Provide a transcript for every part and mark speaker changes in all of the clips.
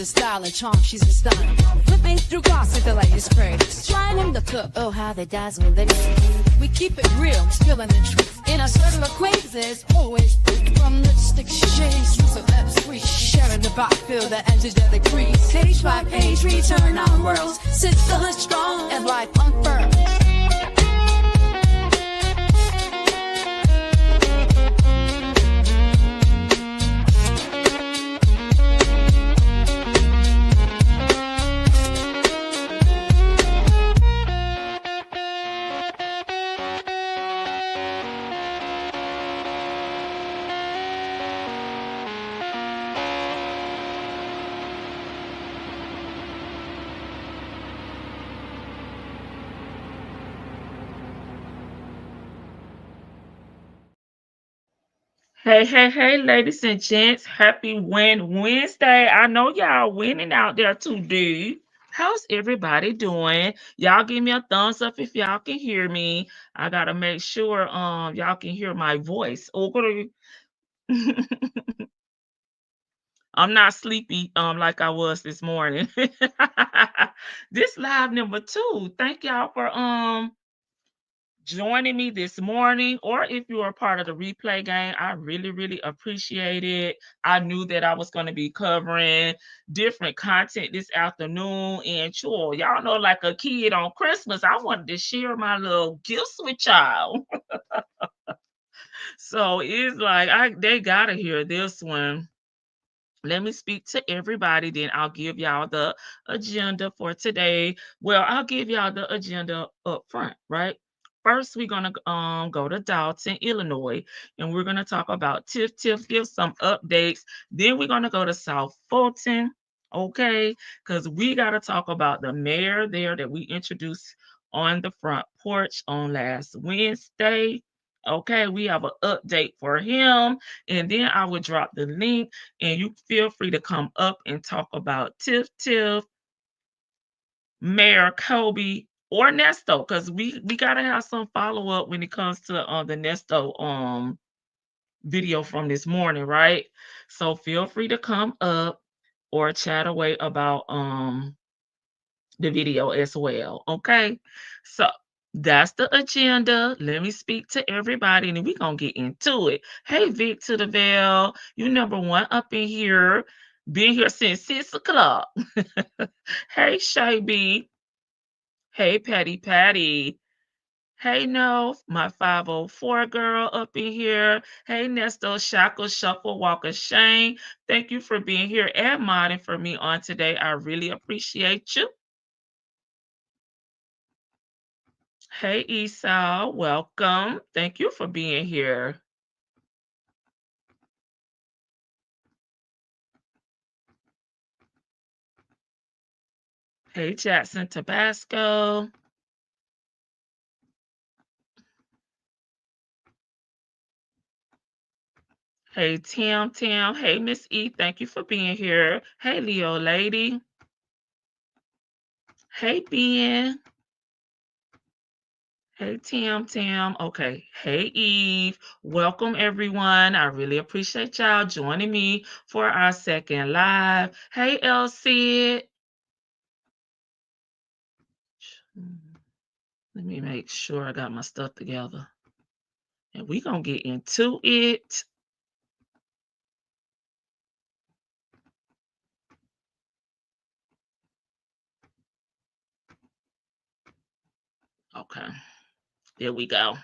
Speaker 1: style and charm, she's a stunner. Flipping through glass with the latest craze. Trying them to cook, oh how they dazzle. We keep it real, spilling the truth. In a circle of queens, there's always from lipstick shades to celebs. We sharing the vibe, feel the angelic breeze. Page by page, return our worlds. Sit still and strong and life unfurled.
Speaker 2: Hey, ladies and gents. Happy Wednesday. I know y'all winning out there today. How's everybody doing? Y'all give me a thumbs up if y'all can hear me. I gotta make sure y'all can hear my voice. Okay. I'm not sleepy like I was this morning. This live number 2. Thank y'all for joining me this morning, or if you are part of the replay game, I really appreciate it. I knew that I was going to be covering different content this afternoon, and sure, y'all know, like a kid on Christmas, I wanted to share my little gifts with y'all. So it's like they gotta hear this one. Let me speak to everybody, then I'll give y'all the agenda for today. Well, I'll give y'all the agenda up front, right? First, we're gonna go to Dalton, Illinois, and we're gonna talk about Tiff Tiff, give some updates. Then we're gonna go to South Fulton, okay? Because we gotta talk about the mayor there that we introduced on the front porch on last Wednesday. Okay, we have an update for him, and then I will drop the link, and you feel free to come up and talk about Tiff Tiff, Mayor Kobe, or Nesto, because we gotta have some follow up when it comes to the Nesto video from this morning, right? So feel free to come up or chat away about the video as well. Okay. So that's the agenda. Let me speak to everybody and we're gonna get into it. Hey Vic to the Veil, you number 1 up in here. Been here since 6 o'clock. Hey Shay. Hey Patty. Hey no, my 504 girl up in here. Hey Nesto, Shackle, Shuffle, Walker, Shane. Thank you for being here and modding for me on today. I really appreciate you. Hey Esau, welcome. Thank you for being here. Hey Jackson Tabasco. Hey Tim. Hey Miss E, thank you for being here. Hey Leo lady. Hey Ben. Hey Tim. Okay. Hey Eve. Welcome everyone. I really appreciate y'all joining me for our second live. Hey Elsie. Let me make sure I got my stuff together. And we're going to get into it. Okay. There we go.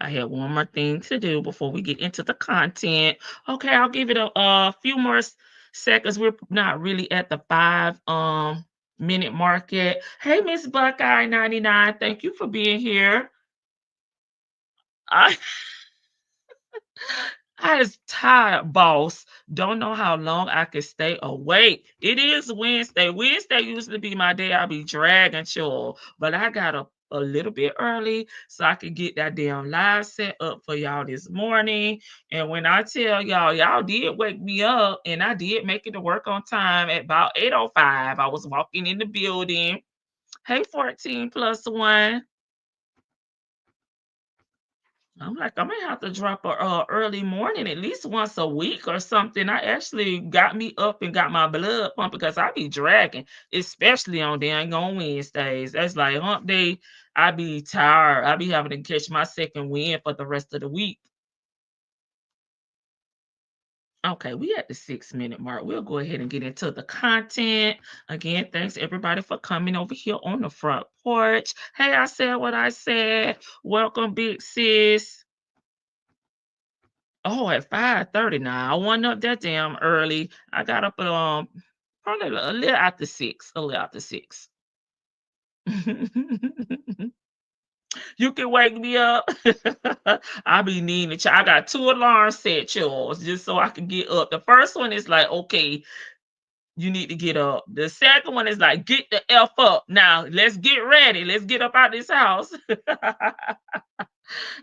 Speaker 2: I have one more thing to do before we get into the content. Okay, I'll give it a few more seconds. We're not really at the 5 minute mark yet. Hey, Miss Buckeye 99, thank you for being here. I is tired, boss. Don't know how long I can stay awake. It is Wednesday. Wednesday used to be my day. I'll be dragging chill, but I got up a little bit early so I could get that damn live set up for y'all this morning. And when I tell y'all did wake me up, and I did make it to work on time at about 8:05. I was walking in the building. Hey, 14 plus 1. I'm like, I may have to drop a early morning at least once a week or something. I actually got me up and got my blood pumping because I be dragging, especially on dang on Wednesdays. That's like hump day. I be tired. I be having to catch my second wind for the rest of the week. Okay, we at the 6 minute mark. We'll go ahead and get into the content. Again, thanks everybody for coming over here on the front porch. Hey, I said what I said. Welcome, big sis. Oh, at 5:30 now. I wasn't up that damn early. I got up at probably a little after 6. A little after 6. You can wake me up. I be needing I got 2 alarms set, yours, just so I can get up. The first one is like, okay, you need to get up. The second one is like, get the F up. Now, let's get ready. Let's get up out this house.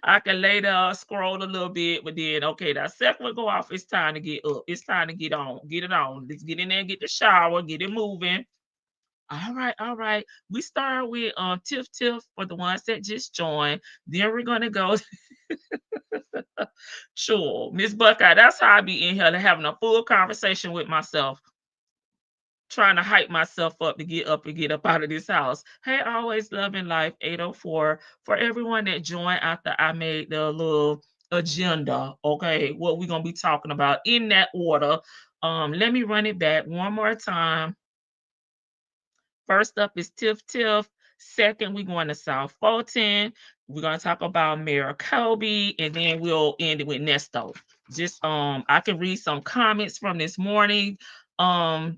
Speaker 2: I can lay there, scroll a little bit, but then okay, that second one go off. It's time to get up. It's time to get on. Get it on. Let's get in there and get the shower, get it moving. All right, all right. We start with Tiff Tiff for the ones that just joined. Then we're gonna go. Sure, Miss Buckeye. That's how I be in here having a full conversation with myself, trying to hype myself up and get up out of this house. Hey, always loving life 804 for everyone that joined after I made the little agenda. Okay, what we're gonna be talking about in that order. Let me run it back one more time. First up is Tiff Tiff. Second, we're going to South Fulton. We're gonna talk about Mayor Kobe, and then we'll end it with Nesto. Just I can read some comments from this morning's live,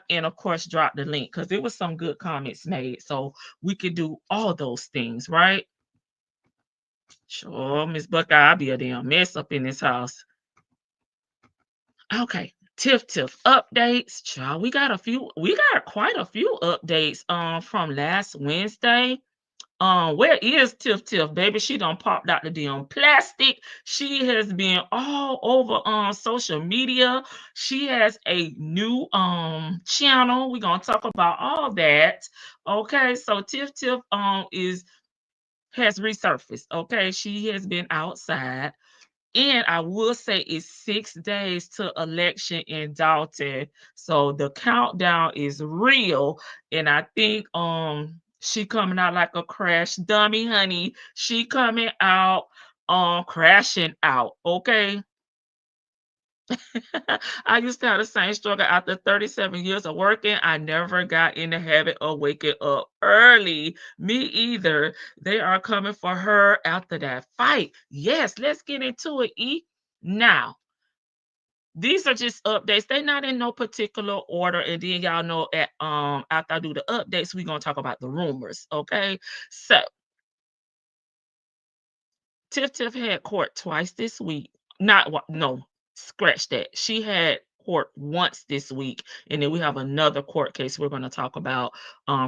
Speaker 2: and of course drop the link because there was some good comments made, so we could do all those things, right? Sure, Miss Buckeye, I'll be a damn mess up in this house. Okay, Tiff Tiff updates, child. We got quite a few updates from last Wednesday. Where is Tiff Tiff, baby? She done popped out the damn plastic. She has been all over on social media. She has a new channel. We're gonna talk about all that. Okay, so Tiff Tiff is has resurfaced. Okay, she has been outside. And I will say it's 6 days to election in Dalton. So the countdown is real. And I think she coming out like a crash dummy, honey. She coming out crashing out. Okay. I used to have the same struggle after 37 years of working. I never got in the habit of waking up early. Me either. They are coming for her after that fight. Yes, let's get into it, E. Now, these are just updates. They're not in no particular order. And then y'all know at after I do the updates, we're gonna talk about the rumors. Okay. So Tiff Tiff had court twice this week. Not what? No, scratch that. She had court once this week, and then we have another court case we're going to talk about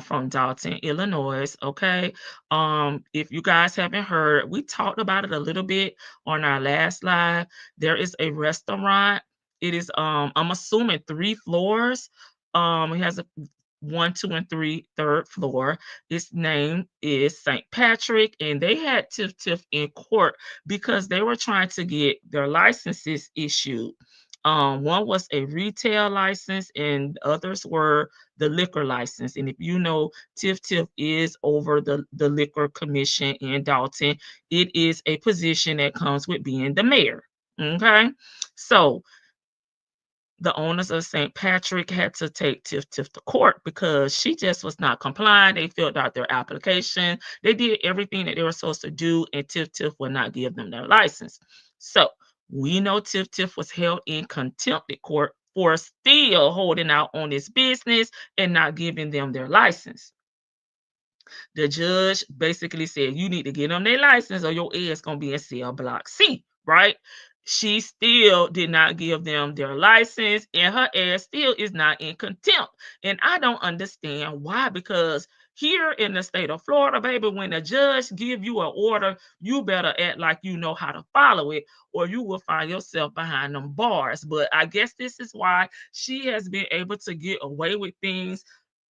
Speaker 2: from Dalton, Illinois. Okay, if you guys haven't heard, we talked about it a little bit on our last live. There is a restaurant. It is I'm assuming 3 floors. It has a 1, 2, and 3, third floor. Its name is St. Patrick, and they had Tiff Tiff in court because they were trying to get their licenses issued. One was a retail license, and others were the liquor license. And if you know, Tiff Tiff is over the liquor commission in Dalton. It is a position that comes with being the mayor. Okay, so the owners of St. Patrick had to take Tiff Tiff to court because she just was not complying. They filled out their application. They did everything that they were supposed to do, and Tiff Tiff would not give them their license. So we know Tiff Tiff was held in contempt at court for still holding out on this business and not giving them their license. The judge basically said, you need to get them their license or your ass gonna be in cell block C, right? She still did not give them their license, and her ass still is not in contempt. And I don't understand why, because here in the state of Florida, baby, when a judge give you an order, you better act like you know how to follow it, or you will find yourself behind them bars. But I guess this is why she has been able to get away with things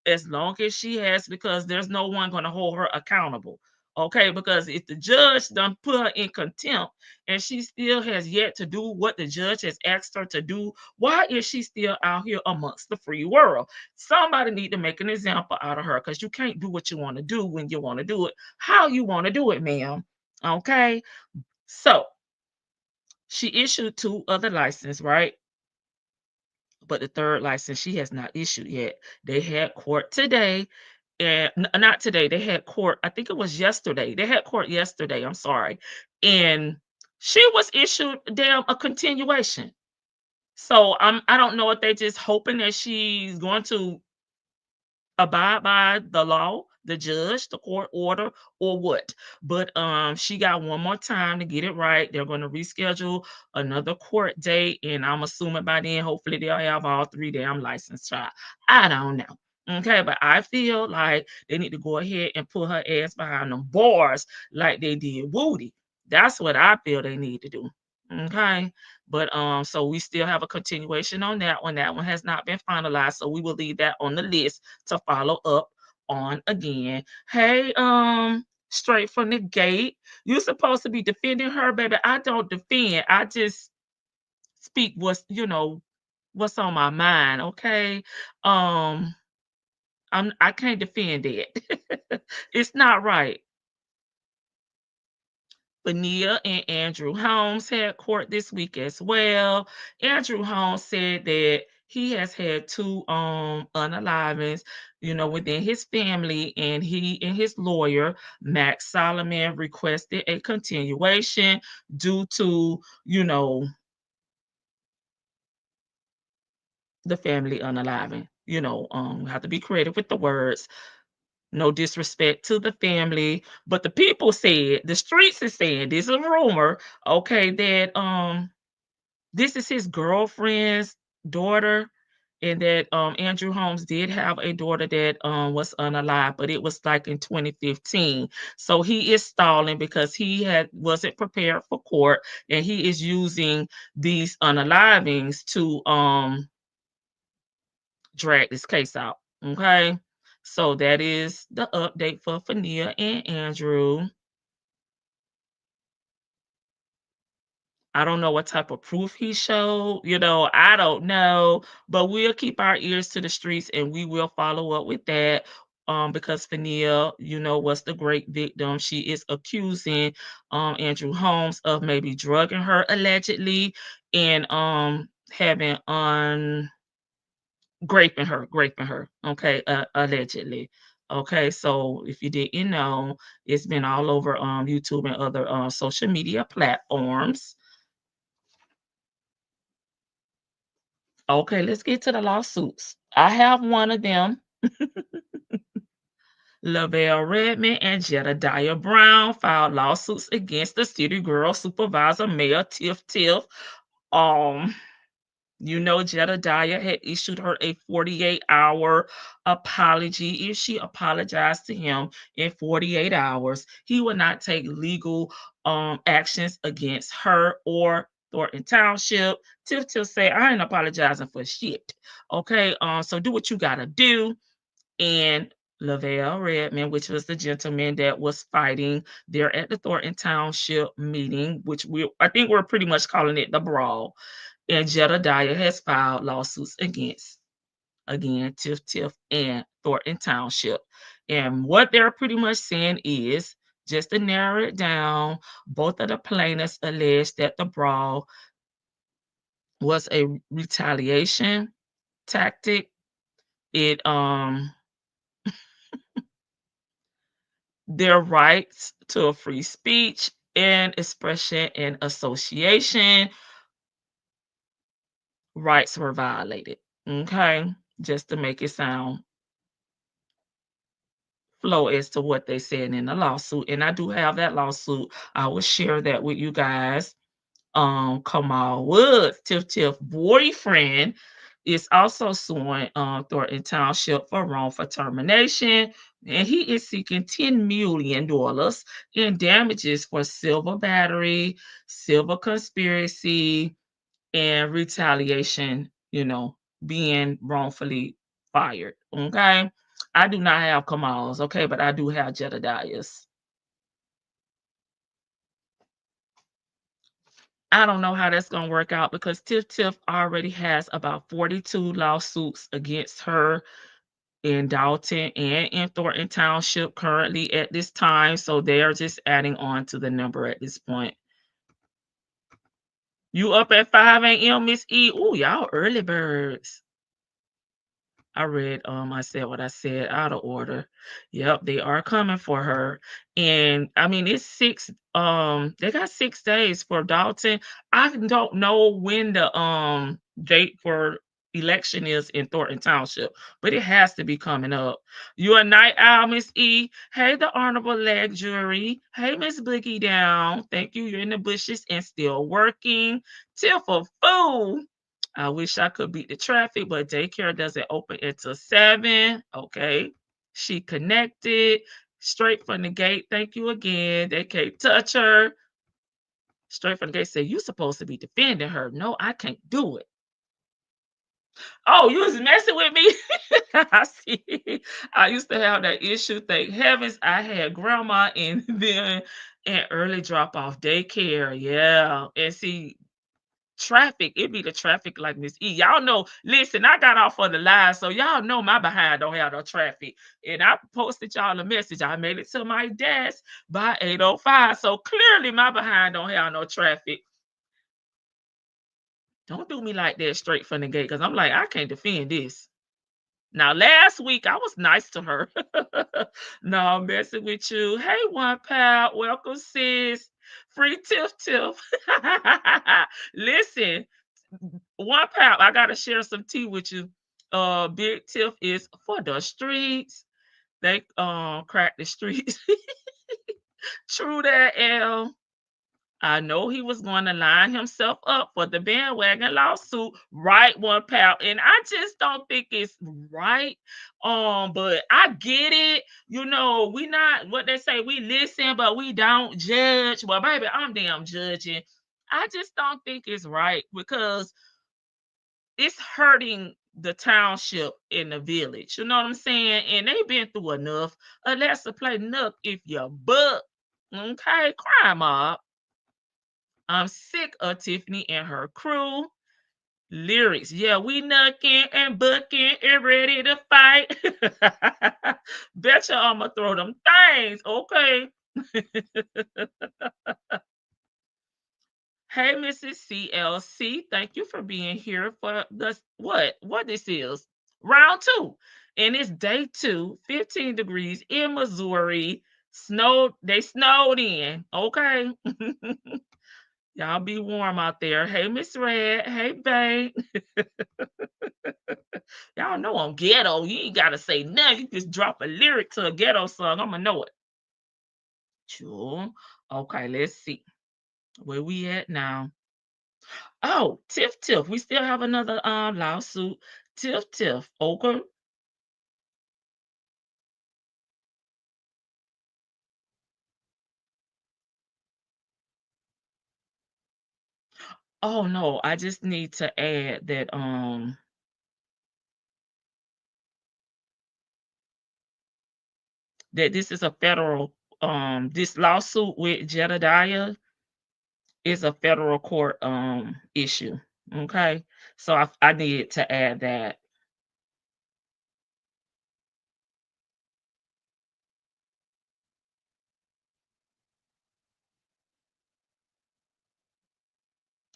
Speaker 2: as long as she has, because there's no one going to hold her accountable. Okay, because if the judge done put her in contempt and she still has yet to do what the judge has asked her to do, why is she still out here amongst the free world? Somebody need to make an example out of her, because you can't do what you want to do when you want to do it how you want to do it, ma'am. Okay, so she issued two other licenses, right? But the third license she has not issued yet. They had court today, and not today. They had court. I think it was yesterday. They had court yesterday. I'm sorry, and she was issued damn a continuation. So I don't know if they just hoping that she's going to abide by the law, the judge, the court order, or what. But she got one more time to get it right. They're going to reschedule another court date, and I'm assuming by then, hopefully, they'll have all three damn licensed child. I don't know. Okay, but I feel like they need to go ahead and put her ass behind them bars like they did Woody. That's what I feel they need to do. Okay. But so we still have a continuation on that one. That one has not been finalized. So we will leave that on the list to follow up on again. Hey, straight from the gate. You're supposed to be defending her, baby. I don't defend. I just speak what's on my mind. Okay. Um, I can't defend it. It's not right. Benia and Andrew Holmes had court this week as well. Andrew Holmes said that he has had two unalivings, within his family, and he and his lawyer, Max Solomon, requested a continuation due to, the family unaliving. Have to be creative with the words. No disrespect to the family, but the people said, the streets is saying, this is a rumor, okay, that this is his girlfriend's daughter, and that Andrew Holmes did have a daughter that was unalive, but it was like in 2015. So he is stalling because he wasn't prepared for court, and he is using these unalivings to drag this case out. Okay. So that is the update for Fania and Andrew. I don't know what type of proof he showed. I don't know, but we'll keep our ears to the streets and we will follow up with that. Because Fania, was the great victim. She is accusing Andrew Holmes of maybe drugging her allegedly, and having graping her, okay, allegedly. Okay, so if you didn't know, it's been all over YouTube and other social media platforms. Okay, let's get to the lawsuits. I have one of them. Lavelle Redmond and Jedediah Brown filed lawsuits against the city girl supervisor, Mayor Tiff Tiff. Um, Jedediah had issued her a 48-hour apology. If she apologized to him in 48 hours, he would not take legal actions against her or Thornton Township. Tiff Tiff say, I ain't apologizing for shit. Okay, so do what you gotta do. And Lavelle Redmond, which was the gentleman that was fighting there at the Thornton Township meeting, which I think we're pretty much calling it the Brawl. And Jedediah has filed lawsuits against, again, Tiff Tiff and Thornton Township. And what they're pretty much saying is, just to narrow it down, both of the plaintiffs alleged that the brawl was a retaliation tactic. It Their rights to a free speech and expression and association rights were violated. Okay, just to make it sound flow as to what they said in the lawsuit. And I do have that lawsuit. I will share that with you guys. Kamal Woods, Tiff Tiff boyfriend, is also suing Thornton Township for wrongful termination, and he is seeking $10 million in damages for silver battery, silver conspiracy, and retaliation, being wrongfully fired. Okay. I do not have Kamal's, okay, but I do have Jedediah's. I don't know how that's gonna work out because Tiff Tiff already has about 42 lawsuits against her in Dalton and in Thornton Township currently at this time. So they are just adding on to the number at this point. You up at 5 a.m., Miss E? Ooh, y'all early birds. I read, I said what I said out of order. Yep, they are coming for her. And I mean, it's they got 6 days for Dalton. I don't know when the date for election is in Thornton Township, but it has to be coming up. You a night owl, Miss E? Hey, the honorable leg jury. Hey, Miss Boogie Down. Thank you. You're in the bushes and still working. Tiff a fool. I wish I could beat the traffic, but daycare doesn't open until 7. Okay. She connected straight from the gate. Thank you again. They can't touch her. Straight from the gate said, you supposed to be defending her. No, I can't do it. Oh, you was messing with me? I see. I used to have that issue. Thank heavens I had grandma and then an early drop off daycare. Yeah. And see, traffic, it be the traffic like Miss E. Y'all know, listen, I got off on the live, so y'all know my behind don't have no traffic. And I posted y'all a message. I made it to my desk by 8:05. So clearly my behind don't have no traffic. Don't do me like that straight from the gate, because I'm like, I can't defend this. Now, last week I was nice to her. No, I'm messing with you. Hey, one pal, welcome, sis. Free Tiff Tiff. Listen, one pal, I gotta share some tea with you. Big Tiff is for the streets. They crack the streets. True that, L. I know he was going to line himself up for the bandwagon lawsuit, right, one pal. And I just don't think it's right. But I get it. You know, we not what they say, we listen, but we don't judge. Well, baby, I'm damn judging. I just don't think it's right because it's hurting the township in the village. You know what I'm saying? And they've been through enough. Let's play Nook if you buck. Okay, crime mob. I'm sick of Tiffany and her crew. Lyrics. Yeah, we knucking and bucking and ready to fight. Betcha I'ma throw them things. Okay. Hey, Mrs. CLC. Thank you for being here for the what this is. Round 2. And it's day 2, 15 degrees in Missouri. They snowed in. Okay. Y'all be warm out there. Hey, Miss Red. Hey, babe. Y'all know I'm ghetto. You ain't gotta say nothing. You just drop a lyric to a ghetto song. I'ma know it. Sure. Okay, let's see. Where we at now? Oh, Tiff Tiff. We still have another lawsuit. Tiff Tiff. Okay. Oh no, I just need to add that this is a federal this lawsuit with Jedediah is a federal court issue. Okay. So I needed to add that.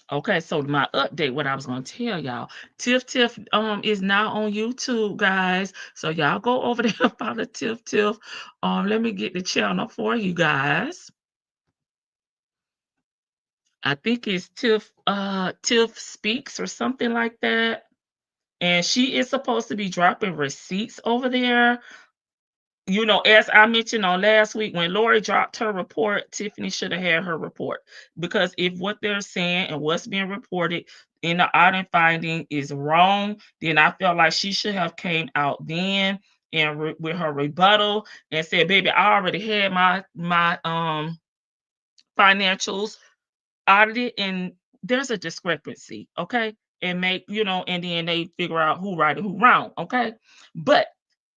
Speaker 2: Okay, so my update, what I was gonna tell y'all, Tiff Tiff is now on YouTube, guys. So y'all go over there and follow Tiff Tiff. Let me get the channel for you guys. I think it's Tiff Speaks or something like that. And she is supposed to be dropping receipts over there. You know, as I mentioned on last week, when Lori dropped her report, Tiffany should have had her report. Because if what they're saying and what's being reported in the audit finding is wrong, then I felt like she should have came out then and with her rebuttal and said, "Baby, I already had my financials audited, and there's a discrepancy, okay? And and then they figure out who right and who wrong, okay? But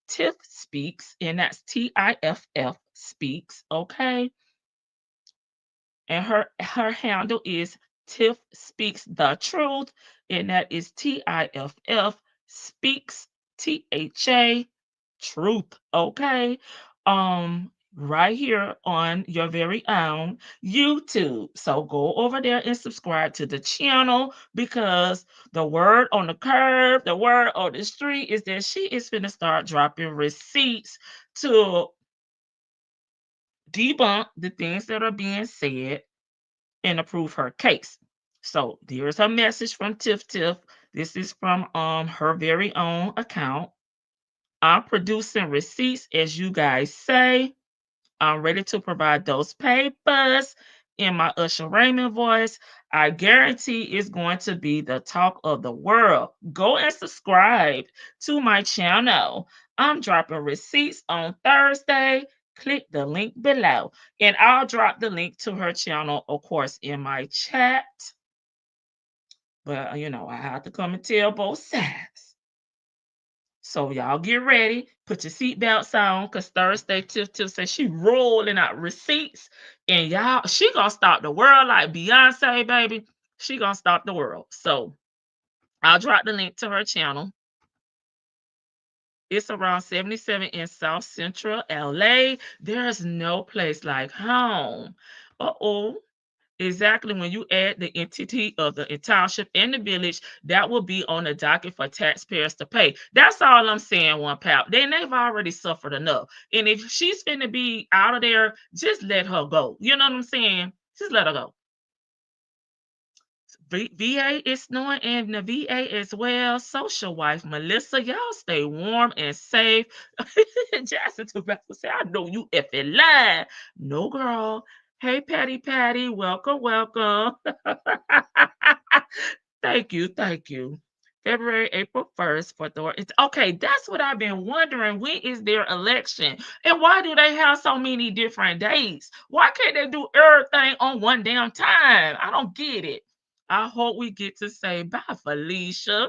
Speaker 2: Tiff Speaks, and that's Tiff Speaks, okay? And her handle is Tiff Speaks the Truth, and that is TIFF Speaks THA Truth. Okay. Right here on your very own YouTube. So go over there and subscribe to the channel because the word on the curb, the word on the street is that she is going to start dropping receipts to debunk the things that are being said and approve her case. So there's her message from Tiff Tiff. This is from her very own account. I'm producing receipts as you guys say. I'm ready to provide those papers in my Usher Raymond voice. I guarantee it's going to be the talk of the world. Go and subscribe to my channel. I'm dropping receipts on Thursday. Click the link below, and I'll drop the link to her channel, of course, in my chat. But, I have to come and tell both sides. So y'all get ready. Put your seatbelts on because Thursday Tiff Tiff says she rolling out receipts. And y'all, she gonna stop the world like Beyonce, baby. She gonna stop the world. So I'll drop the link to her channel. It's around 77 in South Central LA. There's no place like home. Uh-oh. Exactly. When you add the entity of the township and the village, that will be on the docket for taxpayers to pay. That's all I'm saying, one pal. They've already suffered enough. And if she's going to be out of there, just let her go. You know what I'm saying? Just let her go. VA is snowing in the VA as well. Social wife Melissa, y'all stay warm and safe. Jackson Tobacco said, I know you effing lying. No, girl. Hey, Patty, welcome, welcome. Thank you, thank you. February, April 1st for the it's okay. That's what I've been wondering. When is their election? And why do they have so many different dates? Why can't they do everything on one damn time? I don't get it. I hope we get to say bye, Felicia.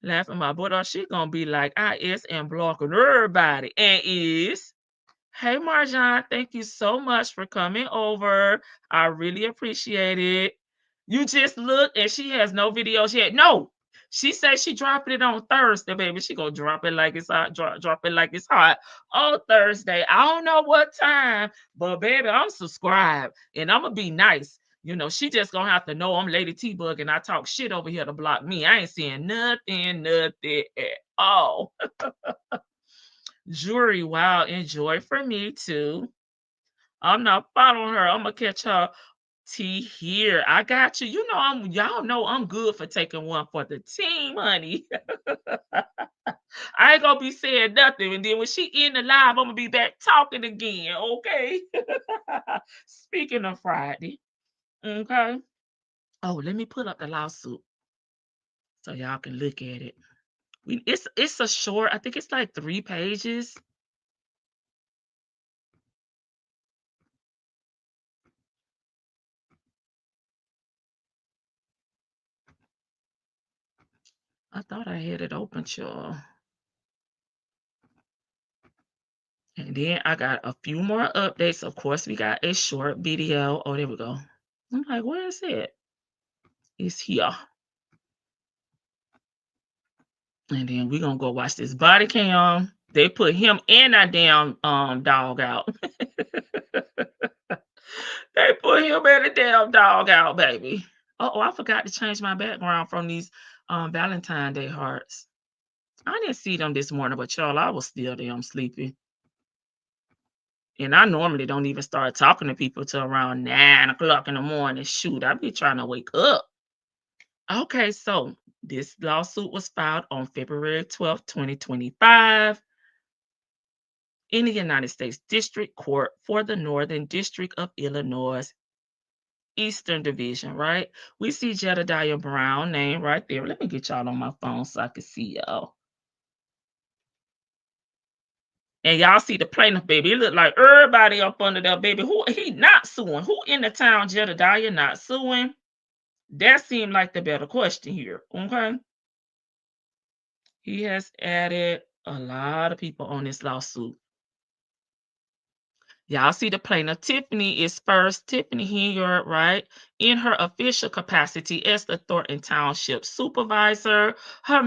Speaker 2: Laughing my butt off. She gonna be like IS and blocking everybody. And is. Hey, Marjan, thank you so much for coming over. I really appreciate it. You just look and she has no videos yet. No, she said she dropping it on Thursday, baby. She gonna drop it like it's hot, drop it like it's hot on Thursday. I don't know what time, but baby, I'm subscribed and I'm gonna be nice. She just gonna have to know I'm Lady T-Bug and I talk shit over here to block me. I ain't saying nothing at all. Jury, wow, enjoy for me too. I'm not following her. I'm gonna catch her. T here. I got you. Y'all know I'm good for taking one for the team, honey. I ain't gonna be saying nothing. And then when she in the live, I'm gonna be back talking again. Okay. Speaking of Friday. Okay. Oh, let me put up the lawsuit so y'all can look at it. It's a short, I think it's like 3 pages. I thought I had it open, y'all. And then I got a few more updates. Of course, we got a short video. Oh, there we go. I'm like, where is it? It's here. And then we're gonna go watch this body cam. They put him and that damn dog out. They put him and the damn dog out, baby. Oh, I forgot to change my background from these Valentine Day hearts. I didn't see them this morning, but y'all, I was still damn sleepy. And I normally don't even start talking to people till around 9 o'clock in the morning. Shoot, I be trying to wake up. Okay, so this lawsuit was filed on February 12th, 2025 in the United States District Court for the Northern District of Illinois, Eastern Division, right? We see Jedediah Brown name right there. Let me get y'all on my phone so I can see y'all. And y'all see the plaintiff, baby. It look like everybody up under there, baby. Who he not suing? Who in the town, Jedediah, not suing? That seemed like the better question here, okay? He has added a lot of people on this lawsuit. Y'all see the plaintiff Tiffany is first. Tiffany Henyard, right? In her official capacity as the Thornton Township supervisor. Her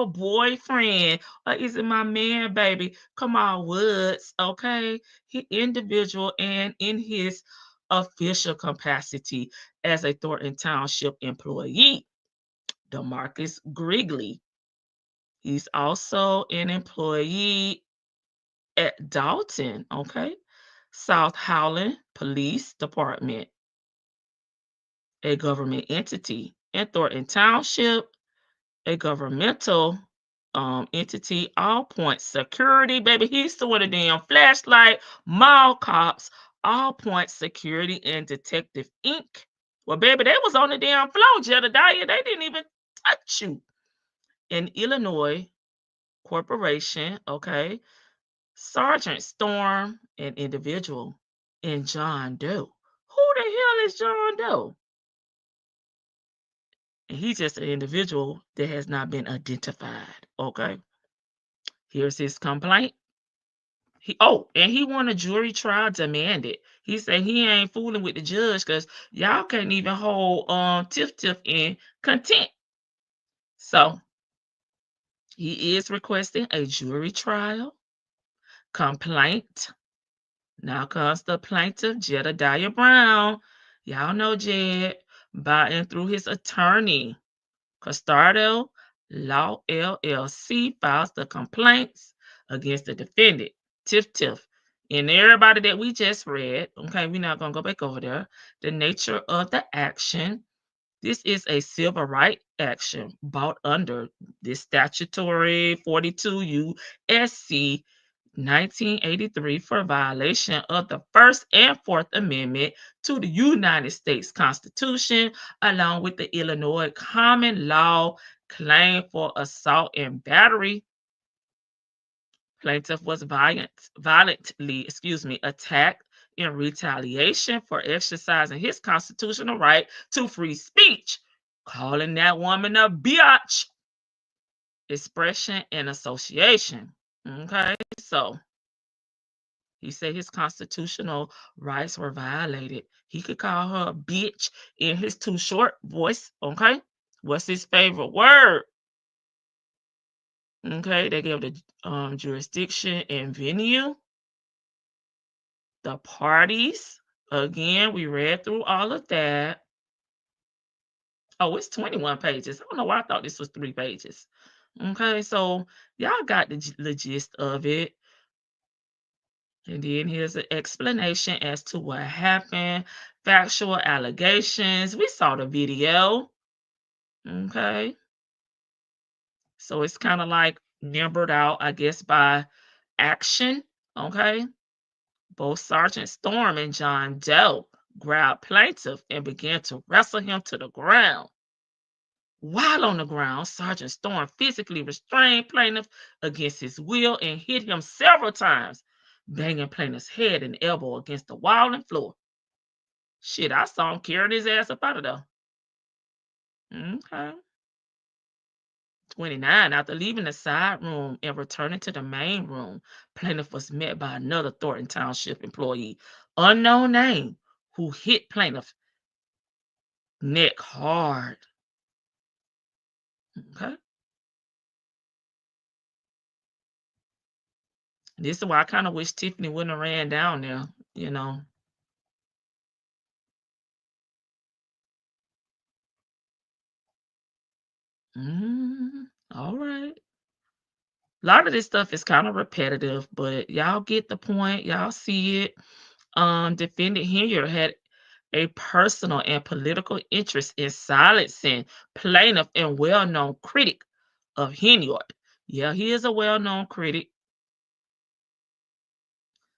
Speaker 2: boyfriend. Or is it my man, baby? Come on, Woods, okay? He individual and in his official capacity as a Thornton Township employee. DeMarcus Grigley. He's also an employee at Dalton, okay? South Howland Police Department, a government entity. In Thornton Township, a governmental entity. All Point Security, baby. He's doing a damn flashlight, mall cops, All Point Security and Detective Inc. Well, baby, they was on the damn floor, Jedediah. They didn't even touch you. In Illinois Corporation, okay? Sergeant Storm, an individual, and John Doe. Who the hell is John Doe? And he's just an individual that has not been identified. Okay. Here's his complaint. And he won a jury trial demanded. He said he ain't fooling with the judge because y'all can't even hold Tiff Tiff in contempt. So he is requesting a jury trial complaint. Now comes the plaintiff, Jedediah Brown. Y'all know Jed, by and through his attorney. Custardo Law LLC files the complaints against the defendant, Tiff Tiff. And everybody that we just read, okay, we're not going to go back over there. The nature of the action. This is a civil right action brought under this statutory 42 U.S.C. 1983 for violation of the First and Fourth Amendment to the United States Constitution, along with the Illinois common law claim for assault and battery. Plaintiff was violently attacked in retaliation for exercising his constitutional right to free speech, calling that woman a biatch, expression and association. Okay, so he said his constitutional rights were violated. He could call her a bitch in his too short voice. Okay, what's his favorite word? Okay, they gave the jurisdiction and venue. The parties. Again, we read through all of that. Oh, it's 21 pages. I don't know why I thought this was 3 pages. Okay, so y'all got the gist of it. And then here's an explanation as to what happened, factual allegations. We saw the video. Okay. So it's kind of like numbered out, I guess, by action. Okay. Both Sergeant Storm and John Doe grabbed plaintiff and began to wrestle him to the ground. While on the ground, Sergeant Storm physically restrained plaintiff against his will and hit him several times, banging plaintiff's head and elbow against the wall and floor. Shit, I saw him carrying his ass up out of there. Okay. 29. After leaving the side room and returning to the main room, plaintiff was met by another Thornton Township employee, unknown name, who hit plaintiff neck hard. Okay. This is why I kind of wish Tiffany wouldn't have ran down there, you know. All right. A lot of this stuff is kind of repetitive, but y'all get the point. Y'all see it. Defendant Henyard had a personal and political interest in silencing plaintiff and well-known critic of Henyard. Yeah, he is a well-known critic.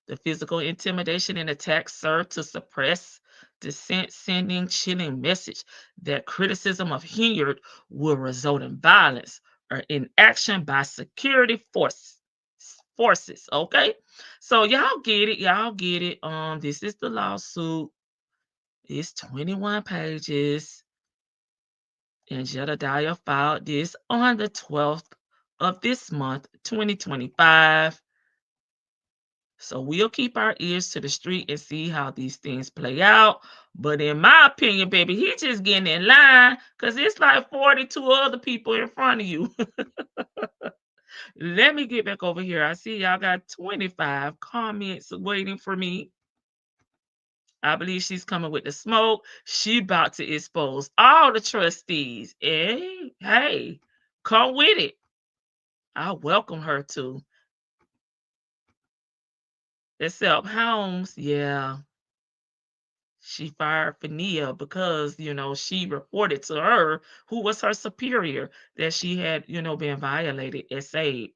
Speaker 2: The physical intimidation and attacks served to suppress dissent, sending chilling message that criticism of Henyard will result in violence or inaction by security forces. Okay, so y'all get it. Y'all get it. This is the lawsuit. It's 21 pages, and Jedediah filed this on the 12th of this month, 2025. So we'll keep our ears to the street and see how these things play out. But in my opinion, baby, he just getting in line because it's like 42 other people in front of you. Let me get back over here. I see y'all got 25 comments waiting for me. I believe she's coming with the smoke. She about to expose all the trustees. Hey, come with it. I welcome her to. Except Holmes, yeah. She fired Fania because, she reported to her, who was her superior, that she had, been violated at SAID.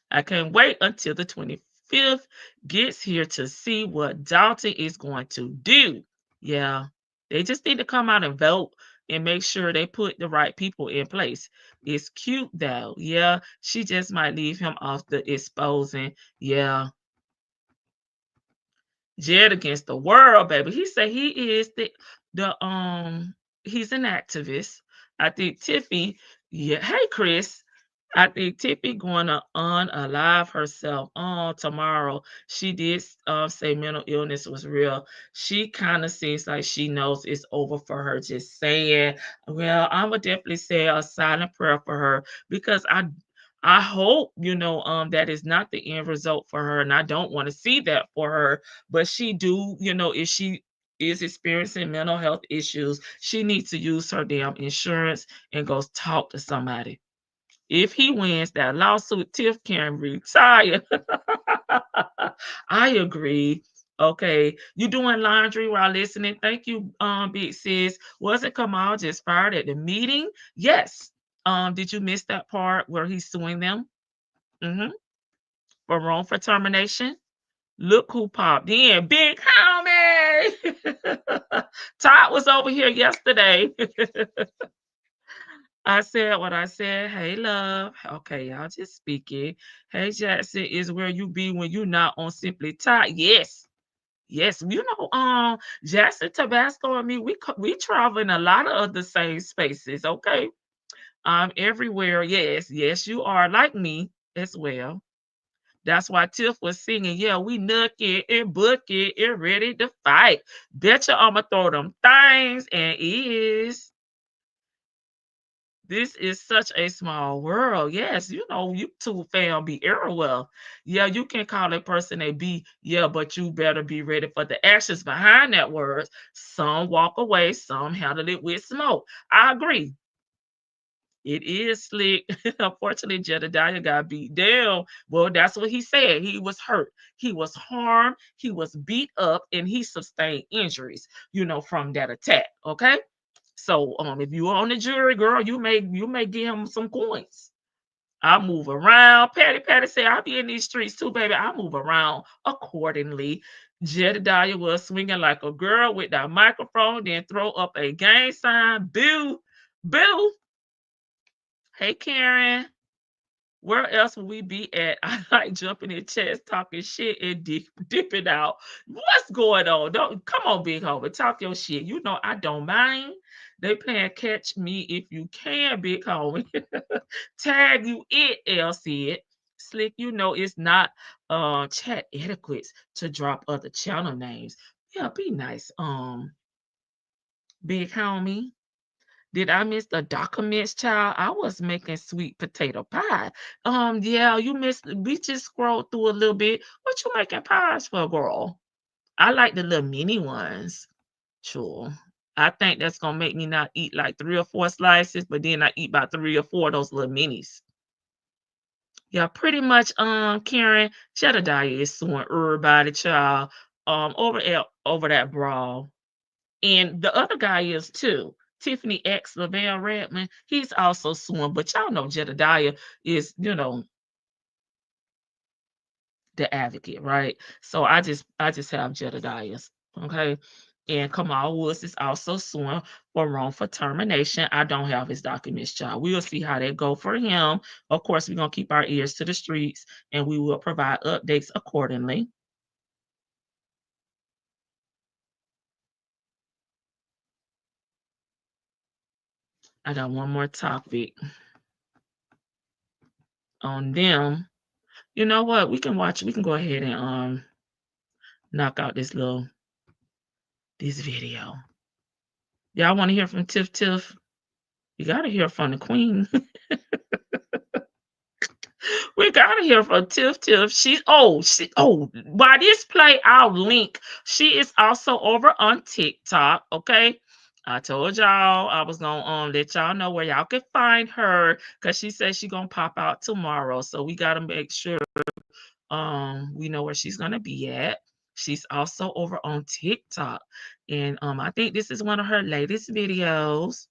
Speaker 2: I can't wait until the 25th gets here to see what Dalton is going to do. Yeah, they just need to come out and vote and make sure they put the right people in place. It's cute though. Yeah, she just might leave him off the exposing. Yeah. Jed against the world, baby. He said he is the he's an activist. I think Tiffy, yeah. Hey Chris. I think Tiffy going to unalive herself on tomorrow. She did say mental illness was real. She kind of seems like she knows it's over for her. Just saying, well, I would definitely say a silent prayer for her because I hope that is not the end result for her, and I don't want to see that for her. But she do, if she is experiencing mental health issues, she needs to use her damn insurance and go talk to somebody. If he wins that lawsuit, Tiff can retire. I agree. Okay, you doing laundry while listening? Thank you, big sis. Wasn't Kamal just fired at the meeting? Yes. Did you miss that part where he's suing them? Mm-hmm. For wrongful termination? Look who popped in. Big homie. Todd was over here yesterday. I said what I said. Hey, love. Okay, y'all just speaking. Hey, Jackson is where you be when you not on Simply Todd. Yes. Yes, Jackson, Tabasco, and me, we travel in a lot of the same spaces. Okay, everywhere. Yes, yes, you are like me as well. That's why Tiff was singing. Yeah, we nookie and bookie and ready to fight. Betcha I'ma throw them things and is. This is such a small world. Yes, you two fam be everywhere. Yeah, you can call a person a B. Yeah, but you better be ready for the actions behind that word. Some walk away, some handle it with smoke. I agree. It is slick. Unfortunately, Jedediah got beat down. Well, that's what he said. He was hurt. He was harmed. He was beat up, and he sustained injuries, from that attack. Okay. So if you are on the jury, girl, you may give him some coins. I move around. Patty said, I'll be in these streets too, baby. I move around accordingly. Jedediah was swinging like a girl with that microphone, then throw up a gang sign. Boo, boo. Hey, Karen. Where else would we be at? I like jumping in chats, talking shit, and dipping out. What's going on? Don't come on, big homie. Talk your shit. I don't mind. They playing catch me if you can, big homie. Tag you it, L said. Slick, it's not chat etiquette to drop other channel names. Yeah, be nice. Big homie. Did I miss the documents, child? I was making sweet potato pie. Yeah, you missed. We just scrolled through a little bit. What you making pies for, girl? I like the little mini ones. Sure. I think that's gonna make me not eat like 3 or 4 slices, but then I eat about 3 or 4 of those little minis. Yeah, pretty much. Karen, Jedediah is suing everybody, child. Over that brawl. And the other guy is too. Tiffany X Lavelle Redmond, he's also suing, but y'all know Jedediah is, the advocate, right? So I just have Jedediah's, okay. And Kamal Woods is also suing for wrongful termination. I don't have his documents, child. We'll see how that go for him. Of course, we're gonna keep our ears to the streets and we will provide updates accordingly. I got one more topic on them. You know what? We can watch. We can go ahead and knock out this video. Y'all want to hear from Tiff Tiff? You got to hear from the queen. We got to hear from Tiff Tiff. While this play, I'll link. She is also over on TikTok. Okay. I told y'all I was gonna let y'all know where y'all can find her because she said she's gonna pop out tomorrow. So we gotta make sure we know where she's gonna be at. She's also over on TikTok. And I think this is one of her latest videos.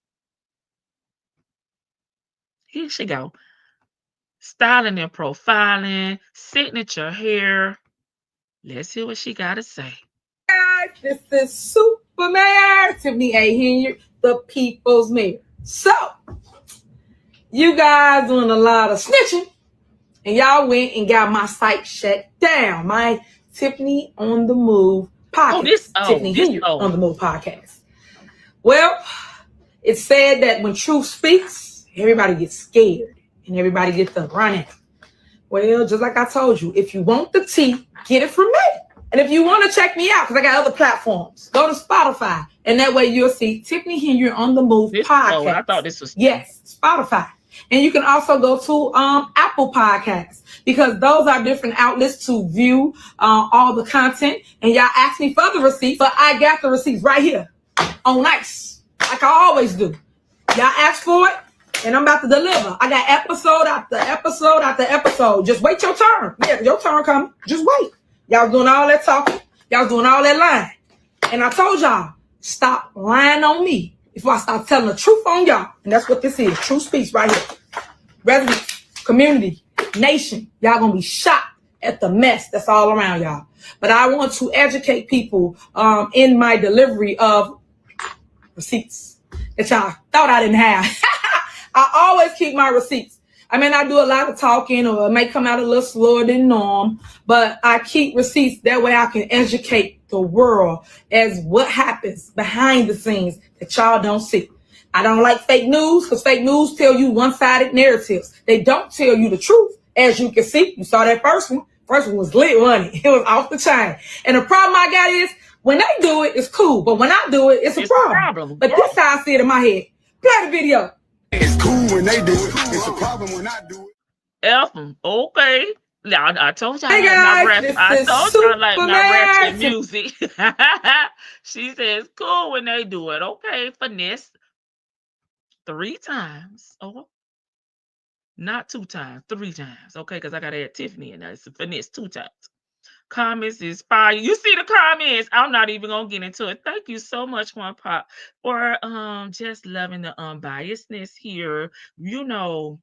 Speaker 2: Here she go. Styling and profiling, signature hair. Let's hear what she got to say.
Speaker 3: Guys, this is Super Mayor Tiffany A. Henyard, the People's Mayor. So, you guys doing a lot of snitching, and y'all went and got my site shut down. My Tiffany on the Move podcast. Tiffany Henyard on the Move podcast. Well, it's said that when truth speaks, everybody gets scared and everybody gets to running. Well, just like I told you, if you want the tea, get it from me. And if you want to check me out, because I got other platforms, go to Spotify. And that way you'll see Tiffany Henyard on the Move podcast.
Speaker 2: Oh, I thought this was...
Speaker 3: Yes, Spotify. And you can also go to Apple Podcasts, because those are different outlets to view all the content. And y'all asked me for the receipts, but I got the receipts right here on ice, like I always do. Y'all asked for it, and I'm about to deliver. I got episode after episode after episode. Just wait your turn. Yeah, your turn coming. Just wait. Y'all doing all that talking. Y'all doing all that lying. And I told y'all, stop lying on me before I start telling the truth on y'all. And that's what this is. True speech right here. Residents, community, nation. Y'all gonna be shocked at the mess that's all around y'all. But I want to educate people in my delivery of receipts that y'all thought I didn't have. I always keep my receipts. I mean, I do a lot of talking, or it may come out a little slower than norm, but I keep receipts. That way I can educate the world as what happens behind the scenes that y'all don't see. I don't like fake news, because fake news tell you one-sided narratives. They don't tell you the truth. As you can see, you saw that first one. First one was lit, wasn't it? It was off the chain. And the problem I got is, when they do it, it's cool. But when I do it, it's a problem. But this how I see it in my head. Play the video.
Speaker 4: It's cool when they do it. It's a problem when I do it.
Speaker 2: Okay. Now I told y'all
Speaker 3: hey guys,
Speaker 2: I told y'all like my ratchet music. She says cool when they do it. Okay, finesse 3 times. Oh, not 2 times, 3 times. Okay, because I gotta add Tiffany in there. It's a finesse 2 times. Comments is fire. You see the comments. I'm not even gonna get into it. Thank you so much, One Pop, for just loving the unbiasedness here. You know,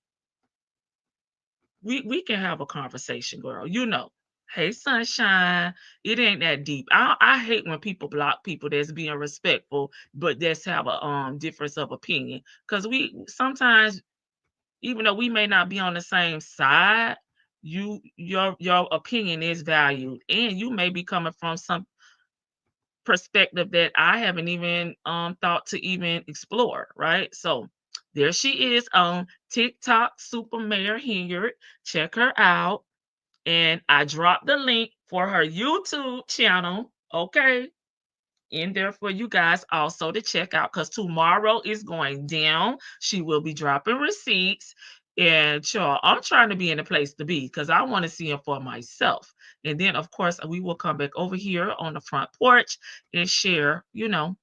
Speaker 2: we can have a conversation, girl. You know. Hey, sunshine. It ain't that deep. I hate when people block people that's being respectful, but that's have a difference of opinion. Because we sometimes, even though we may not be on the same side, your opinion is valued, and you may be coming from some perspective that I haven't even thought to even explore, right? So there she is on TikTok, Super Mayor Henyard. Check her out. And I dropped the link for her YouTube channel, okay, in there for you guys also to check out, because tomorrow is going down. She will be dropping receipts. And sure, I'm trying to be in a place to be, because I want to see them for myself. And then, of course, we will come back over here on the front porch and share, you know,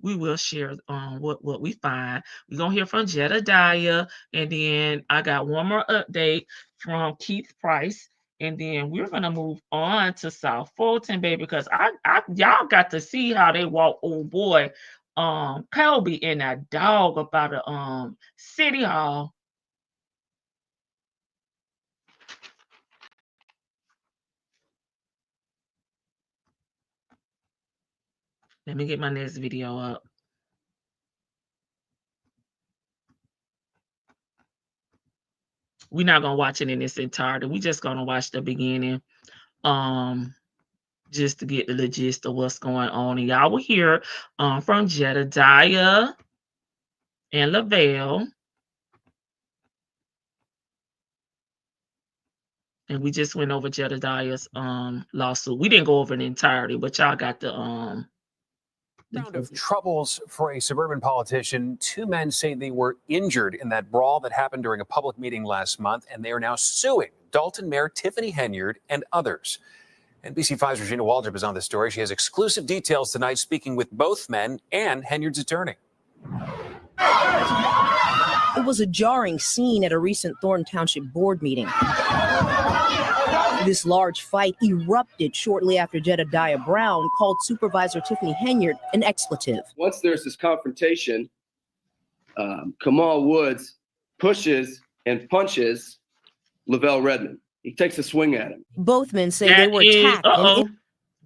Speaker 2: we will share what we find. We're going to hear from Jedediah. And then I got one more update from Keith Price. And then we're going to move on to South Fulton, baby, because y'all got to see how they walk old boy Colby and that dog about a city hall. Let me get my next video up. We're not going to watch it in its entirety. We're just going to watch the beginning. Just to get the gist of what's going on. And y'all will hear from Jedediah and Lavelle. And we just went over Jedediah's lawsuit. We didn't go over the entirety, but y'all got the
Speaker 5: Round of troubles for a suburban politician. Two men say they were injured in that brawl that happened during a public meeting last month, and they are now suing Dalton Mayor Tiffany Henyard and others. NBC5's Regina Waldrop is on the story. She has exclusive details tonight, speaking with both men and Henyard's attorney.
Speaker 6: It was a jarring scene at a recent Thornton Township board meeting. This large fight erupted shortly after Jedediah Brown called Supervisor Tiffany Henyard an expletive.
Speaker 7: Once there's this confrontation, Kamal Woods pushes and punches Lavelle Redmond. He takes a swing at him.
Speaker 6: Both men say they were attacked.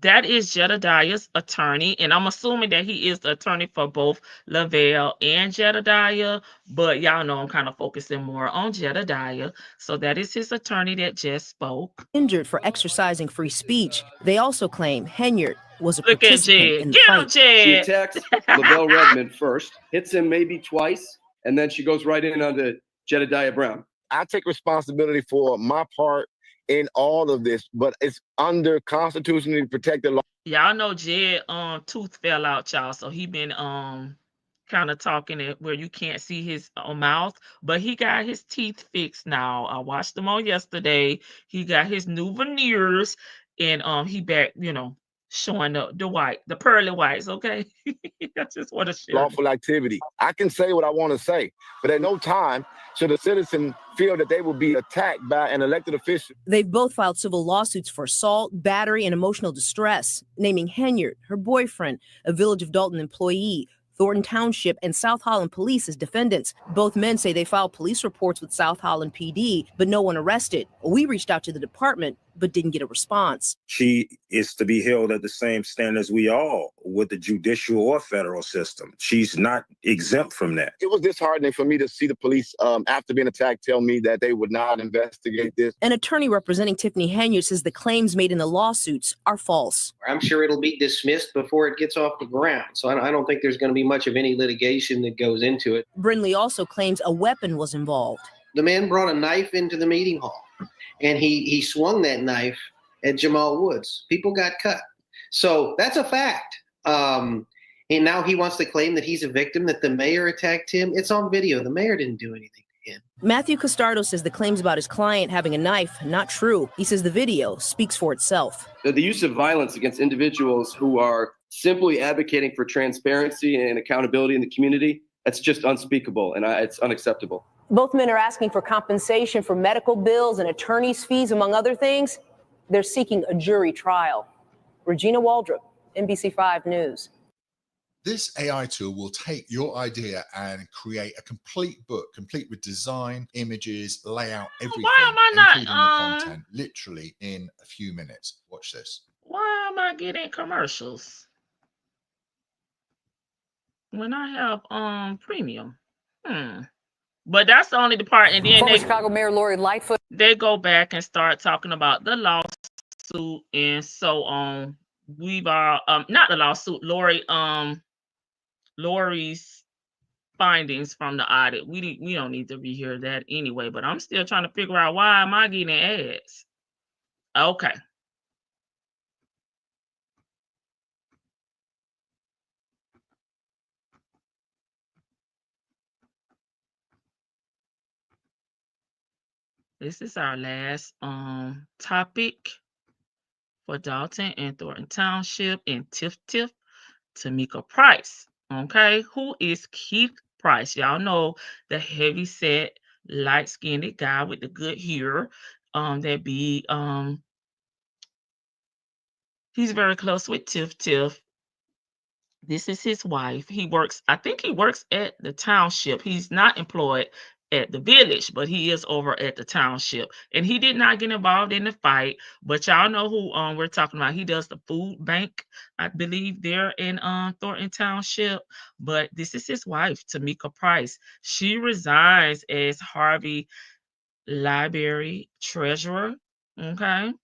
Speaker 2: That is Jedediah's attorney, and I'm assuming that he is the attorney for both Lavelle and Jedediah, but y'all know I'm kind of focusing more on Jedediah. So that is his attorney that just spoke.
Speaker 6: Injured for exercising free speech. They also claim Henyard was a
Speaker 2: Look at
Speaker 6: participant in the fight.
Speaker 7: She attacks Lavelle Redmond first, hits him maybe twice, and then she goes right in onto Jedediah Brown.
Speaker 4: I take responsibility for my part in all of this, but it's under constitutionally protected law.
Speaker 2: Y'all know Jed tooth fell out, y'all, so he been kind of talking it where you can't see his mouth, but he got his teeth fixed now. I watched them on yesterday. He got his new veneers, and he back, showing the pearly whites. Okay. I just want to share
Speaker 4: lawful activity. I can say what I want to say, but at no time should a citizen feel that they will be attacked by an elected official.
Speaker 6: They've both filed civil lawsuits for assault, battery, and emotional distress, naming Henyard, her boyfriend, a Village of Dalton employee, Thornton Township, and South Holland Police as defendants. Both men say they filed police reports with South Holland PD, but no one arrested. We reached out to the department, but didn't get a response.
Speaker 8: She is to be held at the same standard as we all with the judicial or federal system. She's not exempt from that.
Speaker 4: It was disheartening for me to see the police, after being attacked, tell me that they would not investigate this.
Speaker 6: An attorney representing Tiffany Henyard says the claims made in the lawsuits are false.
Speaker 9: I'm sure it'll be dismissed before it gets off the ground. So I don't think there's going to be much of any litigation that goes into it.
Speaker 6: Brindley also claims a weapon was involved.
Speaker 9: The man brought a knife into the meeting hall, and he swung that knife at Jamal Woods. People got cut. So that's a fact. And now he wants to claim that he's a victim, that the mayor attacked him. It's on video. The mayor didn't do anything to him.
Speaker 6: Matthew Costardo says the claims about his client having a knife, not true. He says the video speaks for itself.
Speaker 7: The use of violence against individuals who are simply advocating for transparency and accountability in the community, that's just unspeakable, and it's unacceptable.
Speaker 6: Both men are asking for compensation for medical bills and attorney's fees, among other things. They're seeking a jury trial. Regina Waldrop, NBC5 News.
Speaker 10: This AI tool will take your idea and create a complete book, complete with design, images, layout, everything,
Speaker 2: Why am I not,
Speaker 10: including the content, literally in a few minutes. Watch this.
Speaker 2: Why am I getting commercials when I have premium? But that's only the part, and then
Speaker 6: Chicago Mayor Lori Lightfoot.
Speaker 2: They go back and start talking about the lawsuit and so on. We've not the lawsuit, Lori's findings from the audit. We don't need to rehear that anyway, but I'm still trying to figure out why am I getting ads. Okay. This is our last topic for Dalton and Thornton Township and Tiff Tiff, Tamika Price. Okay, who is Keith Price? Y'all know the heavy set, light-skinned guy with the good hair. That be he's very close with Tiff Tiff. This is his wife. I think he works at the township. He's not employed at the village, but he is over at the township, and he did not get involved in the fight. But y'all know who we're talking about. He does the food bank, I believe, there in Thornton Township. But this is his wife, Tamika Price. She resigns as Harvey Library treasurer. Okay,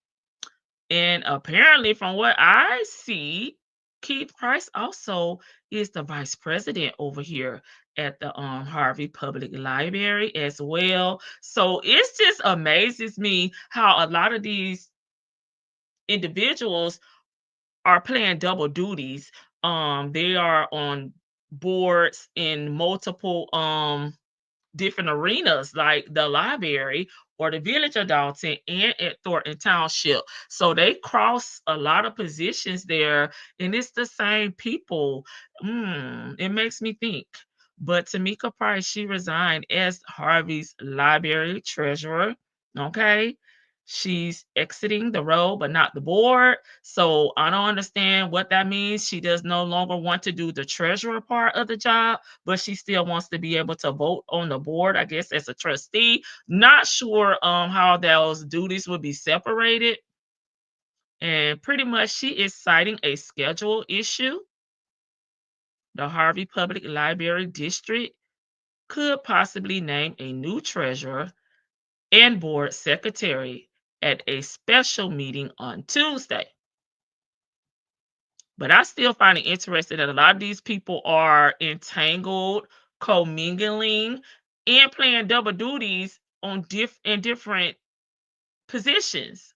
Speaker 2: and apparently, from what I see, Keith Price also is the vice president over here at the Harvey Public Library as well. So it just amazes me how a lot of these individuals are playing double duties. They are on boards in multiple different arenas, like the library or the village of Dalton and at Thornton Township. So they cross a lot of positions there, and it's the same people. It makes me think. But Tamika Price, she resigned as Harvey's library treasurer. Okay. She's exiting the role, but not the board. So I don't understand what that means. She does no longer want to do the treasurer part of the job, but she still wants to be able to vote on the board, I guess, as a trustee. Not sure how those duties would be separated. And pretty much she is citing a schedule issue. The Harvey Public Library District could possibly name a new treasurer and board secretary at a special meeting on Tuesday. But I still find it interesting that a lot of these people are entangled, commingling, and playing double duties on in different positions.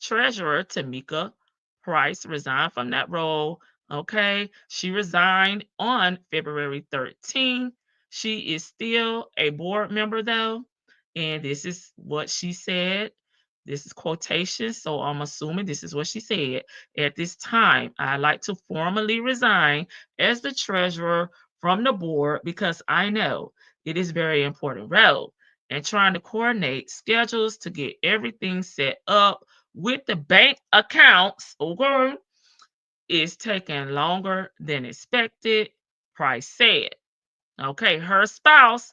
Speaker 2: Treasurer Tamika Price resigned from that role. Okay, she resigned on February 13th. She is still a board member though, and this is what she said. This is quotation, so I'm assuming this is what she said. At this time, I'd like to formally resign as the treasurer from the board because I know it is very important role and trying to coordinate schedules to get everything set up with the bank accounts, okay, is taking longer than expected, Price said. Okay, her spouse,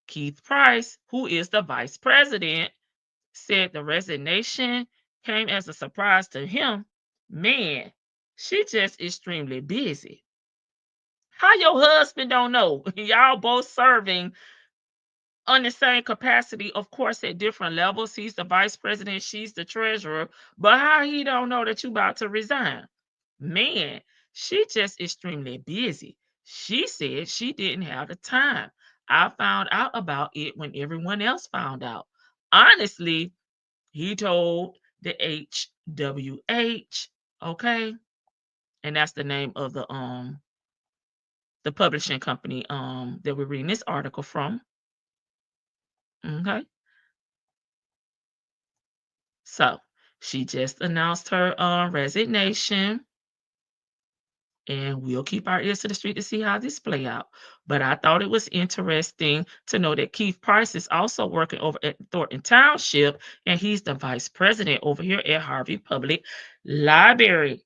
Speaker 2: Keith Price, who is the vice president, said the resignation came as a surprise to him. Man, she just extremely busy. How your husband don't know? Y'all both serving on the same capacity, of course, at different levels. He's the vice president, she's the treasurer. But how he don't know that you about to resign? Man, she just extremely busy. She said she didn't have the time. I found out about it when everyone else found out. Honestly, he told the HWH, okay? And that's the name of the publishing company that we're reading this article from. Okay. So she just announced her resignation. And we'll keep our ears to the street to see how this play out. But I thought it was interesting to know that Keith Price is also working over at Thornton Township, and he's the vice president over here at Harvey Public Library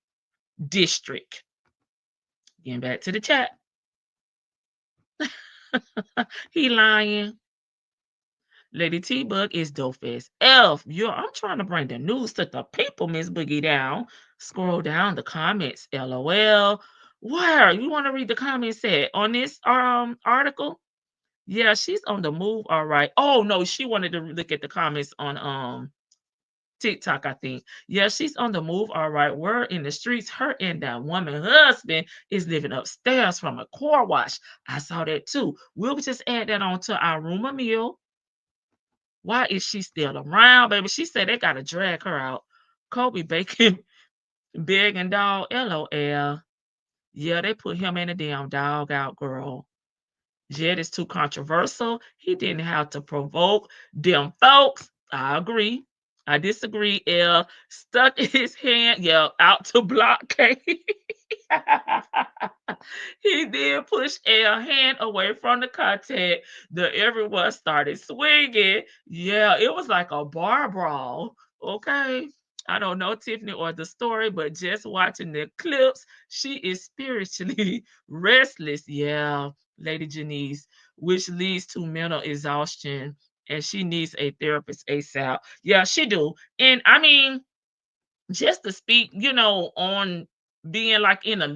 Speaker 2: District. Getting back to the chat. He lying. Lady T-Bug is dope as F. I'm trying to bring the news to the people, Miss Boogie Down. Scroll down the comments. LOL. Where? You want to read the comments set on this article? Yeah, she's on the move. All right. Oh no, she wanted to look at the comments on TikTok, I think. Yeah, she's on the move. All right. We're in the streets. Her and that woman husband is living upstairs from a car wash. I saw that too. We'll just add that on to our rumor mill. Why is she still around, baby? She said they gotta drag her out. Kobe Bacon, big and dog, LOL. Yeah, they put him in a damn dog out, girl. Jed is too controversial. He didn't have to provoke them folks. I agree. I disagree. L stuck his hand, out to block K. He did push L hand away from the contact. Everyone started swinging. Yeah, it was like a bar brawl. Okay. I don't know Tiffany or the story, but just watching the clips, she is spiritually restless. Yeah, Lady Janice, which leads to mental exhaustion, and she needs a therapist ASAP. Yeah, she do. And I mean, just to speak, on being like in a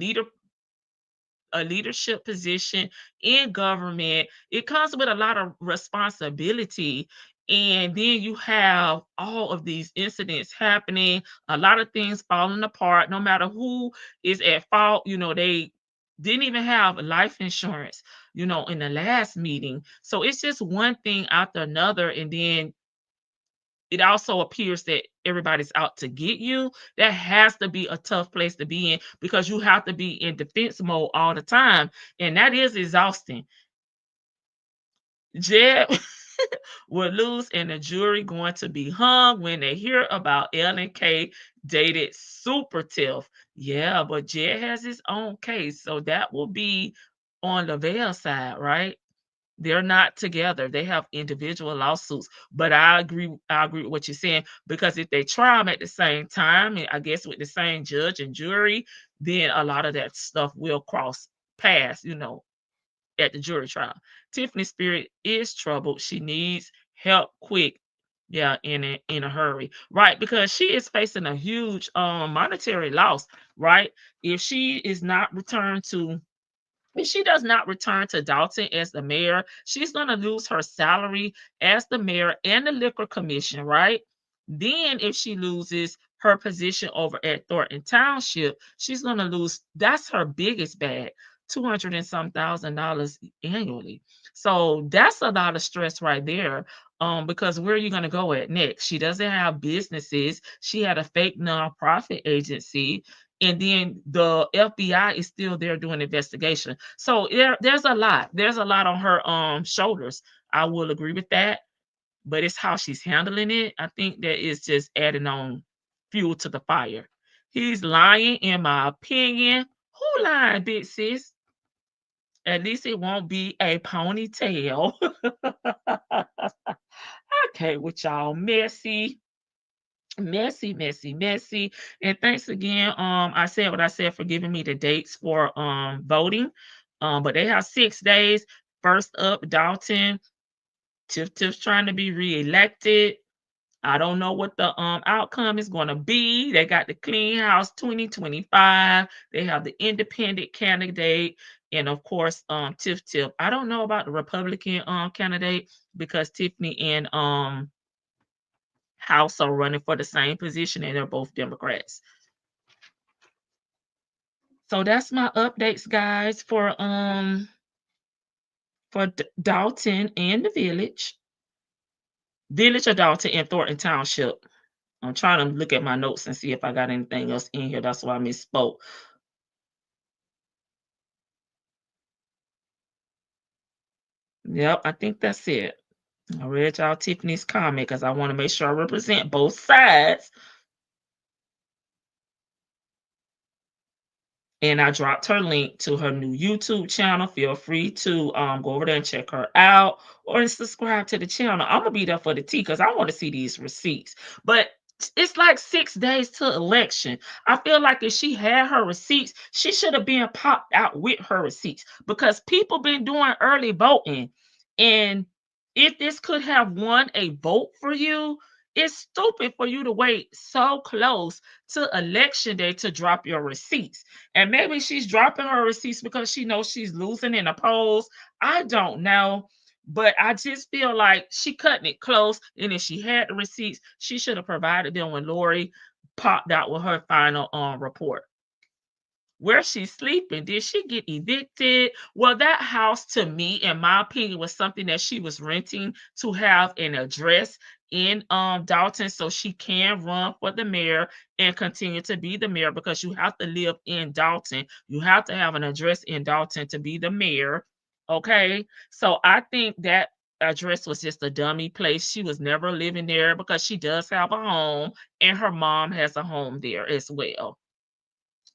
Speaker 2: leadership position in government, it comes with a lot of responsibility. And then you have all of these incidents happening, a lot of things falling apart, no matter who is at fault, they didn't even have life insurance, in the last meeting. So it's just one thing after another. And then it also appears that everybody's out to get you. That has to be a tough place to be in, because you have to be in defense mode all the time. And that is exhausting. Jed will lose, and the jury going to be hung when they hear about L and K dated Super Tiff. Yeah, but Jed has his own case, so that will be on the Lavelle side, right? They're not together. They have individual lawsuits. But I agree with what you're saying, because if they try them at the same time, and I guess with the same judge and jury, then a lot of that stuff will cross paths, at the jury trial. Tiffany's spirit is troubled. She needs help quick. Yeah, in a hurry. Right, because she is facing a huge monetary loss, right? If she does not return to Dalton as the mayor, she's going to lose her salary as the mayor and the liquor commission, right? Then if she loses her position over at Thornton Township, she's going to lose, that's her biggest bag, $200 and some thousand annually. So that's a lot of stress right there. Because where are you going to go at next? She doesn't have businesses. She had a fake nonprofit agency. And then the FBI is still there doing investigation. So there's a lot. There's a lot on her shoulders. I will agree with that. But it's how she's handling it. I think that is just adding on fuel to the fire. He's lying, in my opinion. Who lying, big sis? At least it won't be a ponytail. Okay, with y'all messy. And thanks again. I said what I said for giving me the dates for voting. But they have 6 days. First up, Dalton. Tiff's trying to be reelected. I don't know what the outcome is going to be. They got the Clean House 2025. They have the independent candidate, and of course, Tiff. I don't know about the Republican candidate, because Tiffany and House are running for the same position, and they're both Democrats. So that's my updates, guys, for Dalton and the Village of Dalton and Thornton Township. I'm trying to look at my notes and see if I got anything else in here. That's why I misspoke. Yep, I think that's it. I read y'all Tiffany's comment because I want to make sure I represent both sides. And I dropped her link to her new YouTube channel. Feel free to go over there and check her out, or subscribe to the channel. I'm going to be there for the tea because I want to see these receipts. But it's like 6 days to election. I feel like if she had her receipts, she should have been popped out with her receipts, because people been doing early voting. And if this could have won a vote for you, it's stupid for you to wait so close to election day to drop your receipts. And maybe she's dropping her receipts because she knows she's losing in the polls. I don't know. But I just feel like she cutting it close. And if she had the receipts, she should have provided them when Lori popped out with her final report. Where she's sleeping, did she get evicted? Well, that house, to me, in my opinion, was something that she was renting to have an address in Dalton, so she can run for the mayor and continue to be the mayor, because you have to live in Dalton. You have to have an address in Dalton to be the mayor. Okay, so I think that address was just a dummy place. She was never living there, because she does have a home, and her mom has a home there as well.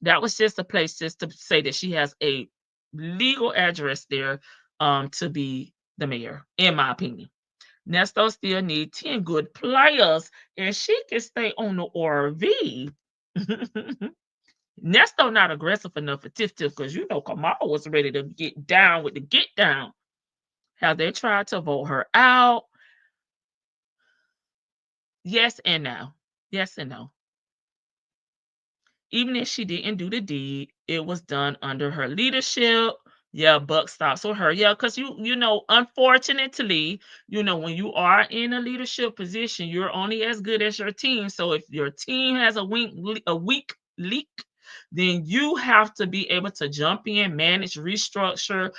Speaker 2: That was just a place just to say that she has a legal address there to be the mayor, in my opinion. Nesto still needs 10 good players, and she can stay on the RV. Nesto not aggressive enough for Tiff, because Kamala was ready to get down with the get down. Have they tried to vote her out? Yes and no. Yes and no. Even if she didn't do the deed, it was done under her leadership. Yeah, buck stops with her. Yeah, because unfortunately, when you are in a leadership position, you're only as good as your team. So if your team has a weak leak, then you have to be able to jump in, manage, restructure,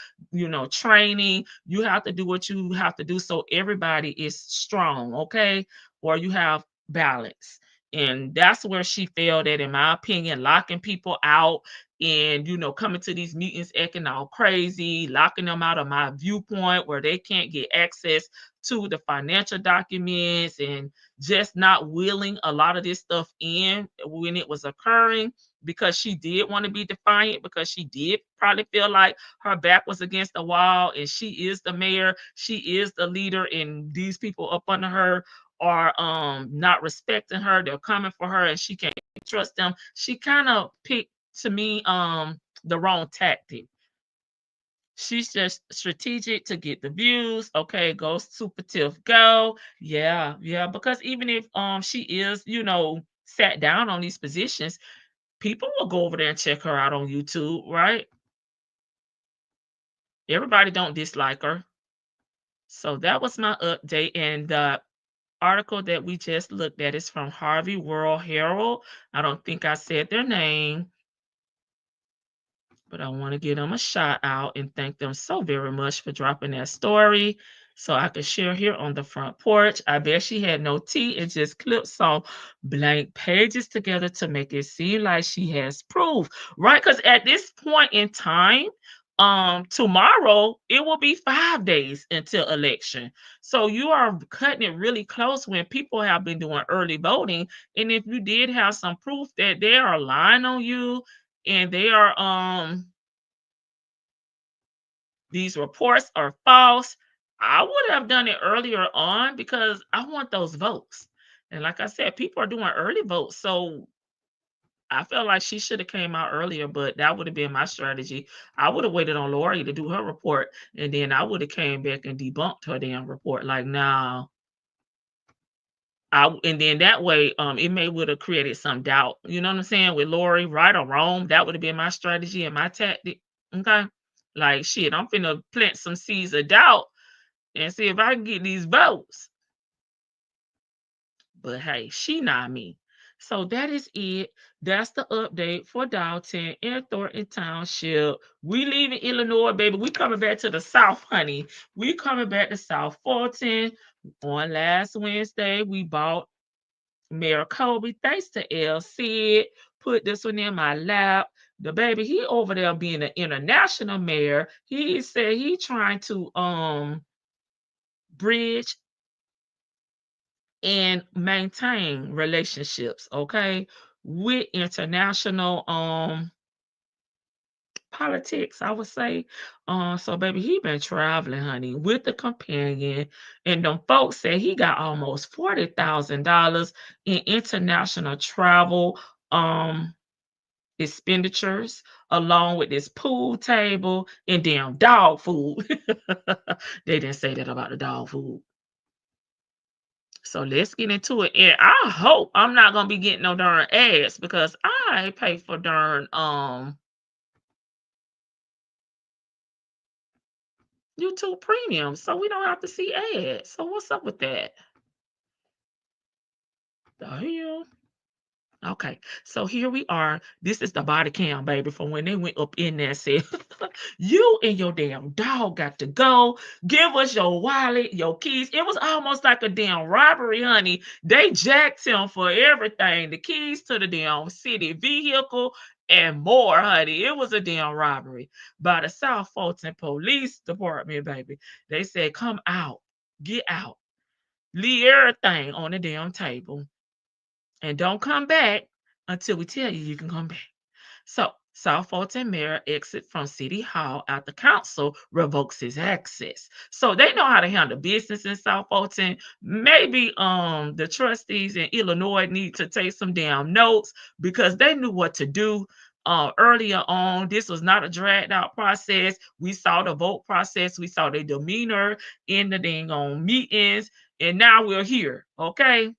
Speaker 2: training. You have to do what you have to do so everybody is strong, okay? Or you have balance. And that's where she failed at, in my opinion, locking people out and, coming to these meetings acting all crazy, locking them out of my viewpoint where they can't get access to the financial documents, and just not willing a lot of this stuff in when it was occurring, because she did want to be defiant, because she did probably feel like her back was against the wall, and she is the mayor, she is the leader, and these people up under her are not respecting her. They're coming for her and she can't trust them. She kind of picked, to me, the wrong tactic. She's just strategic to get the views. Okay, go super Tiff, go. Yeah, because even if she is, sat down on these positions, people will go over there and check her out on YouTube, right? Everybody don't dislike her. So that was my update. And the article that we just looked at is from Harvey World Herald. I don't think I said their name, but I want to give them a shout out and thank them so very much for dropping that story so I could share here on the front porch. I bet she had no tea and just clipped some blank pages together to make it seem like she has proof, right? Because at this point in time, tomorrow it will be 5 days until election. So you are cutting it really close when people have been doing early voting. And if you did have some proof that they are lying on you, and they are these reports are false, I would have done it earlier on because I want those votes. And like I said, people are doing early votes, so I felt like she should have came out earlier, but that would have been my strategy. I would have waited on Lori to do her report, and then I would have came back and debunked her damn report. Like, nah. And then that way, it may would have created some doubt. You know what I'm saying? With Lori, right or wrong, that would have been my strategy and my tactic. Okay. Like, shit, I'm finna plant some seeds of doubt and see if I can get these votes. But hey, she not me. So that is it. That's the update for Dalton and Thornton Township. We leaving Illinois, baby. We coming back to the South, honey. We coming back to South Fulton. On last Wednesday, we bought Mayor Kobe. Thanks to LC. Put this one in my lap. The baby, he over there being an international mayor. He said he trying to bridge and maintain relationships, okay, with international politics, I would say. So baby, he been traveling, honey, with the companion, and them folks said he got almost $40,000 in international travel expenditures, along with this pool table and damn dog food. They didn't say that about the dog food. So let's get into it. And I hope I'm not gonna be getting no darn ads, because I pay for darn YouTube Premium, so we don't have to see ads. So what's up with that? The hell? Okay, so here we are. This is the body cam, baby, from when they went up in there and said, you and your damn dog got to go. Give us your wallet, your keys. It was almost like a damn robbery, honey. They jacked him for everything. The keys to the damn city vehicle and more, honey. It was a damn robbery by the South Fulton Police Department, baby. They said, come out, get out, leave everything on the damn table, and don't come back until we tell you can come back. So, South Fulton mayor exit from City Hall after council revokes his access. So they know how to handle business in South Fulton. Maybe the trustees in Illinois need to take some damn notes, because they knew what to do earlier on. This was not a dragged out process. We saw the vote process. We saw their demeanor in the dang on meetings, and now we're here. Okay.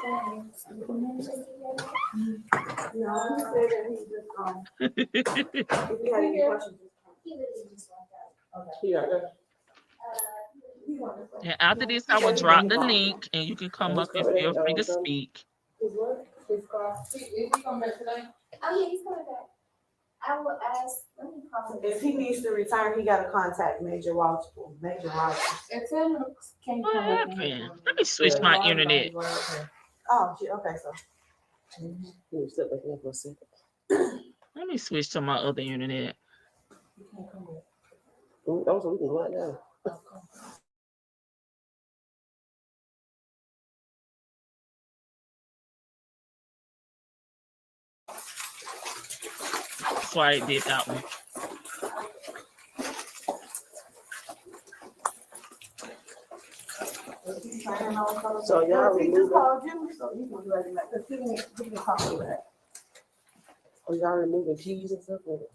Speaker 2: And after this, I will drop the link and you can come up and feel free to speak.
Speaker 11: Oh, yeah, he's coming back. I will ask, let me call him.
Speaker 12: If he needs to retire, he got to contact Major Walsh. Major Walsh.
Speaker 11: And tell him can't
Speaker 2: What
Speaker 11: come back.
Speaker 2: happened? Let me switch my internet.
Speaker 12: Oh, okay, so.
Speaker 2: Let me switch to my other internet.
Speaker 12: Also, we can go out now.
Speaker 2: That's why I did that one.
Speaker 12: So y'all remove it. Oh, y'all removing keys and stuff with it.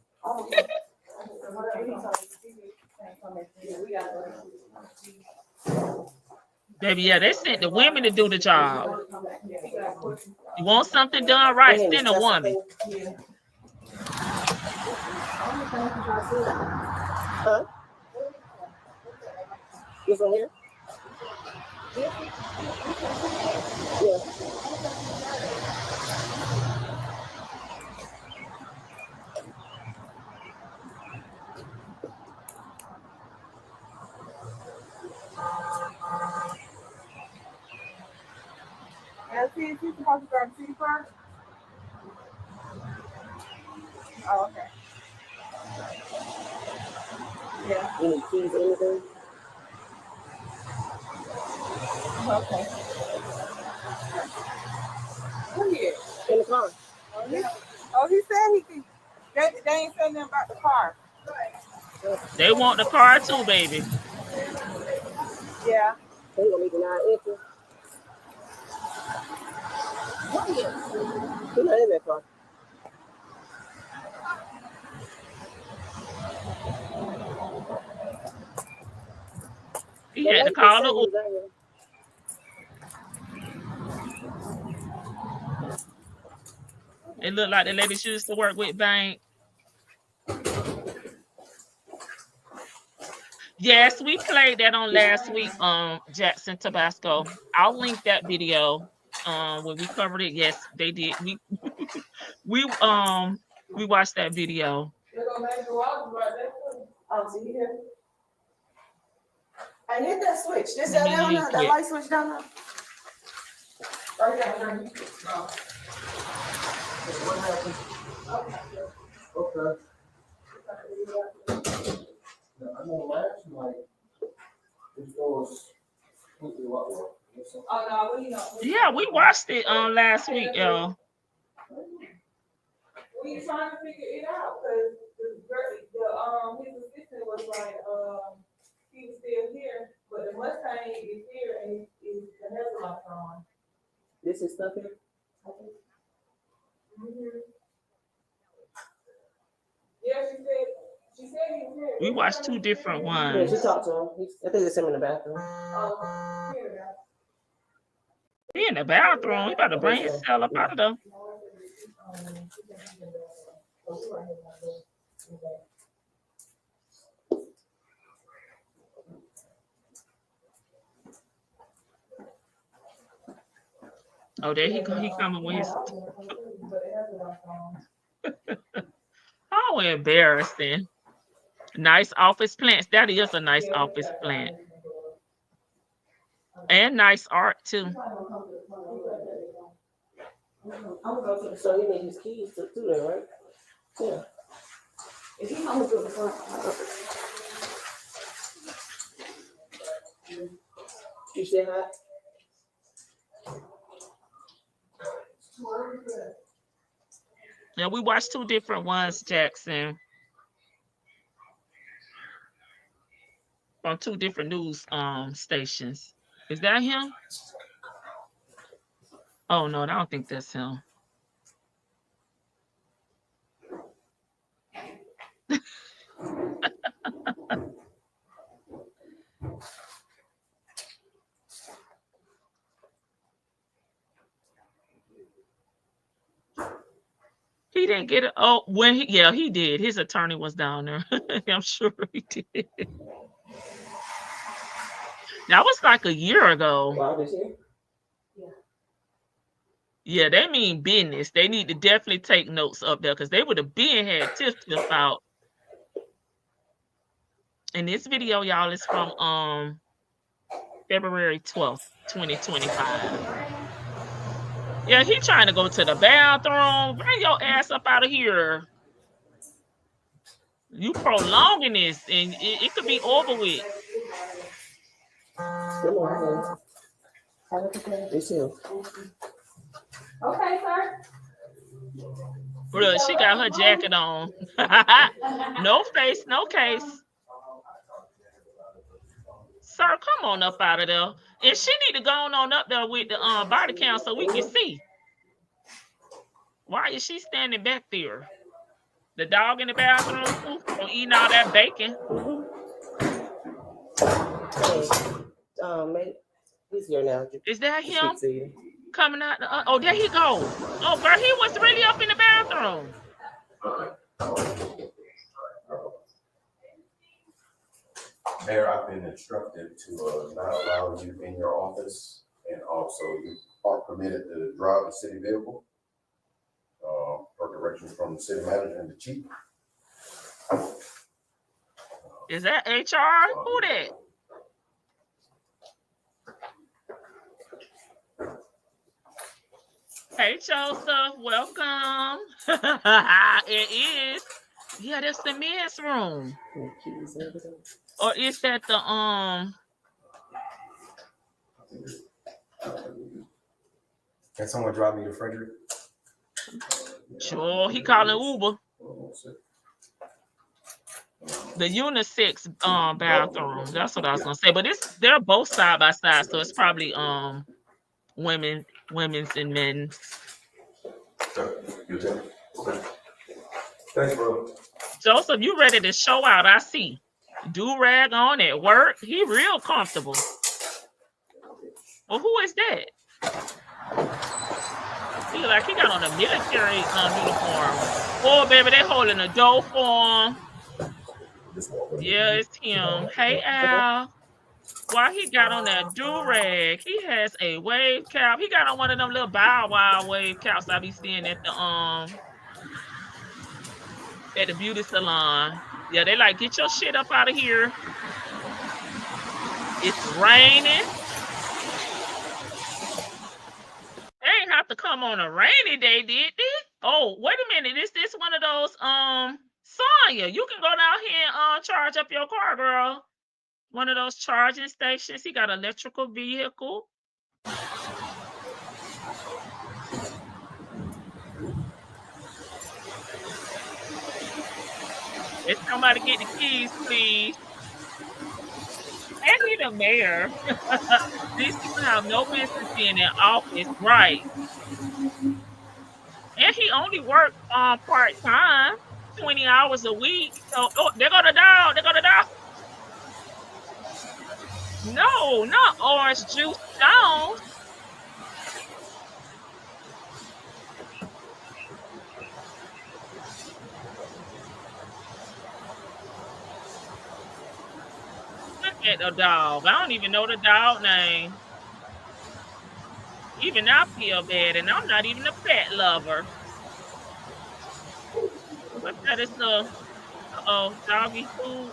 Speaker 2: Baby, yeah, they sent the women to do the job. You want something done right, send a woman.
Speaker 12: Huh? This one here? Yeah.
Speaker 13: She's supposed to grab tea first? Oh, okay. Yeah.
Speaker 12: You need keys or anything?
Speaker 13: Okay. Where he at?
Speaker 12: In the car.
Speaker 13: Oh, he said he could. They ain't saying nothing about the car.
Speaker 2: They want the car too, baby.
Speaker 13: Yeah.
Speaker 12: They gonna make an eye empty. He's not in that car.
Speaker 2: He had to call the Uber. It looked like the lady she used to work with bank. Yes, we played that on last week, Jackson, Tabasco. I'll link that video. When we covered it, yes, they did. We watched that video.
Speaker 12: Oh, see here? I hit that switch. This down there, that light switch down there. Right down. What happened? Okay. I know last night this was completely what work.
Speaker 13: Oh no, we know.
Speaker 2: Yeah, we watched it last week, y'all.
Speaker 13: We trying to figure it out because his assistant was like he was still here, but the Mustang is here and the headlights on.
Speaker 12: This is stuff here?
Speaker 13: Mm-hmm. Yeah, she said he was here.
Speaker 2: We watched two different ones.
Speaker 12: Yeah, she talked to him. I think it's him in the bathroom.
Speaker 2: He in the bathroom. He about to bring himself up out of there. Oh, there he coming with his. Oh, embarrassing. Nice office plants. That is a nice office plant. And nice art too.
Speaker 12: So he needs his keys to there, right? Yeah. Is he coming to the front? You say hi?
Speaker 2: Yeah, we watched two different ones, Jackson. On two different news stations. Is that him? Oh no, I don't think that's him. He didn't get it. Oh, he did. His attorney was down there. I'm sure he did. That was like a year ago.
Speaker 12: Wow, this year?
Speaker 2: Yeah, they mean business. They need to definitely take notes up there because they would have been had Tiff Tiff out. And this video, y'all, is from February 12th, 2025. Yeah, he trying to go to the bathroom. Bring your ass up out of here. You prolonging this, and it could be over with.
Speaker 12: Good morning. Have a good day. You too. Okay, sir.
Speaker 2: Look, she got her jacket on. No face, no case. Sir, come on up out of there. And she need to go on up there with the body cam so we can see. Why is she standing back there? The dog in the bathroom eating all that bacon.
Speaker 12: Hey, he's here now.
Speaker 2: Is that him coming out? Oh, there he go. Oh, girl, he was really up in the bathroom.
Speaker 14: Mayor, I've been instructed to not allow you in your office, and also you are permitted to drive a city vehicle per directions from the city manager and the chief.
Speaker 2: Is that HR? Who that? Hey, Joseph, welcome. It is. Yeah, that's the men's room. Or is that the
Speaker 14: Can someone drive me to Frederick?
Speaker 2: Sure, he calling Uber. The unisex bathroom. That's what I was gonna say. But they're both side by side, so it's probably women's and men's.
Speaker 14: Thanks, bro.
Speaker 2: Joseph, you ready to show out? I see. Do-rag on at work. He real comfortable. Well, who is that? He look like he got on a military uniform. Oh, baby, they holding a door for him. Yeah, it's him. Hey, Al. Why he got on that do-rag? He has a wave cap. He got on one of them little Bow Wow wave caps I be seeing at the beauty salon. Yeah, they like, get your shit up out of here. It's raining. They ain't have to come on a rainy day, did they? Oh, wait a minute. Is this one of those Sonya? You can go down here and charge up your car, girl. One of those charging stations. He got an electrical vehicle. If somebody get the keys, please. And he the mayor. These people have no business being in office, right? And he only worked part-time, 20 hours a week. So, oh, there go the dog. There go the dog. No, not Orange Juice Jones. Look at the dog. I don't even know the dog name. Even I feel bad, and I'm not even a pet lover. What's that? It's the doggy food.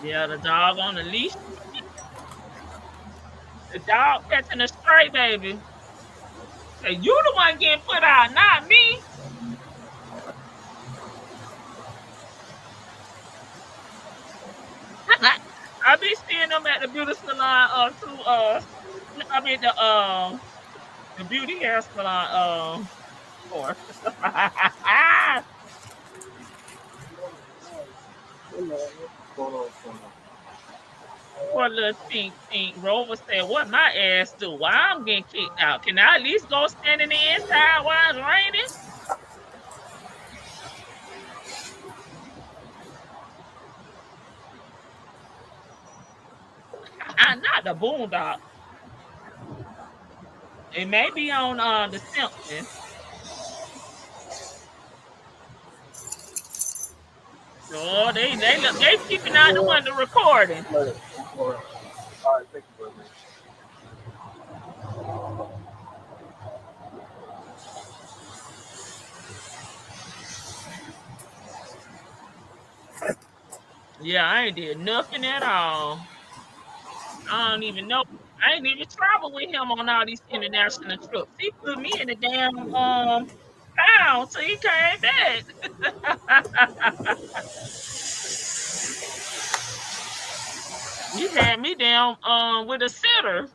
Speaker 2: Yeah, the dog on the leash. The dog catching a stray, baby. Hey, you the one getting put out, not me. I be seeing them at the beauty salon I mean the beauty hair salon for. Poor little pink Rover said, what my ass do? Why I'm getting kicked out? Can I at least go stand in the inside while it's raining? Not the Boondock. It may be on the Simpsons. Oh, they peeping out the window recording.
Speaker 12: All right, thank you very much.
Speaker 2: Yeah, I ain't did nothing at all. I don't even know. I ain't even traveled with him on all these international trips. He put me in the damn pound till he came back. He had me down with a sitter.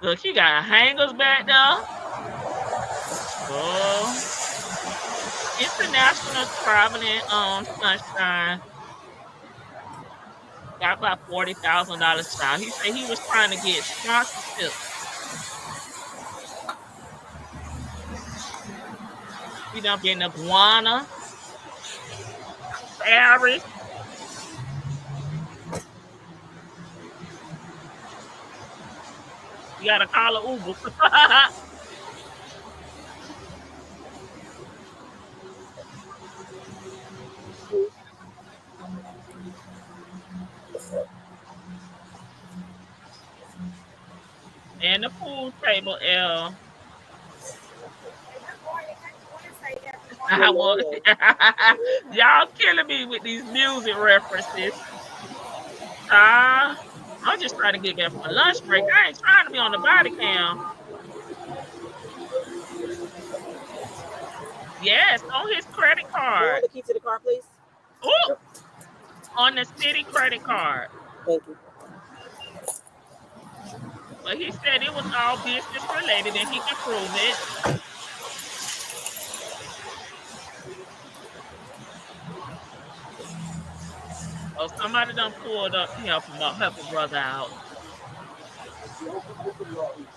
Speaker 2: Look, he got hangers back there. Oh, international traveling sunshine. Got about $40,000 child. He said he was trying to get sponsorship. We done been to Guana, Paris. You gotta call an Uber. And the pool table, L. Y'all killing me with these music references. I'm just trying to get back from a lunch break. I ain't trying to be on the body cam. Yes, on his credit card.
Speaker 12: The key to the car, please.
Speaker 2: Oh, on the city credit card.
Speaker 12: Thank you.
Speaker 2: But he said it was all business related and he could prove it. Oh, somebody done pulled up to help a brother out.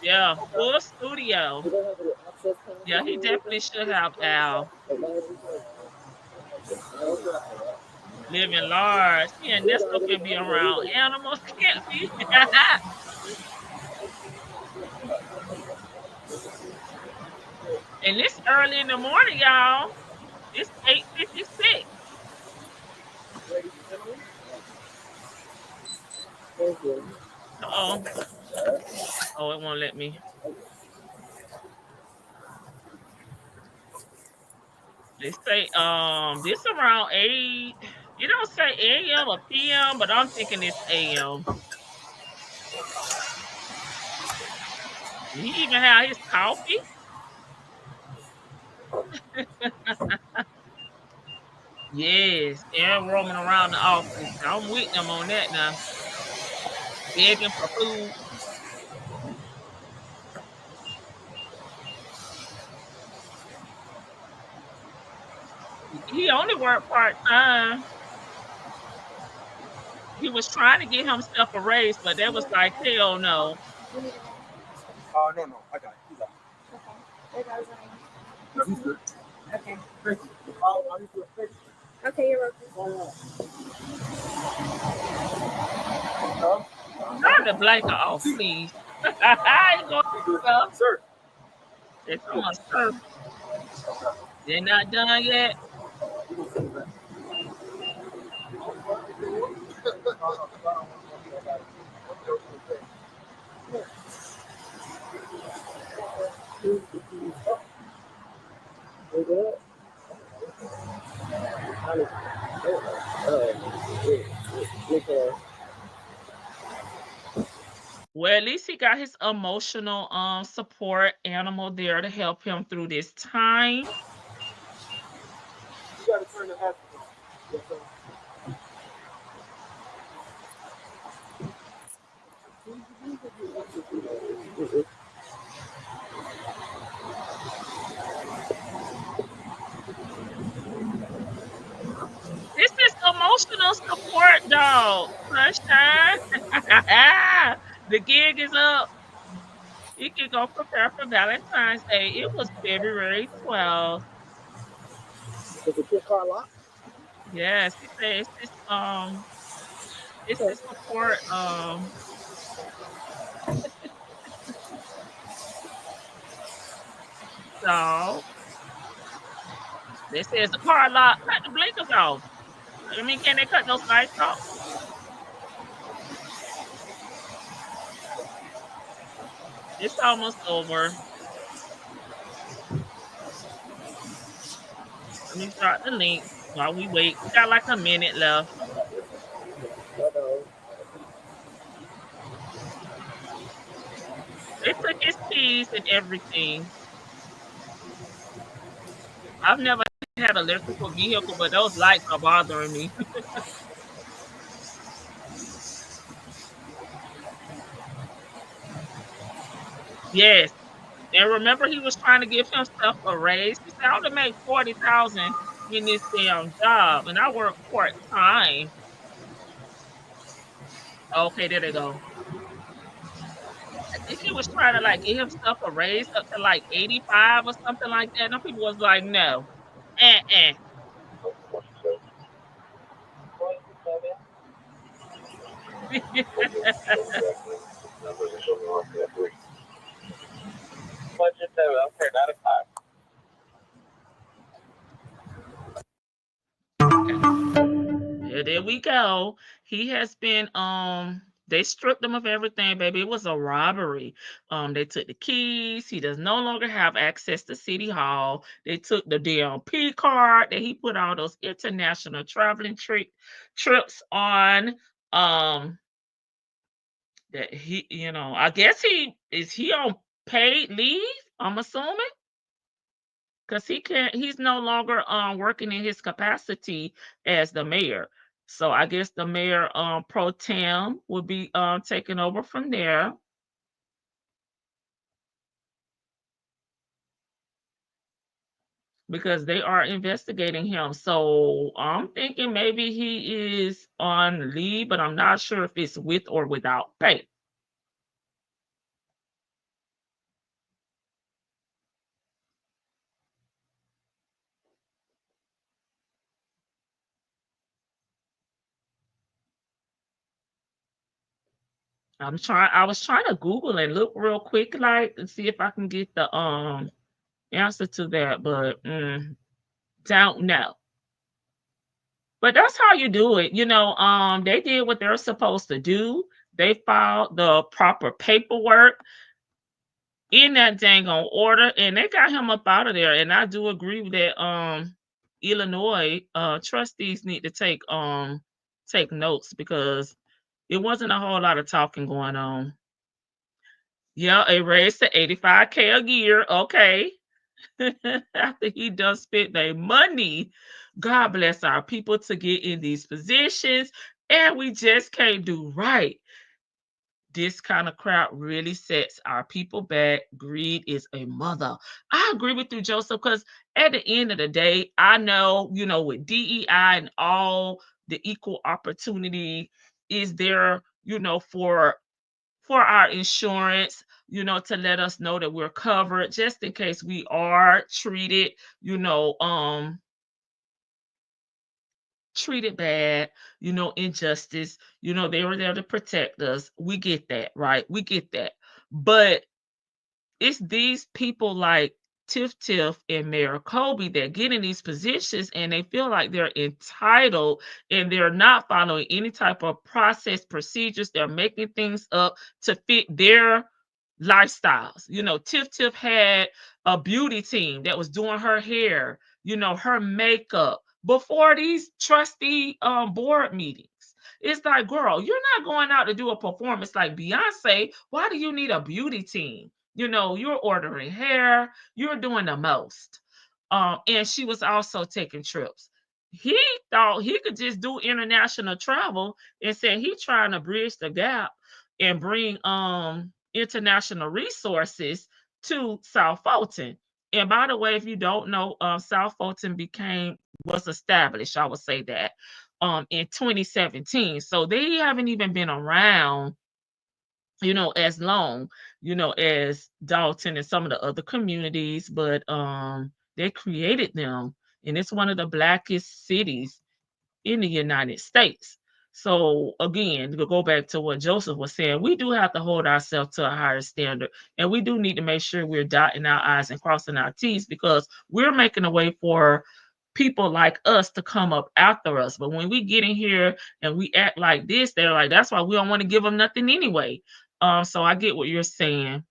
Speaker 2: Yeah, full studio. Yeah, he definitely should have Al. Living large. He and Nesto can be around animals, can't be. And it's early in the morning, y'all. It's 8:56. Uh-oh. Oh, it won't let me. They say this around 8. You don't say AM or PM, but I'm thinking it's AM. He even had his coffee. Yes, and roaming around the office. I'm with them on that now. Begging for food. He only worked part-time. He was trying to get himself a raise, but that was like, hell no.
Speaker 12: No, I got it. He's out.
Speaker 11: Okay. There goes
Speaker 12: No, he's good.
Speaker 11: Okay.
Speaker 12: Thank you. I'll need to fix it.
Speaker 11: Okay, you're welcome.
Speaker 2: Turn the blanket off, please. I ain't going to stuff.
Speaker 12: Sir.
Speaker 2: It's on my surf. They're not done yet. Well, at least he got his emotional support animal there to help him through this time.
Speaker 12: You gotta turn the hat. Yes, sir.
Speaker 2: This is emotional support, dog. Sunshine. The gig is up. He can go prepare for Valentine's Day. It was February 12th.
Speaker 12: Is the car locked?
Speaker 2: Yes, he says it's It's this report. So they says the car lot. Cut the blinkers off. I mean, can they cut those lights off? It's almost over. Let me start the link while we wait. We got like a minute left. They took his keys and everything. I've never had an electrical vehicle, but those lights are bothering me. Yes. And remember, he was trying to give himself a raise. He said, I want to make 40,000 in this damn job, and I work part time. Okay, there they go. I think he was trying to like give himself a raise up to like 85 or something like that. And people was like, no. Eh. Okay. There we go. He has been they stripped him of everything, baby. It was a robbery. They took the keys. He does no longer have access to City Hall. They took the DLP card that he put all those international traveling trips on. That he, I guess he on paid leave, I'm assuming. Because he's no longer working in his capacity as the mayor. So I guess the mayor pro tem will be taking over from there. Because they are investigating him. So I'm thinking maybe he is on leave, but I'm not sure if it's with or without pay. I was trying to Google and look real quick, like, and see if I can get the answer to that, but don't know. But that's how you do it. They did what they're supposed to do. They filed the proper paperwork in that dang on order, and they got him up out of there. And I do agree that Illinois trustees need to take notes, because it wasn't a whole lot of talking going on. Yeah, it raised to 85K a year. Okay. After he done spent their money. God bless our people to get in these positions, and we just can't do right. This kind of crowd really sets our people back. Greed is a mother. I agree with you, Joseph, because at the end of the day, I know, with DEI and all the equal opportunity is there, for our insurance, to let us know that we're covered just in case we are treated, treated bad, injustice, they were there to protect us. We get that, right? We get that. But it's these people like Tiff Tiff and Mayor Kobe that get in these positions and they feel like they're entitled and they're not following any type of process, procedures. They're making things up to fit their lifestyles. Tiff Tiff had a beauty team that was doing her hair, her makeup before these trustee board meetings. It's like, girl, you're not going out to do a performance like Beyonce. Why do you need a beauty team? You're ordering hair, you're doing the most. And she was also taking trips. He thought he could just do international travel and said he's trying to bridge the gap and bring international resources to South Fulton. And by the way, if you don't know, South Fulton was established, I would say that, in 2017. So they haven't even been around, as long, as Dalton and some of the other communities, but they created them, and it's one of the blackest cities in the United States. So again, to go back to what Joseph was saying, we do have to hold ourselves to a higher standard, and we do need to make sure we're dotting our I's and crossing our T's, because we're making a way for people like us to come up after us. But when we get in here and we act like this, they're like, that's why we don't want to give them nothing anyway. So I get what you're saying.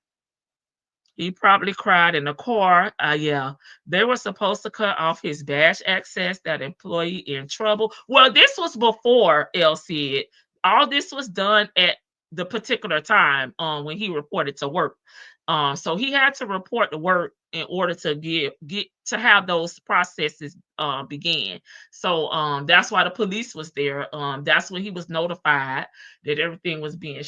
Speaker 2: He probably cried in the car. Yeah, they were supposed to cut off his badge access. That employee in trouble. Well, this was before L said. All this was done at the particular time when he reported to work. So he had to report to work in order to get to have those processes begin. So that's why the police was there. That's when he was notified that everything was being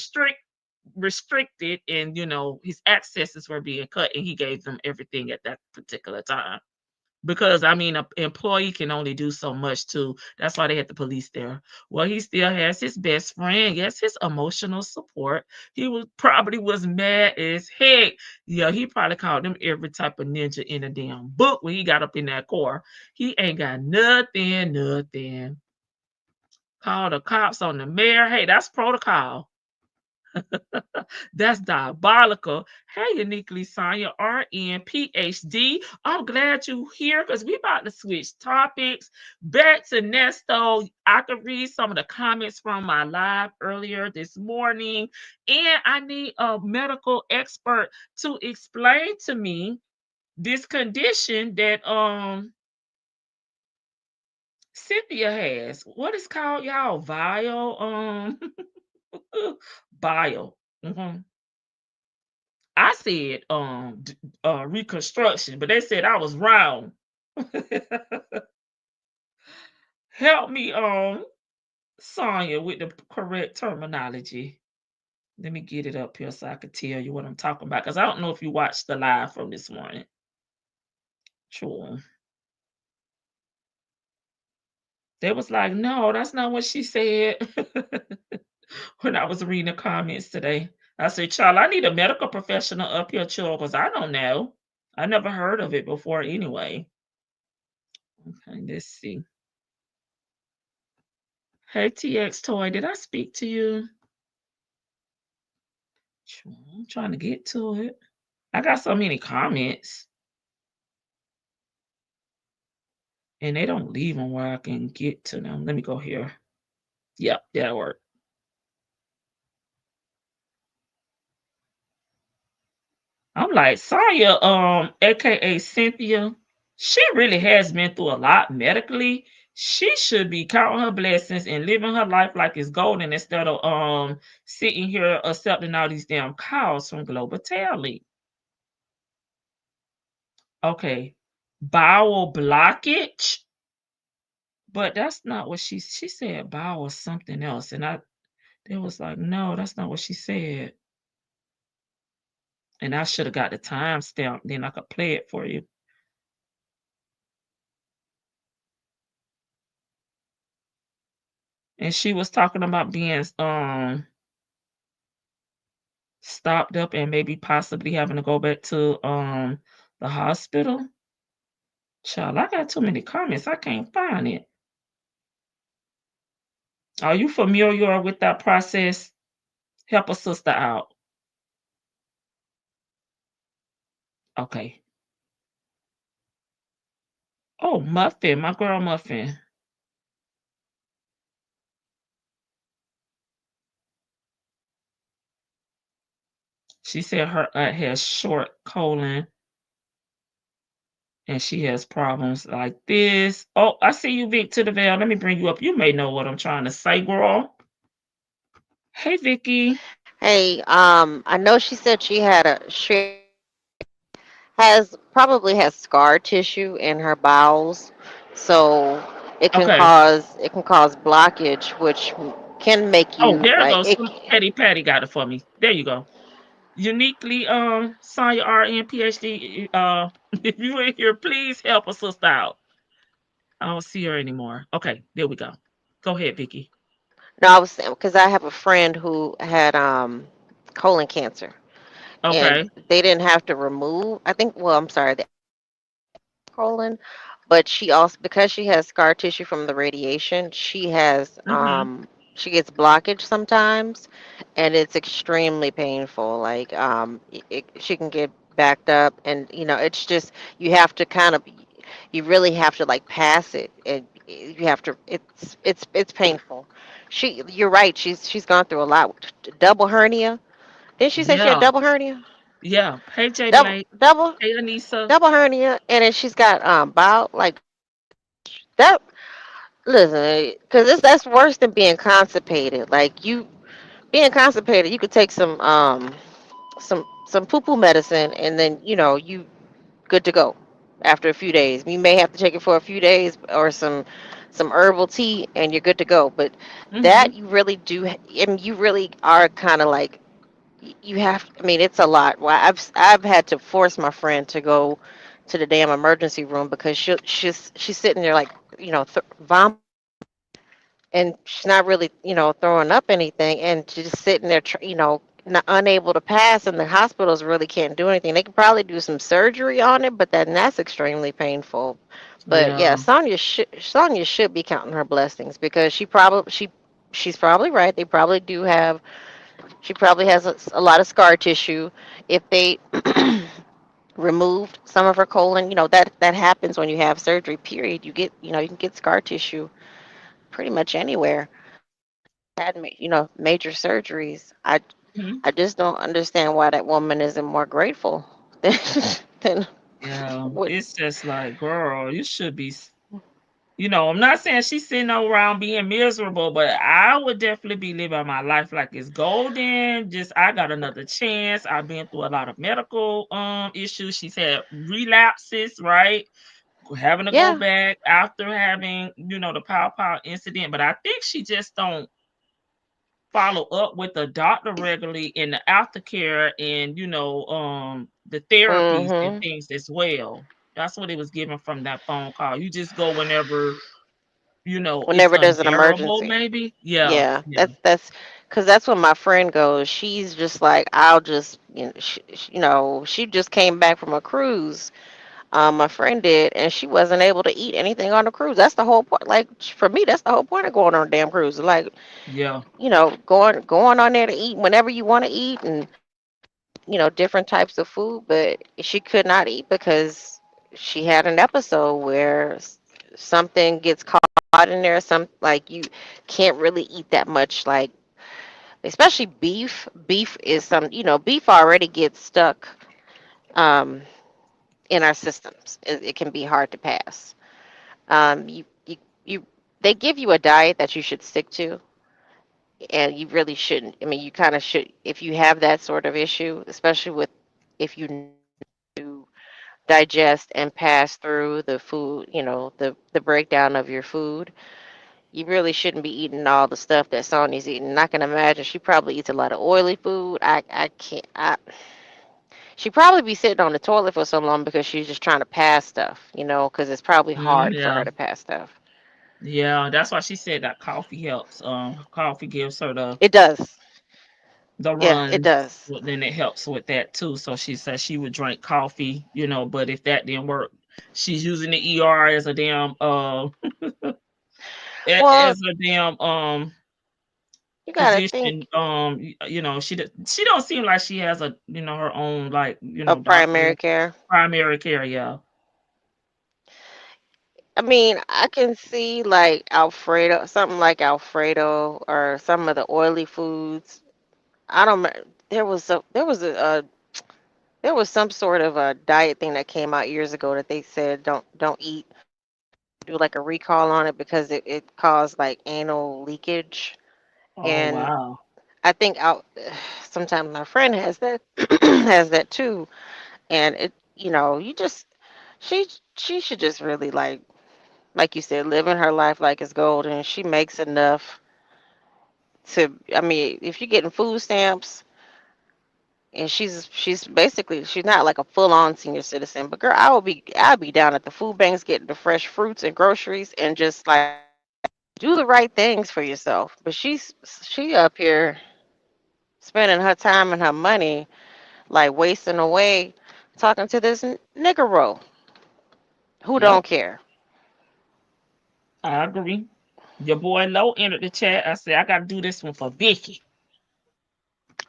Speaker 2: restricted, and his accesses were being cut, and he gave them everything at that particular time, because I mean, an employee can only do so much too. That's why they had the police there. Well, he still has his best friend. Yes, his emotional support. He probably was mad as heck. Yeah, he probably called them every type of ninja in a damn book when he got up in that car. He ain't got nothing. Call the cops on the mayor. Hey, that's protocol. That's diabolical. Hey, uniquely Sonya, RN, PhD. I'm glad you here, because we about to switch topics back to Nesto. I could read some of the comments from my live earlier this morning, and I need a medical expert to explain to me this condition that Cynthia has. What is called, y'all? Bio. I said reconstruction, but they said I was wrong. Help me, Sonya, with the correct terminology. Let me get it up here so I can tell you what I'm talking about, because I don't know if you watched the live from this morning. Sure. They was like, no, that's not what she said. When I was reading the comments today, I said, child, I need a medical professional up here, child, because I don't know. I never heard of it before anyway. Okay, let's see. Hey, TX Toy, did I speak to you? Sure, I'm trying to get to it. I got so many comments, and they don't leave them where I can get to them. Let me go here. Yep, that'll work. I'm like, Sonya, aka Cynthia, she really has been through a lot medically. She should be counting her blessings and living her life like it's golden, instead of sitting here accepting all these damn calls from Global Tally. Okay. Bowel blockage. But that's not what she said. Bowel something else. And it was like, no, that's not what she said. And I should have got the timestamp, then I could play it for you. And she was talking about being stopped up and maybe possibly having to go back to the hospital. Child, I got too many comments. I can't find it. Are you familiar with that process? Help a sister out. Okay. Oh, Muffin, my girl Muffin. She said her aunt has short colon and she has problems like this. Oh, I see you, Vic, to the veil. Let me bring you up. You may know what I'm trying to say, girl. Hey, Vicky.
Speaker 15: Hey, I know she said she probably has scar tissue in her bowels, so it can
Speaker 2: Okay.
Speaker 15: cause blockage, which can make
Speaker 2: Oh,
Speaker 15: you
Speaker 2: there it
Speaker 15: like
Speaker 2: goes.
Speaker 15: it.
Speaker 2: Patty got it for me. There you go. Uniquely, Sonya RN PhD. If you ain't here, please help a sister out. I don't see her anymore. Okay, there we go. Go ahead, Vicky.
Speaker 15: No, I was saying because I have a friend who had colon cancer, and
Speaker 2: Okay.
Speaker 15: they didn't have to remove. I think. Well, I'm sorry, the colon, but she also, because she has scar tissue from the radiation, she has
Speaker 2: Mm-hmm.
Speaker 15: she gets blockage sometimes, and it's extremely painful. Like she can get backed up, and it's just you have to kind of, you really have to like pass it, and you have to. It's painful. You're right. She's gone through a lot. Double hernia. Didn't she say she had
Speaker 2: Yeah,
Speaker 15: double hernia?
Speaker 2: yeah. Hey, J
Speaker 15: Double
Speaker 2: Blake.
Speaker 15: double
Speaker 2: Hey, Anissa.
Speaker 15: double hernia, and then she's got bowel like that. Listen, because that's worse than being constipated. Like you being constipated, you could take some poo poo medicine, and then you good to go after a few days. You may have to take it for a few days, or some herbal tea, and you're good to go. But
Speaker 2: Mm-hmm.
Speaker 15: that you really do. I mean, you really are kind of like you have. I mean, it's a lot. Well, I've had to force my friend to go to the damn emergency room because she's sitting there like vom, and she's not really throwing up anything, and she's just sitting there not unable to pass, and the hospitals really can't do anything. They could probably do some surgery on it, but that's extremely painful. But yeah,
Speaker 2: Yeah.
Speaker 15: Sonya should be counting her blessings, because she's probably right. They probably do have she probably has a lot of scar tissue. If they removed some of her colon, that happens when you have surgery, period. You can get scar tissue pretty much anywhere. Had major surgeries. I just don't understand why that woman isn't more grateful than than
Speaker 2: Yeah,
Speaker 15: what.
Speaker 2: it's just like, girl, you should be. I'm not saying she's sitting around being miserable, but I would definitely be living my life like it's golden. Just I got another chance. I've been through a lot of medical issues. She's had relapses, right? Having to go
Speaker 15: Yeah,
Speaker 2: back after having, the pow incident. But I think she just don't follow up with the doctor regularly in the aftercare, and the therapies and
Speaker 15: mhm.
Speaker 2: things as well. That's what it was given from that phone call. You just go whenever it's
Speaker 15: Whenever there's an
Speaker 2: unbearable,
Speaker 15: emergency.
Speaker 2: maybe. Yeah,
Speaker 15: Yeah,
Speaker 2: yeah.
Speaker 15: that's because that's when my friend goes. She's just like, I'll just she just came back from a cruise. My friend did, and she wasn't able to eat anything on the cruise. That's the whole point. Like for me, that's the whole point of going on a damn cruise. Like
Speaker 2: Yeah.
Speaker 15: going on there to eat whenever you want to eat, and different types of food. But she could not eat because she had an episode where something gets caught in there. Some like you can't really eat that much, like especially beef. Beef is beef already gets stuck um, in our systems. It can be hard to pass. You they give you a diet that you should stick to, and you really shouldn't. I mean, you kind of should if you have that sort of issue, especially with if you to digest and pass through the food, the breakdown of your food. You really shouldn't be eating all the stuff that Sonya's eating. And I can imagine she probably eats a lot of oily food. I can't. She probably be sitting on the toilet for so long because she's just trying to pass stuff, because it's probably hard for
Speaker 2: Yeah.
Speaker 15: her to pass stuff.
Speaker 2: Yeah. That's why she said that coffee helps. Coffee gives her
Speaker 15: It does.
Speaker 2: the
Speaker 15: Yeah, it
Speaker 2: runs.
Speaker 15: does.
Speaker 2: Then it helps with that too. So she said she would drink coffee, but if that didn't work, she's using the ER as a damn
Speaker 15: Well,
Speaker 2: as a damn
Speaker 15: you gotta think
Speaker 2: physician. She don't seem like she has a her own, like,
Speaker 15: of
Speaker 2: doctor
Speaker 15: primary care.
Speaker 2: primary care. Yeah.
Speaker 15: I mean, I can see like Alfredo, something like Alfredo, or some of the oily foods. I don't. There was some sort of a diet thing that came out years ago that they said don't eat. Do like a recall on it because it caused like anal leakage.
Speaker 2: Oh
Speaker 15: And
Speaker 2: wow.
Speaker 15: I think out sometimes my friend has that has that too. And you just she she should just really like you said, living her life like it's gold, and she makes enough to. I mean, if you're getting food stamps, and she's basically she's not like a full on senior citizen, but girl, I'll be down at the food banks getting the fresh fruits and groceries, and just like do the right things for yourself. But she up here spending her time and her money like wasting away talking to this nigger who
Speaker 2: Yep.
Speaker 15: don't care.
Speaker 2: I agree. Your boy Low entered the chat. I said, I got to do this one for Vicky.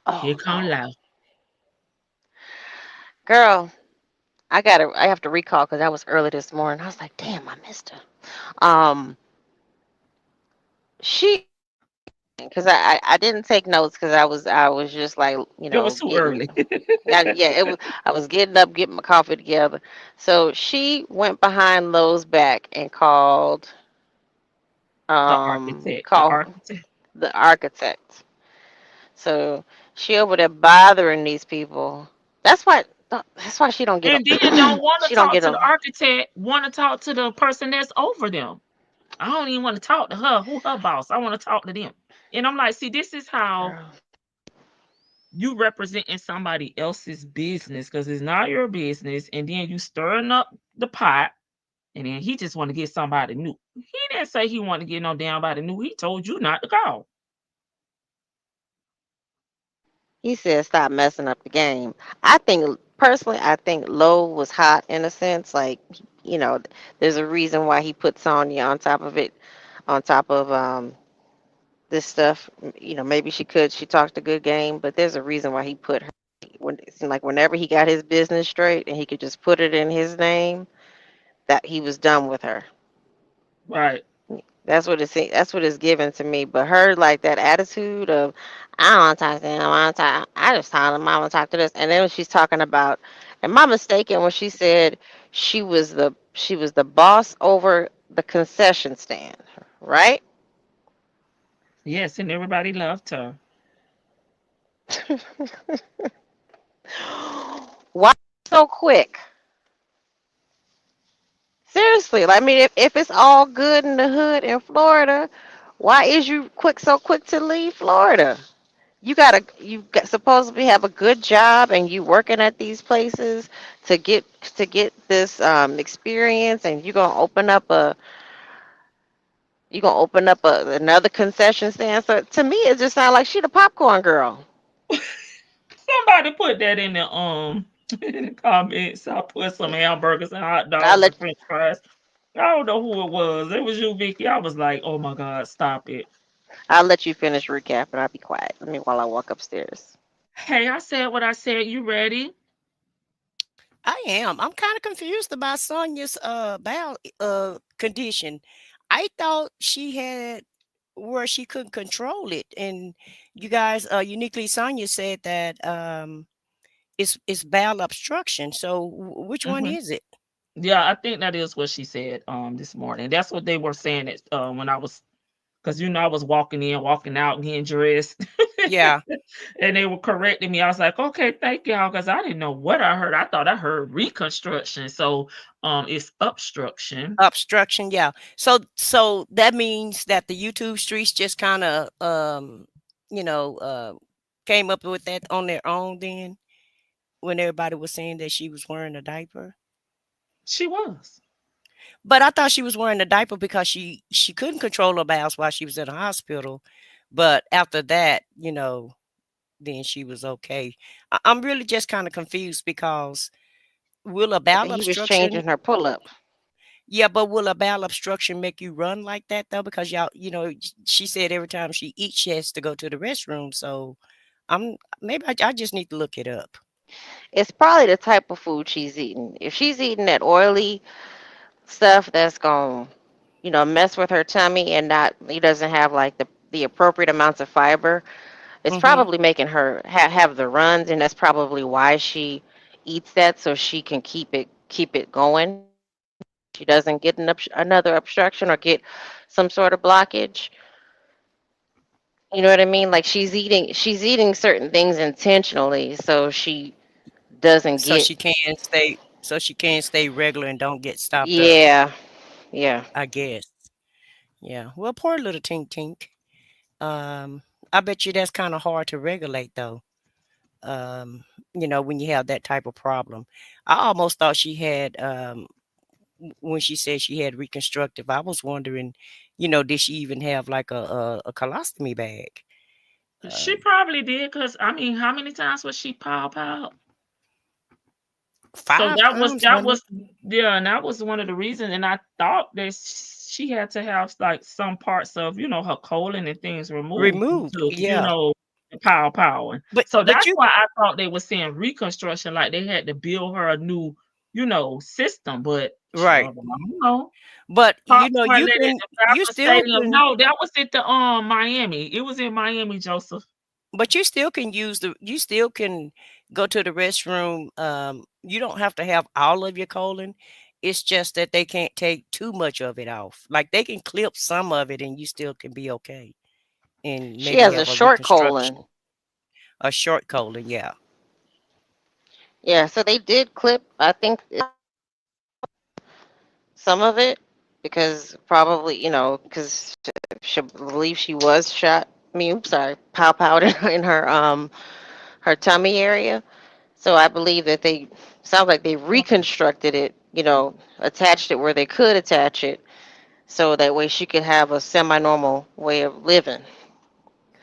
Speaker 2: Here
Speaker 15: Oh
Speaker 2: come
Speaker 15: no,
Speaker 2: Low.
Speaker 15: girl, I have to recall because that was early this morning. I was like, damn, I missed her. She because I didn't take notes because I was just like,
Speaker 2: It was too
Speaker 15: getting
Speaker 2: early.
Speaker 15: yeah, it was I was getting up, getting my coffee together. So she went behind Lowe's back and called
Speaker 2: The architect. The
Speaker 15: call
Speaker 2: architect.
Speaker 15: the architect. So she over there bothering these people. That's why she don't get
Speaker 2: And then don't want
Speaker 15: she
Speaker 2: to
Speaker 15: don't
Speaker 2: talk
Speaker 15: get
Speaker 2: to the
Speaker 15: a
Speaker 2: architect, want to talk to the person that's over them. I don't even want to talk to her, who her boss. I want to talk to them. And I'm like, see, this is how
Speaker 15: girl.
Speaker 2: you representing somebody else's business because it's not your business. And then you stirring up the pot. And then he just want to get somebody new. He didn't say he wanted to get no damn body new. He told you not to call.
Speaker 15: He said stop messing up the game. I think Lowe was hot in a sense. Like, you know, there's a reason why he put Sonya on top of it, on top of this stuff. Maybe she talked a good game, but there's a reason why he put her. When it seemed like whenever he got his business straight and he could just put it in his name, that he was done with her.
Speaker 2: Right.
Speaker 15: That's what it's given to me. But her like that attitude of I don't want to talk to him. I just told him I want to talk to this. And then when she's talking about, am I mistaken when she said she was the boss over the concession stand, right?
Speaker 2: Yes, and everybody loved her.
Speaker 15: Why so quick? Seriously, like, I mean, if it's all good in the hood in Florida, why is you so quick to leave Florida? You supposedly have a good job and you working at these places to get this experience, and another concession stand. So to me it just sounds like she the popcorn girl.
Speaker 2: Somebody put that in the in the comments. I put some hamburgers and hot
Speaker 15: I'll
Speaker 2: dogs and
Speaker 15: let
Speaker 2: French fries. I don't know who it was. It was you, Vicky. I was like, oh my God, stop it.
Speaker 15: I'll let you finish recapping. I'll be quiet. Let me while I walk upstairs.
Speaker 2: Hey, I said what I said. You ready?
Speaker 12: I am. I'm kind of confused about Sonya's bowel condition. I thought she had where she couldn't control it, and you guys uniquely Sonya said that it's bowel obstruction. So which one
Speaker 2: Hmm.
Speaker 12: is it?
Speaker 2: Yeah, I think that is what she said this morning. That's what they were saying it when I was, because I was walking in, walking out, getting dressed.
Speaker 12: Yeah.
Speaker 2: And they were correcting me. I was like, okay, thank y'all, because I didn't know what I heard. I thought I heard reconstruction. So it's obstruction.
Speaker 12: Obstruction, yeah. So that means that the YouTube streets just kind of you know uh came up with that on their own then when everybody was saying that she was wearing a diaper.
Speaker 2: She was.
Speaker 12: But I thought she was wearing a diaper because she couldn't control her bowels while she was in the hospital. But after that, then she was okay. I'm really just kind of confused because will a
Speaker 15: I
Speaker 12: bowel
Speaker 15: think he was
Speaker 12: obstruction
Speaker 15: changing her pull up.
Speaker 12: Yeah, but will a bowel obstruction make you run like that though? Because y'all, she said every time she eats, she has to go to the restroom. So I'm maybe I just need to look it up.
Speaker 15: It's probably the type of food she's eating. If she's eating that oily stuff that's going to, mess with her tummy and not, he doesn't have like the appropriate amounts of fiber, it's
Speaker 12: Mm-hmm.
Speaker 15: probably making her have the runs, and that's probably why she eats that so she can keep it going. She doesn't get another obstruction or get some sort of blockage. You know what I mean? Like she's eating certain things intentionally so she doesn't
Speaker 12: So
Speaker 15: get.
Speaker 12: she can stay regular and don't get stopped up.
Speaker 15: Yeah, yeah.
Speaker 12: I guess. Yeah. Well, poor little Tink Tink. Um, I bet you that's kind of hard to regulate though. When you have that type of problem. I almost thought she had when she said she had reconstructive, I was wondering, did she even have like a colostomy bag?
Speaker 2: She
Speaker 12: Um,
Speaker 2: probably did, because I mean, how many times was she pop out? So
Speaker 12: five times, wasn't it?
Speaker 2: yeah, and that was one of the reasons. And I thought that she had to have like some parts of, her colon and things removed
Speaker 12: Removed,
Speaker 2: to,
Speaker 12: yeah.
Speaker 2: the power.
Speaker 12: But
Speaker 2: So that's
Speaker 12: you
Speaker 2: why I thought they were saying reconstruction, like they had to build her a new, system. But
Speaker 12: right.
Speaker 2: child, I don't know.
Speaker 12: But
Speaker 2: Pop
Speaker 12: you
Speaker 2: Marley at
Speaker 12: can
Speaker 2: the
Speaker 12: you
Speaker 2: Falcon
Speaker 12: still
Speaker 2: Stadium.
Speaker 12: can
Speaker 2: No, that was at the Miami. It was in Miami, Joseph.
Speaker 12: but you still can you still can go to the restroom. You don't have to have all of your colon. It's just that they can't take too much of it off. Like they can clip some of it and you still can be okay. And
Speaker 15: She
Speaker 12: maybe
Speaker 15: has a
Speaker 12: have a
Speaker 15: short
Speaker 12: reconstruction.
Speaker 15: colon.
Speaker 12: A short colon, yeah.
Speaker 15: Yeah, so they did clip, I think, some of it because probably, because she believe she was shot. I mean, I'm sorry, powed in her tummy area. So I believe that they sounds like they reconstructed it, attached it where they could attach it, so that way she could have a semi-normal way of living.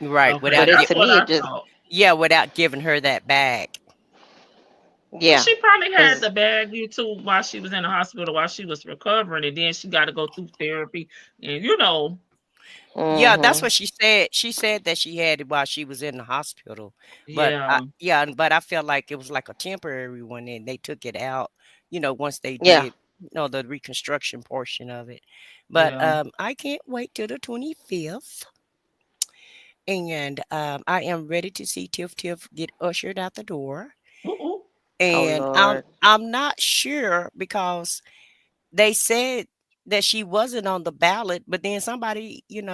Speaker 12: Right.
Speaker 2: Okay,
Speaker 15: But
Speaker 2: that's
Speaker 15: to
Speaker 2: what
Speaker 15: me,
Speaker 2: I
Speaker 15: it just
Speaker 2: thought.
Speaker 12: Yeah, without giving her that bag.
Speaker 2: Well,
Speaker 15: yeah,
Speaker 2: she probably had
Speaker 15: because
Speaker 2: the bag you too while she was in the hospital while she was recovering, and then she got to go through therapy, and
Speaker 12: Yeah, that's
Speaker 15: hmm
Speaker 12: what she said. She said that she had it while she was in the hospital. But
Speaker 2: yeah,
Speaker 12: but I felt like it was like a temporary one and they took it out, once they
Speaker 15: yeah,
Speaker 12: did, the reconstruction portion of it. But
Speaker 2: yeah.
Speaker 12: I can't wait till the 25th. And I am ready to see Tiff Tiff get ushered out the door.
Speaker 2: Ooh.
Speaker 15: oh
Speaker 12: And
Speaker 15: Lord,
Speaker 12: I'm not sure because they said that she wasn't on the ballot, but then somebody, in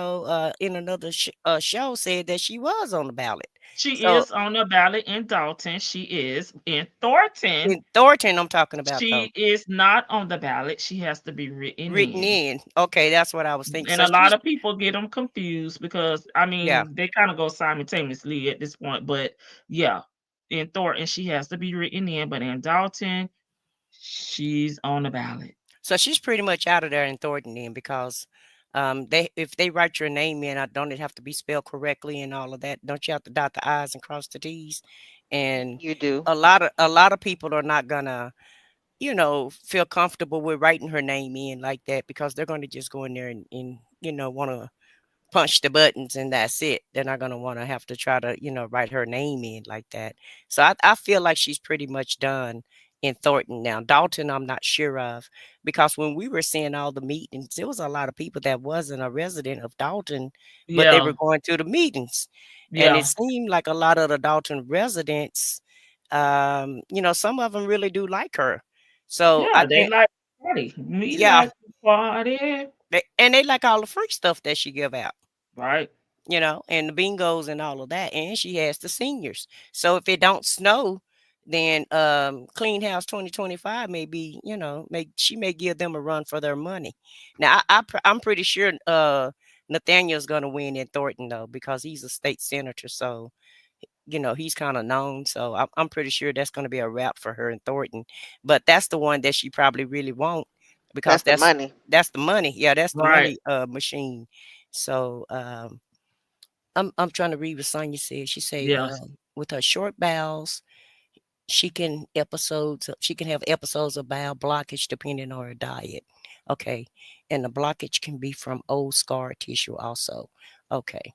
Speaker 12: another show said that she was on the ballot.
Speaker 2: She
Speaker 12: So
Speaker 2: is on the ballot in Dalton. She is in Thornton.
Speaker 12: in Thornton, I'm talking about though,
Speaker 2: She is not on the ballot. She has to be written
Speaker 12: written
Speaker 2: in.
Speaker 12: in. Okay, that's what I was thinking.
Speaker 2: And
Speaker 12: So
Speaker 2: a lot
Speaker 12: she's
Speaker 2: of people get them confused because
Speaker 12: yeah.
Speaker 2: they kind of go simultaneously at this point. But yeah, in Thornton, she has to be written in, but in Dalton, she's on the ballot.
Speaker 12: So she's pretty much out of there in Thornton then because they if they write your name in, don't it have to be spelled correctly and all of that? Don't you have to dot the I's and cross the T's? And
Speaker 15: you do.
Speaker 12: a lot of people are not gonna, feel comfortable with writing her name in like that because they're gonna just go in there and wanna punch the buttons and that's it. They're not gonna want to have to try to, write her name in like that. So I feel like she's pretty much done in Thornton now. Dalton, I'm not sure of because when we were seeing all the meetings, there was a lot of people that wasn't a resident of Dalton, but they
Speaker 2: Yeah,
Speaker 12: were going to the meetings. And it
Speaker 2: yeah,
Speaker 12: seemed like a lot of the Dalton residents, some of them really do like her. So I
Speaker 2: yeah. They
Speaker 12: think,
Speaker 2: like party. We
Speaker 12: yeah,
Speaker 2: like to party,
Speaker 12: and they like all the free stuff that she give out.
Speaker 2: right?
Speaker 12: And the bingos and all of that. And she has the seniors. So if it don't snow, then Clean House 2025 may be, she may give them a run for their money. Now I'm pretty sure Nathaniel's gonna win in Thornton though, because he's a state senator. So he's kind of known. So I'm pretty sure that's gonna be a wrap for her in Thornton. But that's the one that she probably really won't because
Speaker 15: That's the money.
Speaker 12: that's the money. Yeah, that's the
Speaker 2: Right.
Speaker 12: money machine. So I'm trying to read what Sonya said. She say,
Speaker 2: Yes.
Speaker 12: with her short bowels, she can have episodes of bowel blockage depending on her diet. Okay. And the blockage can be from old scar tissue also. Okay.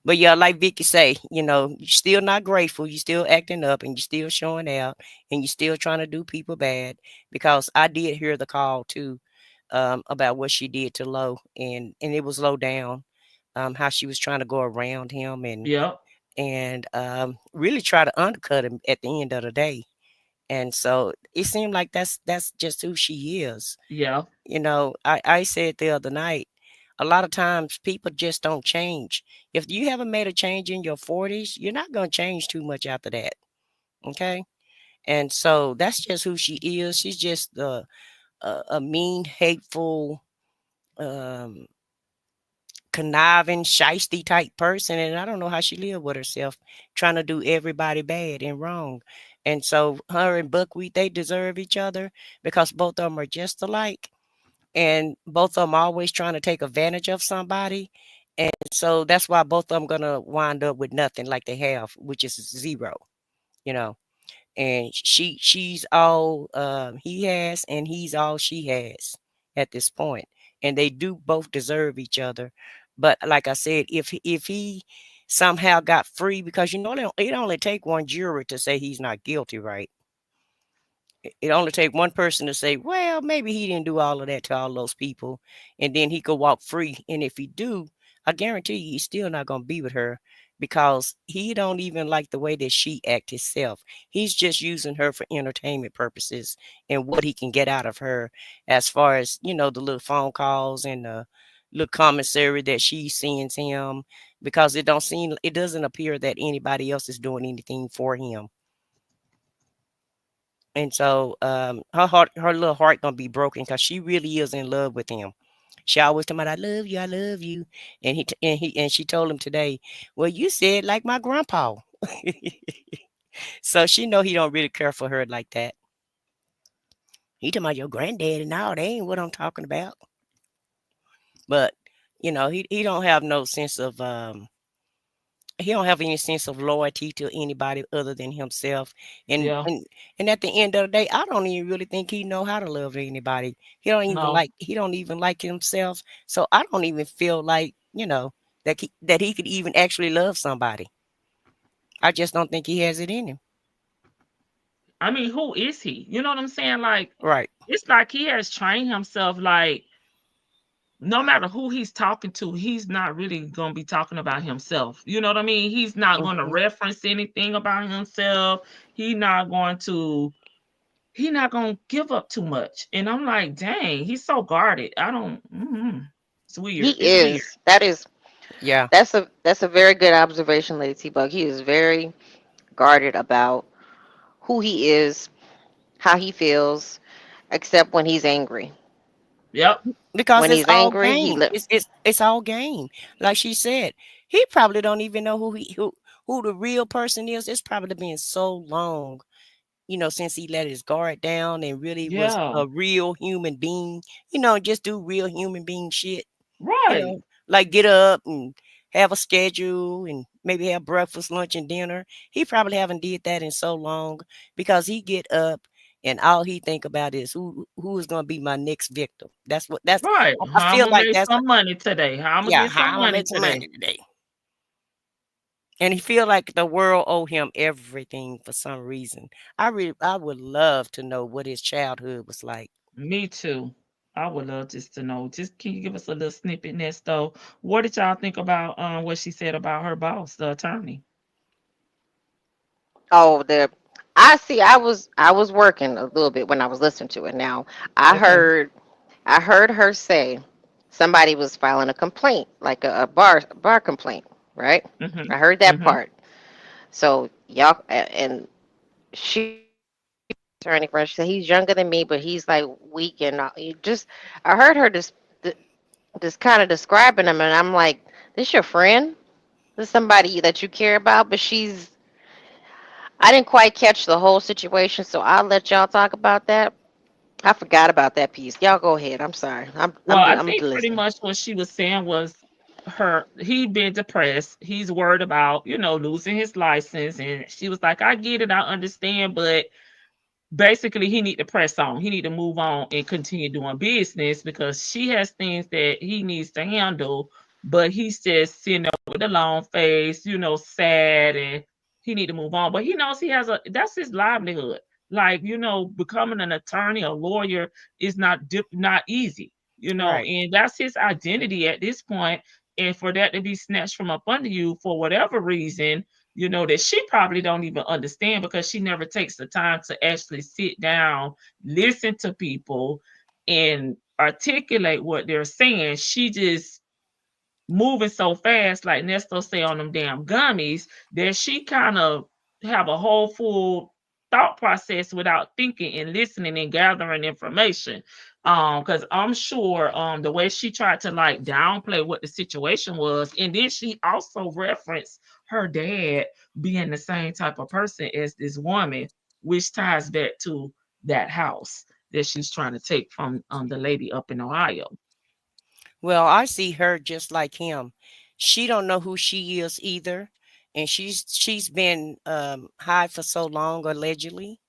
Speaker 12: But yeah, like Vicky say, you're still not grateful. You're still acting up and you're still showing out and you're still trying to do people bad because I did hear the call too about what she did to Low and it was low down. How she was trying to go around him
Speaker 2: Yep.
Speaker 12: and really try to undercut him at the end of the day. And so it seemed like that's just who she is.
Speaker 2: Yeah.
Speaker 12: I said the other night, a lot of times people just don't change. If you haven't made a change in your 40s, you're not going to change too much after that. Okay. And so that's just who she is. She's just a mean, hateful, um, conniving, shisty type person. And I don't know how she lived with herself, trying to do everybody bad and wrong. And so her and Buckwheat, they deserve each other because both of them are just alike. And both of them always trying to take advantage of somebody. And so that's why both of them gonna wind up with nothing like they have, which is zero, you know. And she's all he has, and he's all she has at this point. and they do both deserve each other. But like I said, if he somehow got free, because it only take one juror to say he's not guilty, right? It only take one person to say, well, maybe he didn't do all of that to all those people, and then he could walk free. And if he do, I guarantee you he's still not going to be with her, because he don't even like the way that she act himself. He's just using her for entertainment purposes and what he can get out of her, as far as, the little phone calls and the little commissary that she sends him, because it doesn't appear that anybody else is doing anything for him. And so her little heart gonna be broken, because she really is in love with him. She always talking about, I love you. And she told him today, well, you said like my grandpa. So she know he don't really care for her like that. He talking about your granddad and all, they ain't what I'm talking about. But he don't have no sense of he don't have any sense of loyalty to anybody other than himself. And
Speaker 2: Yeah.
Speaker 12: and at the end of the day, I don't even really think he know how to love anybody. He don't even like himself. So I don't even feel like, that he could even actually love somebody. I just don't think he has it in him.
Speaker 2: I mean, who is he? You know what I'm saying? Like,
Speaker 12: Right.
Speaker 2: it's like he has trained himself, like, no matter who he's talking to, he's not really going to be talking about himself. You know what I mean? He's not going to reference anything about himself. He's not going to give up too much. And I'm like, dang, he's so guarded. It's weird.
Speaker 15: He
Speaker 2: It's weird.
Speaker 15: is. That is.
Speaker 12: Yeah.
Speaker 15: That's a very good observation, Lady T-Bug. He is very guarded about who he is, how he feels, except when he's angry.
Speaker 2: Yep.
Speaker 12: Because
Speaker 15: When
Speaker 12: it's
Speaker 15: he's
Speaker 12: all
Speaker 15: angry,
Speaker 12: game. It's all game. Like she said, he probably don't even know who the real person is. It's probably been so long, since he let his guard down and really was
Speaker 2: Yeah.
Speaker 12: a real human being, just do real human being shit,
Speaker 2: Right.
Speaker 12: like get up and have a schedule and maybe have breakfast, lunch, and dinner. He probably haven't did that in so long, because he get up and all he think about is who is going to be my next victim. That's
Speaker 2: Right.
Speaker 12: I
Speaker 2: How I'm
Speaker 12: feel
Speaker 2: gonna
Speaker 12: like
Speaker 2: make
Speaker 12: that's
Speaker 2: some money today. How I'm gonna
Speaker 12: yeah,
Speaker 2: get some
Speaker 12: how I'm gonna
Speaker 2: money
Speaker 12: make some
Speaker 2: today.
Speaker 12: money today. And he feel like the world owe him everything for some reason. I would love to know what his childhood was like.
Speaker 2: Me too. I would love just to know. Just can you give us a little snippet, Nesto? What did y'all think about what she said about her boss, the attorney?
Speaker 15: Oh, I was working a little bit when I was listening to it. Now, I
Speaker 2: Okay.
Speaker 15: heard I heard her say somebody was filing a complaint, like a bar complaint, right?
Speaker 2: Mm-hmm.
Speaker 15: I heard that
Speaker 2: Mm-hmm.
Speaker 15: part. So y'all and she attorney friend, she said he's younger than me, but he's like weak and I heard her just kind of describing him, and I'm like, this your friend? This somebody that you care about? But I didn't quite catch the whole situation, so I'll let y'all talk about that. I forgot about that piece. Y'all go ahead. I'm sorry.
Speaker 2: Well, I
Speaker 15: I'm
Speaker 2: think pretty
Speaker 15: listening.
Speaker 2: much what she was saying was he been depressed. He's worried about, losing his license. And she was like, I get it, I understand, but basically he need to press on. He need to move on and continue doing business because she has things that he needs to handle, but he's just sitting up with a long face, sad, and he need to move on. But he knows that's his livelihood. Like, becoming an attorney, a lawyer is not easy,
Speaker 12: Right.
Speaker 2: and that's his identity at this point. And for that to be snatched from up under you for whatever reason, that she probably don't even understand because she never takes the time to actually sit down, listen to people, and articulate what they're saying. She just moving so fast, like Nesto say on them damn gummies, that she kind of have a whole full thought process without thinking and listening and gathering information. Because I'm sure the way she tried to like downplay what the situation was, and then she also referenced her dad being the same type of person as this woman, which ties back to that house that she's trying to take from the lady up in Ohio.
Speaker 12: Well, I see her just like him. She don't know who she is either, and she's been high for so long, allegedly.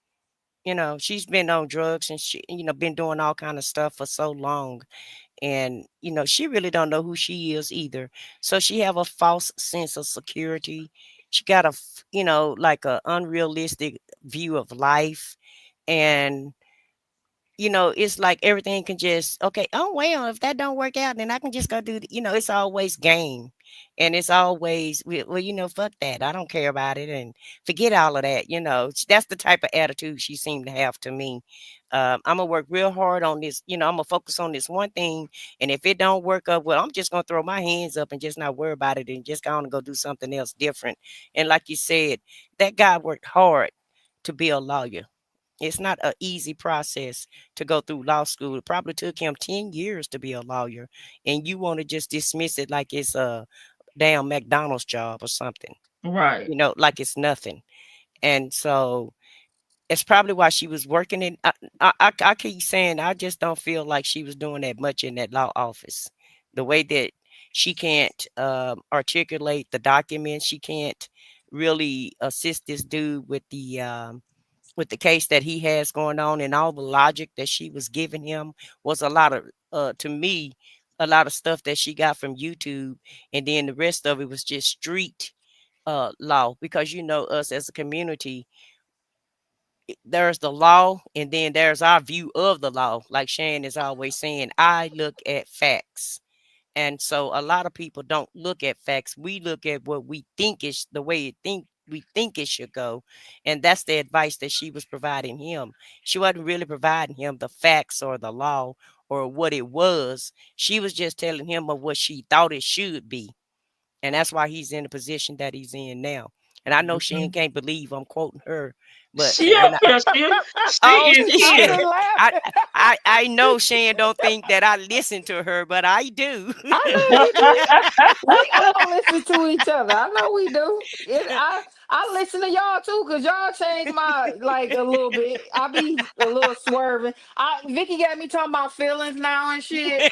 Speaker 12: She's been on drugs and she, been doing all kind of stuff for so long. And she really don't know who she is either. So she have a false sense of security. She got like a unrealistic view of life. And it's like everything can just, okay, oh, well, if that don't work out, then I can just go do it's always game. And it's always, well, fuck that. I don't care about it and forget all of that. That's the type of attitude she seemed to have to me. I'm gonna work real hard on this. I'm gonna focus on this one thing. And if it don't work up, well, I'm just gonna throw my hands up and just not worry about it and just go do something else different. And like you said, that guy worked hard to be a lawyer. It's not an easy process to go through law school. It probably took him 10 years to be a lawyer. And you want to just dismiss it like it's a damn McDonald's job or something,
Speaker 2: Right.
Speaker 12: like it's nothing. And so it's probably why she was working in. I keep saying I just don't feel like she was doing that much in that law office. The way that she can't articulate the documents, she can't really assist this dude with the case that he has going on, and all the logic that she was giving him was a lot of to me, a lot of stuff that she got from YouTube, and then the rest of it was just street law, because us as a community, there's the law and then there's our view of the law. Like Shan is always saying, I look at facts. And so a lot of people don't look at facts. We look at what we think is the way we think it should go. And that's the advice that she was providing him. She wasn't really providing him the facts or the law or what it was. She was just telling him of what she thought it should be. And that's why he's in the position that he's in now. And I know Shane can't believe I'm quoting her, but
Speaker 2: She up here. She
Speaker 12: oh,
Speaker 2: is
Speaker 12: she
Speaker 2: here.
Speaker 12: is. I know Shan don't think that I listen to her, but I do.
Speaker 16: I know you do. We all listen to each other. I know we do. I listen to y'all too, because y'all changed my like a little bit. I be a little swerving. Vicky got me talking about feelings now and shit.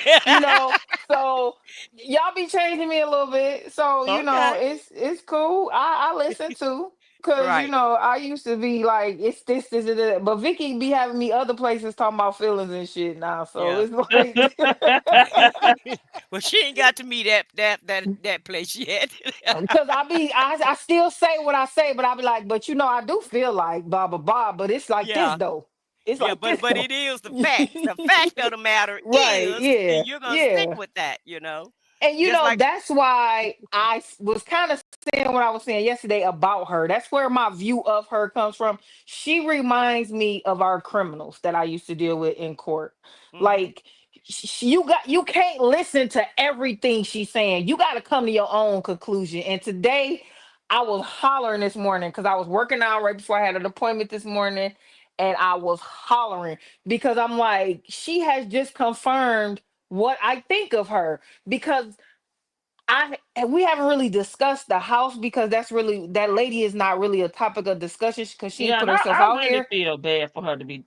Speaker 16: So y'all be changing me a little bit. So
Speaker 12: Okay.
Speaker 16: it's cool. I listen too. Cause
Speaker 12: Right.
Speaker 16: I used to be like it's this and that, but Vicky be having me other places talking about feelings and shit now. So
Speaker 12: Yeah.
Speaker 16: it's like
Speaker 12: Well, she ain't got to me that place yet.
Speaker 16: because I still say what I say, but I be like, but I do feel like blah blah blah, but it's like this
Speaker 12: Yeah.
Speaker 16: though. It's
Speaker 12: Yeah,
Speaker 16: like this
Speaker 12: but
Speaker 16: though.
Speaker 12: it is the fact. The fact of the matter
Speaker 16: Right,
Speaker 12: is,
Speaker 16: yeah,
Speaker 12: and you're gonna stick
Speaker 16: yeah.
Speaker 12: with that,
Speaker 16: And
Speaker 12: Just like
Speaker 16: that's why was kind of saying what I was saying yesterday about her. That's where my view of her comes from. She reminds me of our criminals that I used to deal with in court.
Speaker 12: mhm.
Speaker 16: Like you can't listen to everything she's saying. You got to come to your own conclusion. And today I was hollering this morning because I was working out right before I had an appointment this morning, and I was hollering because I'm like, she has just confirmed what I think of her because we haven't really discussed the house because that lady is not really a topic of discussion because she
Speaker 2: Yeah,
Speaker 16: put
Speaker 2: and
Speaker 16: herself
Speaker 2: I
Speaker 16: out
Speaker 2: really
Speaker 16: here.
Speaker 2: feel bad for her to be,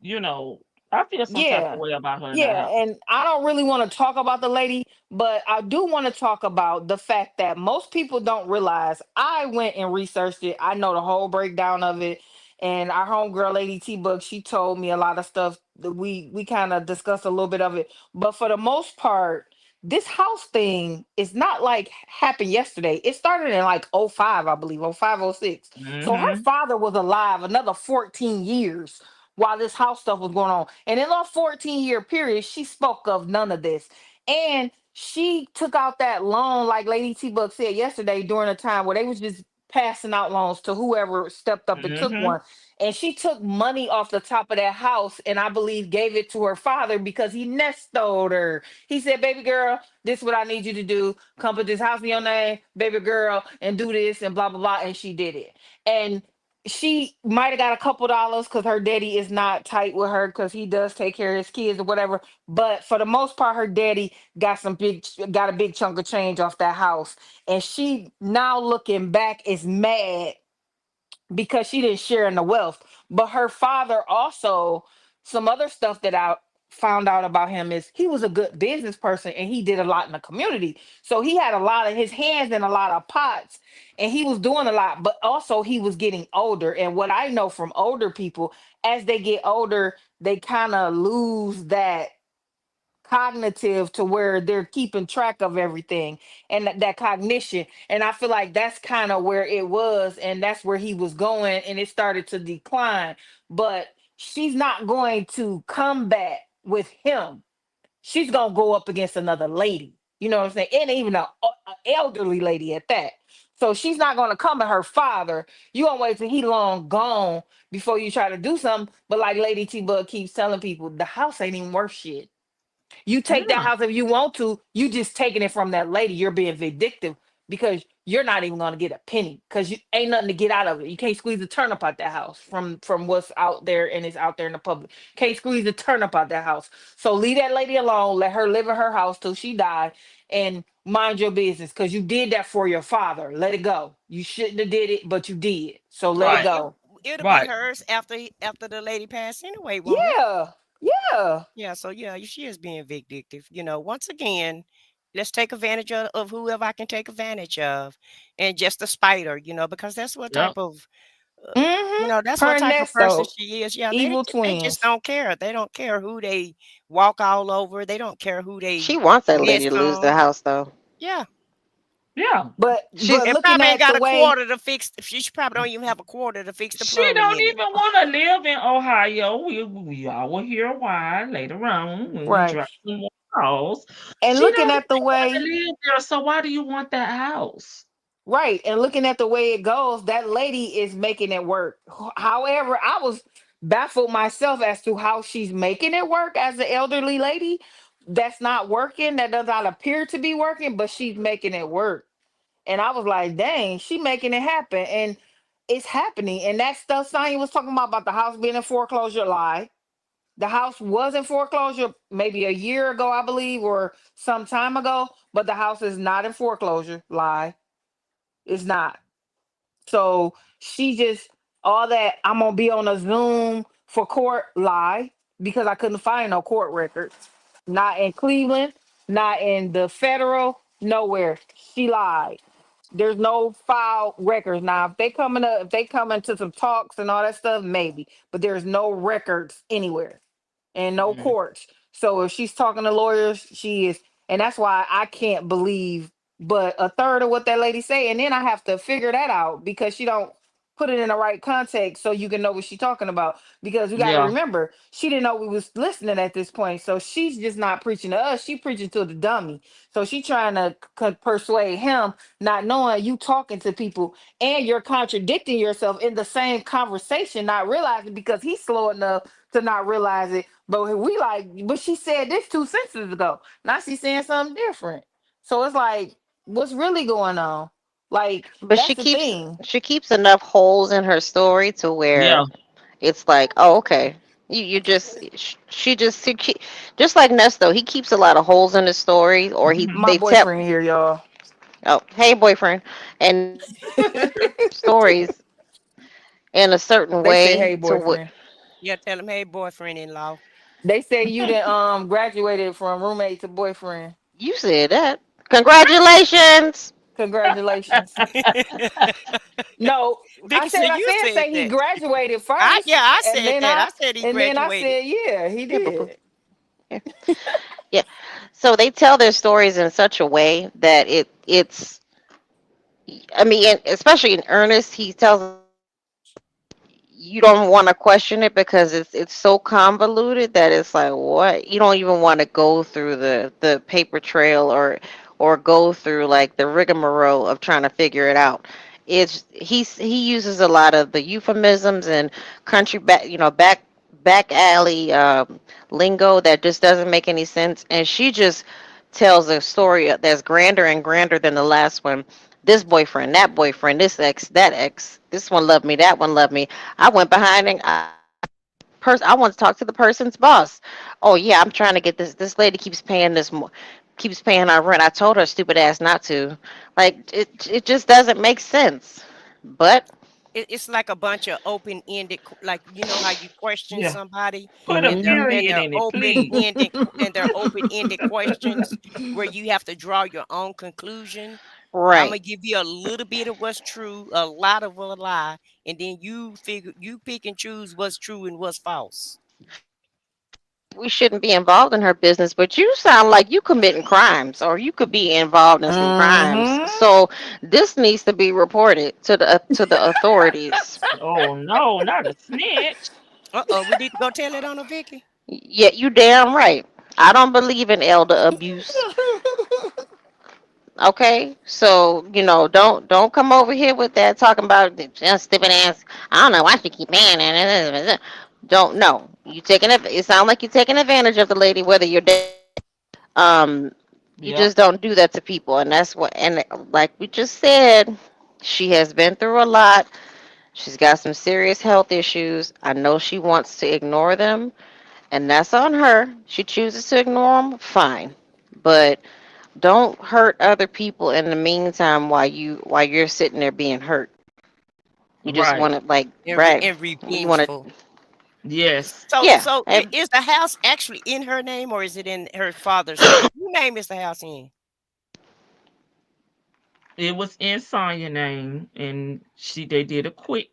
Speaker 2: I feel some type of
Speaker 16: Yeah.
Speaker 2: way about her in that
Speaker 16: Yeah.
Speaker 2: house.
Speaker 16: And I don't really want to talk about the lady, but I do want to talk about the fact that most people don't realize I went and researched it. I know the whole breakdown of it. And our homegirl, Lady T Book, she told me a lot of stuff that we kind of discussed a little bit of it. But for the most part, this house thing is not like happened yesterday. It started in like '05, I believe, '05, '06. So her
Speaker 2: Mm-hmm.
Speaker 16: father was alive another 14 years while this house stuff was going on. And in a 14-year period, she spoke of none of this. And she took out that loan, like Lady T Buck said yesterday, during a time where they was just passing out loans to whoever stepped up and took
Speaker 2: Mm-hmm.
Speaker 16: one. And she took money off the top of that house and I believe gave it to her father because he nestoed her. He said, baby girl, this is what I need you to do. Come put this house in your name, baby girl, and do this and blah, blah, blah. And she did it. And she might have got a couple dollars because her daddy is not tight with her because he does take care of his kids or whatever. But for the most part, her daddy got a big chunk of change off that house. And she now looking back is mad because she didn't share in the wealth. But her father also, some other stuff that I found out about him is he was a good business person and he did a lot in the community. So he had a lot of his hands in a lot of pots and he was doing a lot, but also he was getting older. And what I know from older people, as they get older, they kind of lose that cognitive to where they're keeping track of everything and that cognition. And I feel like that's kind of where it was, and that's where he was going, and it started to decline. But she's not going to combat with him. She's gonna go up against another lady. You know what I'm saying? And even a elderly lady at that. So she's not gonna come at her father. You gonna wait till he long gone before you try to do something. But like Lady T Bug keeps telling people, the house ain't even worth shit. You take that
Speaker 2: Yeah.
Speaker 16: house if you want to. You just taking it from that lady. You're being vindictive because you're not even going to get a penny because you ain't nothing to get out of it. You can't squeeze a turnip out that house from what's out there and it's out there in the public. Can't squeeze a turnip out that house. So leave that lady alone. Let her live in her house till she die and mind your business because you did that for your father. Let it go. You shouldn't have did it, but you did. So let it
Speaker 2: Right.
Speaker 16: go.
Speaker 12: It'll be
Speaker 2: Right.
Speaker 12: hers after the lady passed anyway, won't it?
Speaker 16: Yeah. Yeah.
Speaker 12: Yeah, so yeah, she is being vindictive. Once again, let's take advantage of whoever I can take advantage of, and just to spite her, because that's what
Speaker 2: Yep.
Speaker 12: type of,
Speaker 16: Mm-hmm.
Speaker 12: that's
Speaker 16: Her
Speaker 12: what
Speaker 16: and
Speaker 12: type of person
Speaker 16: Nesto,
Speaker 12: she is. Yeah,
Speaker 16: evil
Speaker 12: they just
Speaker 16: twins.
Speaker 12: don't care. They don't care who they walk all over. They don't care who
Speaker 15: She
Speaker 12: they
Speaker 15: wants that lady
Speaker 12: mess
Speaker 15: to lose the
Speaker 12: on.
Speaker 15: house, though.
Speaker 12: Yeah,
Speaker 2: Yeah.
Speaker 16: But
Speaker 15: She's
Speaker 12: and
Speaker 16: looking
Speaker 12: probably ain't
Speaker 16: at
Speaker 12: got
Speaker 16: the
Speaker 12: a
Speaker 16: way,
Speaker 12: quarter to fix. She probably don't even have a quarter to fix the
Speaker 2: She
Speaker 12: plumbing
Speaker 2: don't
Speaker 12: in it.
Speaker 2: even want to live in Ohio. We all will hear why later on when we
Speaker 16: right?
Speaker 2: drive some more calls.
Speaker 16: And
Speaker 2: She
Speaker 16: looking
Speaker 2: don't
Speaker 16: at the
Speaker 2: even want to
Speaker 16: way,
Speaker 2: live there. So why do you want that house?
Speaker 16: right? And looking at the way it goes, that lady is making it work. However, I was baffled myself as to how she's making it work as an elderly lady. That's not working. That does not appear to be working, but she's making it work. And I was like, dang, she making it happen. And it's happening. And that stuff Sonya was talking about the house being in foreclosure lie. The house was in foreclosure maybe a year ago, I believe, or some time ago, but the house is not in foreclosure. Lie. It's not. So she just all that I'm gonna be on a Zoom for court lie because I couldn't find no court records. Not in Cleveland, not in the federal, nowhere. She lied. There's no file records. Now, if they come into some talks and all that stuff, maybe. But there's no records anywhere and no
Speaker 2: Mm.
Speaker 16: courts. So if she's talking to lawyers, she is, and that's why I can't believe but a third of what that lady say, and then I have to figure that out because she don't put it in the right context so you can know what she's talking about. Because we got to
Speaker 2: Yeah.
Speaker 16: remember, she didn't know we was listening at this point, so she's just not preaching to us. She preaching to the dummy. So she trying to persuade him, not knowing you talking to people and you're contradicting yourself in the same conversation, not realizing because he's slow enough to not realize it. But we like, but she said this 2 sentences ago. Now she's saying something different. So it's like, what's really going on? Like,
Speaker 15: But
Speaker 16: that's the thing.
Speaker 15: she keeps enough holes in her story to
Speaker 2: Yeah.
Speaker 15: where it's like, oh, okay. You just she keep, just like Nesto, he keeps a lot of holes in his story, or he
Speaker 2: Mhm.
Speaker 16: My
Speaker 15: they tell,
Speaker 16: boyfriend here, y'all.
Speaker 15: oh, hey boyfriend, and he stories in a certain
Speaker 16: They say,
Speaker 15: way
Speaker 16: hey,
Speaker 15: to what
Speaker 16: boyfriend.
Speaker 12: Yeah, tell him, hey, boyfriend-in-law.
Speaker 16: They say you did graduated from roommate to boyfriend.
Speaker 15: you said that. Congratulations.
Speaker 16: Congratulations. No,
Speaker 12: Vicky said
Speaker 16: I
Speaker 12: you
Speaker 16: said
Speaker 12: said
Speaker 16: say he
Speaker 12: that.
Speaker 16: graduated first,
Speaker 12: I
Speaker 16: and
Speaker 12: said that. I said he
Speaker 16: then I
Speaker 12: graduated.
Speaker 16: said, yeah, he
Speaker 15: Yeah, boo-boo.
Speaker 16: did.
Speaker 15: Yeah. Yeah. So they tell their stories in such a way that it's I mean, especially in Ernest, he tells you don't want to question it because it's so convoluted that it's like what you don't even want to go through the paper trail or go through like the rigmarole of trying to figure it out. He uses a lot of the euphemisms and country back alley lingo that just doesn't make any sense, and she just tells a story that's grander and grander than the last one. This boyfriend, this ex, that ex, this one loved me, that one loved me. I went behind and I want to talk to the person's boss. Oh yeah, I'm trying to get this lady keeps paying keeps paying our rent. I told her stupid ass not to. Like it just doesn't make sense. But
Speaker 12: It's like a bunch of open-ended, like how you question
Speaker 2: Yeah.
Speaker 12: somebody,
Speaker 2: Put a
Speaker 12: and
Speaker 16: Hmm.
Speaker 2: period in it, please.
Speaker 12: they're open-ended questions where you have to draw your own conclusion. I'm
Speaker 15: right.
Speaker 12: gonna give you a little bit of what's true, a lot of a lie, and then you pick and choose what's true and what's false.
Speaker 15: we shouldn't be involved in her business, but you sound like you committing crimes or you could be involved in some crimes.
Speaker 16: Mm-hmm.
Speaker 15: So this needs to be reported to the authorities.
Speaker 2: Oh no, not a snitch.
Speaker 12: We need to go tell it on her, Vicky.
Speaker 15: Yeah, you damn right. I don't believe in elder abuse. Okay, so don't come over here with that talking about the just stupid ass. I don't know why she keep man and don't know. You taking it. It sounds like you're taking advantage of the lady, whether you're dead. You
Speaker 2: Yep.
Speaker 15: just don't do that to people, and that's what. And like we just said, she has been through a lot. She's got some serious health issues. I know she wants to ignore them, and that's on her. She chooses to ignore them, fine, but don't hurt other people in the meantime while you're sitting there being hurt. You just
Speaker 2: Right.
Speaker 15: want to like
Speaker 12: And
Speaker 15: brag. You want
Speaker 12: revengeful.
Speaker 15: to,
Speaker 2: Yes.
Speaker 15: yeah.
Speaker 12: So is the house actually in her name or is it in her father's name? Whose name is the house in?
Speaker 2: It was in Sonya's name, and they did a quick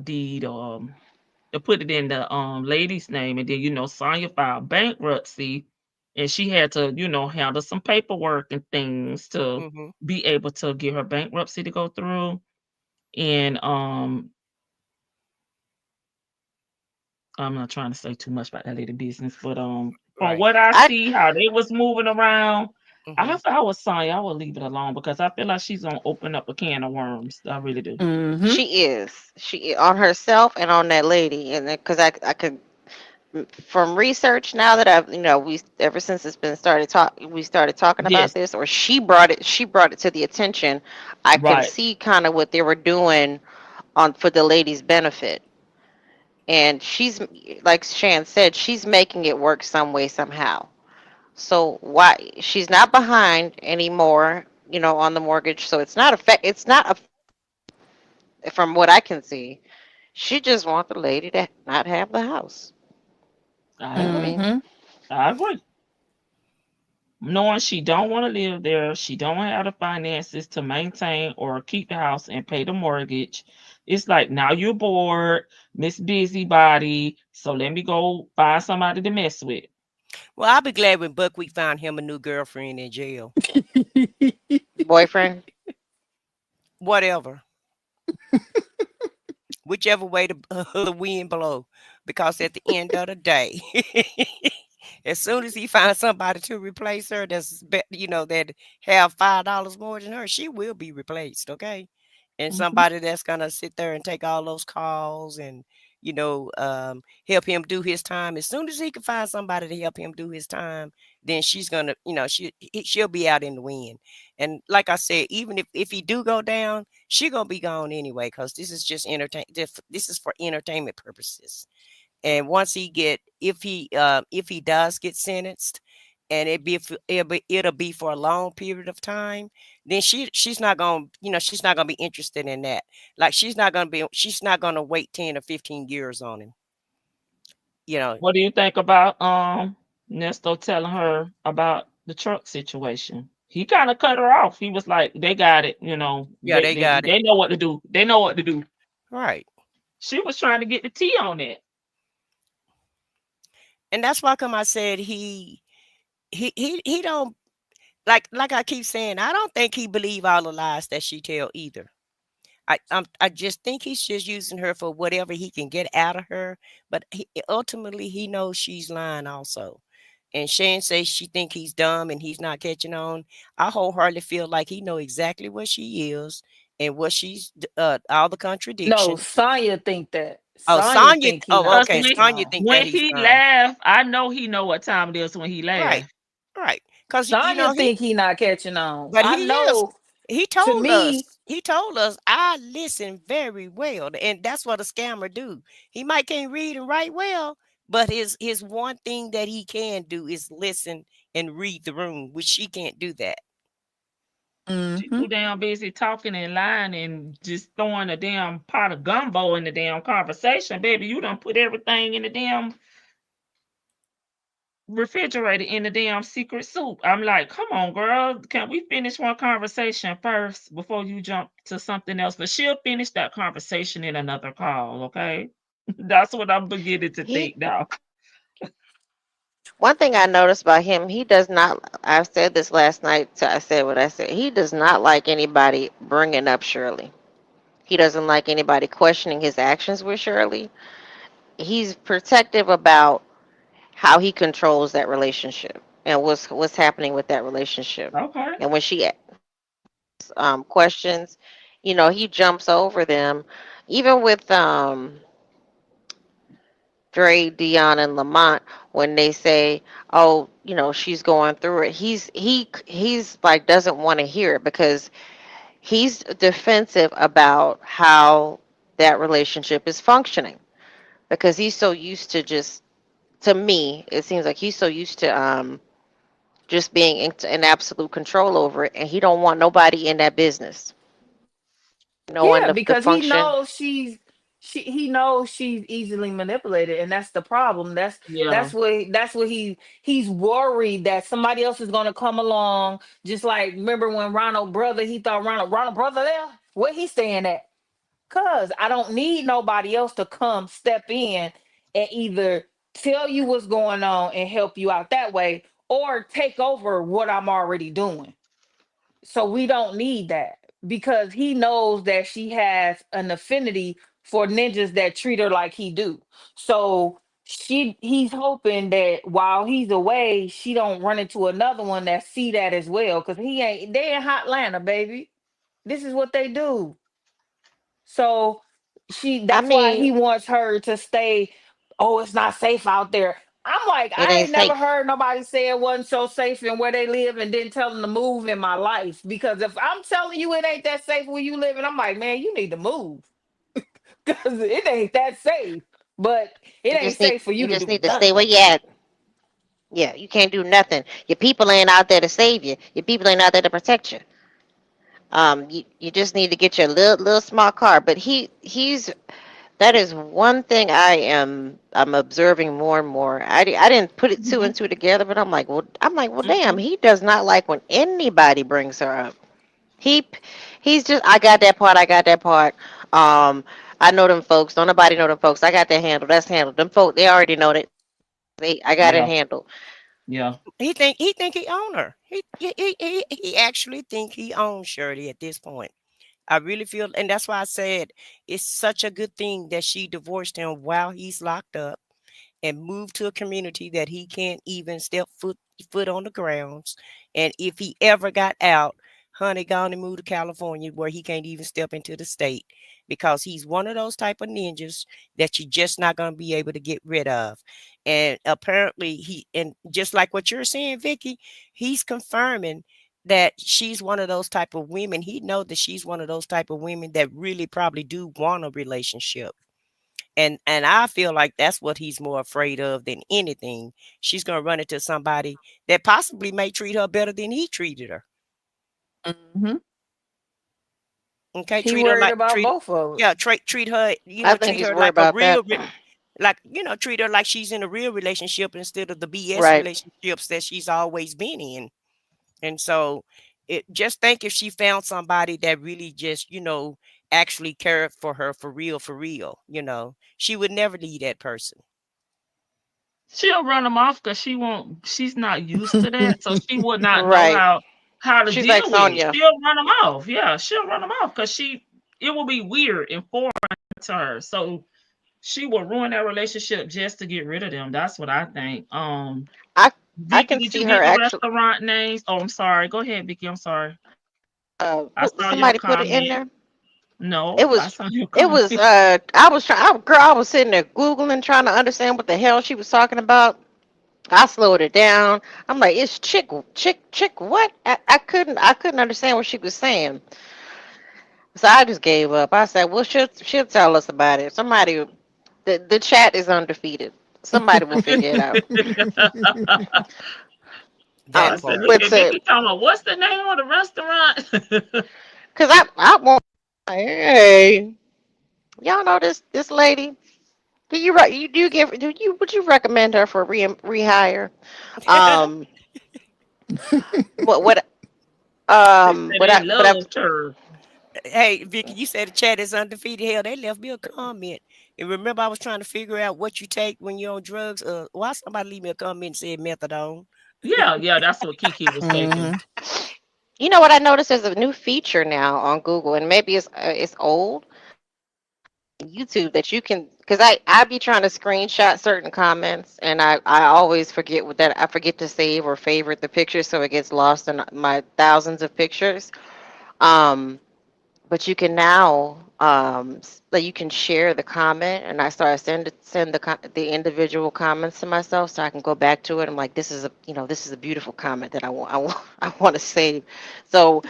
Speaker 2: deed to put it in the lady's name, and then Sonya filed bankruptcy, and she had to handle some paperwork and things to
Speaker 12: Mm-hmm.
Speaker 2: be able to get her bankruptcy to go through. And I'm not trying to say too much about that lady business, but from
Speaker 12: Right.
Speaker 2: what I
Speaker 15: I
Speaker 2: see, how they was moving around,
Speaker 12: Mm-hmm.
Speaker 2: if I was Sonya, I would leave it alone because I feel like she's gonna open up a can of worms. I really do.
Speaker 16: Mm-hmm.
Speaker 15: she on herself and on that lady, and because I could from research now that I've we ever since it's been we started talking about
Speaker 2: Yes,
Speaker 15: this, or she brought it to the attention. I can
Speaker 2: right.
Speaker 15: see kind of what they were doing on for the lady's benefit. And she's, like Shan said, she's making it work some way somehow. So why she's not behind anymore, on the mortgage. So it's not from what I can see. She just wants the lady to not have the house.
Speaker 2: I
Speaker 15: I
Speaker 2: agree.
Speaker 15: mean,
Speaker 16: Mm-hmm.
Speaker 2: I agree. Knowing she don't want to live there, she don't have the finances to maintain or keep the house and pay the mortgage. It's like now you're bored, Miss Busybody. So let me go find somebody to mess with.
Speaker 12: Well, I'll be glad when Buckwheat found him a new girlfriend in jail.
Speaker 15: boyfriend.
Speaker 12: Whatever. Whichever way the wind blow. Because at the end of the day, as soon as he finds somebody to replace her that have $5 more than her, she will be replaced, okay? And
Speaker 2: Mhm.
Speaker 12: somebody that's gonna sit there and take all those calls and help him do his time. As soon as he can find somebody to help him do his time, then she's gonna, she'll be out in the wind. And like I said, even if he do go down, she gonna be gone anyway, because this is just this is for entertainment purposes. And once if he does get sentenced, and it'll be for a long period of time, then she's not gonna be interested in that. Like she's not gonna wait 10 or 15 years on him. You know,
Speaker 2: What do you think about Nesto telling her about the truck situation? He kind of cut her off. He was like, "They got it,
Speaker 12: yeah,
Speaker 2: they,
Speaker 12: they
Speaker 2: they
Speaker 12: got it
Speaker 2: they know what to do. They know what to do."
Speaker 12: right,
Speaker 2: She was trying to get the tea on it.
Speaker 12: and that's why come I said he don't like I keep saying, I don't think he believe all the lies that she tell either. I just think he's just using her for whatever he can get out of her, but ultimately he knows she's lying also. And Shan says she think he's dumb and he's not catching on. I wholeheartedly feel like he know exactly what she is and what she's all the
Speaker 16: No,
Speaker 12: contradiction.
Speaker 16: Sonya think that.
Speaker 12: Oh,
Speaker 16: Sonya
Speaker 12: Sonya.
Speaker 16: think he
Speaker 12: Oh,
Speaker 16: not
Speaker 2: Cause
Speaker 12: okay.
Speaker 16: catching
Speaker 12: Sonya
Speaker 16: on.
Speaker 12: think that
Speaker 2: when
Speaker 12: he's
Speaker 2: he
Speaker 12: dumb.
Speaker 2: laughed, I know he know what time it is when he
Speaker 12: Right,
Speaker 2: laughed.
Speaker 12: right. Because
Speaker 16: Sonya think he not catching on.
Speaker 12: but
Speaker 16: I
Speaker 12: he is.
Speaker 16: know.
Speaker 12: He
Speaker 16: To
Speaker 12: told us.
Speaker 16: me,
Speaker 12: He told us I listen very well, and that's what a scammer do. He might can't read and write well, but his one thing that he can do is listen and read the room, which she can't do that.
Speaker 2: She
Speaker 16: mm-hmm.
Speaker 2: too damn busy talking and lying and just throwing a damn pot of gumbo in the damn conversation. Baby, you done put everything in the damn refrigerator in the damn secret soup. I'm like, come on, girl. Can we finish one conversation first before you jump to something else? But she'll finish that conversation in another call, okay? That's what I'm beginning to
Speaker 15: He
Speaker 2: think now.
Speaker 15: One thing I noticed about him, he does not. I said this last night. So I said what I said. He does not like anybody bringing up Shirley. He doesn't like anybody questioning his actions with Shirley. He's protective about how he controls that relationship and what's happening with that relationship.
Speaker 2: Okay.
Speaker 15: And when she questions, he jumps over them. Even with Dre, Dion, and Lamont, when they say, "Oh, she's going through it," he's like doesn't want to hear it because he's defensive about how that relationship is functioning because he's so used to just. To me, it seems like he's so used to just being in absolute control over it, and he don't want nobody in that business knowing
Speaker 16: Yeah,
Speaker 15: the
Speaker 16: because
Speaker 15: function.
Speaker 16: he knows she's easily manipulated, and that's the problem.
Speaker 2: Yeah.
Speaker 16: That's what he's worried that somebody else is gonna come along. Just like remember when Ronald brother, he thought Ronald brother there? Where he staying at? Cause I don't need nobody else to come step in and either tell you what's going on and help you out that way, or take over what I'm already doing. So we don't need that because he knows that she has an affinity for ninjas that treat her like he do. So he's hoping that while he's away, she don't run into another one that see that as well. Cause they in Hotlanta, baby. This is what they do. So
Speaker 15: I
Speaker 16: that's why
Speaker 15: mean,
Speaker 16: he wants her to stay. Oh, it's not safe out there. I'm like,
Speaker 15: it
Speaker 16: I
Speaker 15: ain't
Speaker 16: ain't never
Speaker 15: safe.
Speaker 16: heard nobody say it wasn't so safe in where they live and didn't tell them to move in my life. Because if I'm telling you it ain't that safe where you live, and I'm like, man, you need to move. Because it ain't that safe. But it
Speaker 15: You
Speaker 16: ain't
Speaker 15: just need
Speaker 16: safe for you
Speaker 15: you
Speaker 16: to
Speaker 15: just
Speaker 16: do
Speaker 15: need to stay where
Speaker 16: nothing.
Speaker 15: you at. Yeah, you can't do nothing. Your people ain't out there to save you. Your people ain't out there to protect you. You just need to get your little small car. But he's that is one thing I'm observing more and more. I didn't put it two
Speaker 2: Hmm.
Speaker 15: and two together, but I'm like, well, damn,
Speaker 2: Hmm.
Speaker 15: he does not like when anybody brings her up. He he's just I got that part. I got that part. Um, I know them folks. Don't nobody know them folks. I got that handle. That's handled. Them folk they already know that. I got it
Speaker 2: Yeah.
Speaker 15: handled.
Speaker 2: Yeah.
Speaker 12: He think he own her. He actually think he owns Shirley at this point. I really feel, and that's why I said it's such a good thing that she divorced him while he's locked up and moved to a community that he can't even step foot on the grounds. And if he ever got out, honey, gone and moved to California where he can't even step into the state because he's one of those type of ninjas that you're just not going to be able to get rid of. And apparently and just like what you're saying, Vicky, he's confirming that she's one of those type of women. He know that she's one of those type of women that really probably do want a relationship. And I feel like that's what he's more afraid of than anything. She's gonna run into somebody that possibly may treat her better than he treated her.
Speaker 16: Hmm.
Speaker 12: Okay,
Speaker 16: He worried about
Speaker 12: treat
Speaker 16: both of
Speaker 12: yeah,
Speaker 16: us.
Speaker 12: treat her,
Speaker 15: I think
Speaker 12: treat
Speaker 15: he's
Speaker 12: her
Speaker 15: worried
Speaker 12: like a
Speaker 15: about that.
Speaker 12: real like, treat her like she's in a real relationship instead of the BS
Speaker 15: Right.
Speaker 12: relationships that she's always been in. And so it just think if she found somebody that really just, actually cared for her for real, she would never leave that person.
Speaker 2: She'll run them off because she's not used to that. So she would not know
Speaker 15: Right.
Speaker 2: how to
Speaker 15: She's like
Speaker 2: deal with it.
Speaker 15: Sonya.
Speaker 2: She'll run them off. Yeah, she'll run them off because it will be weird and foreign to her. So she will ruin that relationship just to get rid of them. That's what I think.
Speaker 15: I I
Speaker 2: Vicky,
Speaker 15: can
Speaker 2: did
Speaker 15: see
Speaker 2: you
Speaker 15: her
Speaker 2: get the
Speaker 15: actually.
Speaker 2: restaurant names? Oh, I'm sorry. Go ahead, Vicky. I'm sorry. I saw your
Speaker 15: Somebody put it in
Speaker 2: comment.
Speaker 15: there. It
Speaker 2: No, I
Speaker 15: was
Speaker 2: saw your
Speaker 15: it
Speaker 2: comment.
Speaker 15: was I was sitting there googling trying to understand what the hell she was talking about. I slowed it down. I'm like, it's chick what? I couldn't understand what she was saying. So I just gave up. I said, well, she'll tell us about it. The chat is undefeated. Somebody will figure it out.
Speaker 2: I
Speaker 12: That
Speaker 2: said,
Speaker 12: part.
Speaker 2: look
Speaker 15: But
Speaker 2: at Vicky talking about what's the name of the restaurant?
Speaker 15: cause I want, hey, y'all know this lady. Do you re- you do you give do you would you recommend her for rehire? Um, what
Speaker 2: They said they
Speaker 15: but I
Speaker 2: loved her.
Speaker 12: Hey, Vicky, you said the chat is undefeated. Hell, they left me a comment. And remember, I was trying to figure out what you take when you're on drugs. Why somebody leave me a comment and said methadone?
Speaker 2: Yeah, that's what Kiki was taking.
Speaker 15: You know what I noticed? There's a new feature now on Google, and maybe it's old. YouTube that you can, because I be trying to screenshot certain comments, and I always forget with that. I forget to save or favorite the picture, so it gets lost in my thousands of pictures. Um, but you can now like you can share the comment, and I started send the individual comments to myself, so I can go back to it. I'm like, this is a beautiful comment that I want to save. So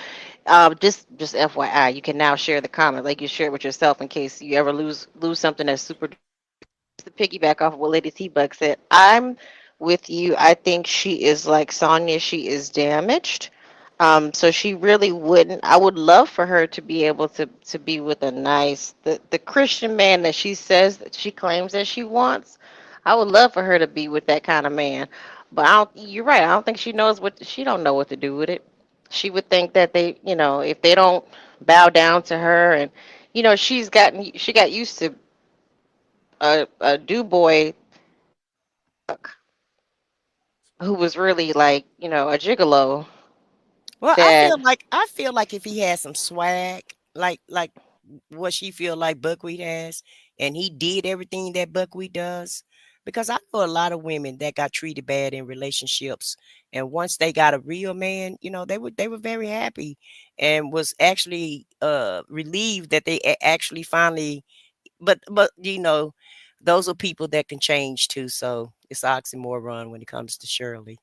Speaker 15: just FYI, you can now share the comment like you share it with yourself in case you ever lose something that's super. To piggyback off of what Lady T-Bug said, I'm with you. I think she is like Sonya. She is damaged. So she really wouldn't. I would love for her to be able to be with a nice, the Christian man that she says that she claims that she wants. I would love for her to be with that kind of man. But you're right. I don't think she don't know what to do with it. She would think that if they don't bow down to her, and she got used to a do boy who was really like, a gigolo
Speaker 12: Well,
Speaker 15: that
Speaker 12: I feel like if he had some swag, like what she feel like Buckwheat has, and he did everything that Buckwheat does, because I know a lot of women that got treated bad in relationships, and once they got a real man, they were very happy, and was actually relieved that they actually finally. But those are people that can change too. So it's oxymoron when it comes to Shirley.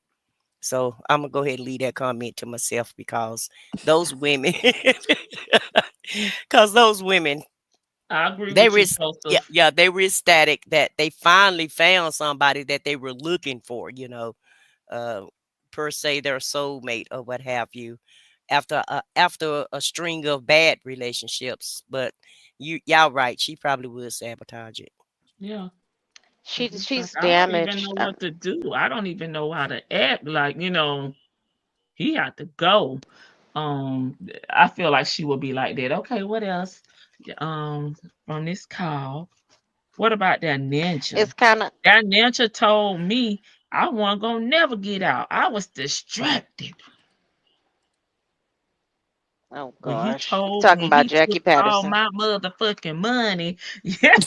Speaker 12: So I'm gonna go ahead and leave that comment to myself because those women,
Speaker 2: I agree
Speaker 12: they
Speaker 2: with
Speaker 12: were
Speaker 2: you, Joseph.
Speaker 12: yeah, they were ecstatic that they finally found somebody that they were looking for. Uh, per se, their soulmate or what have you, after a string of bad relationships. But y'all right, she probably would sabotage it.
Speaker 2: Yeah. It's like
Speaker 15: she's
Speaker 2: I don't even
Speaker 15: damaged.
Speaker 2: know what to do. I don't even know how to act. Like, he had to go. I feel like she would be like that. Okay, what else? Um, from this call. What about that ninja?
Speaker 15: It's kind of
Speaker 2: That ninja told me I wasn't gonna never get out. I was distracted.
Speaker 15: oh
Speaker 2: When he
Speaker 15: gosh, you
Speaker 2: told
Speaker 15: talking
Speaker 2: when
Speaker 15: about
Speaker 2: he
Speaker 15: Jackie
Speaker 2: took all
Speaker 15: Patterson.
Speaker 2: my motherfucking money. Yeah.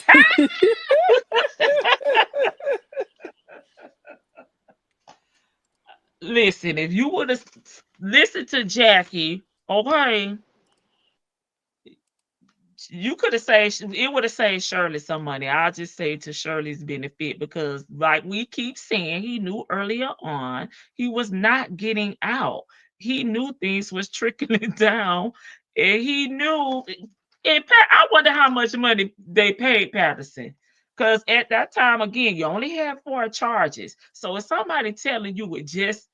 Speaker 2: Listen, if you would have listened to Jackie, okay, you could have saved it would have saved Shirley some money. I'll just say to Shirley's benefit because like we keep saying, he knew earlier on he was not getting out. He knew things was trickling down and he knew I wonder how much money they paid Patterson. Because at that time, again, you only had 4 charges. So if somebody telling you with just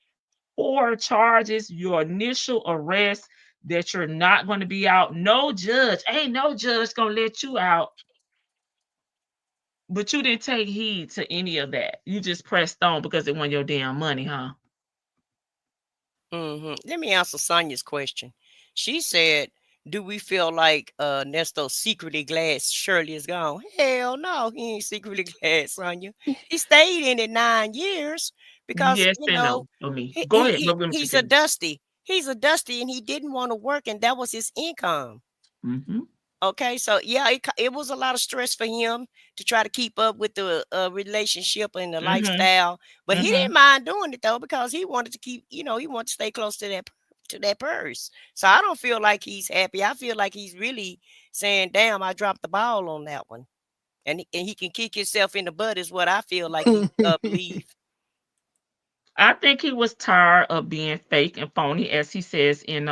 Speaker 2: 4 charges, your initial arrest, that you're not going to be out. Ain't no judge gonna let you out. But you didn't take heed to any of that. You just pressed on because it wasn't your damn money, huh?
Speaker 12: Let me answer Sonia's question. She said, "Do we feel like Nesto secretly glad Shirley is gone?" Hell no, he ain't secretly glad, Sonia. He stayed in it 9 years because
Speaker 2: Yes and no for me.
Speaker 12: he,
Speaker 2: Go
Speaker 12: he,
Speaker 2: ahead.
Speaker 12: he
Speaker 2: Let me
Speaker 12: he's a
Speaker 2: finish.
Speaker 12: dusty. He's a dusty, and he didn't want to work, and that was his income.
Speaker 2: Mm-hmm.
Speaker 12: Okay, so yeah, it was a lot of stress for him to try to keep up with the relationship and the
Speaker 2: Mm-hmm.
Speaker 12: lifestyle, but he
Speaker 2: Mm-hmm.
Speaker 12: didn't mind doing it though because he wanted to keep, he wanted to stay close to that purse. So I don't feel like he's happy. I feel like he's really saying, "Damn, I dropped the ball on that one," and he can kick himself in the butt is what I feel like he believe.
Speaker 2: I think he was tired of being fake and phony, as he says in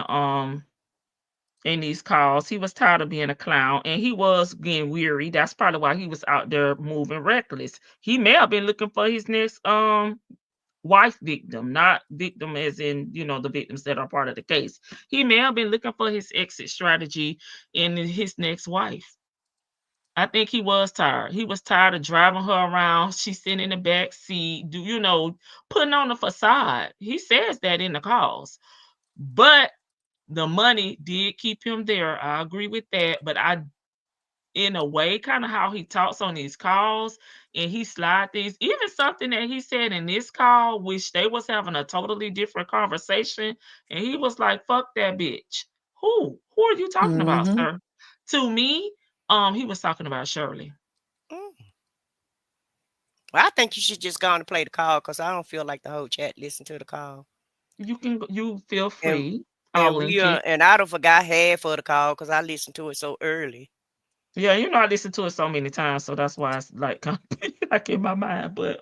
Speaker 2: these calls. He was tired of being a clown and he was getting weary. That's probably why he was out there moving reckless. He may have been looking for his next wife victim, not victim as in, the victims that are part of the case. He may have been looking for his exit strategy in his next wife. I think he was tired. He was tired of driving her around. She's sitting in the back seat, putting on a facade. He says that in the calls. But the money did keep him there. I agree with that. But in a way, kind of how he talks on these calls, and he slide things. Even something that he said in this call, which they was having a totally different conversation, and he was like, "Fuck that bitch." Who are you talking about,
Speaker 6: Mm-hmm.
Speaker 2: sir? To me, he was talking about Shirley.
Speaker 12: Mm. Well, I think you should just go on and play the call because I don't feel like the whole chat listen to the call.
Speaker 2: You feel
Speaker 12: And
Speaker 2: free. I'll link it.
Speaker 12: and I don't forgot half of the call because I listened to it so early.
Speaker 2: Yeah, I listened to it so many times, so that's why it's like kind of like in my mind. But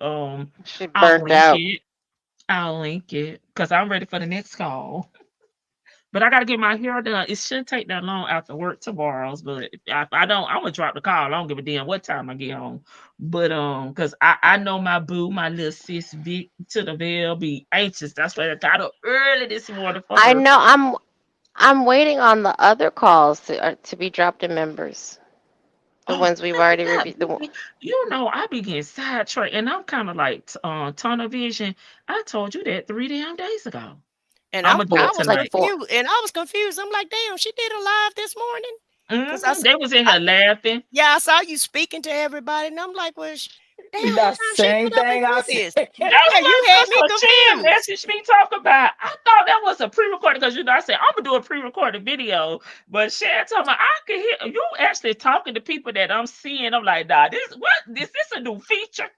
Speaker 15: She
Speaker 2: I'll
Speaker 15: burnt
Speaker 2: link
Speaker 15: out.
Speaker 2: it. I'll link it because I'm ready for the next call. But I gotta get my hair done. It shouldn't take that long after work tomorrow's. But if I don't, I'm gonna drop the call. I don't give a damn what time I get home. But because I know my boo, my little sis Vic to the veil be anxious. That's why I got up early this morning for
Speaker 15: I
Speaker 2: her.
Speaker 15: know. I'm waiting on the other calls to be dropped in members. The
Speaker 2: Oh,
Speaker 15: ones we've already
Speaker 2: yeah,
Speaker 15: reviewed.
Speaker 2: I be getting sidetracked, and I'm kind of like tunnel vision. I told you that 3 damn days ago.
Speaker 12: And
Speaker 2: I'm gonna do
Speaker 15: Four,
Speaker 2: it
Speaker 12: I was
Speaker 15: like
Speaker 2: tonight.
Speaker 15: four.
Speaker 12: confused. And I was confused. I'm like, damn, she did a live this morning. Because
Speaker 2: They was in here laughing.
Speaker 12: I saw you speaking to everybody, and I'm like, well, damn, what
Speaker 16: The
Speaker 12: time she
Speaker 16: same
Speaker 12: get up and
Speaker 16: thing I
Speaker 12: do this?
Speaker 16: said.
Speaker 2: That's
Speaker 12: Yeah, you
Speaker 2: what
Speaker 12: had me
Speaker 2: Sister Jen
Speaker 12: confused.
Speaker 2: messaged me talk about. I thought that was a pre-recorded because I said I'm gonna do a pre-recorded video, but Shan told me I can hear you actually talking to people that I'm seeing. I'm like, nah, this a new feature.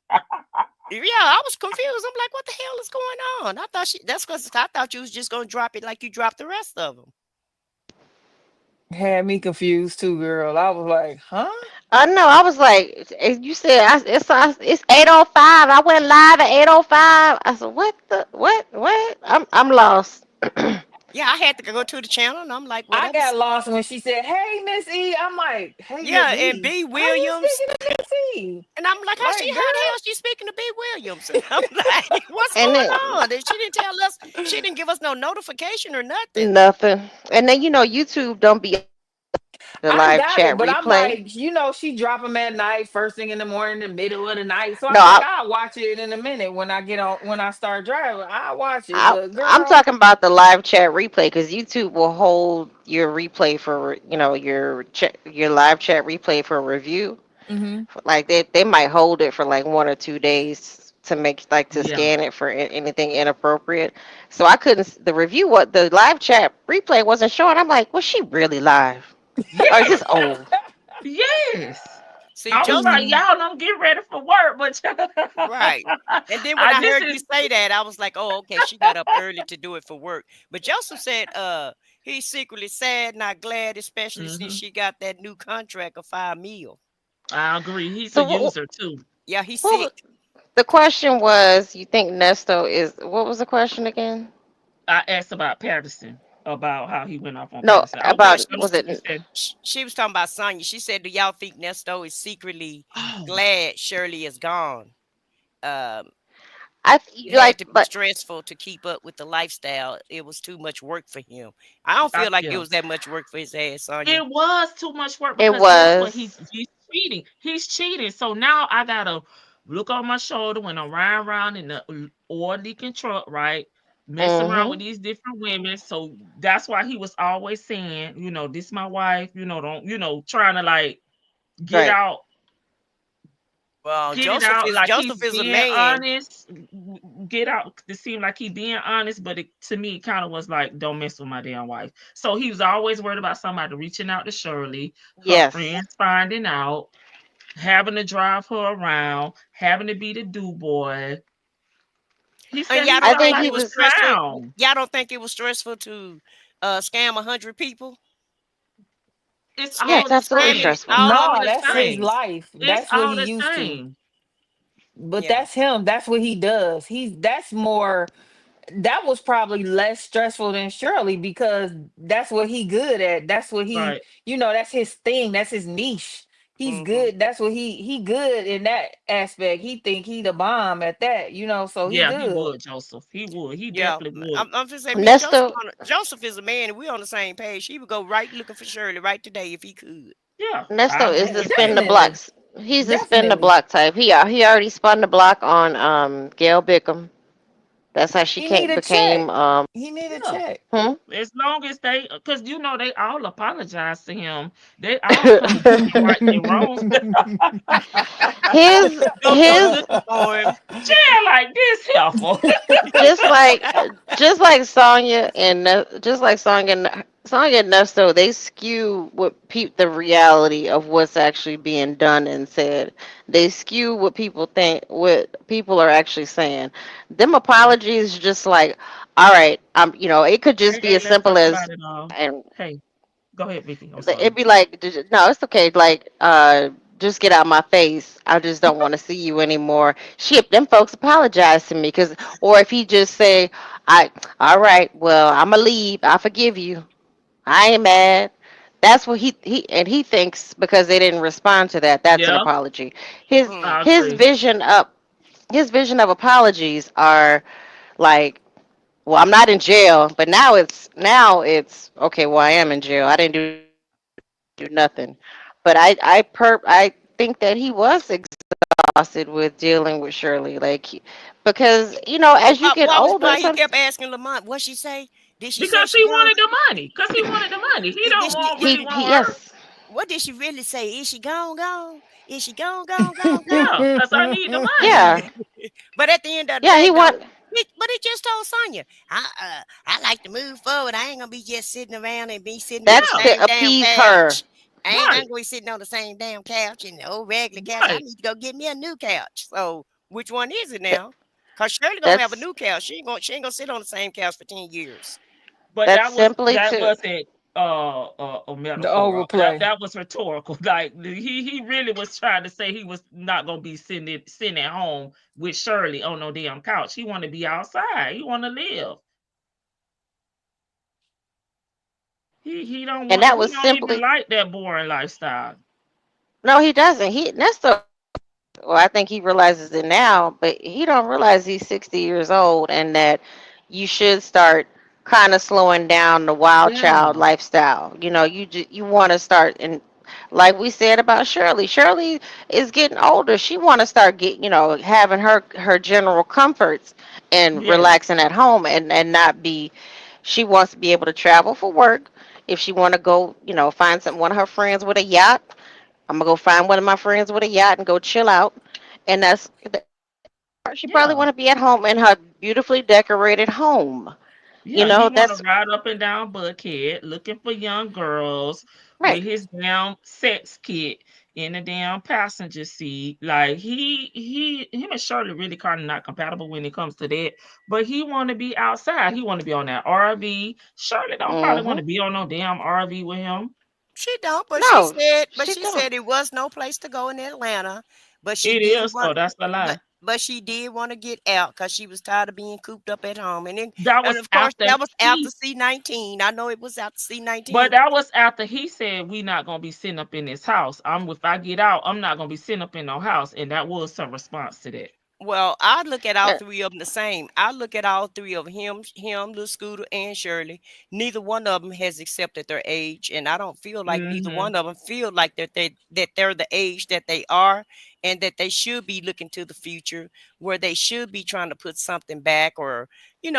Speaker 12: Yeah, I was confused. I'm like, what the hell is going on? I thought that's because I thought you was just gonna drop it like you dropped the rest of them.
Speaker 16: Had me confused too, girl. I was like, huh?
Speaker 15: I know. I was like, you said it's 8:05. I went live at 8:05. I said, what? I'm lost.
Speaker 12: Yeah, I had to go to the channel, and I'm like, well,
Speaker 16: I
Speaker 12: that
Speaker 16: got
Speaker 12: was
Speaker 16: lost when she said, "Hey, Miss E." I'm like, "Hey,
Speaker 12: yeah,
Speaker 16: Miss
Speaker 12: and
Speaker 16: E,
Speaker 12: B
Speaker 16: how you
Speaker 12: Williams,
Speaker 16: speaking to Miss E?"
Speaker 12: and I'm like,
Speaker 16: Like,
Speaker 12: how the hell
Speaker 16: girl,
Speaker 12: she speaking to B Williams? And I'm like, what's
Speaker 15: And
Speaker 12: going
Speaker 15: then
Speaker 12: on? And she didn't tell us. She didn't give us no notification or nothing.
Speaker 15: nothing. And then YouTube don't be the
Speaker 16: I
Speaker 15: live
Speaker 16: got it,
Speaker 15: chat
Speaker 16: but I'm
Speaker 15: replay.
Speaker 16: like, she drop them at night, first thing in the morning, the middle of the night. So
Speaker 15: No,
Speaker 16: I'm like, I'll watch it in a minute when I start driving. I'll watch it. But
Speaker 15: I'm
Speaker 16: girl,
Speaker 15: talking about the live chat replay because YouTube will hold your replay for your live chat replay for review.
Speaker 16: mm-hmm.
Speaker 15: Like they might hold it for like 1 or 2 days to make to
Speaker 2: Yeah,
Speaker 15: scan it for anything inappropriate. So I couldn't the review what the live chat replay wasn't showing. I'm like, was she really live? Or is this
Speaker 2: yes,
Speaker 15: old?
Speaker 2: yes.
Speaker 12: See,
Speaker 2: I was like,
Speaker 12: Joseph,
Speaker 16: Mm.
Speaker 2: y'all don't get ready for work, but
Speaker 12: right. And then when I
Speaker 2: this
Speaker 12: heard you
Speaker 2: is
Speaker 12: say that, I was like, oh, okay, she got up early to do it for work. But Joseph said, he's secretly sad, not glad, especially since
Speaker 2: mhm.
Speaker 12: she got that new contract of $5 million.
Speaker 2: I agree. He's a
Speaker 15: So
Speaker 2: user too.
Speaker 12: Yeah, he's
Speaker 15: what was,
Speaker 12: sick.
Speaker 15: the question was, you think Nesto is what was the question again?
Speaker 2: I asked about Patterson, about how he went off on
Speaker 15: No,
Speaker 2: Patterson. I
Speaker 15: about
Speaker 2: wish
Speaker 15: was
Speaker 2: you
Speaker 15: it
Speaker 2: said,
Speaker 12: She was talking about Sonya. She said, do y'all think Nesto is secretly
Speaker 2: oh,
Speaker 12: glad Shirley is gone? Um, it
Speaker 15: like
Speaker 12: had to be
Speaker 15: but
Speaker 12: stressful to keep up with the lifestyle. It was too much work for him. I don't feel like it
Speaker 2: yeah.
Speaker 12: was that much work for his ass, Sonya.
Speaker 2: It was too much work
Speaker 15: it
Speaker 2: because guess what?
Speaker 15: was.
Speaker 2: He's cheating. He's cheating. So now I gotta look on my shoulder when I'm riding around in the oil leaking truck, right? Messing around with
Speaker 15: Mhm.
Speaker 2: these different women. So that's why he was always saying, this my wife, don't, trying to like get
Speaker 15: Right.
Speaker 2: out,
Speaker 12: Well,
Speaker 2: get it out like he's
Speaker 12: Joseph is a
Speaker 2: being
Speaker 12: man.
Speaker 2: honest, get out to seem like he being honest, but to me it kind of was like, don't mess with my damn wife. So he was always worried about somebody reaching out to Shirley, her
Speaker 15: Yes.
Speaker 2: friends finding out, having to drive her around, having to be the do boy. He
Speaker 12: And
Speaker 2: said
Speaker 12: y'all
Speaker 2: he
Speaker 15: I
Speaker 12: don't
Speaker 2: felt
Speaker 15: think
Speaker 12: think
Speaker 2: like
Speaker 15: he
Speaker 12: it
Speaker 2: a
Speaker 12: was
Speaker 15: was.
Speaker 12: stressful.
Speaker 2: clown.
Speaker 12: Y'all don't think it was stressful to scam 100 people?
Speaker 2: It's
Speaker 15: Yeah,
Speaker 2: all
Speaker 15: it's
Speaker 12: Scamming,
Speaker 2: the
Speaker 15: absolutely
Speaker 2: same.
Speaker 12: scamming
Speaker 2: It's
Speaker 15: stressful.
Speaker 12: all
Speaker 2: all
Speaker 12: over
Speaker 16: No,
Speaker 12: the
Speaker 2: the
Speaker 16: that's his
Speaker 2: same.
Speaker 12: place.
Speaker 16: life.
Speaker 2: It's
Speaker 16: That's what
Speaker 2: all
Speaker 16: he
Speaker 2: the
Speaker 16: used to.
Speaker 2: same.
Speaker 16: But
Speaker 12: Yeah.
Speaker 16: that's him. That's what he does. That's more. That was probably less stressful than Shirley because that's what he good at. That's what he,
Speaker 2: Right.
Speaker 16: that's his thing. That's his niche. He's
Speaker 12: Hmm.
Speaker 16: good. That's what he good in that aspect. He think he the bomb at that, so he
Speaker 2: Yeah, he
Speaker 16: good.
Speaker 2: would, Joseph. He would. He
Speaker 12: Yeah,
Speaker 2: definitely would.
Speaker 12: I'm just saying, me and Joseph,
Speaker 15: Nesto
Speaker 12: Joseph is a man, and we on the same page. He would go right looking for Shirley right today if he could.
Speaker 2: Yeah, I
Speaker 15: Nesto is
Speaker 2: agree
Speaker 15: the
Speaker 2: with
Speaker 15: spin
Speaker 2: that.
Speaker 15: the
Speaker 16: Definitely.
Speaker 15: blocks. He's the spin the
Speaker 16: Definitely.
Speaker 15: block type. He already spun the block on Gail Bickham. That's how she
Speaker 16: He need a check.
Speaker 15: became.
Speaker 16: He need a
Speaker 2: Yeah.
Speaker 16: check.
Speaker 15: Hmm?
Speaker 2: As long as they, because they all apologize to him. They all come to him and right their wrongs.
Speaker 15: his
Speaker 12: Don't go
Speaker 15: his
Speaker 12: looking for him.
Speaker 2: Jail like this helpful.
Speaker 15: just like Sonya and Sonya and Nesto, they skew the reality of what's actually being done and said. They skew what people think, what people are actually saying. Them apologies, just like, all right, it could just
Speaker 2: Hey,
Speaker 15: be
Speaker 2: hey,
Speaker 15: as
Speaker 2: let's
Speaker 15: simple
Speaker 2: talk about
Speaker 15: as,
Speaker 2: it all.
Speaker 15: and
Speaker 2: Hey, go ahead, Vicky. I'm
Speaker 15: it'd
Speaker 2: sorry.
Speaker 15: be like, no, it's okay. Like, just get out my face. I just don't want to see you anymore. Shit, them folks apologize to me or if he just say, all right, well, I'ma leave. I forgive you. I ain't mad. That's what he thinks because they didn't respond to that. That's an
Speaker 2: Yeah,
Speaker 15: apology. His
Speaker 12: Hmm.
Speaker 2: I
Speaker 15: his
Speaker 2: agree.
Speaker 15: vision of his vision of apologies are like, well, I'm not in jail, but now it's okay. Well, I am in jail. I didn't do nothing, but I think that he was exhausted with dealing with Shirley, like because as you get older,
Speaker 12: Why he kept asking Lamont? What she say? Did she say
Speaker 2: Because
Speaker 12: she
Speaker 2: he
Speaker 12: gone?
Speaker 2: wanted the money. Because he wanted the money. He
Speaker 12: Did,
Speaker 2: don't
Speaker 12: did she,
Speaker 2: really
Speaker 15: he
Speaker 2: want her.
Speaker 15: yes,
Speaker 12: what did she really say? Is she gone? Is she gone?
Speaker 2: Yeah, because I need the money.
Speaker 15: yeah,
Speaker 12: But at the end of the
Speaker 15: yeah,
Speaker 12: day,
Speaker 15: he
Speaker 12: though,
Speaker 15: want
Speaker 12: but he just told Sonya, I like to move forward. I ain't gonna be just sitting around and be sitting on the
Speaker 15: that's
Speaker 2: Yeah,
Speaker 12: same
Speaker 15: to
Speaker 12: damn
Speaker 15: appease her.
Speaker 12: couch. I ain't
Speaker 2: right,
Speaker 12: gonna be sitting on the same damn couch and the old regular couch. I
Speaker 2: right.
Speaker 12: need to go get me a new couch. So which one is it now? Cause Shirley gonna have a
Speaker 15: That's
Speaker 12: new couch. She ain't gonna sit on the same couch for 10 years.
Speaker 2: But
Speaker 15: that's simply
Speaker 2: that
Speaker 15: to
Speaker 2: wasn't a
Speaker 16: The
Speaker 2: metaphor.
Speaker 16: overplay.
Speaker 2: That was rhetorical. Like he really was trying to say he was not gonna be sitting at home with Shirley on no damn couch. He want to be outside. He want to live.
Speaker 15: and that
Speaker 2: He
Speaker 15: was
Speaker 2: don't even
Speaker 15: simply
Speaker 2: like that boring lifestyle.
Speaker 15: no, he doesn't. That's the well, I think he realizes it now, but he don't realize he's 60 years old and that you should start kind of slowing down the wild child
Speaker 2: Yeah,
Speaker 15: lifestyle. You want to start and like we said about Shirley. Shirley is getting older. She want to start having her general comforts and
Speaker 2: yeah,
Speaker 15: relaxing at home and not be she wants to be able to travel for work. If she want to go, find one of her friends with a yacht, I'm gonna go find one of my friends with a yacht and go chill out. And she probably
Speaker 2: yeah,
Speaker 15: want to be at home in her beautifully decorated home.
Speaker 2: yeah. He want to
Speaker 15: That's
Speaker 2: ride up and down Buckhead looking for young girls
Speaker 15: right.
Speaker 2: with his damn sex kit in the damn passenger seat. Like him and Shirley really kind of not compatible when it comes to that. But he want to be outside. He want to be on that RV. Shirley don't probably want
Speaker 15: Hmm.
Speaker 2: to be on no damn RV with him.
Speaker 12: She don't, but she
Speaker 15: No,
Speaker 12: said,
Speaker 15: she don't.
Speaker 12: it was no place to go in Atlanta. But she
Speaker 2: It
Speaker 12: did
Speaker 2: is though.
Speaker 12: want,
Speaker 2: That's the lie.
Speaker 12: but she did want to get out because she was tired of being cooped up at home.
Speaker 2: That
Speaker 12: And
Speaker 2: was
Speaker 12: of course,
Speaker 2: after
Speaker 12: that was after
Speaker 2: he
Speaker 12: C-19. I know it was after C-19.
Speaker 2: But that was after he said we not gonna be sitting up in this house. If I get out, I'm not gonna be sitting up in no house, and that was some response to that.
Speaker 12: Well, I look at all
Speaker 15: Uh,
Speaker 12: three of them the same. I look at all three of him, Little Scooter, and Shirley. Neither one of them has accepted their age, and I don't feel like neither
Speaker 2: Hmm.
Speaker 12: one of them feel like that they're the age that they are, and that they should be looking to the future, where they should be trying to put something back or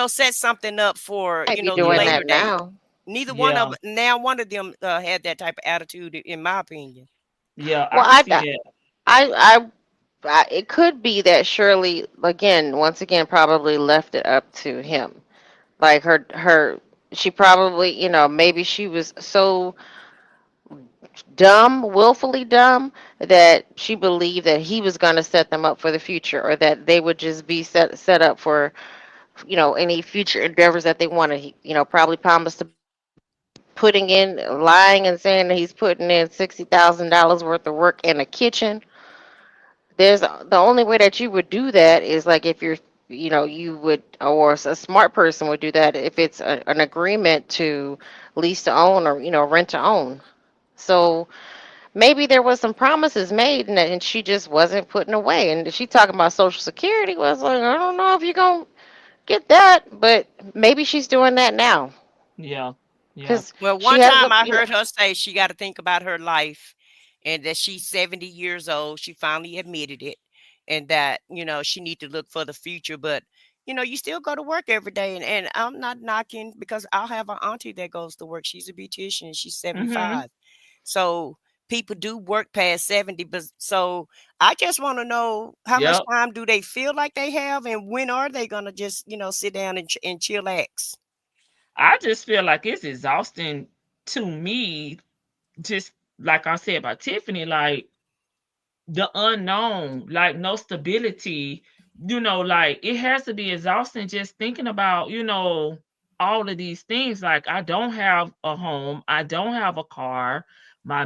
Speaker 12: set something up for
Speaker 15: might be
Speaker 12: the
Speaker 15: doing
Speaker 2: Yeah,
Speaker 12: later
Speaker 15: that
Speaker 12: date.
Speaker 15: now.
Speaker 12: Neither one of
Speaker 2: yeah,
Speaker 12: them. Now, one of them had that type of attitude, in my opinion.
Speaker 2: yeah. I
Speaker 15: Well,
Speaker 2: can see that.
Speaker 15: I, it could be that Shirley once again, probably left it up to him. Like she probably, maybe she was so dumb, willfully dumb, that she believed that he was going to set them up for the future, or that they would just be set up for, any future endeavors that they wanted. Probably promised to putting in, lying and saying that he's putting in $60,000 worth of work in a kitchen. There's the only way that you would do that is like if you're, you would, or a smart person would do that if it's an agreement to lease to own or, rent to own. So maybe there was some promises made and she just wasn't putting away. And she talking about Social Security was like, I don't know if you're gonna get that, but maybe she's doing that now
Speaker 2: Yeah, yeah,
Speaker 15: because
Speaker 12: Well,
Speaker 15: she
Speaker 12: one
Speaker 15: has
Speaker 12: time
Speaker 15: a,
Speaker 12: I heard her say she got to think about her life and that she's 70 years old. She finally admitted it and that, she need to look for the future. But you still go to work every day. And I'm not knocking, because I'll have an auntie that goes to work. She's a beautician. She's
Speaker 2: Mm-hmm.
Speaker 12: 75. So people do work past 70. But so I just want to know, how much
Speaker 2: Yep.
Speaker 12: time do they feel like they have, and when are they going to just, sit down and chillax?
Speaker 2: I just feel like it's exhausting to me, just like I said about Tiffany, like the unknown, like no stability, like it has to be exhausting just thinking about, all of these things. Like, I don't have a home, I don't have a car, my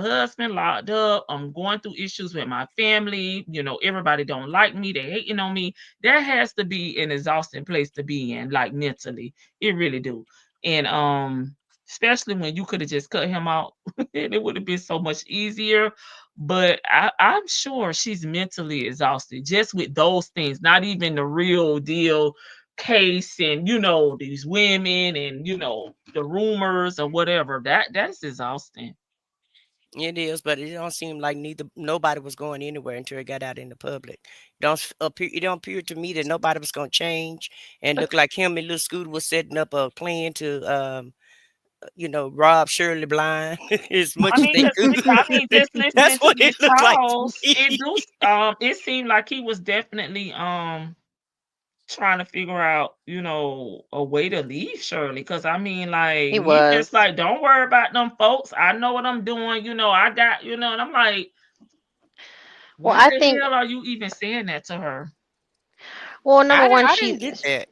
Speaker 2: husband locked up, I'm going through issues with my family, everybody don't like me, they hating on me. That has to be an exhausting place to be in, like mentally. It really do. And especially when you could have just cut him out and it would have been so much easier. But I'm sure she's mentally exhausted just with those things, not even the real deal case and these women and the rumors or whatever. That's exhausting.
Speaker 12: It is, but it don't seem like nobody was going anywhere until it got out in the public. It don't appear to me that nobody was going to change, and look like him and Little Scooter was setting up a plan to rob Shirley blind as much as they could.
Speaker 2: Just listening
Speaker 12: That's
Speaker 2: to
Speaker 12: what
Speaker 2: these
Speaker 12: it looked like to
Speaker 2: calls,
Speaker 12: me.
Speaker 2: it seemed like he was definitely trying to figure out, a way to leave Shirley. Because I mean, like,
Speaker 15: He
Speaker 2: he just
Speaker 15: was.
Speaker 2: like, don't worry about them folks. I know what I'm doing. I got, and I'm like,
Speaker 15: Well,
Speaker 2: why
Speaker 15: I
Speaker 2: the
Speaker 15: think.
Speaker 2: hell are you even saying that to her?
Speaker 15: Well, number one,
Speaker 12: I didn't get that.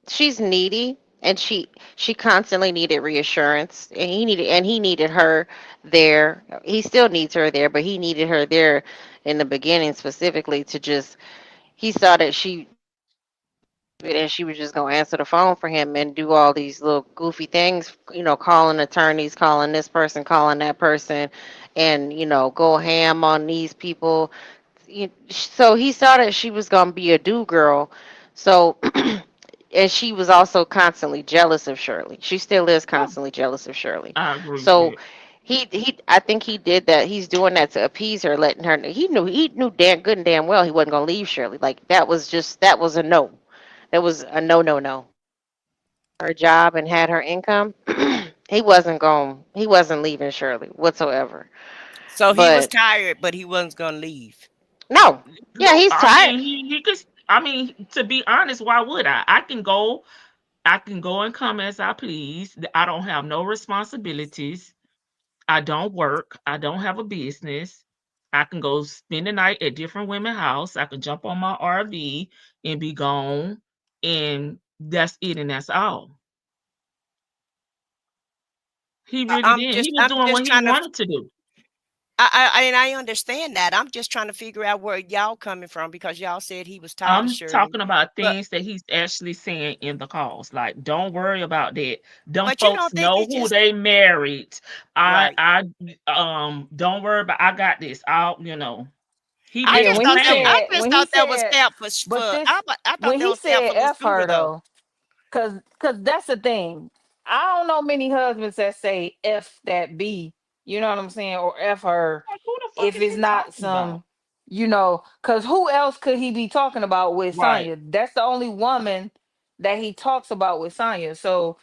Speaker 15: she's needy, and she constantly needed reassurance, and he needed her there. He still needs her there, but he needed her there in the beginning specifically to just. He saw that she and she was just gonna answer the phone for him and do all these little goofy things, calling attorneys, calling this person, calling that person, and go ham on these people. So he saw that she was gonna be a do girl. So and she was also constantly jealous of Shirley. She still is
Speaker 2: Oh,
Speaker 15: constantly jealous of Shirley.
Speaker 2: I agree with
Speaker 15: So
Speaker 2: that.
Speaker 15: I think he did that. He's doing that to appease her, letting her. He knew damn good and damn well he wasn't gonna leave Shirley. Like that was a no. That was a no, no, no. Her job and had her income. He wasn't leaving Shirley whatsoever.
Speaker 12: So he was
Speaker 15: But
Speaker 12: tired, but he wasn't going to leave.
Speaker 15: no, yeah,
Speaker 2: No,
Speaker 15: he's
Speaker 2: I
Speaker 15: tired.
Speaker 2: mean, he could. I mean, to be honest, why would I? I can go and come as I please. I don't have no responsibilities. I don't work. I don't have a business. I can go spend the night at different women's house. I can jump on my RV and be gone, and that's it, and that's all. He really did. He was
Speaker 12: I'm
Speaker 2: doing
Speaker 12: just
Speaker 2: what he
Speaker 12: trying to.
Speaker 2: wanted to do.
Speaker 12: And I understand that. I'm just trying to figure out where y'all coming from, because y'all said he was tired of
Speaker 2: I'm
Speaker 12: Shirley.
Speaker 2: talking about
Speaker 12: But
Speaker 2: things that he's actually saying in the calls. Like, don't worry about that. Them
Speaker 12: you
Speaker 2: folks
Speaker 12: don't think
Speaker 2: know
Speaker 12: he
Speaker 2: who
Speaker 12: just
Speaker 2: they married. I
Speaker 12: right?
Speaker 2: I don't worry about. I got this. He
Speaker 12: I
Speaker 16: Yeah,
Speaker 12: just
Speaker 2: basically
Speaker 16: when he
Speaker 12: thought that
Speaker 2: saying,
Speaker 12: I
Speaker 16: said
Speaker 12: just
Speaker 16: when he
Speaker 12: thought that was
Speaker 16: said,
Speaker 12: stout
Speaker 16: but this
Speaker 12: I thought
Speaker 16: when
Speaker 12: that
Speaker 16: he
Speaker 12: was stout
Speaker 16: said
Speaker 12: for Little
Speaker 16: F
Speaker 12: Scooter
Speaker 16: her
Speaker 12: though.
Speaker 16: though, cause that's the thing. I don't know many husbands that say F that B, you know what I'm saying, or F her
Speaker 2: like, who the fuck
Speaker 16: if
Speaker 2: is
Speaker 16: it's
Speaker 2: he
Speaker 16: not
Speaker 2: talking about?
Speaker 16: some, cause who else could he be talking about with
Speaker 2: Right.
Speaker 16: Sonya? That's the only woman that he talks about with Sonya. So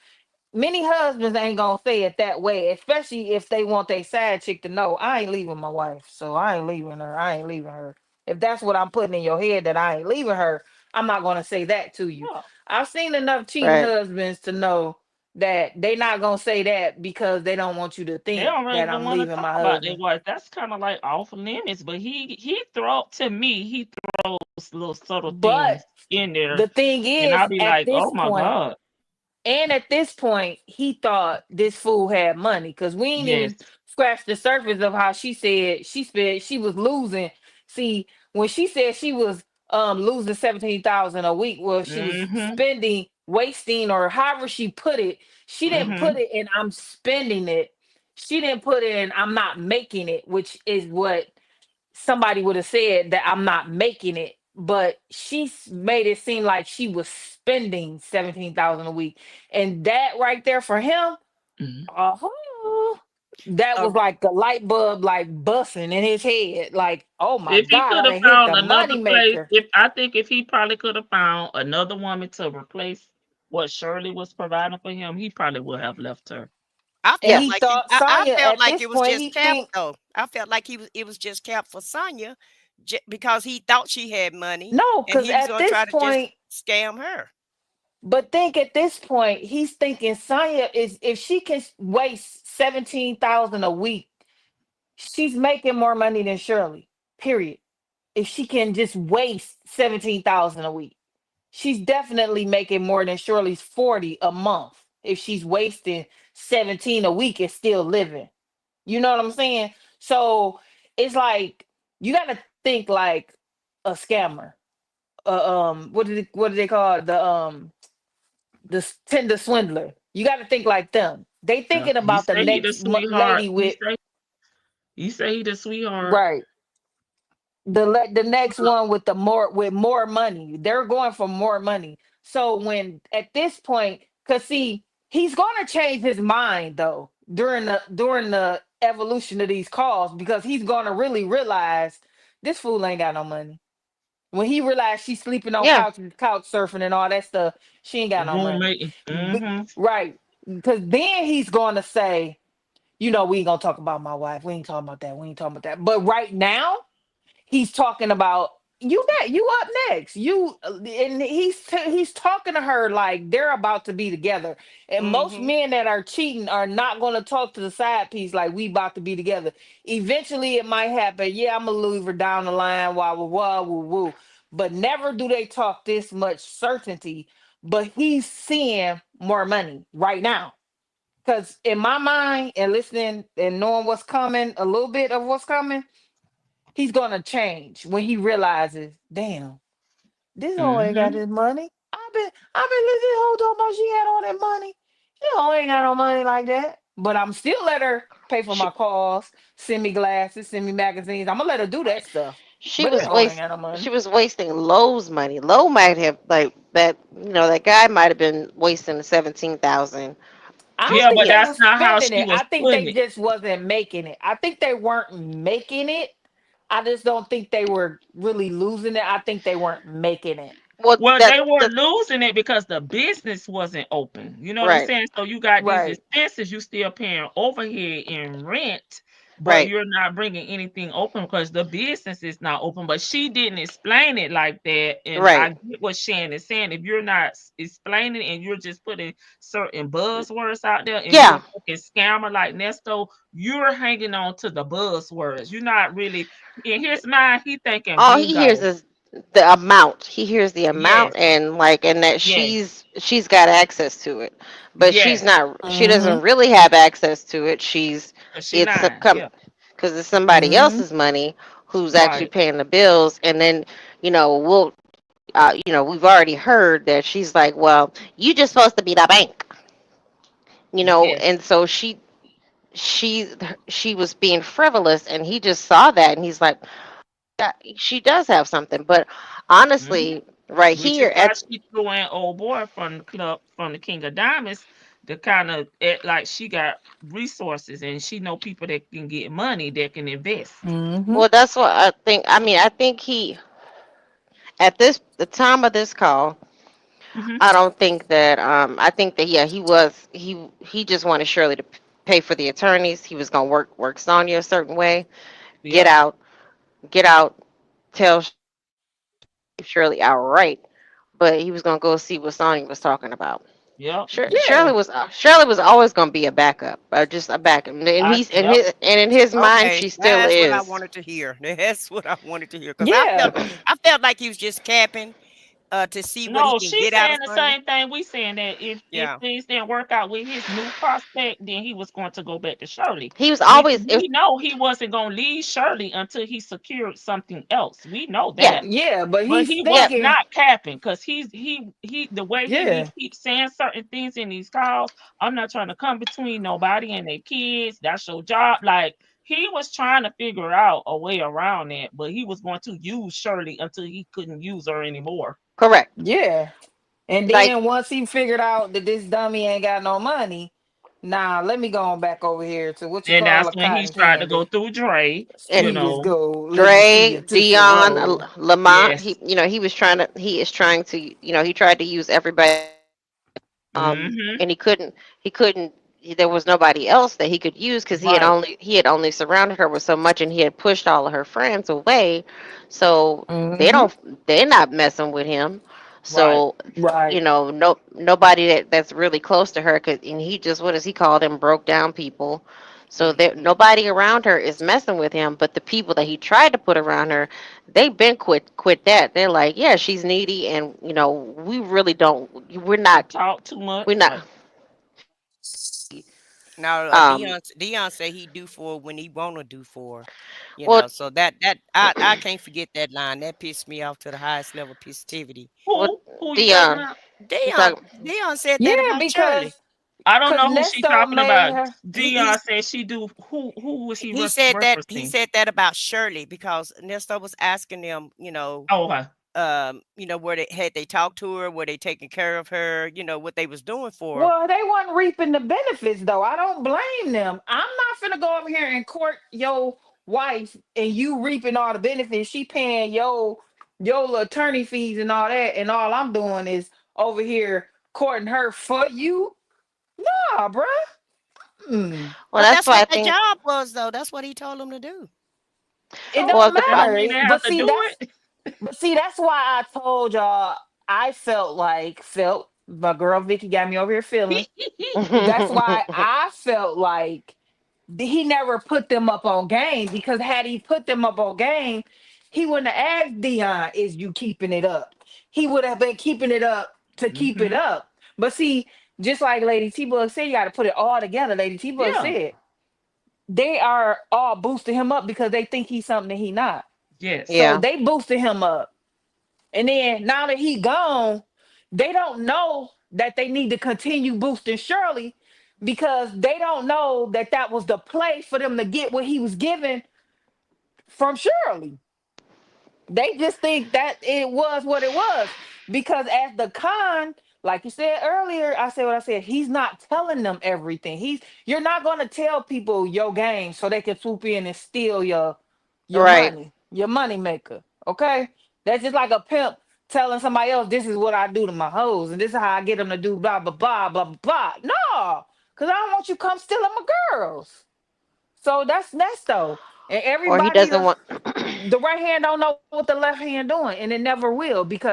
Speaker 16: many husbands ain't gonna say it that way, especially if they want their side chick to know I ain't leaving my wife, so I ain't leaving her. I ain't leaving her. If that's what I'm putting in your head that I ain't leaving her, I'm not gonna say that to you.
Speaker 2: Yeah.
Speaker 16: I've seen enough cheating
Speaker 15: Right.
Speaker 16: husbands to know that they not gonna say that because they don't want you to
Speaker 2: They
Speaker 16: think
Speaker 2: don't really
Speaker 16: that
Speaker 2: even
Speaker 16: I'm
Speaker 2: want to
Speaker 16: leaving
Speaker 2: talk
Speaker 16: my
Speaker 2: about their
Speaker 16: husband.
Speaker 2: wife. That's kind of like off limits. But he throws little subtle
Speaker 16: But
Speaker 2: things in there,
Speaker 16: the thing
Speaker 2: and I'll
Speaker 16: is,
Speaker 2: be
Speaker 16: at
Speaker 2: like,
Speaker 16: this
Speaker 2: oh my
Speaker 16: point,
Speaker 2: God.
Speaker 16: and at this point, he thought this fool had money because we ain't
Speaker 2: Yes.
Speaker 16: even scratched the surface of how she said she was losing. See, when she said she was losing 17,000 a week, well, she was
Speaker 2: Mm-hmm.
Speaker 16: spending, wasting, or however she put it, she didn't put
Speaker 2: Mm-hmm.
Speaker 16: it in I'm spending it. She didn't put it in I'm not making it, which is what somebody would have said, that I'm not making it, but made it seem like she was spending 17,000 a week, and that right there for him,
Speaker 2: Mm-hmm.
Speaker 16: uh-huh. That
Speaker 12: Uh,
Speaker 16: was like a light bulb like busting in his head. Like, oh my
Speaker 2: If he
Speaker 16: God,
Speaker 2: could
Speaker 16: I
Speaker 2: have
Speaker 16: done hit
Speaker 2: found
Speaker 16: the
Speaker 2: another
Speaker 16: money
Speaker 2: place,
Speaker 16: maker.
Speaker 2: if he probably could have found another woman to replace what Shirley was providing for him, he probably would have left her.
Speaker 12: I
Speaker 16: And
Speaker 12: felt
Speaker 16: he
Speaker 12: like he,
Speaker 16: thought
Speaker 12: I
Speaker 16: Sonya
Speaker 12: felt
Speaker 16: at
Speaker 12: like
Speaker 16: this
Speaker 12: it was
Speaker 16: point,
Speaker 12: just
Speaker 16: he
Speaker 12: capped
Speaker 16: think
Speaker 12: though. I felt like it was just capped for Sonya because he thought she had money
Speaker 16: no,
Speaker 12: and
Speaker 16: because
Speaker 12: he was
Speaker 16: at
Speaker 12: gonna try
Speaker 16: this
Speaker 12: to just
Speaker 16: point,
Speaker 12: scam her.
Speaker 16: but think at this point, he's thinking Sonya is if she can waste 17,000 a week, she's making more money than Shirley. Period. If she can just waste 17,000 a week, she's definitely making more than Shirley's 40 a month. If she's wasting 17 a week and still living. You know what I'm saying? So it's like you gotta think like a scammer. What do they call it? The Tinder swindler. You got to think like them. They
Speaker 2: Yeah.
Speaker 16: thinking
Speaker 2: You
Speaker 16: about the
Speaker 2: say he the
Speaker 16: next
Speaker 2: sweetheart.
Speaker 16: lady with
Speaker 2: You say he the sweetheart.
Speaker 16: right. The next one with more money. They're going for more money. So when at this point, cause see, he's gonna change his mind though during the evolution of these calls because he's gonna really realize this fool ain't got no money. When he realized she's sleeping on
Speaker 15: Yeah.
Speaker 16: couch surfing and all that stuff, she ain't got no money.
Speaker 2: Roommate. Mm-hmm.
Speaker 16: Right. Because then he's going to say, we ain't going to talk about my wife. We ain't talking about that. We ain't talking about that. But right now, he's talking about you up next. And he's talking to her like they're about to be together. And most
Speaker 12: Mm-hmm.
Speaker 16: men that are cheating are not going to talk to the side piece like we about to be together. Eventually, it might happen. Yeah, I'm gonna leave her down the line. Wah wah wah woo woo. But never do they talk this much certainty. But he's seeing more money right now. Because in my mind and listening and knowing what's coming, a little bit of what's coming, he's gonna change when he realizes, damn, this hoe ain't got
Speaker 2: Mm-hmm.
Speaker 16: this money. I've been listening to this whole talking about she had all that money. She hoe ain't got no money like that. But I'm still let her pay for my calls, send me glasses, send me magazines. I'm gonna let her do that stuff.
Speaker 15: She
Speaker 16: But that
Speaker 15: was
Speaker 16: hoe ain't
Speaker 15: waste
Speaker 16: got no money.
Speaker 15: she was wasting Lowe's money. Lowe might have like that, that guy might have been wasting the 17,000
Speaker 16: I don't
Speaker 2: Yeah,
Speaker 15: just to
Speaker 16: think
Speaker 2: but
Speaker 15: get
Speaker 16: they
Speaker 2: that's
Speaker 16: was
Speaker 2: not how
Speaker 16: spending
Speaker 2: she
Speaker 16: it.
Speaker 2: was
Speaker 16: I think
Speaker 2: putting
Speaker 16: they
Speaker 2: it.
Speaker 16: just wasn't making it. I think they weren't making it. I just don't think they were really losing it. I think they weren't making it.
Speaker 15: well
Speaker 2: Well,
Speaker 15: that
Speaker 2: they were
Speaker 15: the
Speaker 2: losing it because the business wasn't open. You know what I'm
Speaker 15: right,
Speaker 2: saying? So you got these
Speaker 16: Right.
Speaker 2: expenses, you still paying overhead and rent, but
Speaker 15: right.
Speaker 2: you're not bringing anything open because the business is not open. But she didn't explain it like that. And I
Speaker 15: Right.
Speaker 2: get what Shan is saying. If you're not explaining and you're just putting certain buzzwords out there and you're
Speaker 15: Yeah.
Speaker 2: a fucking scammer like Nesto, you're hanging on to the buzzwords. You're not really, in his mind, he thinking
Speaker 15: All he hears
Speaker 2: bingo.
Speaker 15: is the amount. He hears the
Speaker 2: Yes,
Speaker 15: amount and that
Speaker 2: yes,
Speaker 15: she's got access to it. But
Speaker 2: yes.
Speaker 15: she doesn't
Speaker 16: Mm-hmm.
Speaker 15: really have access to it.
Speaker 2: Cause she
Speaker 15: It's
Speaker 2: lying.
Speaker 15: come
Speaker 2: Yeah.
Speaker 15: because it's somebody
Speaker 16: Mm-hmm.
Speaker 15: else's money who's actually
Speaker 2: Right.
Speaker 15: paying the bills, and then we'll we've already heard that she's like, well, you just supposed to be the bank,
Speaker 2: Yes.
Speaker 15: and so she she was being frivolous, and he just saw that, and he's like, yeah, she does have something. But
Speaker 2: Mhm.
Speaker 15: honestly, right
Speaker 2: Which is
Speaker 15: here
Speaker 2: why
Speaker 15: at
Speaker 2: she threw in old boy from the club from the King of Diamonds to kind of act like she got resources and she know people that can get money that can invest.
Speaker 16: Mm-hmm.
Speaker 15: well, that's what I think. I mean, I think he at the time of this call,
Speaker 2: Hmm.
Speaker 15: I don't think that I think that yeah, he just wanted Shirley to pay for the attorneys. He was gonna work Sonya a certain way, get
Speaker 2: Yep.
Speaker 15: out, get out, tell Shirley outright, but he was gonna go see what Sonya was talking about.
Speaker 2: Yep.
Speaker 16: Yeah.
Speaker 15: Shirley was always gonna be a backup, just a backup, and
Speaker 2: Yep.
Speaker 15: in his mind
Speaker 12: Okay,
Speaker 15: she still
Speaker 12: that's what I
Speaker 15: is.
Speaker 12: wanted to hear. That's what I wanted to hear because
Speaker 16: Yeah.
Speaker 12: I felt like he was just capping to see what he
Speaker 2: No,
Speaker 12: can
Speaker 2: she's
Speaker 12: get out of
Speaker 2: saying the
Speaker 12: Sonya.
Speaker 2: same thing we saying that if
Speaker 12: Yeah.
Speaker 2: things didn't work out with his new prospect, then he was going to go back to Shirley,
Speaker 15: He was
Speaker 2: which
Speaker 15: always
Speaker 2: we know he wasn't going to leave Shirley until he secured something else. We know
Speaker 15: yeah,
Speaker 2: that.
Speaker 16: Yeah. But
Speaker 2: But
Speaker 16: he's
Speaker 2: he was
Speaker 15: yeah.
Speaker 16: thinking,
Speaker 2: not capping because he the way he be
Speaker 16: yeah.
Speaker 2: keep saying certain things in these calls. I'm not trying to come between nobody and their kids. That's your job. Like he was trying to figure out a way around that, but he was going to use Shirley until he couldn't use her anymore.
Speaker 15: Correct.
Speaker 16: Yeah. And
Speaker 15: Like
Speaker 16: then once he figured out that this dummy ain't got no money, Nah, let me go on back over here to what you
Speaker 2: And
Speaker 16: call
Speaker 2: that's
Speaker 16: a
Speaker 2: when he
Speaker 16: cotton
Speaker 2: tried to go
Speaker 16: candy.
Speaker 2: through Dre,
Speaker 15: And
Speaker 2: you
Speaker 16: Sweetest
Speaker 2: know.
Speaker 16: gold. Let me see
Speaker 15: Dre,
Speaker 16: your Tootsie
Speaker 15: Dion,
Speaker 16: Roll.
Speaker 15: Lamont,
Speaker 2: Yes.
Speaker 15: he is trying to, he tried to use everybody,
Speaker 2: Mm-hmm.
Speaker 15: and he couldn't, there was nobody else that he could use because
Speaker 2: Right.
Speaker 15: he had only surrounded her with so much and he had pushed all of her friends away. So
Speaker 16: Mm-hmm.
Speaker 15: they're not messing with him.
Speaker 2: Right.
Speaker 15: So,
Speaker 16: Right.
Speaker 15: nobody that's really close to her could, and he just, what does he call them, broke down people. So there,
Speaker 2: Mm-hmm.
Speaker 15: nobody around her is messing with him, but the people that he tried to put around her, they've been quit that. They're like, yeah, she's needy, and we really don't.
Speaker 2: She talked too
Speaker 15: We're
Speaker 2: much.
Speaker 15: not.
Speaker 12: Now,
Speaker 15: Um.
Speaker 12: Dion say he do for when he wanna do for,
Speaker 15: Well,
Speaker 12: So that I can't forget that line. That pissed me off to the highest level positivity.
Speaker 15: what
Speaker 2: Who you talking
Speaker 15: Dion?
Speaker 2: about?
Speaker 15: You
Speaker 12: Dion
Speaker 15: talk.
Speaker 12: Dion said
Speaker 16: Yeah,
Speaker 12: that about Shirley.
Speaker 16: because
Speaker 2: I don't
Speaker 16: cause
Speaker 2: know who she
Speaker 16: Nesto
Speaker 2: talking
Speaker 16: made
Speaker 2: about.
Speaker 16: her.
Speaker 12: He
Speaker 2: Dion said she do. Who was he
Speaker 12: he
Speaker 2: referencing?
Speaker 12: said that about Shirley because Nesto was asking them,
Speaker 2: Oh, okay.
Speaker 12: where they talked to her, were they taking care of her, what they was doing for her.
Speaker 16: Well, they wasn't reaping the benefits though. I don't blame them. I'm not finna go over here and court your wife and you reaping all the benefits. She paying your little attorney fees and all that, and all I'm doing is over here courting her for you. Nah, bruh. Mm.
Speaker 15: Well,
Speaker 12: But
Speaker 15: that's
Speaker 12: that's
Speaker 15: why I
Speaker 12: what that
Speaker 15: think.
Speaker 12: job was, though. That's what he told them to do.
Speaker 16: It
Speaker 2: So
Speaker 15: Well,
Speaker 16: don't
Speaker 15: the
Speaker 2: that don't
Speaker 16: matter.
Speaker 2: mean they have
Speaker 16: But
Speaker 2: to
Speaker 16: see,
Speaker 2: do it.
Speaker 16: that's why I told y'all I felt my girl Vicky got me over here feeling. That's why I felt like he never put them up on game, because had he put them up on game, he wouldn't have asked Dion, "Is you keeping it up?" He would have been keeping it up to keep it
Speaker 2: Mm-hmm.
Speaker 16: up. But see, just like Lady T Bug said, you got to put it all together. Lady T Bug
Speaker 2: Yeah.
Speaker 16: said they are all boosting him up because they think he's something that he not.
Speaker 2: Yes.
Speaker 16: So
Speaker 15: Yeah.
Speaker 16: they boosted him up. And then now that he gone, they don't know that they need to continue boosting Shirley, because they don't know that that was the play for them to get what he was given from Shirley. They just think that it was what it was, because as the con, like you said earlier, I said what I said. He's not telling them everything. You're not going to tell people your game so they can swoop in and steal
Speaker 15: Right.
Speaker 16: your money maker. Okay, that's just like a pimp telling somebody else, "This is what I do to my hoes, and this is how I get them to do blah blah blah blah blah." No, because I don't want you come stealing my girls. So that's Nesto, and
Speaker 15: Or he
Speaker 16: everybody
Speaker 15: doesn't want.
Speaker 16: the right hand don't know what the left hand doing, and it never will, because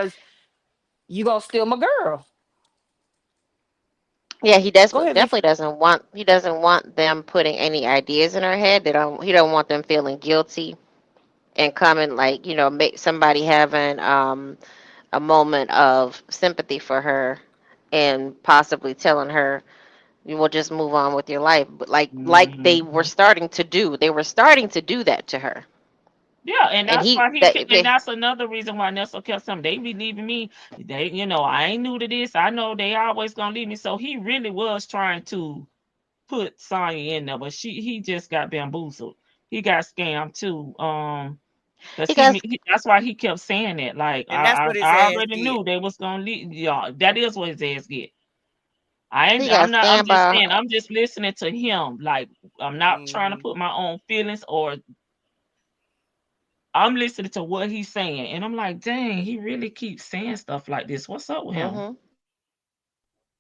Speaker 16: you gonna steal my girl.
Speaker 15: Yeah, he
Speaker 16: Go ahead,
Speaker 15: definitely
Speaker 16: Vicky.
Speaker 15: doesn't want. He doesn't want them putting any ideas in her head. They don't. He don't want them feeling guilty and coming, like, make somebody having a moment of sympathy for her and possibly telling her, you will just move on with your life. But like they were
Speaker 2: Mm-hmm.
Speaker 15: starting to do. They were starting to do that to her.
Speaker 2: Yeah, and
Speaker 15: And
Speaker 2: that's
Speaker 15: he
Speaker 2: why and
Speaker 15: they
Speaker 2: that's another reason why Nestor kept saying they be leaving me. They, I ain't new to this. I know they always gonna leave me. So he really was trying to put Sonya in there, but he just got bamboozled. He got scammed too. Cause
Speaker 15: he got
Speaker 2: that's why he kept saying it. Like
Speaker 12: And that's what his
Speaker 2: I
Speaker 12: ass
Speaker 2: already
Speaker 12: get.
Speaker 2: knew they was gonna leave. Yeah, that is what his ass get. I ain't.
Speaker 15: he
Speaker 2: I'm
Speaker 15: got
Speaker 2: not. I'm
Speaker 15: scammed
Speaker 2: just
Speaker 15: by.
Speaker 2: saying. I'm just listening to him. Like I'm not trying to
Speaker 12: Hmm.
Speaker 2: put my own feelings, or I'm listening to what he's saying, and I'm like, dang, he really keeps saying stuff like this. What's up with him?
Speaker 15: Hmm.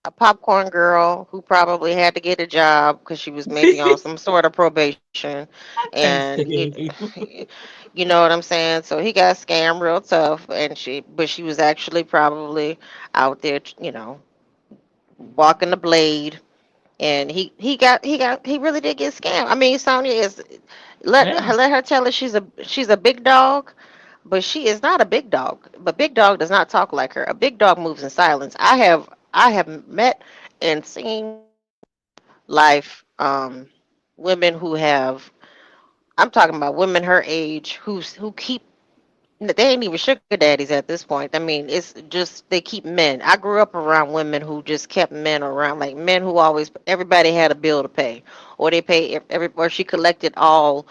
Speaker 15: A popcorn girl who probably had to get a job because she was maybe on some sort of probation,
Speaker 2: I can't
Speaker 15: and
Speaker 2: stand you.
Speaker 15: you know what I'm saying. So he got scammed real tough, and she was actually probably out there, walking the blade, and he really did get scammed. I mean, Sonya is
Speaker 2: Yeah.
Speaker 15: let her tell her she's a big dog, but she is not a big dog. But big dog does not talk like her. A big dog moves in silence. I have met and seen life, women who have. I'm talking about women her age who keep. They ain't even sugar daddies at this point. I mean, it's just they keep men. I grew up around women who just kept men around, like men who always everybody had a bill to pay, or they pay or she collected all.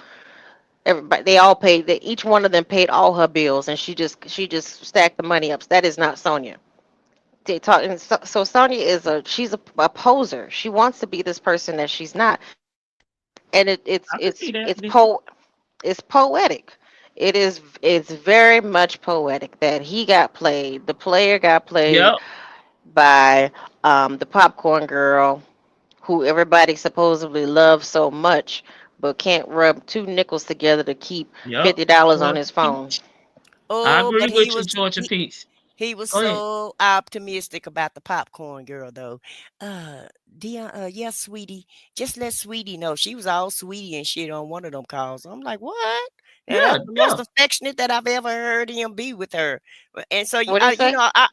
Speaker 15: Everybody, they all paid. Each one of them paid all her bills, and she just stacked the money up. That is not Sonia. they talk, and so Sonya she's a poser. She wants to be this person that she's not, and
Speaker 2: I can see that.
Speaker 15: it's poetic. It's very much poetic that he got played. The player got played
Speaker 2: Yep.
Speaker 15: by the popcorn girl, who everybody supposedly loves so much, but can't rub two nickels together to keep
Speaker 2: Yep.
Speaker 15: $50 on
Speaker 2: Georgia
Speaker 15: his phone.
Speaker 2: Peach. I
Speaker 12: Oh,
Speaker 2: agree
Speaker 12: but
Speaker 2: with you, Georgia Peach.
Speaker 12: he was
Speaker 2: Go ahead.
Speaker 12: so optimistic about the popcorn girl, though. Dion, yeah, sweetie, just let sweetie know. She was all sweetie and shit on one of them calls. I'm like, what? And
Speaker 2: Yeah,
Speaker 12: that's the most
Speaker 2: yeah.
Speaker 12: affectionate that I've ever heard him be with her. And so,
Speaker 15: What do you say?
Speaker 12: I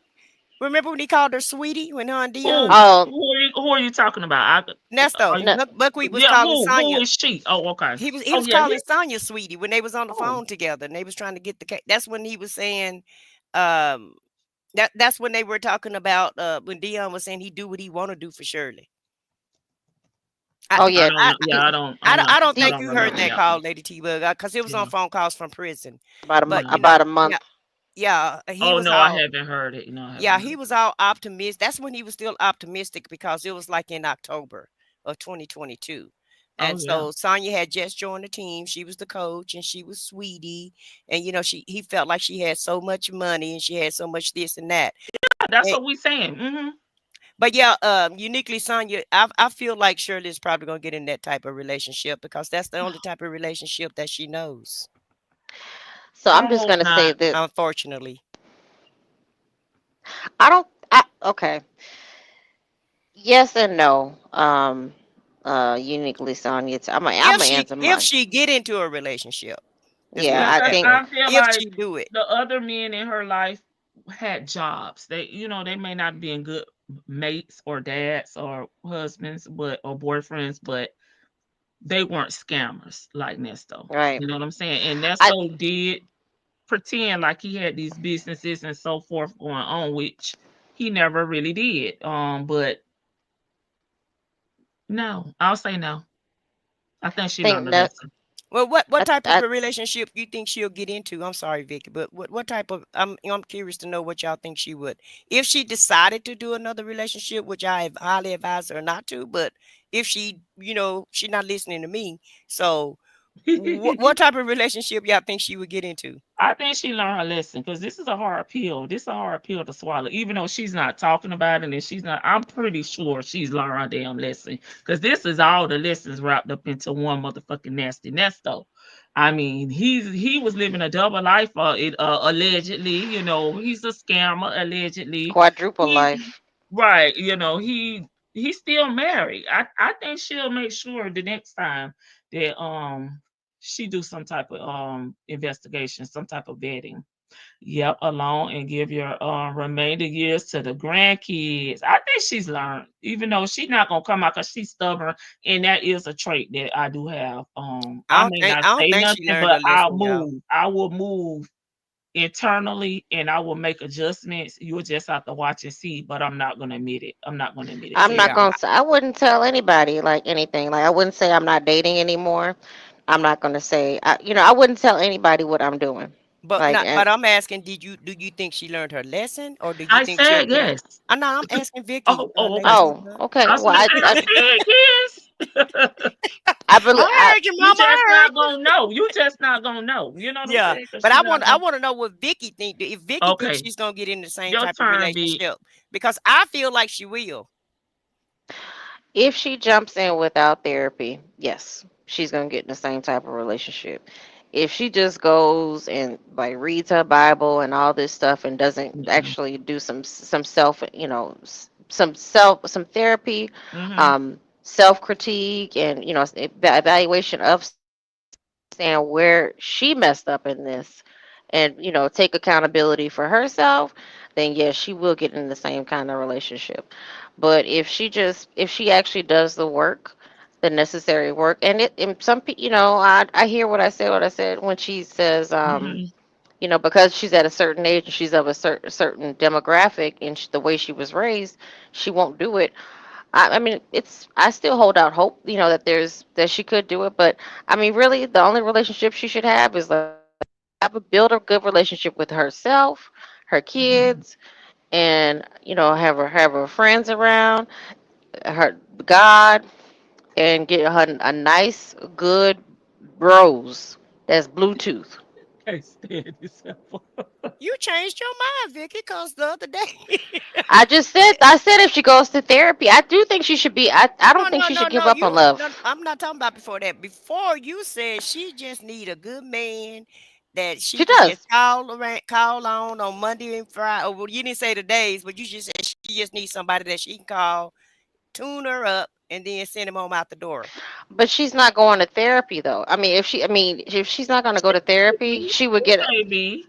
Speaker 12: remember when he called her sweetie when her and Dion,
Speaker 2: Who?
Speaker 15: Oh,
Speaker 2: Who are you talking about? Are
Speaker 12: Nesto,
Speaker 2: you,
Speaker 15: no,
Speaker 12: Buckwheat was
Speaker 2: yeah,
Speaker 12: calling
Speaker 2: who
Speaker 12: Sonya.
Speaker 2: is she? Oh, okay.
Speaker 12: He
Speaker 2: Oh
Speaker 12: was
Speaker 2: yeah,
Speaker 12: calling
Speaker 2: he.
Speaker 12: Sonya sweetie when they was on the
Speaker 2: Oh,
Speaker 12: phone together and they was trying to get the cake. That's when he was saying, um, that's when they were talking about when Dion was saying he do what he want to do for Shirley. I
Speaker 15: oh
Speaker 2: I
Speaker 15: yeah.
Speaker 2: don't know. Yeah, I don't. I'm not.
Speaker 12: I don't
Speaker 2: I
Speaker 15: The
Speaker 12: think
Speaker 2: don't
Speaker 12: you heard
Speaker 2: remember
Speaker 12: that
Speaker 2: that
Speaker 12: call,
Speaker 2: one.
Speaker 12: Lady T Bug, because it was on
Speaker 2: Yeah.
Speaker 12: phone calls from prison. But
Speaker 2: Mm.
Speaker 15: about a
Speaker 12: yeah,
Speaker 15: month.
Speaker 12: he
Speaker 2: Oh
Speaker 12: was
Speaker 2: no, I
Speaker 12: all
Speaker 2: haven't heard it. No, I
Speaker 12: yeah,
Speaker 2: haven't heard
Speaker 12: he
Speaker 2: it.
Speaker 12: was all optimistic. That's when he was still optimistic because it was like in October of 2022.
Speaker 2: Oh
Speaker 12: And
Speaker 2: yeah.
Speaker 12: so Sonya had just joined the team. She was the coach and she was sweetie. And he felt like she had so much money and she had so much this and that.
Speaker 2: That's
Speaker 12: And,
Speaker 2: what we saying.
Speaker 12: but yeah, uniquely Sonya, I feel like Shirley is probably gonna get in that type of relationship because that's the only type of relationship that she knows,
Speaker 15: So
Speaker 2: I
Speaker 15: I'm just
Speaker 2: hope
Speaker 15: gonna say
Speaker 2: not.
Speaker 15: that
Speaker 12: unfortunately.
Speaker 15: I don't. Okay. Yes and no. Uniquely Sonya. I'm gonna answer
Speaker 12: If
Speaker 15: mine.
Speaker 12: she get into a relationship, let's put
Speaker 15: Yeah,
Speaker 12: it
Speaker 15: I
Speaker 2: Because
Speaker 12: that
Speaker 15: think
Speaker 12: way.
Speaker 2: I feel
Speaker 12: If
Speaker 2: like
Speaker 12: she do it.
Speaker 2: the other men in her life had jobs. They may not be good mates or dads or husbands, or boyfriends, but they weren't scammers like Nesto.
Speaker 15: right.
Speaker 2: You know what I'm saying? And
Speaker 15: I
Speaker 2: Nesto did pretend like he had these businesses and so forth going on, which he never really did. But no, I'll say no. I think she learned
Speaker 15: think
Speaker 2: a
Speaker 15: that
Speaker 2: lesson.
Speaker 12: Well, what type of
Speaker 15: I
Speaker 12: a relationship you think she'll get into? I'm sorry, Vicky, but what type of I'm curious to know what y'all think she would. If she decided to do another relationship, which I have highly advise her not to, but if she, she's not listening to me. So what type of relationship y'all think she would get into?
Speaker 2: I think she learned her lesson because this is a hard pill. This is a hard pill to swallow. Even though she's not talking about it and she's not, I'm pretty sure she's learned her damn lesson. Because this is all the lessons wrapped up into one motherfucking nasty Nesto. I mean, he was living a double life, allegedly. He's a scammer, allegedly.
Speaker 15: quadruple
Speaker 2: He
Speaker 15: life.
Speaker 2: right, he's still married. I think she'll make sure the next time that she do some type of investigation, some type of vetting. Yep, alone and give your remainder years to the grandkids. I think she's learned, even though she's not gonna come out because she's stubborn, and that is a trait that I do have. I may not
Speaker 12: I don't
Speaker 2: say
Speaker 12: think she
Speaker 2: nothing,
Speaker 12: learned
Speaker 2: but
Speaker 12: her lesson, y'all.
Speaker 2: I will move internally and I will make adjustments. You'll just have to watch and see, but I'm not gonna admit it. I'm not gonna admit it to
Speaker 15: I'm
Speaker 2: you.
Speaker 15: not
Speaker 12: Yeah.
Speaker 15: gonna say. I wouldn't tell anybody like anything. Like I wouldn't say I'm not dating anymore. I'm not gonna say. I wouldn't tell anybody what I'm doing.
Speaker 12: But
Speaker 15: Like
Speaker 12: not
Speaker 15: and
Speaker 12: but I'm asking, do you think she learned her lesson or do you
Speaker 2: I
Speaker 12: think she'll
Speaker 2: said
Speaker 12: get a
Speaker 2: yes.
Speaker 12: I know I'm asking Vicky,
Speaker 2: Oh,
Speaker 12: Lady
Speaker 2: okay.
Speaker 12: T
Speaker 15: oh,
Speaker 12: Bug.
Speaker 15: okay.
Speaker 2: I was
Speaker 15: Well,
Speaker 2: gonna say I said yes.
Speaker 15: I believe.
Speaker 12: I heard you,
Speaker 2: You
Speaker 12: mama.
Speaker 2: just
Speaker 12: I heard
Speaker 2: not
Speaker 12: you.
Speaker 2: gonna know. You just not gonna know. You know what I'm
Speaker 12: Yeah.
Speaker 2: saying? Because
Speaker 12: But
Speaker 2: she not
Speaker 12: I
Speaker 2: gonna.
Speaker 12: want to know what Vicky think. If Vicky thinks
Speaker 2: Okay,
Speaker 12: she's gonna get in the same
Speaker 2: your
Speaker 12: type of
Speaker 2: turn, B.
Speaker 12: relationship. Because I feel like she will.
Speaker 15: If she jumps in without therapy, yes, she's gonna get in the same type of relationship. If she just goes and like reads her Bible and all this stuff and doesn't
Speaker 2: Mm-mm.
Speaker 15: actually do some self, some therapy,
Speaker 2: Mm-hmm.
Speaker 15: self critique, and evaluation of understand where she messed up in this, and take accountability for herself, then yes, she will get in the same kind of relationship. But if she actually does the work, the necessary work, and some people, I hear what I said when she says,
Speaker 2: Mm-hmm.
Speaker 15: because she's at a certain age and she's of a certain demographic, and the way she was raised, she won't do it. I mean, I still hold out hope, that she could do it. But I mean, really, the only relationship she should have is like build a good relationship with herself, her
Speaker 2: Mm-hmm.
Speaker 15: kids, and have her friends around, her God, and get her a nice, good rose that's Bluetooth.
Speaker 2: Can't stand this.
Speaker 12: You changed your mind, Vicky, because the other day.
Speaker 15: I said if she goes to therapy, I do think she should be. I
Speaker 12: No,
Speaker 15: don't think
Speaker 12: no,
Speaker 15: she
Speaker 12: no,
Speaker 15: should give
Speaker 12: no.
Speaker 15: up on
Speaker 12: No,
Speaker 15: love.
Speaker 12: I'm not talking about before that. Before you said she just need a good man that she
Speaker 15: She
Speaker 12: can just
Speaker 15: does.
Speaker 12: call on Monday and Friday. Oh, well, you didn't say the days, but you just said she just needs somebody that she can call, tune her up, and then send him home out the door.
Speaker 15: But she's not going to therapy though. If she's not going to go to therapy, she would get.
Speaker 2: Maybe.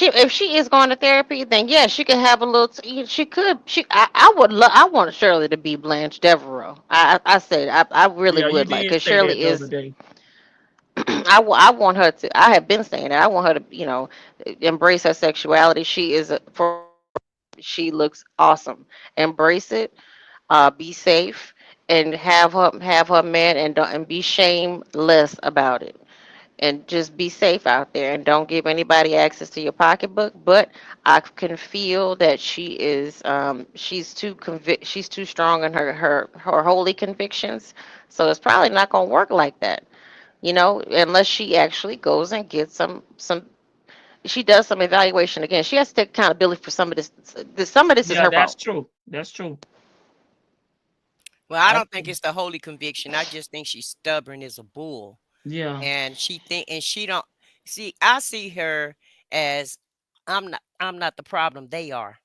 Speaker 15: If she is going to therapy, then yeah, she could have a little. She could. I would. I want Shirley to be Blanche Devereaux. I said I really
Speaker 2: Yeah, you
Speaker 15: would like
Speaker 2: did
Speaker 15: because
Speaker 2: say that
Speaker 15: Shirley
Speaker 2: the other
Speaker 15: is.
Speaker 2: day.
Speaker 15: I want her to. I have been saying that. I want her to. Embrace her sexuality. She looks awesome. Embrace it. Be safe and have her man and be shameless about it and just be safe out there and don't give anybody access to your pocketbook. But I can feel that she's too strong in her holy convictions, so it's probably not going to work like that, unless she actually goes and gets some she does some evaluation. Again, she has to take accountability for some of this. Some of this is
Speaker 2: Yeah,
Speaker 15: her
Speaker 2: that's
Speaker 15: fault.
Speaker 2: true. That's true.
Speaker 12: Well, I
Speaker 2: I
Speaker 12: don't think it's the holy conviction. I just think she's stubborn as a bull.
Speaker 2: Yeah.
Speaker 12: And she don't see. I see her as I'm not the problem, they are.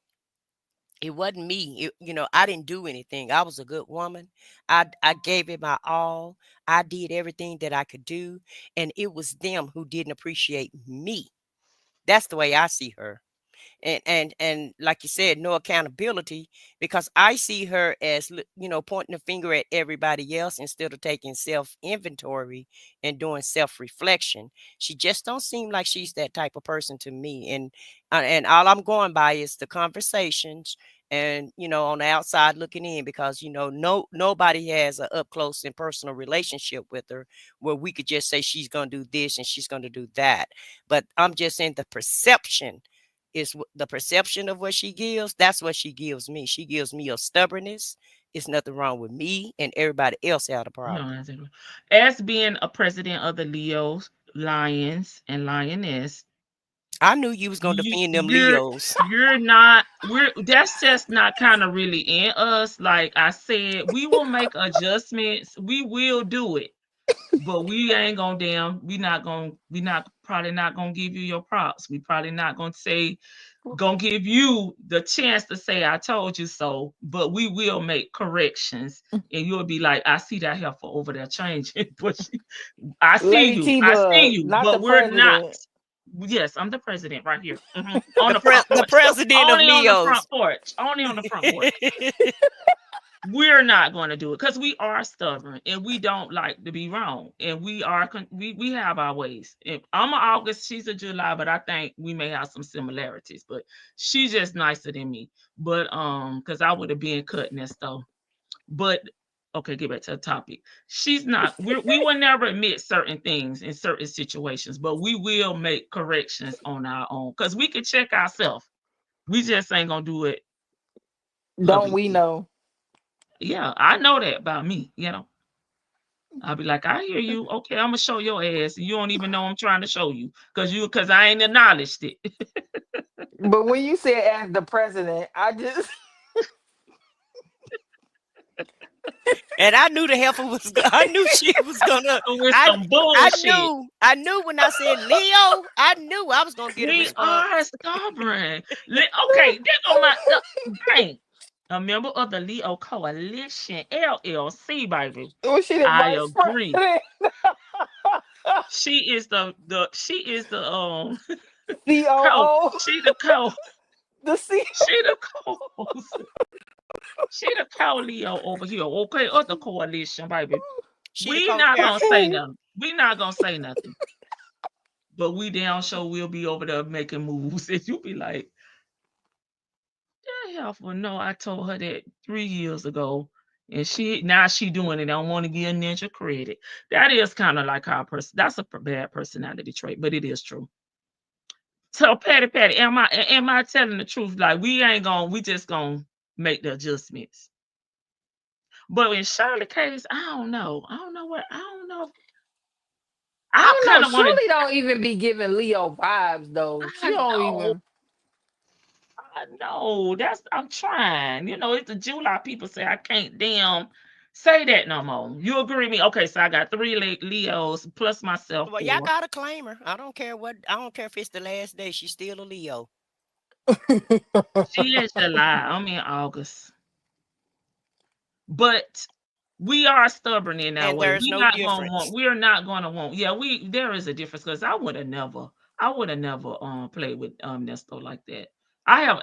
Speaker 12: It wasn't me. I didn't do anything. I was a good woman. I gave it my all. I did everything that I could do, and it was them who didn't appreciate me. That's the way I see her. And like you said, no accountability, because I see her as pointing a finger at everybody else instead of taking self inventory and doing self reflection. She just don't seem like she's that type of person to me. And all I'm going by is the conversations, and on the outside looking in, because nobody has a up close and personal relationship with her where we could just say she's going to do this and she's going to do that. But I'm just saying the perception of what she gives. That's what she gives me. She gives me a stubbornness. It's nothing wrong with me, and everybody else had a problem.
Speaker 2: No, as being a president of the Leos, Lions, and Lioness,
Speaker 12: I knew you was gonna defend them
Speaker 2: you're
Speaker 12: Leos.
Speaker 2: you're not. That's just not kind of really in us. Like I said, we will make adjustments. We will do it. But we ain't gonna we not probably not gonna give you your props. We probably not gonna give you the chance to say I told you so, but we will make corrections and you'll be like, I see that heifer over there changing. But I
Speaker 16: Lady
Speaker 2: see
Speaker 16: Tiva,
Speaker 2: you,
Speaker 16: not the
Speaker 2: but we're not.
Speaker 16: president.
Speaker 2: Yes, I'm the president right here. On the front
Speaker 12: The
Speaker 2: porch.
Speaker 12: president of
Speaker 2: Only on the front
Speaker 12: Leos.
Speaker 2: porch. Only on the front porch. We're not going to do it because we are stubborn and we don't like to be wrong, and we have our ways. And I'm an August, she's a July, but I think we may have some similarities. But she's just nicer than me. But because I would have been cut Nesto. But okay, get back to the topic. She's not. We will never admit certain things in certain situations, but we will make corrections on our own because we can check ourselves. We just ain't gonna do it
Speaker 16: Don't we
Speaker 2: publicly.
Speaker 16: know?
Speaker 2: Yeah, I know that about me, I'll be like, I hear you. Okay, I'm gonna show your ass. And you don't even know I'm trying to show you because I ain't acknowledged it.
Speaker 16: But when you said as the president,
Speaker 12: And I knew the heifer was. I knew she was gonna.
Speaker 2: With some bullshit.
Speaker 12: I knew when I said Leo. I knew I was gonna get a
Speaker 2: We
Speaker 12: response.
Speaker 2: are stubborn. Okay, there go my dang. A member of the Leo Coalition, LLC, baby.
Speaker 16: was she the
Speaker 2: I
Speaker 16: vice
Speaker 2: agree.
Speaker 16: president?
Speaker 2: She is the
Speaker 16: COO?
Speaker 2: she the co
Speaker 16: The C.
Speaker 2: she the co she the co-Leo over here. Okay, other coalition, baby. We not gonna say nothing. We not gonna say nothing. But we damn sure will be over there making moves. And you be like, that heifer, no, I told her that 3 years ago. And now she doing it. I don't want to give Ninja credit. That is kind of like our person. That's a bad personality trait, but it is true. So Patty, am I telling the truth? Like we just gonna make the adjustments. But in Shirley case, I don't know. I don't know.
Speaker 16: I
Speaker 2: I
Speaker 16: don't
Speaker 2: kind
Speaker 16: know.
Speaker 2: of want to.
Speaker 16: Shirley don't even be giving Leo vibes though. She
Speaker 2: I
Speaker 16: don't
Speaker 2: know.
Speaker 16: even.
Speaker 2: I know. I'm trying. It's the July people say I can't damn say that no more. You agree with me? Okay, so I got 3 Leos plus myself
Speaker 12: Well, y'all
Speaker 2: 4.
Speaker 12: gotta claim her. I don't care if it's the last day. She's still a Leo.
Speaker 2: She is July. I'm in August. But we are stubborn in that
Speaker 12: And
Speaker 2: way.
Speaker 12: there's no difference.
Speaker 2: We're not gonna want. Yeah, there is a difference because I would have never played with Nesto like that. I have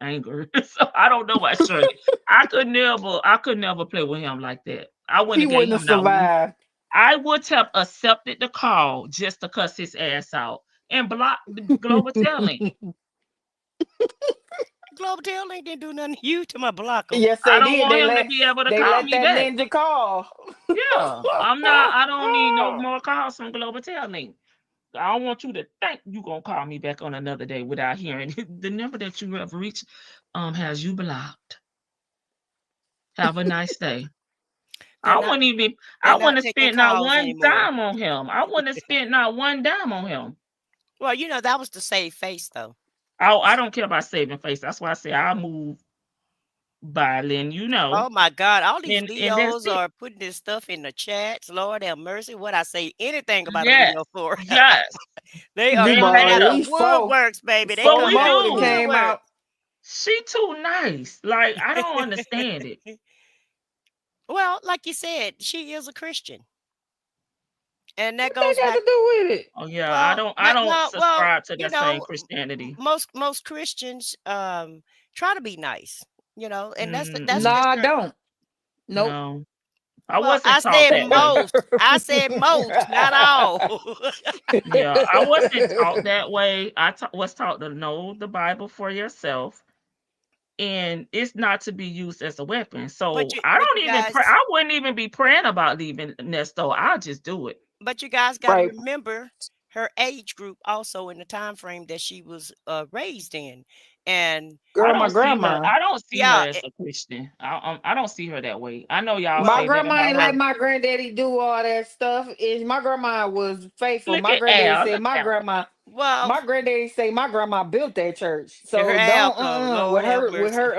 Speaker 2: anger, so I don't know about Shirley. I could never play with him like that. I wouldn't
Speaker 16: He
Speaker 2: have gave
Speaker 16: wouldn't have
Speaker 2: him that one.
Speaker 16: survived.
Speaker 2: I would have accepted the call just to cuss his ass out and block the global telling.
Speaker 12: Global Tail Link didn't do nothing to you to my block him.
Speaker 16: Yes,
Speaker 2: I
Speaker 16: they
Speaker 2: don't
Speaker 16: did.
Speaker 2: want him to be able to
Speaker 16: They
Speaker 2: call
Speaker 16: let
Speaker 2: me
Speaker 16: that
Speaker 2: back.
Speaker 16: ninja call.
Speaker 2: Yeah, I don't need no more calls from Global Telling. I don't want you to think you gonna call me back on another day without hearing the number that you have reached has you blocked. Have a nice day.
Speaker 12: They're
Speaker 2: I
Speaker 12: not
Speaker 2: wouldn't have
Speaker 12: taking
Speaker 2: spent not
Speaker 12: calls
Speaker 2: one
Speaker 12: anymore.
Speaker 2: dime on him. I wouldn't have spent not one dime on him.
Speaker 12: Well, that was to save face though.
Speaker 2: I don't care about saving face. That's why I say I'll move by letting
Speaker 12: Oh my God, all these
Speaker 2: and that's
Speaker 12: Leos
Speaker 2: it.
Speaker 12: are putting this stuff in the chats. Lord have mercy. What I say anything about a
Speaker 2: Yes,
Speaker 12: Leo for?
Speaker 2: yes.
Speaker 12: They are
Speaker 2: They
Speaker 12: coming
Speaker 2: hate
Speaker 12: out
Speaker 16: At
Speaker 12: the
Speaker 2: us.
Speaker 16: least four,
Speaker 12: woodworks, baby. They
Speaker 2: But
Speaker 16: four
Speaker 2: we
Speaker 12: coming out
Speaker 16: more
Speaker 12: the
Speaker 16: that
Speaker 2: do.
Speaker 16: came
Speaker 12: woodwork.
Speaker 16: out.
Speaker 2: She too nice. Like I don't understand it.
Speaker 12: Well, like you said, she is a Christian. And that
Speaker 16: What they
Speaker 12: goes
Speaker 16: got
Speaker 12: back.
Speaker 16: to do with it?
Speaker 2: Oh yeah,
Speaker 12: Well,
Speaker 2: I don't
Speaker 12: no, well,
Speaker 2: subscribe to that same Christianity.
Speaker 12: most Christians try to be nice, and that's
Speaker 2: Mm-mm.
Speaker 16: Nah,
Speaker 12: just
Speaker 16: I
Speaker 12: their.
Speaker 16: don't. Nope.
Speaker 2: No, I
Speaker 12: Well,
Speaker 2: wasn't
Speaker 12: I
Speaker 2: taught
Speaker 12: said
Speaker 2: that way.
Speaker 12: most. I said most, not all.
Speaker 2: Yeah, I wasn't taught that way. Was taught to know the Bible for yourself, and it's not to be used as a weapon. So I
Speaker 12: But
Speaker 2: don't
Speaker 12: you
Speaker 2: even
Speaker 12: guys,
Speaker 2: pray. I wouldn't even be praying about leaving Nesto. I'll just do it.
Speaker 12: but you guys got to
Speaker 16: Right.
Speaker 12: remember her age group also in the time frame that she was raised in, and
Speaker 16: Girl, my grandma.
Speaker 2: I don't see her
Speaker 12: yeah,
Speaker 2: as a Christian. I don't see her that way. I know y'all
Speaker 16: My
Speaker 12: well,
Speaker 2: say that
Speaker 16: grandma
Speaker 2: about
Speaker 16: ain't let
Speaker 2: her.
Speaker 16: my granddaddy do all that stuff. My grandma was faithful.
Speaker 2: Look
Speaker 16: My
Speaker 2: at
Speaker 16: granddaddy
Speaker 2: Al.
Speaker 16: said
Speaker 2: Look at Al.
Speaker 12: well,
Speaker 16: my granddaddy say my grandma built that church.
Speaker 12: here her
Speaker 16: So
Speaker 12: Al
Speaker 16: don't
Speaker 12: come.
Speaker 16: with
Speaker 12: Lord have mercy.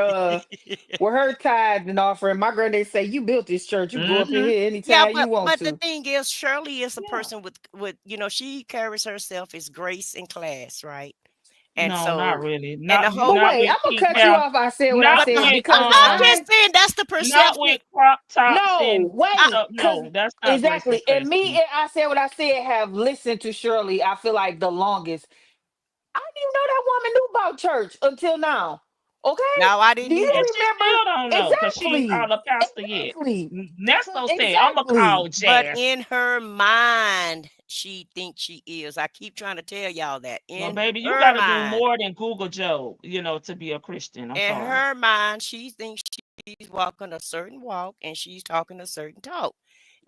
Speaker 16: her tithe and offering. My granddaddy say you built this church. You can go up in
Speaker 2: Mm-hmm.
Speaker 16: here
Speaker 12: Yeah,
Speaker 16: anytime you want
Speaker 12: but the
Speaker 16: to.
Speaker 12: thing is, Shirley is a
Speaker 2: Yeah.
Speaker 12: person with she carries herself as grace and class, right? And
Speaker 2: No, not
Speaker 12: so,
Speaker 2: really.
Speaker 12: and the
Speaker 16: But
Speaker 12: whole,
Speaker 16: wait, I'm
Speaker 2: With
Speaker 16: gonna
Speaker 2: pink
Speaker 16: cut you
Speaker 2: hair.
Speaker 16: off. I said what I
Speaker 2: Not
Speaker 12: but
Speaker 16: said
Speaker 2: with
Speaker 16: because
Speaker 12: I'm just saying that's the
Speaker 2: not
Speaker 12: perception.
Speaker 2: with crop tops and
Speaker 16: no, wait,
Speaker 2: stuff.
Speaker 16: because
Speaker 2: No, that's not grace and
Speaker 16: exactly. And
Speaker 2: class to
Speaker 16: me,
Speaker 2: me.
Speaker 16: and I said what I said. Have listened to Shirley. I feel like the longest. I didn't even know that woman knew about church until now. Okay?
Speaker 12: No, I
Speaker 16: Do
Speaker 12: didn't
Speaker 2: And
Speaker 12: either.
Speaker 16: you
Speaker 2: she
Speaker 16: remember?
Speaker 2: still don't know because she ain't
Speaker 16: Exactly.
Speaker 2: called a pastor yet.
Speaker 16: Exactly.
Speaker 2: Nesto said, I'm going to
Speaker 16: Exactly.
Speaker 2: call
Speaker 12: But
Speaker 2: Jazz.
Speaker 12: in her mind, she thinks she is. I keep trying to tell y'all that.
Speaker 2: Well,
Speaker 12: In
Speaker 2: baby, you got
Speaker 12: her
Speaker 2: to do
Speaker 12: mind,
Speaker 2: more than Google Joe, to be a Christian. I'm sorry.
Speaker 12: she thinks she's walking a certain walk and she's talking a certain talk.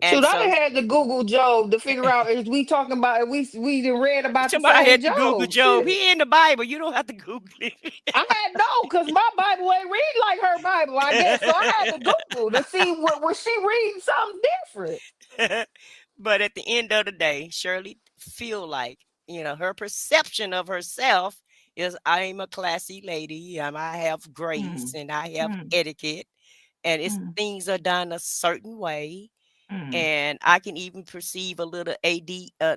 Speaker 12: And
Speaker 16: Shoot, I
Speaker 12: so
Speaker 16: done had to Google Job to figure out if we talking about if we done read about the
Speaker 12: somebody
Speaker 16: same
Speaker 12: had to Google
Speaker 16: Job.
Speaker 12: Job.
Speaker 16: Shit.
Speaker 12: He in the Bible. You don't have to Google it.
Speaker 16: I had no, because my Bible ain't read like her Bible, I guess. So I had to Google to see what was she reading something different.
Speaker 12: But at the end of the day, Shirley feel like, her perception of herself is I'm a classy lady. I have grace
Speaker 2: Mm,
Speaker 12: and I have
Speaker 2: mm,
Speaker 12: etiquette and it's
Speaker 2: mm,
Speaker 12: things are done a certain way.
Speaker 2: mm,
Speaker 12: And I can even perceive a little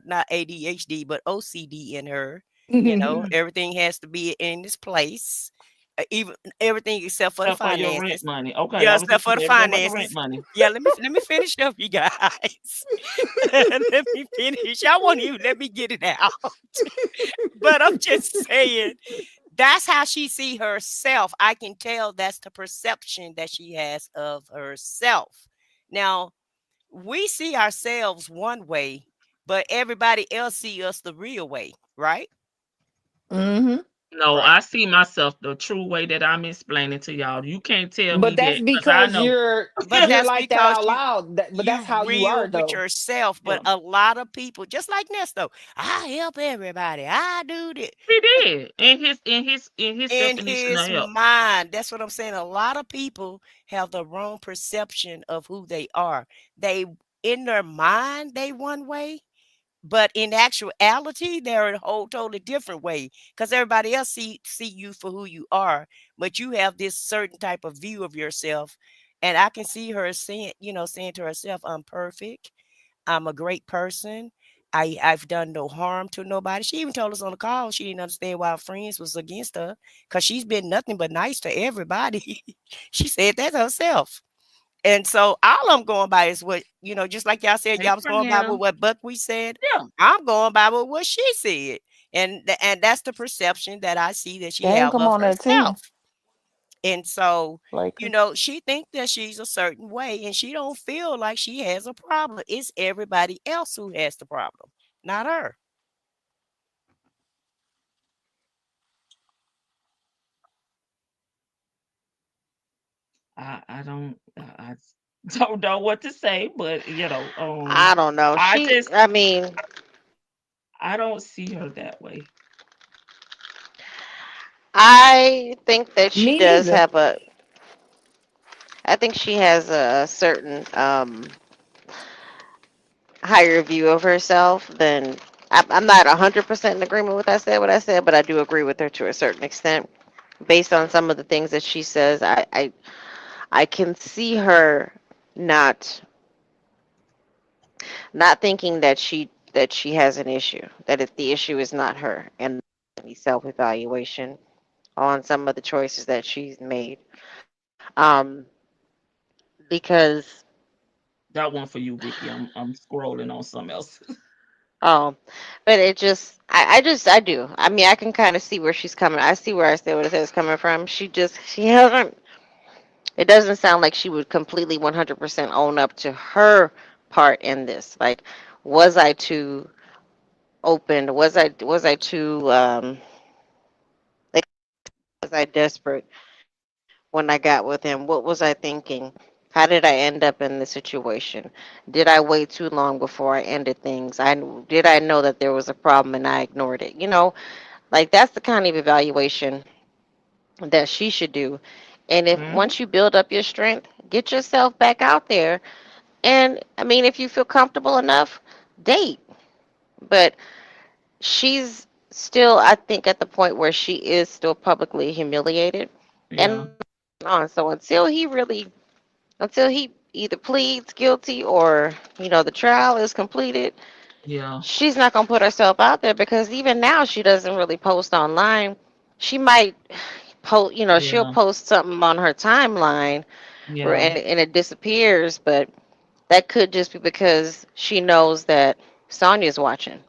Speaker 12: not ADHD, but OCD in her.
Speaker 2: mm.
Speaker 12: Everything has to be in its place, even everything except for the
Speaker 2: Except for your rent
Speaker 12: finances.
Speaker 2: money. Okay,
Speaker 12: Yeah,
Speaker 2: I was
Speaker 12: except
Speaker 2: just
Speaker 12: for the
Speaker 2: saying everything but the rent
Speaker 12: finances.
Speaker 2: money.
Speaker 12: Yeah, let me finish up, you guys. Let me finish. Y'all won't even let me get it out. But I'm just saying, that's how she see herself. I can tell that's the perception that she has of herself. Now, we see ourselves one way, but everybody else see us the real way, right?
Speaker 16: Mm-hmm.
Speaker 2: No,
Speaker 12: Right.
Speaker 2: I see myself the true way that I'm explaining to y'all. You can't tell me
Speaker 16: But that's
Speaker 2: that because I
Speaker 16: because
Speaker 2: know.
Speaker 12: But
Speaker 16: you're
Speaker 12: that's
Speaker 16: like that
Speaker 12: because
Speaker 16: out loud. But that's
Speaker 12: you
Speaker 16: how you are
Speaker 12: real with
Speaker 16: though.
Speaker 12: yourself.
Speaker 2: Yeah,
Speaker 12: But a lot of people, just like Nesto, I help everybody. I do this.
Speaker 2: he did in his
Speaker 12: In
Speaker 2: definition of
Speaker 12: his
Speaker 2: help.
Speaker 12: mind. That's what I'm saying. A lot of people have the wrong perception of who they are. They in their mind they one way, but in actuality they're a whole totally different way because everybody else see you for who you are, but you have this certain type of view of yourself. And I can see her saying to herself, I'm perfect, I'm a great person. I've done no harm to nobody. She even told us on the call she didn't understand why her friends was against her because she's been nothing but nice to everybody. She said that herself. And so all I'm going by is what, just like y'all said, y'all was going by
Speaker 2: Abraham.
Speaker 12: what Buckwheat said.
Speaker 2: Yeah.
Speaker 12: I'm going by what she said. And that's the perception that I see that she
Speaker 16: Dang,
Speaker 12: have
Speaker 16: come
Speaker 12: of
Speaker 16: on that team.
Speaker 12: herself. And so,
Speaker 16: Lakers.
Speaker 12: she think that she's a certain way and she don't feel like she has a problem. It's everybody else who has the problem, not her.
Speaker 2: I don't know what to say, but
Speaker 15: I don't know.
Speaker 2: I just
Speaker 15: I mean,
Speaker 2: I don't see her that way.
Speaker 15: I think that she
Speaker 16: Me
Speaker 15: does
Speaker 16: neither.
Speaker 15: have I think she has a certain higher view of herself than. I'm not 100% in agreement with what I said, but I do agree with her to a certain extent. Based on some of the things that she says, I can see her not not thinking that she has an issue, that the issue is not her, and self evaluation on some of the choices that she's made. Um, because
Speaker 2: That one for you, Vicky. I'm scrolling on something else.
Speaker 15: oh, but it just I do. I mean, I can kind of see where she's coming. I see where I say what it says coming from. She hasn't. It doesn't sound like she would completely 100% own up to her part in this. Like, was I too open? Was I too like was I desperate when I got with him? What was I thinking? How did I end up in this situation? Did I wait too long before I ended things? Did I know that there was a problem and I ignored it? Like that's the kind of evaluation that she should do. And if
Speaker 2: Hmm.
Speaker 15: once you build up your strength, get yourself back out there. And I mean, if you feel comfortable enough, date. But she's still, I think, at the point where she is still publicly humiliated.
Speaker 2: Yeah.
Speaker 15: And on. So until he either pleads guilty or, the trial is completed,
Speaker 2: Yeah.
Speaker 15: she's not going to put herself out there because even now she doesn't really post online. She might post, she'll
Speaker 2: Yeah.
Speaker 15: post something on her timeline
Speaker 2: Yeah.
Speaker 15: and it disappears, but that could just be because she knows that Sonya's watching.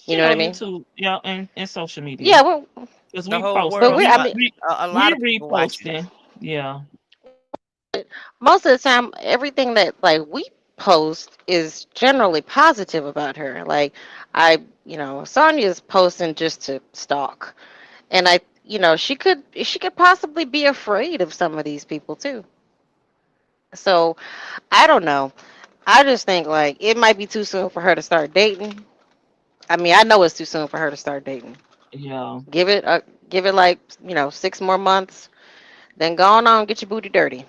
Speaker 15: You
Speaker 2: She
Speaker 15: know what I
Speaker 2: on
Speaker 15: mean?
Speaker 2: YouTube, yeah, and social media.
Speaker 15: Yeah, well,
Speaker 2: Because
Speaker 12: The
Speaker 2: we
Speaker 12: whole
Speaker 15: but
Speaker 2: posting,
Speaker 12: world,
Speaker 15: we,
Speaker 2: we
Speaker 15: I mean,
Speaker 2: we
Speaker 12: a lot
Speaker 2: we
Speaker 12: of people watching her.
Speaker 2: reposting. Yeah.
Speaker 15: most of the time, everything that like we post is generally positive about her. Like, Sonya's posting just to stalk, and she could possibly be afraid of some of these people too. So I don't know. I just think like it might be too soon for her to start dating. I mean, I know it's too soon for her to start dating.
Speaker 2: Yeah.
Speaker 15: Give it like 6 more months, then go on get your booty dirty.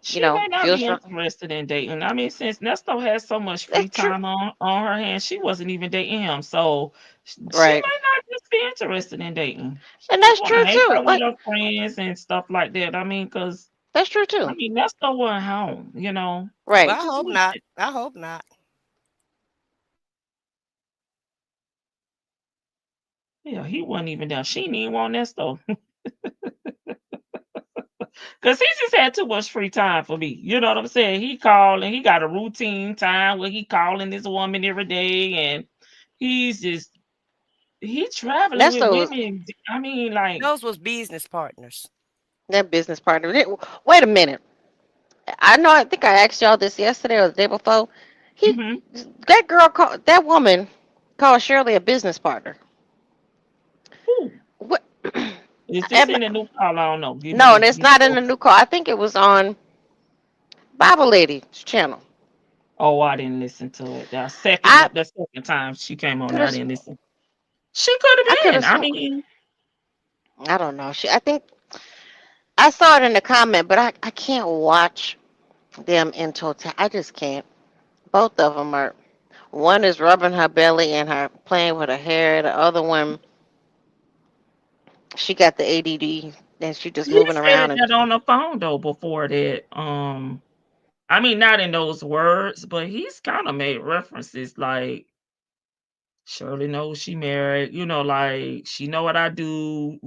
Speaker 2: She may not
Speaker 15: Feel
Speaker 2: be
Speaker 15: strong.
Speaker 2: interested in dating. I mean, since Nesto has so much free
Speaker 15: That's true,
Speaker 2: time on her hands, she wasn't even dating him. So she
Speaker 15: right?
Speaker 2: might not just be interested in dating. She
Speaker 15: And
Speaker 2: just
Speaker 15: that's
Speaker 2: want to
Speaker 15: true
Speaker 2: hang
Speaker 15: too.
Speaker 2: out with
Speaker 15: Like
Speaker 2: her friends and stuff like that. I mean, because
Speaker 15: that's true too.
Speaker 2: Nesto wasn't home. He
Speaker 15: Right.
Speaker 12: Well, I
Speaker 2: just
Speaker 12: hope
Speaker 2: was.
Speaker 12: not. I hope not.
Speaker 2: Yeah, he wasn't even there. She didn't even want Nesto. Because he just had too much free time for me. You know what I'm saying? He called and he got a routine time where he calling this woman every day, and he's just he traveling with
Speaker 15: Nesto was
Speaker 2: women. I mean, like,
Speaker 12: Those was business partners.
Speaker 15: that business partner. Wait a minute. I know. I think I asked y'all this yesterday or the day before. He,
Speaker 2: mhm.
Speaker 15: that girl called that woman called Shirley a business partner.
Speaker 2: Who? Is this in the new call? I don't know.
Speaker 15: No, and it's not in the new call. I think it was on Bible Lady's channel.
Speaker 2: Oh, I didn't listen to it. The
Speaker 15: I
Speaker 2: second time she came on,
Speaker 15: could
Speaker 2: I
Speaker 15: have.
Speaker 2: didn't listen. She could
Speaker 15: I
Speaker 2: have
Speaker 15: could
Speaker 2: been.
Speaker 15: have
Speaker 2: I
Speaker 15: sworn.
Speaker 2: mean,
Speaker 15: I don't know. I think I saw it in the comment, but I can't watch them in total. I just can't. Both of them are. One is rubbing her belly and her playing with her hair. The other one, she got the ADD and she just
Speaker 2: he
Speaker 15: moving
Speaker 2: said
Speaker 15: around and
Speaker 2: that on the phone though before that. I mean, not in those words, but he's kind of made references like Shirley knows she married. Like she know what I do.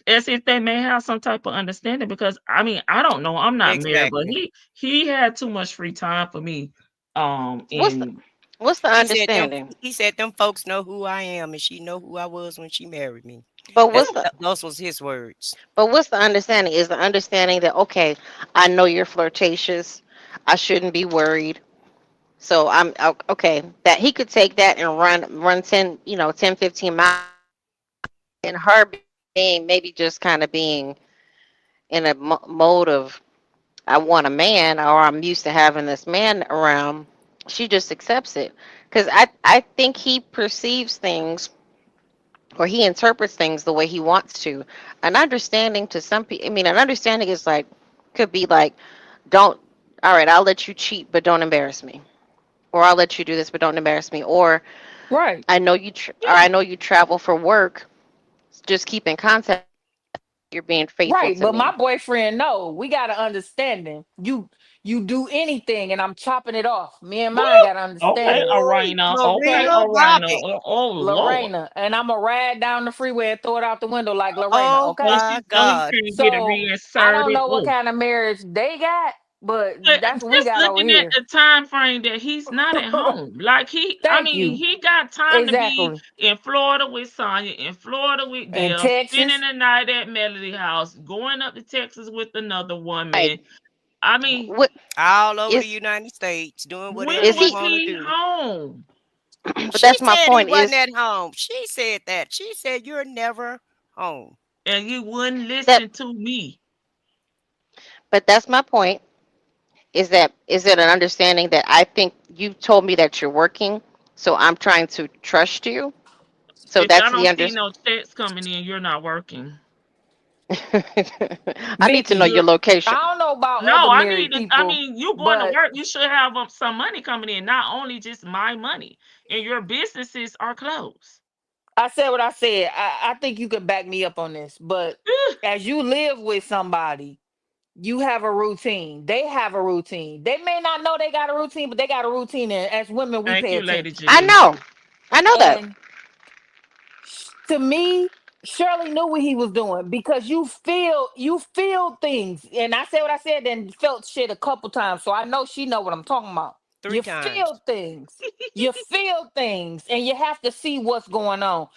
Speaker 2: As if they may have some type of understanding because I mean I don't know, I'm not married, but
Speaker 12: Exactly.
Speaker 2: he had too much free time for me.
Speaker 15: what's the
Speaker 2: And
Speaker 15: what's the understanding?
Speaker 12: He said them folks know who I am and she know who I was when she married me.
Speaker 15: But
Speaker 12: That's
Speaker 15: what's the
Speaker 12: those was his words.
Speaker 15: but what's the understanding? Is the understanding that okay, I know you're flirtatious. I shouldn't be worried. So okay. That he could take that and run 10, 10, 15 miles, and her being maybe just kind of being in a mode of I want a man or I'm used to having this man around. She just accepts it because I think he perceives things or he interprets things the way he wants to. An understanding to some people, I mean, an understanding is like could be like, don't. All right, I'll let you cheat, but don't embarrass me. Or I'll let you do this, but don't embarrass me. Or
Speaker 16: Right.
Speaker 15: or I know you travel for work. Just keep in contact. You're being faithful
Speaker 16: Right,
Speaker 15: to
Speaker 16: but my
Speaker 15: me.
Speaker 16: boyfriend, no, we got to understanding. You do anything, and I'm chopping it off. Me and
Speaker 2: Woo!
Speaker 16: mine got to
Speaker 2: Okay,
Speaker 16: understanding.
Speaker 2: Arena. Okay,
Speaker 16: Okay,
Speaker 12: Maria
Speaker 2: Arena.
Speaker 12: Bobby.
Speaker 2: Oh Lord.
Speaker 16: Lorena, and I'm gonna ride down the freeway and throw it out the window like Lorena.
Speaker 12: Oh
Speaker 2: So
Speaker 16: Okay,
Speaker 12: my
Speaker 2: she know he
Speaker 12: God.
Speaker 2: can't get it
Speaker 16: so I don't
Speaker 2: reinserted.
Speaker 16: know what
Speaker 2: Oh.
Speaker 16: kind of marriage they got, but
Speaker 2: But
Speaker 16: that's what we
Speaker 2: just
Speaker 16: got over
Speaker 2: looking at
Speaker 16: here.
Speaker 2: the time frame that he's not at home. Like I
Speaker 16: Thank
Speaker 2: mean,
Speaker 16: you.
Speaker 2: he got time to be
Speaker 16: Exactly.
Speaker 2: in Florida with Sonya, in Florida with
Speaker 16: In
Speaker 2: Dale, spending
Speaker 16: Texas,
Speaker 2: the night at Melody House, going up to Texas with another
Speaker 15: Right.
Speaker 2: woman. I mean,
Speaker 15: What
Speaker 12: All over the
Speaker 15: is
Speaker 12: United States doing whatever
Speaker 2: when
Speaker 15: is
Speaker 12: he
Speaker 2: was
Speaker 15: he?
Speaker 12: want to
Speaker 2: he
Speaker 12: do.
Speaker 2: home?
Speaker 15: But
Speaker 12: She
Speaker 15: that's my
Speaker 12: said he
Speaker 15: point.
Speaker 12: wasn't
Speaker 15: Is
Speaker 12: at home. She said that. She said you're never home.
Speaker 2: And you wouldn't
Speaker 15: that?
Speaker 2: listen to me.
Speaker 15: But that's my point. Is it an understanding that I think you told me that you're working, so I'm trying to trust you. So
Speaker 2: If I
Speaker 15: that's the
Speaker 2: don't
Speaker 15: under.
Speaker 2: see no checks coming in, you're not working.
Speaker 15: I need to know
Speaker 16: Vicky.
Speaker 15: your
Speaker 2: You're
Speaker 16: I
Speaker 15: location.
Speaker 16: don't know about
Speaker 2: No,
Speaker 16: other
Speaker 2: I need
Speaker 16: married
Speaker 2: to. I
Speaker 16: people,
Speaker 2: mean, you going to
Speaker 16: but
Speaker 2: work, you should have some money coming in, not only just my money. And your businesses are closed.
Speaker 16: I said what I said. I think you could back me up on this. But as you live with somebody, you have a routine. They have a routine. They may not know they got a routine, but they got a routine. And as women, we
Speaker 2: Thank
Speaker 16: pay
Speaker 2: you, Lady
Speaker 16: attention.
Speaker 15: I
Speaker 2: G.
Speaker 15: know. I know that.
Speaker 16: And to me, Shirley knew what he was doing because you feel things. And I said what I said, and felt shit a couple times. So I know she know what I'm talking about.
Speaker 12: Three
Speaker 16: You
Speaker 12: times.
Speaker 16: feel things. You feel things, and you have to see what's going on.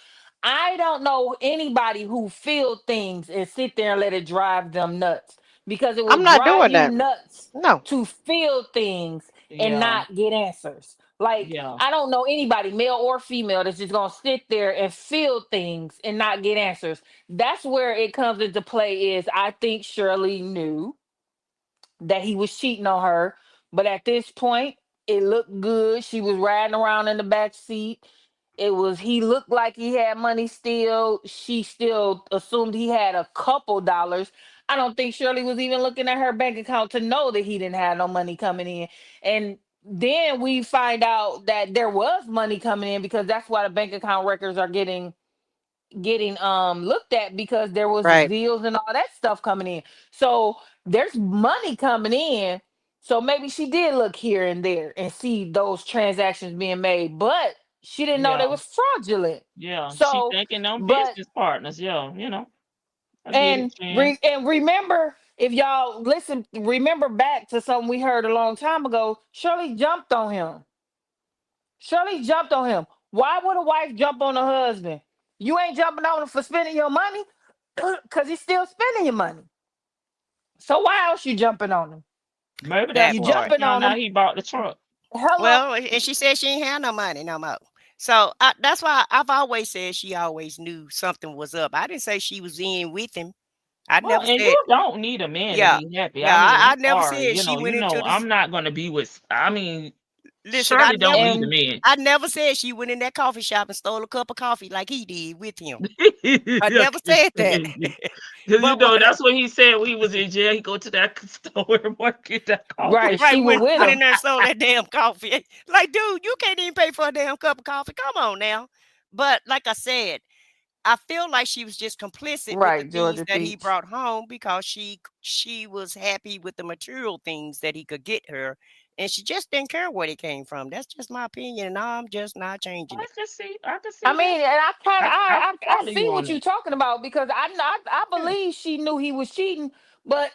Speaker 16: I don't know anybody who feel things and sit there and let it drive them nuts because it will
Speaker 15: I'm not
Speaker 16: drive
Speaker 15: doing
Speaker 16: you
Speaker 15: that.
Speaker 16: nuts
Speaker 15: No.
Speaker 16: to feel things and
Speaker 2: Yeah,
Speaker 16: not get answers. Like
Speaker 2: yeah.
Speaker 16: I don't know anybody, male or female, that's just gonna sit there and feel things and not get answers. That's where it comes into play. Is I think Shirley knew that he was cheating on her. But at this point, it looked good. She was riding around in the back seat. He looked like he had money still. She still assumed he had a couple dollars. I don't think Shirley was even looking at her bank account to know that he didn't have no money coming in. And then we find out that there was money coming in because that's why the bank account records are getting looked at because there was
Speaker 15: Right.
Speaker 16: deals and all that stuff coming in. So there's money coming in. So maybe she did look here and there and see those transactions being made, but she didn't know they
Speaker 2: Yeah,
Speaker 16: was fraudulent.
Speaker 2: yeah. She
Speaker 16: So,
Speaker 2: thinking them
Speaker 16: but
Speaker 2: business partners. Yeah, I get it, Jen.
Speaker 16: and remember, if y'all listen, remember back to something we heard a long time ago. Shirley jumped on him. Shirley jumped on him. Why would a wife jump on a husband? You ain't jumping on him for spending your money because he's still spending your money. So why else you jumping on him?
Speaker 2: Maybe that's
Speaker 12: That
Speaker 16: You
Speaker 2: why
Speaker 12: part.
Speaker 2: she
Speaker 16: jumping
Speaker 2: found
Speaker 16: on
Speaker 2: out
Speaker 16: him.
Speaker 2: he bought the truck.
Speaker 16: Hello.
Speaker 12: Well, and she said she ain't had no money no more. So that's why I've always said she always knew something was up. I didn't say she was in with him. I
Speaker 2: Well,
Speaker 12: never
Speaker 2: and
Speaker 12: said,
Speaker 2: you don't need a man to
Speaker 12: yeah,
Speaker 2: be happy.
Speaker 12: yeah.
Speaker 2: I mean,
Speaker 12: I
Speaker 2: I'm
Speaker 12: never
Speaker 2: sorry,
Speaker 12: said she went into
Speaker 2: I'm
Speaker 12: this.
Speaker 2: not gonna be with. I mean,
Speaker 12: Listen,
Speaker 2: Shirley don't need a man.
Speaker 12: I never said she went in that coffee shop and stole a cup of coffee like he did with him. I
Speaker 2: That's
Speaker 12: never said that.
Speaker 2: because
Speaker 12: But what,
Speaker 2: that's what he said when he was in jail. He go to that store and work get that
Speaker 6: Right.
Speaker 2: coffee.
Speaker 12: right,
Speaker 6: She was with
Speaker 12: went
Speaker 6: him.
Speaker 12: in there and sold that damn coffee. Like, dude, you can't even pay for a damn cup of coffee. Come on now. But like I said, I feel like she was just complicit with the
Speaker 6: Right,
Speaker 12: things
Speaker 6: Georgia
Speaker 12: that he
Speaker 6: Peach.
Speaker 12: brought home because she was happy with the material things that he could get her, and she just didn't care where they came from. That's just my opinion, and I'm just not changing
Speaker 2: I
Speaker 12: it.
Speaker 2: can see. I can
Speaker 6: I
Speaker 2: see that.
Speaker 6: mean, and I kind of
Speaker 2: I
Speaker 6: I,
Speaker 2: can
Speaker 6: I
Speaker 2: follow
Speaker 6: see
Speaker 2: you
Speaker 6: what
Speaker 2: on
Speaker 6: you're
Speaker 2: that.
Speaker 6: talking about because I
Speaker 2: Yeah.
Speaker 6: believe she knew he was cheating, but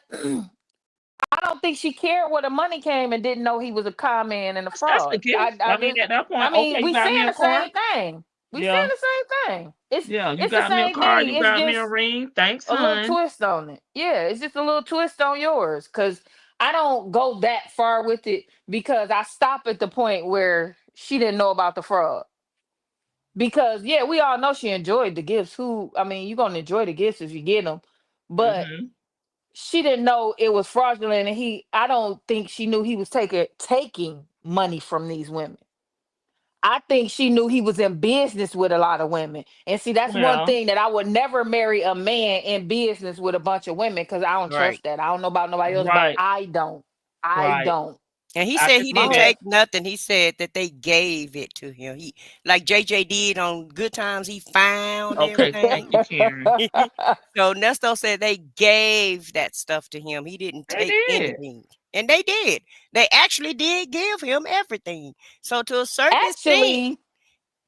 Speaker 6: I don't think she cared where the money came and didn't know he was a con man and a
Speaker 2: That's the
Speaker 6: fraud.
Speaker 2: gift. I mean, at that
Speaker 6: I
Speaker 2: point, okay,
Speaker 6: mean,
Speaker 2: you
Speaker 6: we
Speaker 2: got me
Speaker 6: saying
Speaker 2: a
Speaker 6: the
Speaker 2: car.
Speaker 6: same thing. We saying
Speaker 2: Yeah.
Speaker 6: the same thing.
Speaker 2: Yeah, you
Speaker 6: It's the
Speaker 2: got me a
Speaker 6: same
Speaker 2: car.
Speaker 6: thing.
Speaker 2: You
Speaker 6: It's
Speaker 2: got me a
Speaker 6: just
Speaker 2: ring. Thanks,
Speaker 6: a little
Speaker 2: hon.
Speaker 6: twist on it. Yeah, it's just a little twist on yours because I don't go that far with it because I stop at the point where she didn't know about the fraud. Because yeah, we all know she enjoyed the gifts. I mean, you're gonna enjoy the gifts if you get them, but
Speaker 2: Mm-hmm.
Speaker 6: she didn't know it was fraudulent, and I don't think she knew he was taking money from these women. I think she knew he was in business with a lot of women. And see, that's one
Speaker 2: Well,
Speaker 6: thing that I would never marry a man in business with a bunch of women because I don't
Speaker 12: Right.
Speaker 6: trust that. I don't know about nobody else, but
Speaker 2: right,
Speaker 6: I don't. I
Speaker 2: right.
Speaker 6: don't.
Speaker 12: And he
Speaker 2: I
Speaker 12: said
Speaker 2: can
Speaker 12: he
Speaker 2: see
Speaker 12: didn't
Speaker 6: My
Speaker 2: that.
Speaker 12: take nothing. He said that they gave it to him. He like JJ did on Good Times. He found
Speaker 2: Okay, thank you,
Speaker 12: everything.
Speaker 2: Karen.
Speaker 12: So Nesto said they gave that stuff to him. He didn't
Speaker 2: They
Speaker 12: take
Speaker 2: did.
Speaker 12: anything. And they did. They actually did give him everything. So
Speaker 6: Actually,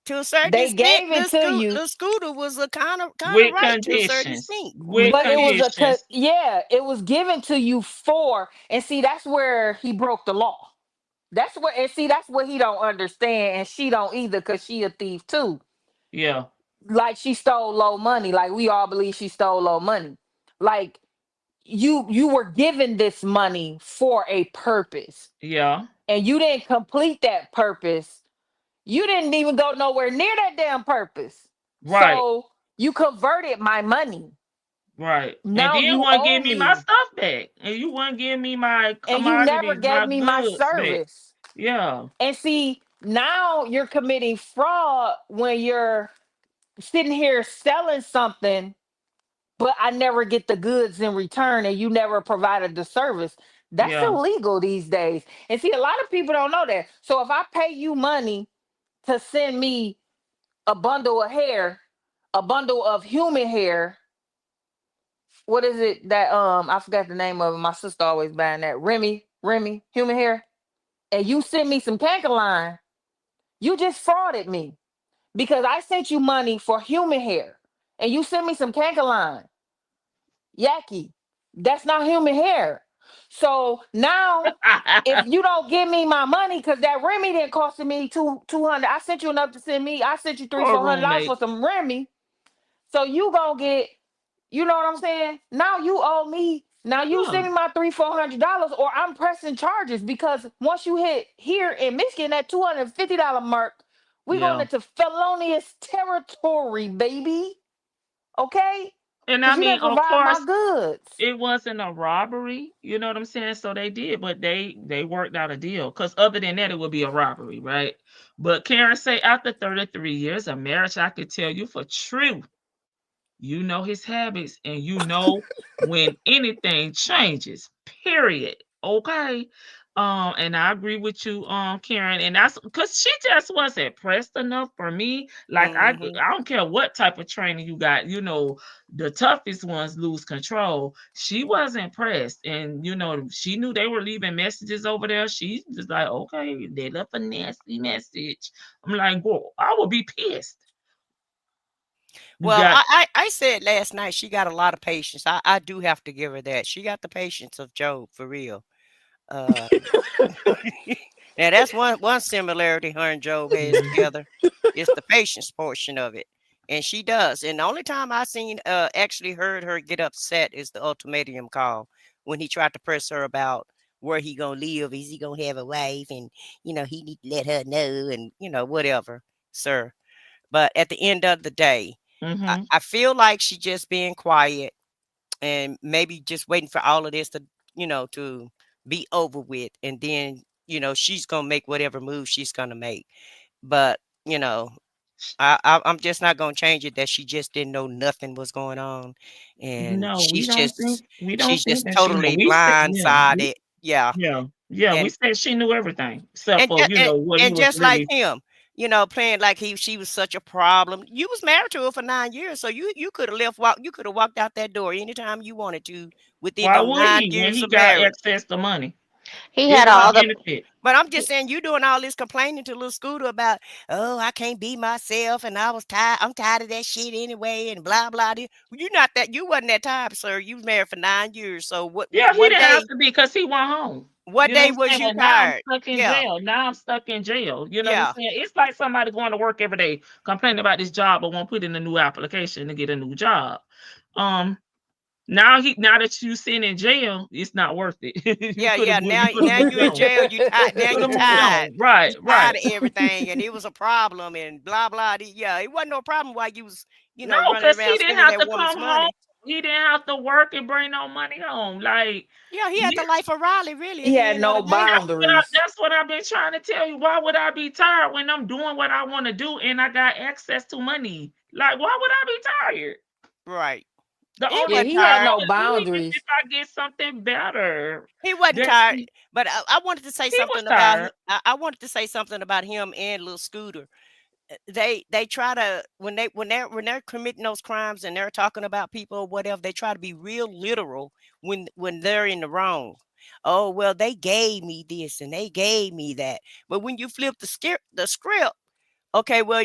Speaker 12: to a certain
Speaker 6: they
Speaker 12: extent,
Speaker 6: gave it to you,
Speaker 12: the scooter was a kind of
Speaker 2: With
Speaker 12: right to a certain
Speaker 2: conditions.
Speaker 12: extent.
Speaker 2: With
Speaker 6: but it was
Speaker 2: conditions.
Speaker 6: yeah, it was given to you for, and see, that's where he broke the law. That's where, and see, that's what he don't understand, and she don't either, cause she a thief too.
Speaker 2: Yeah,
Speaker 6: Like she stole low money. Like we all believe she stole low money. Like you were given this money for a purpose,
Speaker 2: yeah.
Speaker 6: and you didn't complete that purpose. You didn't even go nowhere near that damn purpose.
Speaker 2: Right,
Speaker 6: So you converted my money.
Speaker 2: right. And
Speaker 6: Now
Speaker 2: then
Speaker 6: you
Speaker 2: want to
Speaker 6: owe
Speaker 2: give me my
Speaker 6: me,
Speaker 2: stuff back. And you want to give me my
Speaker 6: and you never
Speaker 2: commodities,
Speaker 6: gave
Speaker 2: my
Speaker 6: me my
Speaker 2: goods back.
Speaker 6: service.
Speaker 2: Yeah,
Speaker 6: And see, now you're committing fraud when you're sitting here selling something, but I never get the goods in return and you never provided the service. That's
Speaker 2: yeah.
Speaker 6: illegal these days. And see, a lot of people don't know that. So if I pay you money to send me a bundle of hair, a bundle of human hair, what is it that I forgot the name of it. My sister always buying that. Remy, human hair. And you send me some cankerline, you just frauded me because I sent you money for human hair and you sent me some cankerline. Yaki. That's not human hair. So now, if you don't give me my money, because that Remy didn't cost me 200, I sent you enough to send me. I sent you
Speaker 2: Poor
Speaker 6: $300-400
Speaker 2: roommate.
Speaker 6: for some Remy. So you gonna get, you know what I'm saying? Now you owe me. Now you
Speaker 2: Yeah,
Speaker 6: send me my $300-400, or I'm pressing charges because once you hit here in Michigan that $250 mark, we going
Speaker 2: yeah.
Speaker 6: into felonious territory, baby. Okay,
Speaker 2: And I
Speaker 6: because you
Speaker 2: mean,
Speaker 6: didn't
Speaker 2: of
Speaker 6: provide my
Speaker 2: course,
Speaker 6: goods.
Speaker 2: it wasn't a robbery. You know what I'm saying? So they did, but they worked out a deal. Because other than that, it would be a robbery, right? But Karen say after 33 years of marriage, I could tell you for true, you know his habits and you know when anything changes. Period. Okay. And I agree with you, Karen, and that's because she just wasn't pressed enough for me. Like
Speaker 12: Hmm.
Speaker 2: I don't care what type of training you got, the toughest ones lose control. She wasn't pressed, and she knew they were leaving messages over there. She's just like, okay, they left a nasty message. I'm like, whoa, I would be pissed. You
Speaker 12: Well,
Speaker 2: got
Speaker 12: I said last night she got a lot of patience. I do have to give her that. She got the patience of Job for real. Uh, now that's one similarity her and Job has together. It's the patience portion of it, and she does. And the only time I seen actually heard her get upset is the ultimatum call when he tried to press her about where he gonna live. Is he gonna have a wife? And he need to let her know, and whatever. sir. But at the end of the day,
Speaker 2: Mm-hmm.
Speaker 12: I feel like she's just being quiet and maybe just waiting for all of this to, to be over with. And then, she's going to make whatever move she's going to make. But, I'm just not going to change it that she just didn't know nothing was going on. And
Speaker 2: No,
Speaker 12: she's just
Speaker 2: we don't think that she know.
Speaker 12: totally
Speaker 2: We said, yeah,
Speaker 12: blindsided. Yeah.
Speaker 2: yeah. We
Speaker 12: And
Speaker 2: said she knew everything except
Speaker 12: and
Speaker 2: for
Speaker 12: ju- and,
Speaker 2: what he
Speaker 12: and
Speaker 2: was
Speaker 12: just like
Speaker 2: really.
Speaker 12: him, playing like she was such a problem. You was married to her for 9 years, so you could have you could have walked out that door anytime you wanted to within
Speaker 2: Why
Speaker 12: those
Speaker 2: would
Speaker 12: nine
Speaker 2: he when
Speaker 12: years
Speaker 2: he
Speaker 12: of
Speaker 2: got
Speaker 12: marriage.
Speaker 2: access to money?
Speaker 15: He
Speaker 2: It
Speaker 15: had
Speaker 2: was a
Speaker 15: all the
Speaker 2: benefit.
Speaker 12: But I'm just saying, you doing all this complaining to little Scooter about, oh, I can't be myself, and I'm tired of that shit anyway, and blah blah. You not that. You wasn't that type, sir. You was married for 9 years. So
Speaker 2: Yeah, he
Speaker 12: what
Speaker 2: didn't have
Speaker 12: day?
Speaker 2: to be because he went home.
Speaker 12: What
Speaker 2: You know
Speaker 12: day
Speaker 2: what I'm
Speaker 12: was
Speaker 2: saying?
Speaker 12: you
Speaker 2: And now I'm
Speaker 12: tired?
Speaker 2: stuck in
Speaker 12: Yeah,
Speaker 2: jail. Now I'm stuck in jail. You know what I'm
Speaker 12: yeah.
Speaker 2: saying? It's like somebody going to work every day, complaining about this job, but won't put in a new application to get a new job. Now that you sitting in jail, it's not worth it.
Speaker 12: Yeah,
Speaker 2: You
Speaker 12: yeah.
Speaker 2: could have
Speaker 12: Now
Speaker 2: moved
Speaker 12: you in
Speaker 2: on.
Speaker 12: jail. You tired. Now
Speaker 2: Could
Speaker 12: you
Speaker 2: have moved
Speaker 12: tired.
Speaker 2: on.
Speaker 12: You
Speaker 2: Right,
Speaker 12: tired
Speaker 2: right.
Speaker 12: of everything, and it was a problem, and blah blah. Yeah, it wasn't no problem while you was,
Speaker 2: No,
Speaker 12: running
Speaker 2: because he
Speaker 12: around
Speaker 2: didn't
Speaker 12: spending
Speaker 2: have
Speaker 12: that
Speaker 2: to
Speaker 12: woman's
Speaker 2: come home.
Speaker 12: money.
Speaker 2: He didn't have to work and bring no money home. Like,
Speaker 12: Yeah, he had
Speaker 2: yeah,
Speaker 12: the life of Riley, really,
Speaker 16: He
Speaker 12: at the
Speaker 16: had
Speaker 12: end of
Speaker 16: no
Speaker 12: the day.
Speaker 16: boundaries.
Speaker 2: that's what I've been trying to tell you. Why would I be tired when I'm doing what I want to do and I got access to money? Like, why would I be tired?
Speaker 12: Right.
Speaker 2: The
Speaker 12: He
Speaker 2: only
Speaker 16: Yeah,
Speaker 12: wasn't
Speaker 16: he had
Speaker 12: tired.
Speaker 16: no
Speaker 2: thing is leaving if
Speaker 16: boundaries.
Speaker 2: I get something better.
Speaker 12: He wasn't
Speaker 2: That
Speaker 12: tired. But I wanted to say
Speaker 2: he was
Speaker 12: something about him.
Speaker 2: tired.
Speaker 12: I wanted to say something about him and little Scooter. They try to when they're committing those crimes and they're talking about people or whatever, they try to be real literal when they're in the wrong. Oh well, they gave me this and they gave me that. But when you flip the script, okay, well,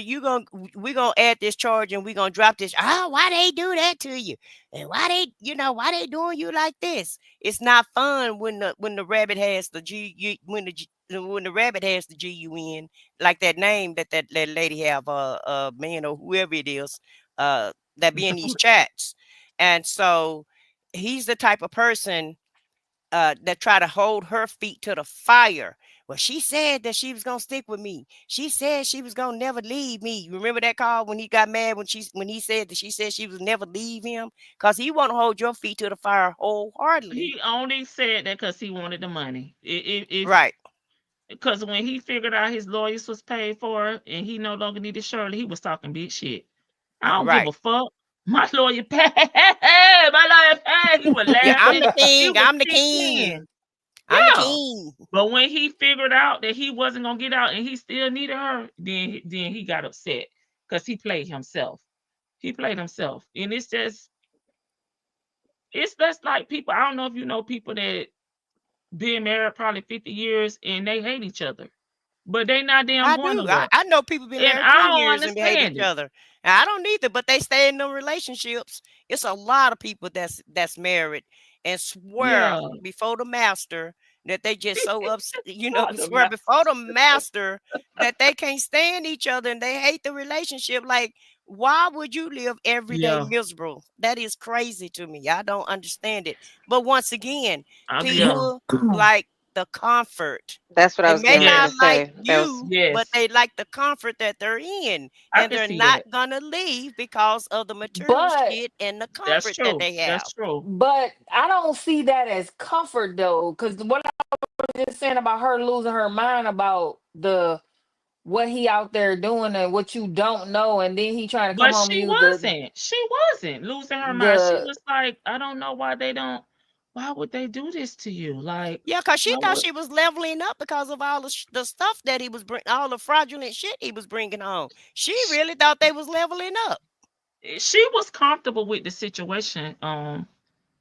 Speaker 12: we're gonna add this charge and we're gonna drop this. Oh, why they do that to you? And why they doing you like this? It's not fun when the rabbit has the when the rabbit has the GUN, like that name that lady have, man or whoever it is, that be in these chats. And so he's the type of person that try to hold her feet to the fire. Well, she said that she was gonna stick with me. She said she was gonna never leave me. You remember that call when he got mad when he said that she said she was never leave him? Because he want to hold your feet to the fire wholeheartedly.
Speaker 2: He only said that because he wanted the money. If
Speaker 12: Right.
Speaker 2: because when he figured out his lawyers was paid for and he no longer needed Shirley, he was talking big shit. I don't give
Speaker 12: Right.
Speaker 2: a fuck. My lawyer paid. My lawyer paid. He was
Speaker 12: Yeah, I'm
Speaker 2: laughing.
Speaker 12: the
Speaker 2: He
Speaker 12: king.
Speaker 2: was
Speaker 12: I'm the
Speaker 2: kicked
Speaker 12: king.
Speaker 2: in.
Speaker 12: I'm the
Speaker 2: Yeah.
Speaker 12: king.
Speaker 2: But when he figured out that he wasn't gonna get out and he still needed her, then he got upset because he played himself. He played himself. And it's just like people. I don't know if you know people that been married probably 50 years and they hate each other. But they not damn
Speaker 12: I
Speaker 2: going
Speaker 12: do.
Speaker 2: nowhere.
Speaker 12: I know people been
Speaker 2: And
Speaker 12: married
Speaker 2: I
Speaker 12: 20
Speaker 2: don't
Speaker 12: years and hate
Speaker 2: understand
Speaker 12: each
Speaker 2: it.
Speaker 12: other. And I don't either, but they stay in them relationships. It's a lot of people that's married and swear
Speaker 2: Yeah.
Speaker 12: before the master that they just so upset,
Speaker 2: Fuck the
Speaker 12: swear
Speaker 2: ma-
Speaker 12: before the master that they can't stand each other and they hate the relationship. Like, why would you live every day
Speaker 2: Yeah.
Speaker 12: miserable? That is crazy to me. I don't understand it. But once again,
Speaker 2: Yeah.
Speaker 12: people like the comfort.
Speaker 15: That's what I
Speaker 12: They
Speaker 15: was
Speaker 12: may
Speaker 15: getting ready
Speaker 12: not
Speaker 15: to
Speaker 2: Yes.
Speaker 12: like
Speaker 15: say. That was
Speaker 12: you, but
Speaker 2: Yes.
Speaker 12: they like the comfort that they're in,
Speaker 2: I
Speaker 12: and
Speaker 2: can
Speaker 12: they're
Speaker 2: see
Speaker 12: not
Speaker 2: that.
Speaker 12: gonna leave because of the material
Speaker 16: But
Speaker 12: shit and the
Speaker 2: That's
Speaker 12: comfort that
Speaker 2: true.
Speaker 12: they have.
Speaker 2: That's true.
Speaker 16: but I don't see that as comfort though, because what I was just saying about her losing her mind about what he out there doing and what you don't know, and then he trying to come
Speaker 2: But
Speaker 16: home and
Speaker 2: she
Speaker 16: use
Speaker 2: wasn't. She wasn't losing her mind. She
Speaker 16: the
Speaker 2: was like, I don't know why they don't. Why would they do this to you? Like,
Speaker 12: Yeah, because she
Speaker 2: why
Speaker 12: thought
Speaker 2: would
Speaker 12: she was leveling up because of all the stuff that he was bringing, all the fraudulent shit he was bringing home. She really thought they was leveling up.
Speaker 2: she was comfortable with the situation?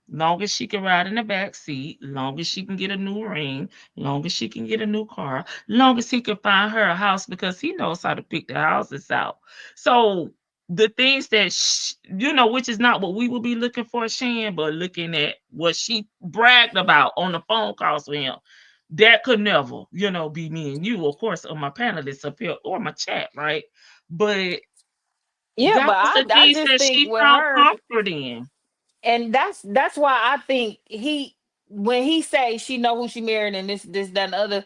Speaker 2: Long as she can ride in the back seat, long as she can get a new ring, long as she can get a new car, long as he can find her a house because he knows how to pick the houses out. So the things that which is not what we would be looking for, Shan, but looking at what she bragged about on the phone calls with him, that could never, be me and you, of course, or my panelists up here or my chat, right? But
Speaker 16: yeah.
Speaker 2: that
Speaker 16: But
Speaker 2: was the
Speaker 16: I
Speaker 2: things
Speaker 16: just
Speaker 2: that
Speaker 16: think
Speaker 2: she
Speaker 16: with
Speaker 2: found
Speaker 16: her,
Speaker 2: comfort in.
Speaker 16: and that's why I think when he say she know who she married and this that and the other.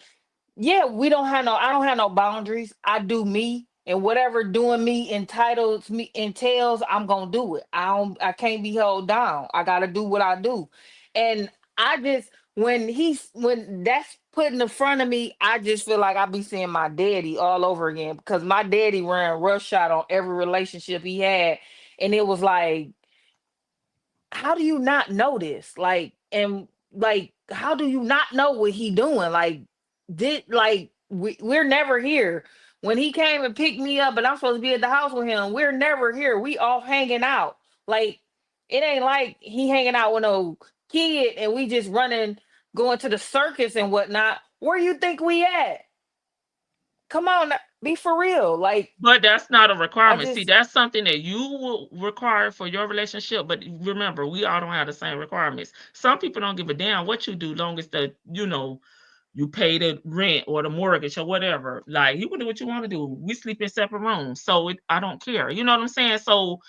Speaker 16: Yeah, we don't have no. I don't have no boundaries. I do me. and whatever doing me entails, I'm gonna do it. I can't be held down. I gotta do what I do. And I just when that's put in the front of me, I just feel like I be seeing my daddy all over again because my daddy ran roughshod on every relationship he had. And it was like, how do you not know this? Like, and like, how do you not know what he doing? Like, we're never here. When he came and picked me up and I'm supposed to be at the house with him, we're never here. We all hanging out. Like, it ain't like he hanging out with no kid and we just running, going to the circus and whatnot. Where you think we at? Come on, be for real. Like,
Speaker 2: But that's not a
Speaker 16: I
Speaker 2: requirement. See,
Speaker 16: just
Speaker 2: that's something that you will require for your relationship. But remember, we all don't have the same requirements. Some people don't give a damn what you do, long as you pay the rent or the mortgage or whatever. Like, you can do what you want to do. We sleep in separate rooms, so I don't care. You know what I'm saying? So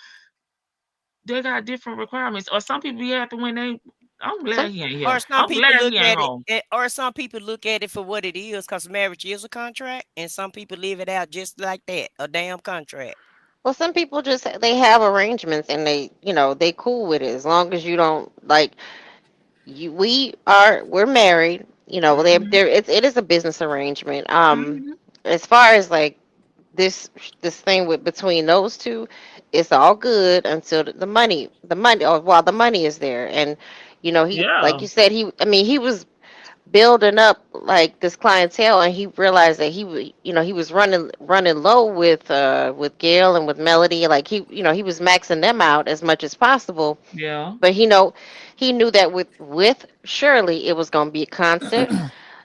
Speaker 2: they got different requirements. Or some people be happy when they. I'm glad he ain't here.
Speaker 12: Or some
Speaker 2: I'm
Speaker 12: people
Speaker 2: glad
Speaker 12: look
Speaker 2: he ain't
Speaker 12: at
Speaker 2: home.
Speaker 12: or some people look at it for what it is, because marriage is a contract, and some people live it out just like that, a damn contract.
Speaker 15: Well, some people just they have arrangements and they cool with it as long as you don't like we're married.
Speaker 2: Mhm.
Speaker 15: It is a business arrangement.
Speaker 2: Mhm.
Speaker 15: As far as like this thing with between those two, it's all good until the money or while the money is there. And he, like
Speaker 2: Yeah.
Speaker 15: you said, he was building up like this clientele, and he realized that he was running low with Gail and with Melody. Like he was maxing them out as much as possible.
Speaker 2: Yeah.
Speaker 15: But he knew that with Shirley it was going to be constant.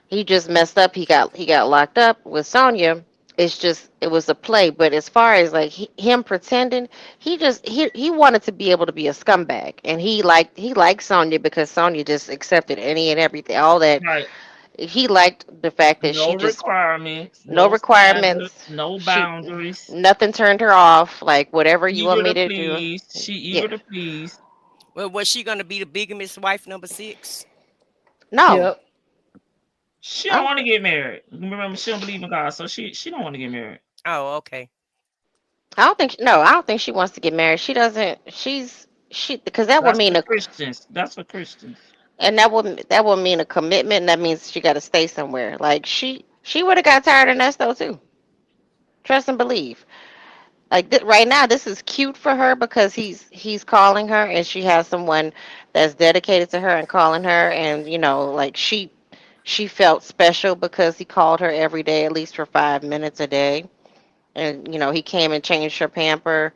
Speaker 15: He just messed up. He got locked up with Sonya. It was a play. But as far as like him pretending, he wanted to be able to be a scumbag, and he liked Sonya because Sonya just accepted any and everything, all that.
Speaker 2: Right.
Speaker 15: He liked the fact that
Speaker 2: No
Speaker 15: she just
Speaker 2: requirements,
Speaker 15: no
Speaker 2: no standards,
Speaker 15: requirements.
Speaker 2: no
Speaker 15: She
Speaker 2: boundaries.
Speaker 15: Nothing turned her off. Like whatever you want
Speaker 2: Eager
Speaker 15: me
Speaker 2: to
Speaker 15: to do.
Speaker 2: please. She
Speaker 15: Yeah.
Speaker 2: eager to please.
Speaker 12: Well, was she gonna be the bigamous wife number 6?
Speaker 15: No.
Speaker 16: yep.
Speaker 2: She
Speaker 15: I
Speaker 2: don't
Speaker 15: don't
Speaker 2: want to get married. Remember, she don't believe in God, so she don't want to get married.
Speaker 12: Oh, okay.
Speaker 15: I don't think no, I don't think she wants to get married. She doesn't. She because that would
Speaker 2: That's
Speaker 15: mean
Speaker 2: for
Speaker 15: a
Speaker 2: Christians. That's for Christians.
Speaker 15: and that would mean a commitment. And that means she got to stay somewhere. Like she would have got tired of Nesto too. Trust and believe. Like right now, this is cute for her because he's calling her and she has someone that's dedicated to her and calling her, and like she felt special because he called her every day at least for 5 minutes a day, and he came and changed her pamper.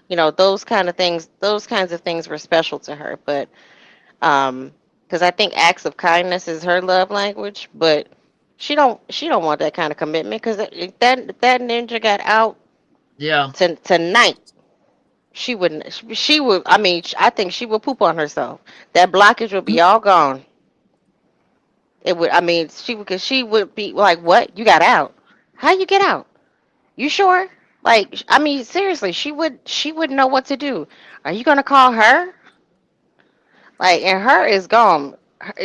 Speaker 15: Those kinds of things were special to her. But because I think acts of kindness is her love language, but she don't want that kind of commitment because that ninja got out
Speaker 2: Yeah.
Speaker 15: tonight. She wouldn't. She would. I mean, I think she would poop on herself. That blockage would be all gone. It would. I mean, because she would be like, "What? You got out? How you get out? You sure?" Like, I mean, seriously, she would. She wouldn't know what to do. Are you gonna call her? Like, and her is gone.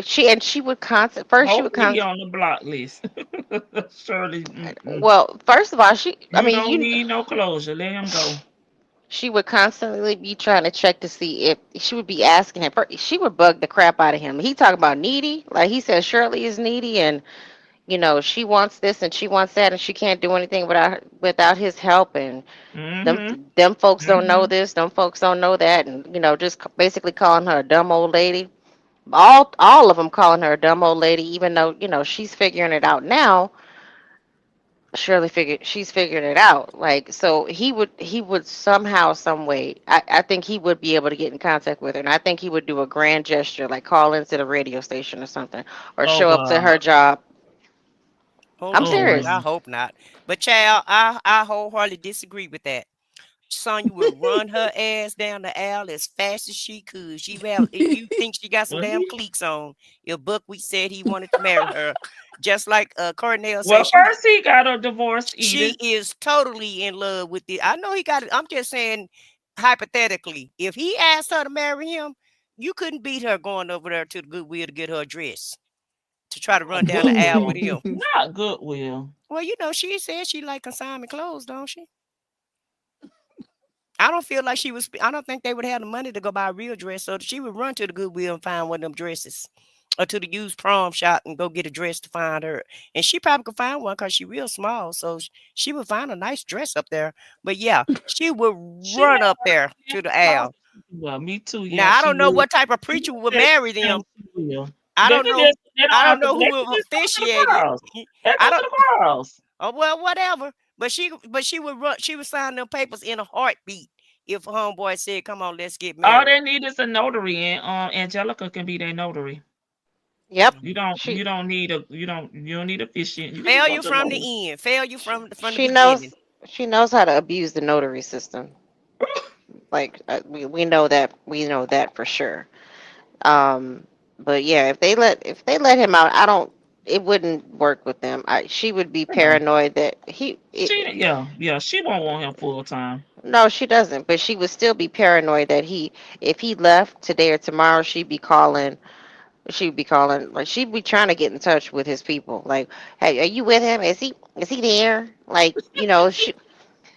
Speaker 15: She would constant. First, she would
Speaker 2: Hopefully he
Speaker 15: constant.
Speaker 2: on the block list. Shirley, mm-mm.
Speaker 15: Well, first of all, I
Speaker 2: You
Speaker 15: mean,
Speaker 2: don't need no closure. Let him go.
Speaker 15: she would constantly be trying to check to see if she would be asking him. She would bug the crap out of him. He talking about needy, like he said Shirley is needy, and she wants this and she wants that, and she can't do anything without his help. And them
Speaker 2: Mm-hmm.
Speaker 15: them folks don't know
Speaker 2: Mm-hmm.
Speaker 15: this, them folks don't know that, and just basically calling her a dumb old lady. All of them calling her a dumb old lady, even though she's figuring it out now. She's figured it out. Like, so he would somehow, some way, I think he would be able to get in contact with her, and I think he would do a grand gesture, like call into the radio station or something, or
Speaker 2: Oh
Speaker 15: show up to
Speaker 2: God.
Speaker 15: her job.
Speaker 12: Oh
Speaker 15: I'm
Speaker 2: Oh
Speaker 12: Lord,
Speaker 15: serious.
Speaker 12: I
Speaker 2: Lord.
Speaker 12: hope not. But child, I wholeheartedly disagree with that. Sonya would run her ass down the aisle as fast as she could. You think she got some
Speaker 2: Well,
Speaker 12: damn cleats on? If Buckwheat said he wanted to marry her, just like Cornell said,
Speaker 2: well, first he got a divorce,
Speaker 12: she
Speaker 2: Edith.
Speaker 12: is totally in love with it. I know he got it. I'm just saying, hypothetically, if he asked her to marry him, you couldn't beat her going over there to the Goodwill to get her a dress to try to run down the aisle with
Speaker 2: Goodwill.
Speaker 12: him.
Speaker 2: Not Goodwill.
Speaker 12: Well, she said she like consignment clothes, don't she? I don't feel like she was. I don't think they would have the money to go buy a real dress, so she would run to the Goodwill and find one of them dresses, or to the used prom shop and go get a dress to find her. And she probably could find one because she real small, so she would find a nice dress up there. But yeah, she would
Speaker 2: She
Speaker 12: run up there to the aisle.
Speaker 2: Well, me too. Yeah,
Speaker 12: Now I
Speaker 2: she
Speaker 12: don't know
Speaker 2: will.
Speaker 12: what type of
Speaker 2: She
Speaker 12: preacher would
Speaker 2: said
Speaker 12: marry
Speaker 2: she
Speaker 12: them.
Speaker 2: will.
Speaker 12: I
Speaker 2: They
Speaker 12: don't
Speaker 2: can
Speaker 12: know.
Speaker 2: just, they don't
Speaker 12: I
Speaker 2: have
Speaker 12: don't
Speaker 2: to,
Speaker 12: know
Speaker 2: they
Speaker 12: who
Speaker 2: can
Speaker 12: will
Speaker 2: just go to the
Speaker 12: officiate it.
Speaker 2: girls. They
Speaker 12: I
Speaker 2: go
Speaker 12: don't.
Speaker 2: to the girls.
Speaker 12: Oh well, whatever. But she would run. She would sign them papers in a heartbeat if a homeboy said, "Come on, let's get
Speaker 2: All
Speaker 12: married."
Speaker 2: they need is a notary, and Angelica can be their notary.
Speaker 15: Yep.
Speaker 2: You don't
Speaker 15: She
Speaker 2: need a you don't need officiant. You can just go
Speaker 12: Failure
Speaker 2: to the
Speaker 12: from
Speaker 2: notary.
Speaker 12: the end. Failure from the
Speaker 15: she
Speaker 12: beginning.
Speaker 15: knows how to abuse the notary system. Like we know that for sure. Um, but yeah, if they let him out, it wouldn't work with them. She would be
Speaker 2: Yeah.
Speaker 15: paranoid that
Speaker 2: She won't want him full time.
Speaker 15: no, she doesn't, but she would still be paranoid that if he left today or tomorrow, like she'd be trying to get in touch with his people. Like, hey, are you with him? Is he there? Like,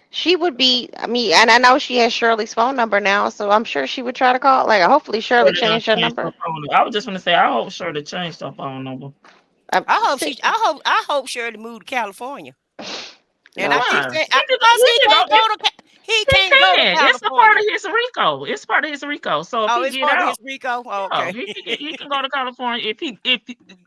Speaker 15: she would be, I mean, and I know she has Shirley's phone number now, so I'm sure she would try to call. Like, hopefully Shirley
Speaker 2: Shirley done
Speaker 15: changed her
Speaker 2: changed her
Speaker 15: number.
Speaker 2: phone number. I was just gonna say, I hope Shirley changed her phone number.
Speaker 12: I hope Shirley moved to California. And I keep
Speaker 2: Why?
Speaker 12: saying because he can't go to
Speaker 2: He
Speaker 12: California.
Speaker 2: It's a part of his RICO. It's part of his RICO. So if
Speaker 12: Oh,
Speaker 2: he
Speaker 12: it's
Speaker 2: get
Speaker 12: part of
Speaker 2: out,
Speaker 12: his RICO. Oh,
Speaker 2: yeah,
Speaker 12: okay.
Speaker 2: he can go to California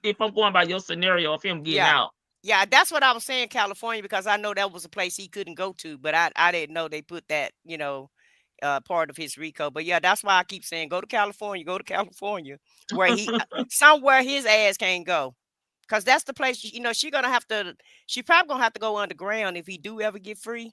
Speaker 2: if I'm going by your scenario of him getting out.
Speaker 12: Yeah, that's what I was saying, California, because I know that was a place he couldn't go to, but I didn't know they put that, part of his RICO. But yeah, that's why I keep saying go to California, where somewhere his ass can't go. Because that's the place, she probably gonna have to go underground if he do ever get free,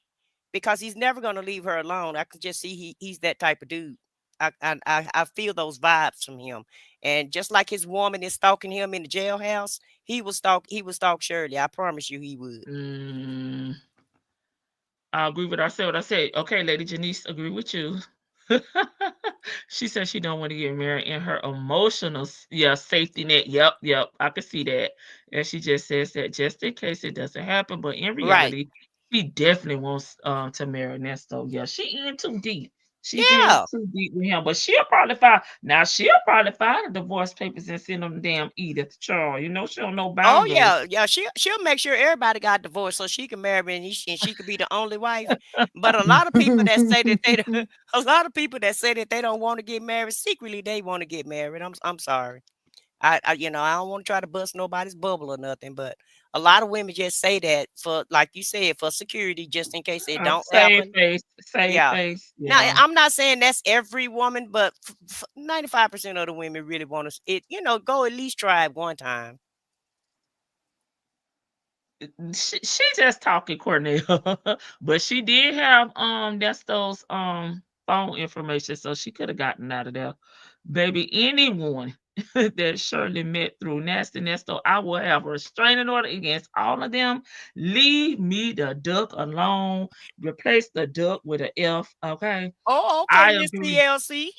Speaker 12: because he's never gonna leave her alone. I can just see he's that type of dude. I feel those vibes from him. And just like his woman is stalking him in the jailhouse, he will stalk Shirley. I promise you he would.
Speaker 2: I agree with her. I said what I said. Okay, Lady Janice, agree with you. She said she don't want to get married in her emotional safety net. Yep, I can see that. And she just says that just in case it doesn't happen, but in reality, she definitely wants to marry Nesto. Yeah, she in too deep. She in too deep with him, but she'll probably file the divorce papers and send them damn Edith Charles. She don't know
Speaker 12: Oh
Speaker 2: boundaries.
Speaker 12: yeah. She'll make sure everybody got divorced so she can marry and she could be the only wife. But a lot of people that say that they don't want to get married, secretly they want to get married. I'm sorry. I don't want to try to bust nobody's bubble or nothing, but a lot of women just say that for, like you said, for security, just in case it don't happen.
Speaker 2: Save face.
Speaker 12: Now,
Speaker 2: Yeah.
Speaker 12: I'm not saying that's every woman, but 95% of the women really want to go at least try it one time.
Speaker 2: She just talking, Cornell, but she did have Nesto's phone information, so she could have gotten out of there. Baby, anyone that Shirley met through Nasty Nesto, I will have a restraining order against all of them. Leave me the duck alone. Replace the duck with an F, okay?
Speaker 12: Oh, okay,
Speaker 2: I
Speaker 12: Miss
Speaker 2: agree.
Speaker 12: TLC.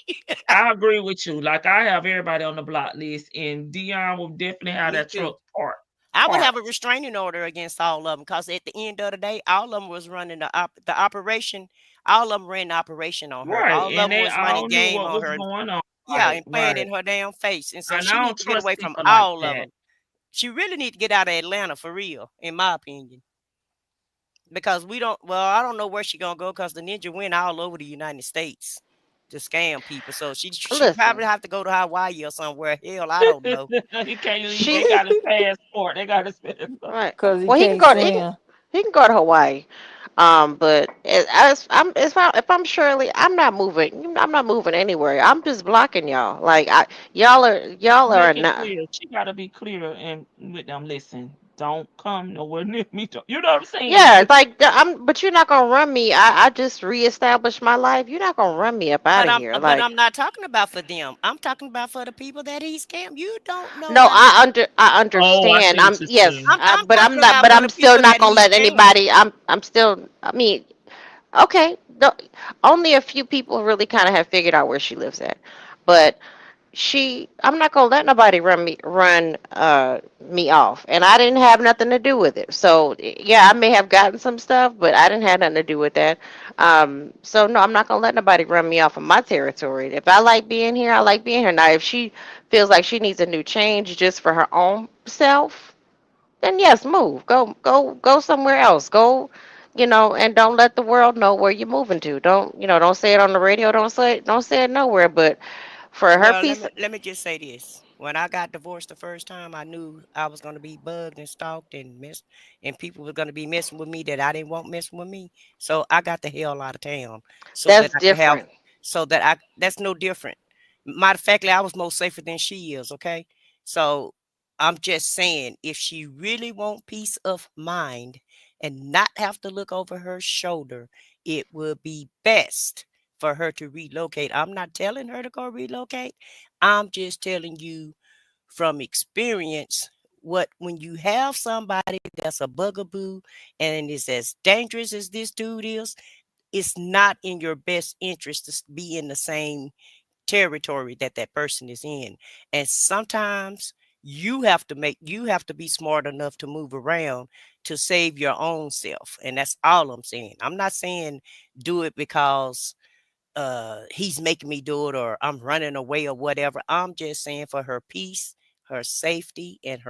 Speaker 2: I agree with you. Like, I have everybody on the block list, and Dion will definitely have
Speaker 12: Me
Speaker 2: that
Speaker 12: too.
Speaker 2: truck parked.
Speaker 12: I would have a restraining order against all of them, because at the end of the day, all of them was running the operation. All of them ran the operation on her.
Speaker 2: Right,
Speaker 12: All of
Speaker 2: and
Speaker 12: them
Speaker 2: they
Speaker 12: was
Speaker 2: all
Speaker 12: running
Speaker 2: knew
Speaker 12: game
Speaker 2: what
Speaker 12: on
Speaker 2: was
Speaker 12: her.
Speaker 2: going on.
Speaker 12: Yeah,
Speaker 2: Right,
Speaker 12: and playing
Speaker 2: right.
Speaker 12: in her damn face. And so
Speaker 2: And
Speaker 12: she
Speaker 2: I
Speaker 12: needs
Speaker 2: don't
Speaker 12: to get
Speaker 2: trust
Speaker 12: away from
Speaker 2: people like
Speaker 12: all of
Speaker 2: that.
Speaker 12: them. She really needs to get out of Atlanta for real, in my opinion. Because I don't know where she's going to go, because the ninja went all over the United States to scam people. So she probably have to go to Hawaii or somewhere. Hell, I don't know.
Speaker 2: He can't leave. They got his passport. They got his passport.
Speaker 15: Right.
Speaker 16: Because
Speaker 15: Well, he can go to Hawaii. But if I'm Shirley, I'm not moving. I'm not moving anywhere. I'm just blocking y'all. Like y'all are
Speaker 2: Make it
Speaker 15: not.
Speaker 2: clear. She got to be clear and with them. Listen, don't come nowhere near me. You know what I'm saying?
Speaker 15: Yeah, like but you're not gonna run me. I just reestablished my life. You're not gonna run me up out of here.
Speaker 12: But I'm not talking about for them. I'm talking about for the people that he scammed. You don't know.
Speaker 15: No, I
Speaker 2: Oh, I
Speaker 15: understand.
Speaker 2: see what you're saying.
Speaker 15: But I'm not. But I'm still not gonna let anybody. I'm still. I mean, okay. Only a few people really kind of have figured out where she lives at, but I'm not gonna let nobody run me off, and I didn't have nothing to do with it. So yeah, I may have gotten some stuff, but I didn't have nothing to do with that. So no, I'm not gonna let nobody run me off of my territory. If I like being here, I like being here. Now, if she feels like she needs a new change just for her own self, then yes, move. Go somewhere else. Go, and don't let the world know where you're moving to. Don't say it on the radio. Don't say it nowhere. But for her
Speaker 12: Well, let
Speaker 15: peace,
Speaker 12: me let me just say this. When I got divorced the first time, I knew I was gonna be bugged and stalked and missed, and people were gonna be messing with me that I didn't want messing with me. So I got the hell out of town so that
Speaker 15: that's
Speaker 12: I could have,
Speaker 15: different.
Speaker 12: that's no different. Matter of fact, I was more safer than she is. Okay, so I'm just saying, if she really want peace of mind and not have to look over her shoulder, it would be best for her to relocate. I'm not telling her to go relocate. I'm just telling you from experience what when you have somebody that's a bugaboo and is as dangerous as this dude is, it's not in your best interest to be in the same territory that that person is in. And sometimes you have to be smart enough to move around to save your own self. And that's all I'm saying. I'm not saying do it because he's making me do it or I'm running away or whatever. I'm just saying for her peace, her safety, and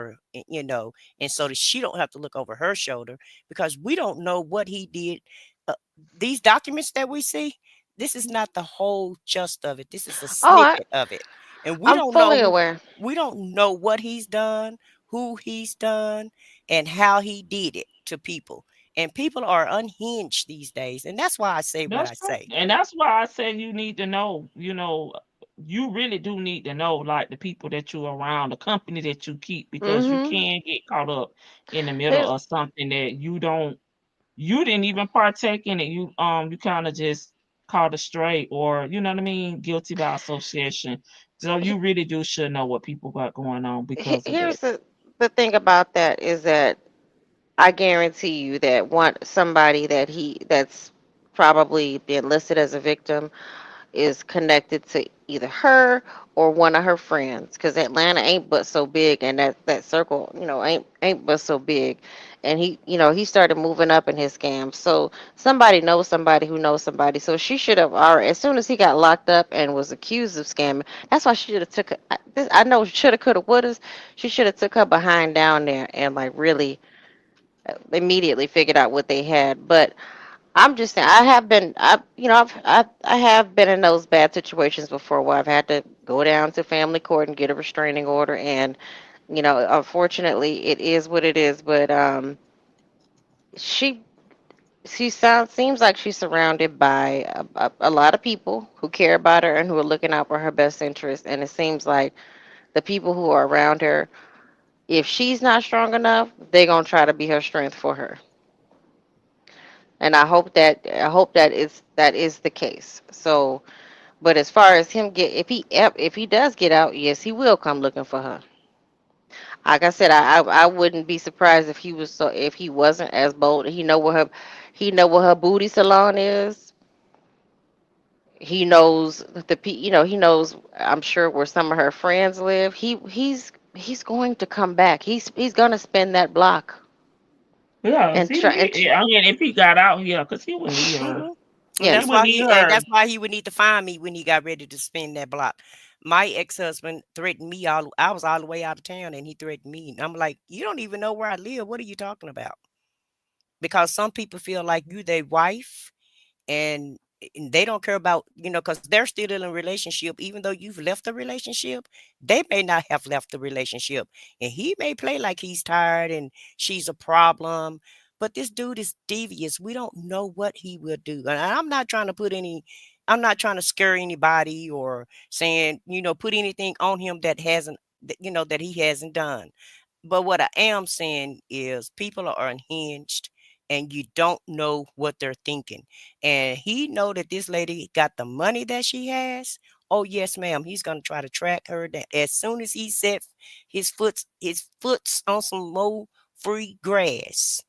Speaker 12: and so that she don't have to look over her shoulder, because we don't know what he did. uh, these documents that we see, this is not the whole gist of it. This is a
Speaker 15: Oh, I,
Speaker 12: snippet of it, and we
Speaker 15: I'm
Speaker 12: don't know
Speaker 15: fully aware.
Speaker 12: we don't know what he's done, who he's done, and how he did it to people. And people are unhinged these days, and that's why I say what
Speaker 2: That's
Speaker 12: I
Speaker 2: true.
Speaker 12: say.
Speaker 2: And that's why I said you need to know, you really do need to know, like, the people that you're around, the company that you keep, because you
Speaker 15: Hmm.
Speaker 2: can get caught up in the middle
Speaker 15: There's
Speaker 2: of something that you didn't even partake in it. You kind of just caught astray, or you know what I mean, guilty by association. So you really do should know what people got going on because of that.
Speaker 15: here's the thing about that is that I guarantee you that somebody that's probably been listed as a victim is connected to either her or one of her friends, because Atlanta ain't but so big, and that circle, ain't but so big. And he started moving up in his scam. So somebody knows somebody who knows somebody. So she should have already, as soon as he got locked up and was accused of scamming, that's why she should have took I know shoulda, coulda, woulda. She should have took her behind down there and like really immediately figured out what they had. But I'm just saying, I have been in those bad situations before where I've had to go down to family court and get a restraining order, and unfortunately, it is what it is. But she seems like she's surrounded by a lot of people who care about her and who are looking out for her best interest, and it seems like the people who are around her, if she's not strong enough, they're gonna try to be her strength for her. And I hope that is the case. So, but as far as him if he does get out, yes, he will come looking for her. Like I said, I wouldn't be surprised if he wasn't as bold. He know where her booty salon is. He knows he knows, I'm sure, where some of her friends live. He's going to come back. He's going to spin that block
Speaker 2: Yeah, if
Speaker 15: and
Speaker 2: he
Speaker 15: try and
Speaker 2: leave, I mean, if he got out here, because he wouldn't leave her.
Speaker 12: Mhm. And
Speaker 2: He
Speaker 12: that's
Speaker 15: yes.
Speaker 2: wouldn't
Speaker 12: why
Speaker 2: leave
Speaker 12: and
Speaker 2: her.
Speaker 12: that's why he would need to find me when he got ready to spin that block. My ex-husband threatened me I was all the way out of town and he threatened me. And I'm like, you don't even know where I live. What are you talking about? Because some people feel like you their wife, and they don't care about, because they're still in a relationship. Even though you've left the relationship, they may not have left the relationship, and he may play like he's tired and she's a problem. But this dude is devious. We don't know what he will do, and I'm not trying to scare anybody or saying, put anything on him that he hasn't done. But what I am saying is people are unhinged, and you don't know what they're thinking. And he know that this lady got the money that she has. Oh yes, ma'am. He's gonna try to track her down. As soon as he set his foot's on some more free grass.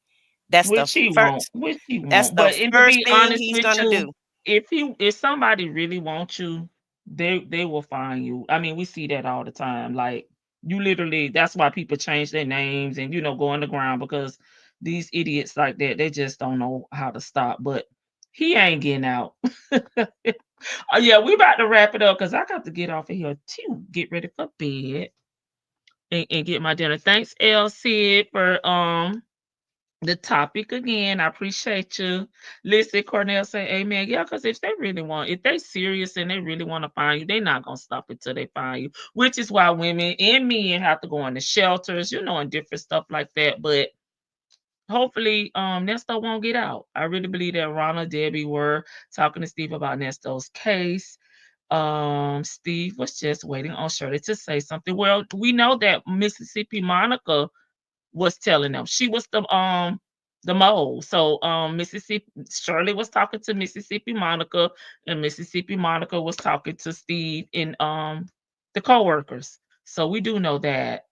Speaker 12: That's the first
Speaker 2: Which he
Speaker 12: that's
Speaker 2: won't.
Speaker 12: the
Speaker 2: But and to
Speaker 12: first
Speaker 2: be
Speaker 12: thing
Speaker 2: honest
Speaker 12: he's
Speaker 2: with
Speaker 12: gonna
Speaker 2: you,
Speaker 12: do.
Speaker 2: if somebody really wants you, they will find you. I mean, we see that all the time. Like you literally, that's why people change their names and go underground because these idiots like that, they just don't know how to stop. But he ain't getting out. Oh yeah, we about to wrap it up because I got to get off of here too. Get ready for bed and get my dinner. Thanks, L Sid, for the topic again. I appreciate you. Listen, Cornell say amen. Yeah, because if they serious and they really want to find you, they're not gonna stop until they find you. Which is why women and men have to go into shelters, and different stuff like that. But hopefully, Nesto won't get out. I really believe that Ron and Debbie were talking to Steve about Nesto's case. Steve was just waiting on Shirley to say something. Well, we know that Mississippi Monica was telling them. She was the mole. So Mississippi Shirley was talking to Mississippi Monica, and Mississippi Monica was talking to Steve and the co-workers. So we do know that.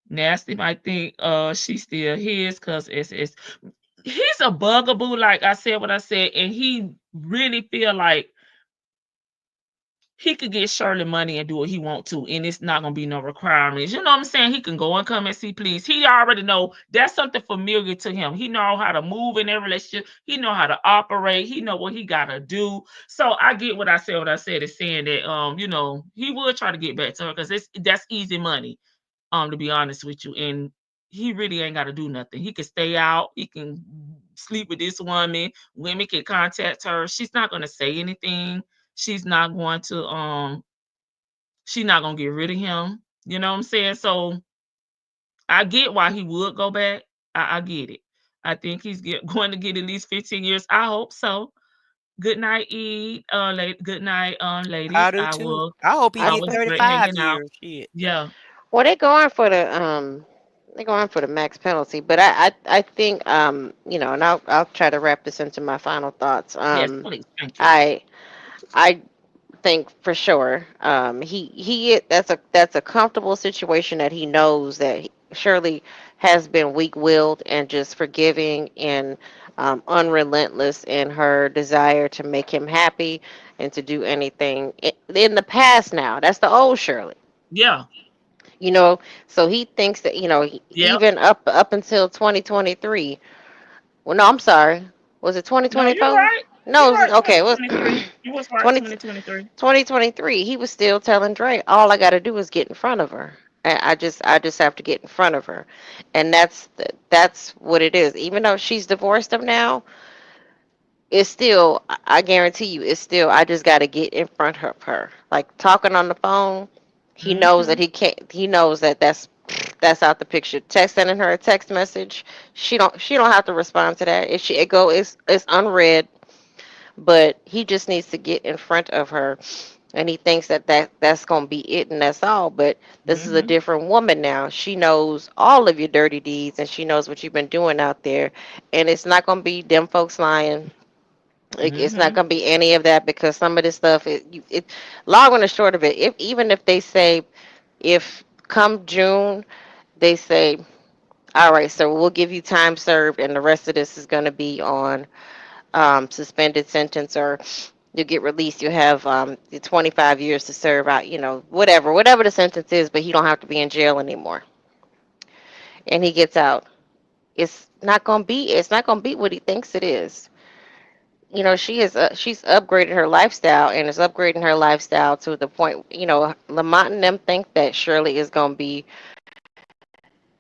Speaker 2: Nasty might think she's still his because it's he's a bugaboo, like I said what I said, and he really feel like he could get Shirley money and do what he want to, and it's not gonna be no requirements. You know what I'm saying? He can go and come and see, please. He already know that's something familiar to him. He know how to move in that relationship. He know how to operate. He know what he gotta do. So I get what I said. What I said is saying that he would try to get back to her because that's easy money. To be honest with you, and he really ain't got to do nothing. He can stay out. He can sleep with this woman. Women can contact her. She's not gonna say anything. She's not going to she's not gonna get rid of him. You know what I'm saying? So I get why he would go back. I get it. I think he's going to get at least 15 years. I hope so. Good night, Eve. Good night, ladies.
Speaker 12: I do too. I hope he
Speaker 15: I
Speaker 12: get
Speaker 15: think-
Speaker 12: 35 years. Shit.
Speaker 2: Yeah.
Speaker 15: Well, they're going for the max penalty, but I think and I'll try to wrap this into my final thoughts.
Speaker 2: Yes, please. Thank you.
Speaker 15: I think for sure that's a comfortable situation that he knows that Shirley has been weak-willed and just forgiving and unrelentless in her desire to make him happy and to do anything in the past. Now that's the old Shirley.
Speaker 2: Yeah.
Speaker 15: So he thinks that
Speaker 2: Yep.
Speaker 15: even up until 2023. Well, no, I'm sorry. Was it
Speaker 2: No,
Speaker 15: 2024?
Speaker 2: you're right.
Speaker 15: No,
Speaker 2: You're right.
Speaker 15: okay. It was
Speaker 2: 2023. You was right. 2023.
Speaker 15: 2023. He was still telling Dre, all I got to do is get in front of her. And I just have to get in front of her, and that's what it is. Even though she's divorced him now, it's still, I guarantee you, it's still, I just got to get in front of her. Like talking on the phone, he knows that he can't. He knows that that's out the picture. Sending her a text message, she don't have to respond to that. It's unread, but he just needs to get in front of her, and he thinks that's gonna be it and that's all. But this is a different woman now. She knows all of your dirty deeds, and she knows what you've been doing out there, and it's not gonna be them folks lying. It's not gonna be any of that, because some of this stuff, long and the short of it, even if they say, if come June they say, all right, so we'll give you time served and the rest of this is going to be on suspended sentence, or you get released, you have 25 years to serve out, whatever the sentence is, but he don't have to be in jail anymore, and he gets out, it's not going to be what he thinks it is. She's upgraded her lifestyle, and is upgrading her lifestyle to the point, Lamont and them think that Shirley is going to be,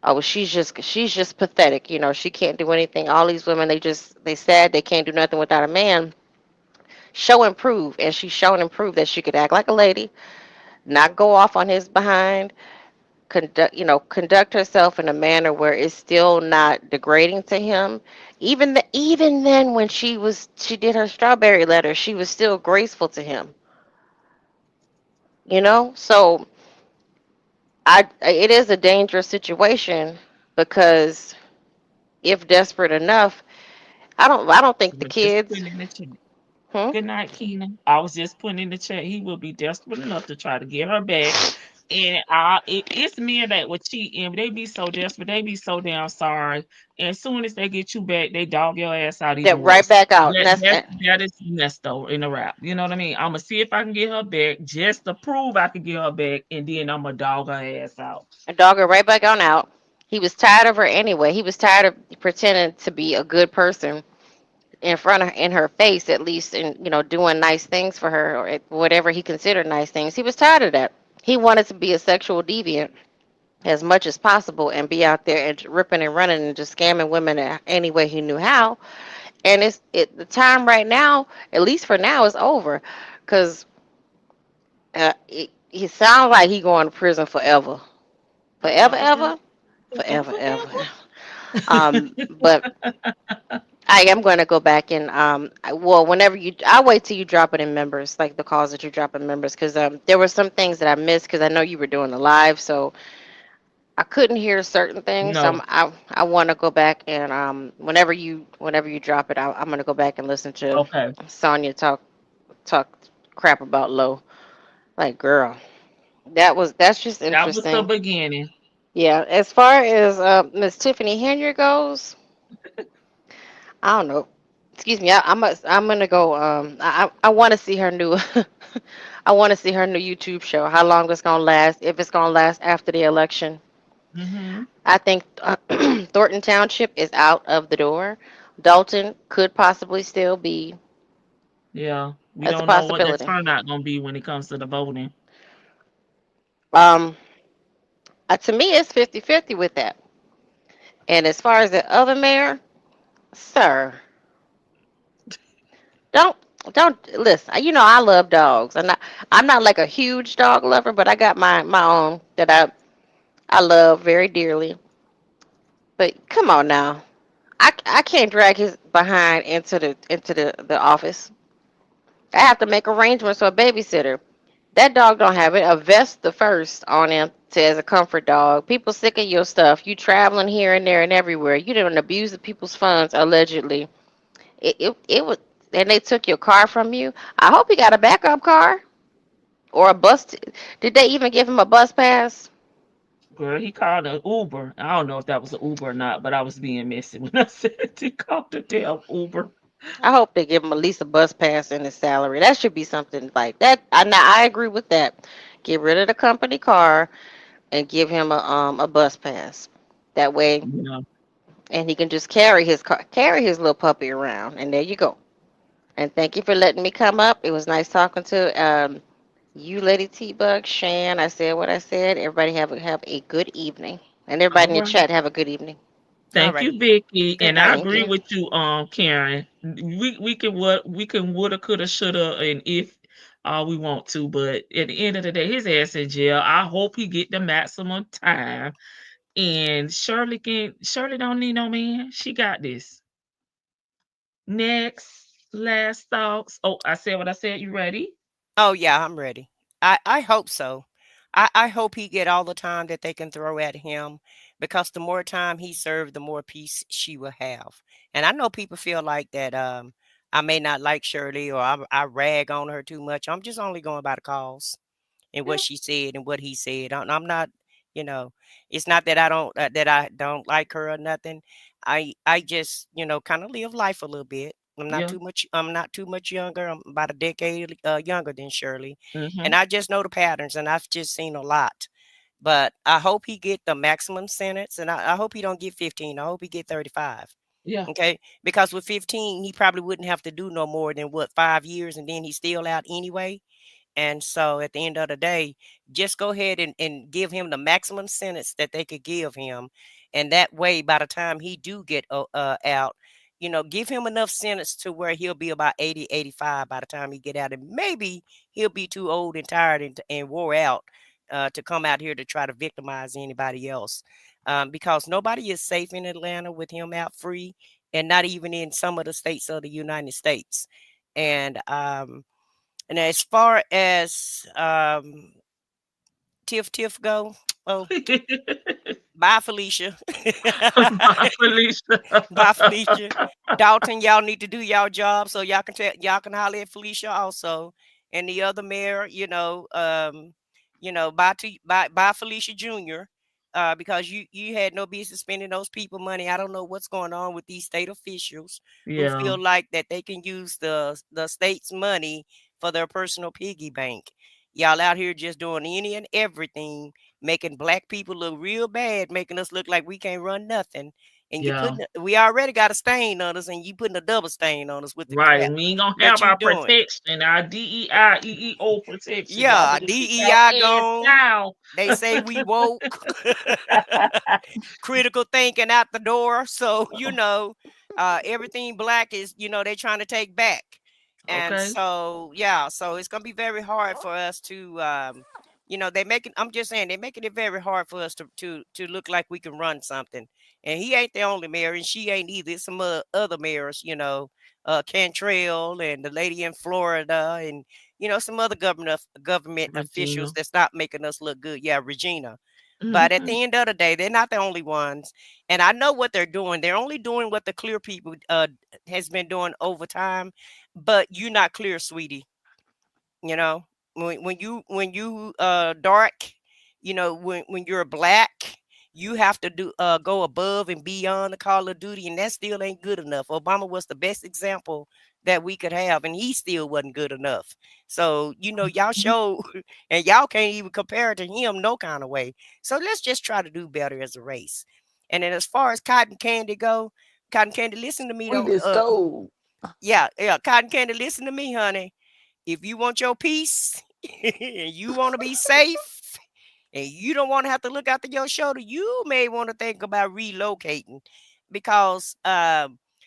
Speaker 15: oh, she's just pathetic. She can't do anything. All these women, they said they can't do nothing without a man. Show and prove, and she's shown and proved that she could act like a lady, not go off on his behind, conduct herself in a manner where it's still not degrading to him. Even then, when she did her strawberry letter, she was still graceful to him. So it is a dangerous situation, because if desperate enough, I don't think the kids.
Speaker 2: Good night, Keena. I was just putting in the chat. He will be desperate enough to try to get her back And it's men that would cheat, and they be so desperate, they be so damn sorry. And as soon as they get you back, they dog your ass out
Speaker 15: Yeah,
Speaker 2: even
Speaker 15: right
Speaker 2: worse.
Speaker 15: back out. And
Speaker 2: That is Nesto in a rap. You know what I mean? I'm gonna see if I can get her back just to prove I can get her back, and then I'm gonna dog her ass out.
Speaker 15: a dog her right back on out. He was tired of her anyway. He was tired of pretending to be a good person in front of in her face, at least, and doing nice things for her, or whatever he considered nice things. He was tired of that. He wanted to be a sexual deviant as much as possible and be out there and ripping and running and just scamming women any way he knew how. And the time right now, at least for now, is over, because he sounds like he going to prison forever, forever, ever, forever, ever. But I am going to go back and well, whenever I wait till you drop it in members, like the calls that you drop in members, because there were some things that I missed because I know you were doing the live, so I couldn't hear certain things. So
Speaker 2: No.
Speaker 15: I want to go back and whenever you drop it, I'm going to go back and listen to
Speaker 2: Okay.
Speaker 15: Sonya talk crap about Low. Like, girl, that's just
Speaker 2: That was the
Speaker 15: interesting.
Speaker 2: beginning.
Speaker 15: Yeah, as far as Miss Tiffany Henyard goes, I don't know. Excuse me. I'm gonna go. I want to see her new. I want to see her new YouTube show. How long it's gonna last? If it's gonna last after the election.
Speaker 2: Mm-hmm.
Speaker 15: I think Thornton Township is out of the door. Dalton could possibly still be.
Speaker 2: Yeah. We
Speaker 15: That's a
Speaker 2: don't know what the
Speaker 15: possibility.
Speaker 2: turnout gonna be when it comes to the voting.
Speaker 15: Um, to me, it's 50-50 with that. And as far as the other mayor, sir, don't don't listen. I love dogs. I'm not like a huge dog lover, but I got my own that I love very dearly. But come on now. I can't drag his behind into the office. I have to make arrangements for a babysitter. That dog don't have it. A vest the first on him as a comfort dog. People sick of your stuff. You traveling here and there and everywhere. You didn't abuse the people's funds allegedly. It was, and they took your car from you. I hope he got a backup car or a bus. Did they even give him a bus pass?
Speaker 2: Girl, he called an Uber. I don't know if that was an Uber or not, but I was being messy when I said he called the damn Uber.
Speaker 15: I hope they give him at least a bus pass in his salary. That should be something like that. I agree with that. Get rid of the company car and give him a bus pass. That way,
Speaker 2: Yeah.
Speaker 15: and he can just carry his little puppy around. And there you go. And thank you for letting me come up. It was nice talking to you, Lady T Bug, Shan. I said what I said. Everybody have a good evening, and everybody
Speaker 2: All
Speaker 15: in the
Speaker 2: right.
Speaker 15: chat have a good evening.
Speaker 2: Thank you, Vicky.
Speaker 12: Good
Speaker 2: And I
Speaker 12: night.
Speaker 15: Thank
Speaker 2: agree
Speaker 15: you.
Speaker 2: with you, Karen. We can woulda, coulda, shoulda, and if we want to, but at the end of the day, his ass in jail. I hope he get the maximum time. And Shirley don't need no man. She got this. Next, last thoughts. Oh, I said what I said. You ready?
Speaker 12: Oh yeah, I'm ready. I hope so. I hope he get all the time that they can throw at him, because the more time he served, the more peace she will have. And I know people feel like that I may not like Shirley, or I rag on her too much. I'm just only going by the cause and
Speaker 2: Yeah.
Speaker 12: what she said and what he said. I'm not, you know, it's not that I don't like her or nothing. I just, kind of live life a little bit.
Speaker 2: Yeah.
Speaker 12: I'm not too much younger. I'm about a decade younger than Shirley.
Speaker 2: Mm-hmm.
Speaker 12: And I just know the patterns, and I've just seen a lot. But I hope he get the maximum sentence, and I hope he don't get 15. I hope he get 35.
Speaker 2: Yeah.
Speaker 12: Okay, because with 15, he probably wouldn't have to do no more than what, 5 years, and then he's still out anyway. And so at the end of the day, just go ahead and give him the maximum sentence that they could give him. And that way, by the time he do get out, give him enough sentence to where he'll be about 80, 85 by the time he get out. And maybe he'll be too old and tired and wore out to come out here to try to victimize anybody else. Because nobody is safe in Atlanta with him out free, and not even in some of the states of the United States. And as far as Tiff Tiff go, oh, bye Felicia.
Speaker 2: Bye, Felicia.
Speaker 12: Bye Felicia. Dalton, y'all need to do y'all job so y'all can holler at Felicia also. And the other mayor, Buy Felicia Jr. Because you had no business spending those people money. I don't know what's going on with these state officials who
Speaker 2: Yeah.
Speaker 12: feel like that they can use the state's money for their personal piggy bank. Y'all out here just doing any and everything, making black people look real bad, making us look like we can't run nothing. And
Speaker 2: Yeah.
Speaker 12: we already got a stain on us, and you putting a double stain on us with the
Speaker 2: Right.
Speaker 12: crap
Speaker 2: And we ain't gonna
Speaker 12: that
Speaker 2: have
Speaker 12: you
Speaker 2: our
Speaker 12: doing.
Speaker 2: protection, our DEI, EEO protection. Y'all
Speaker 12: Yeah,
Speaker 2: better sit y'all
Speaker 12: DEI
Speaker 2: ass
Speaker 12: gone.
Speaker 2: down.
Speaker 12: They say we woke. Critical thinking out the door. So, everything black is, they're trying to take back. And
Speaker 2: Okay.
Speaker 12: so, so it's going to be very hard for us to, I'm just saying, they're making it very hard for us to look like we can run something. And he ain't the only mayor, and she ain't either. It's some other mayors, Cantrell and the lady in Florida, and some other government
Speaker 2: Regina.
Speaker 12: officials that's not making us look good. Yeah, Regina. But at
Speaker 2: Mhm.
Speaker 12: the end of the day, they're not the only ones. And I know what they're doing. They're only doing what the clear people has been doing over time. But you're not clear, sweetie. You know, when you dark, when you're black, you have to go above and beyond the call of duty, and that still ain't good enough. Obama was the best example that we could have, and he still wasn't good enough. So y'all show, and y'all can't even compare it to him no kind of way. So let's just try to do better as a race. And then as far as cotton candy go, cotton candy, listen to me.
Speaker 16: We
Speaker 12: Don't
Speaker 16: just stole.
Speaker 12: Yeah, cotton candy, listen to me, honey. If you want your peace and you want to be safe and you don't want to have to look after your shoulder, you may want to think about relocating, because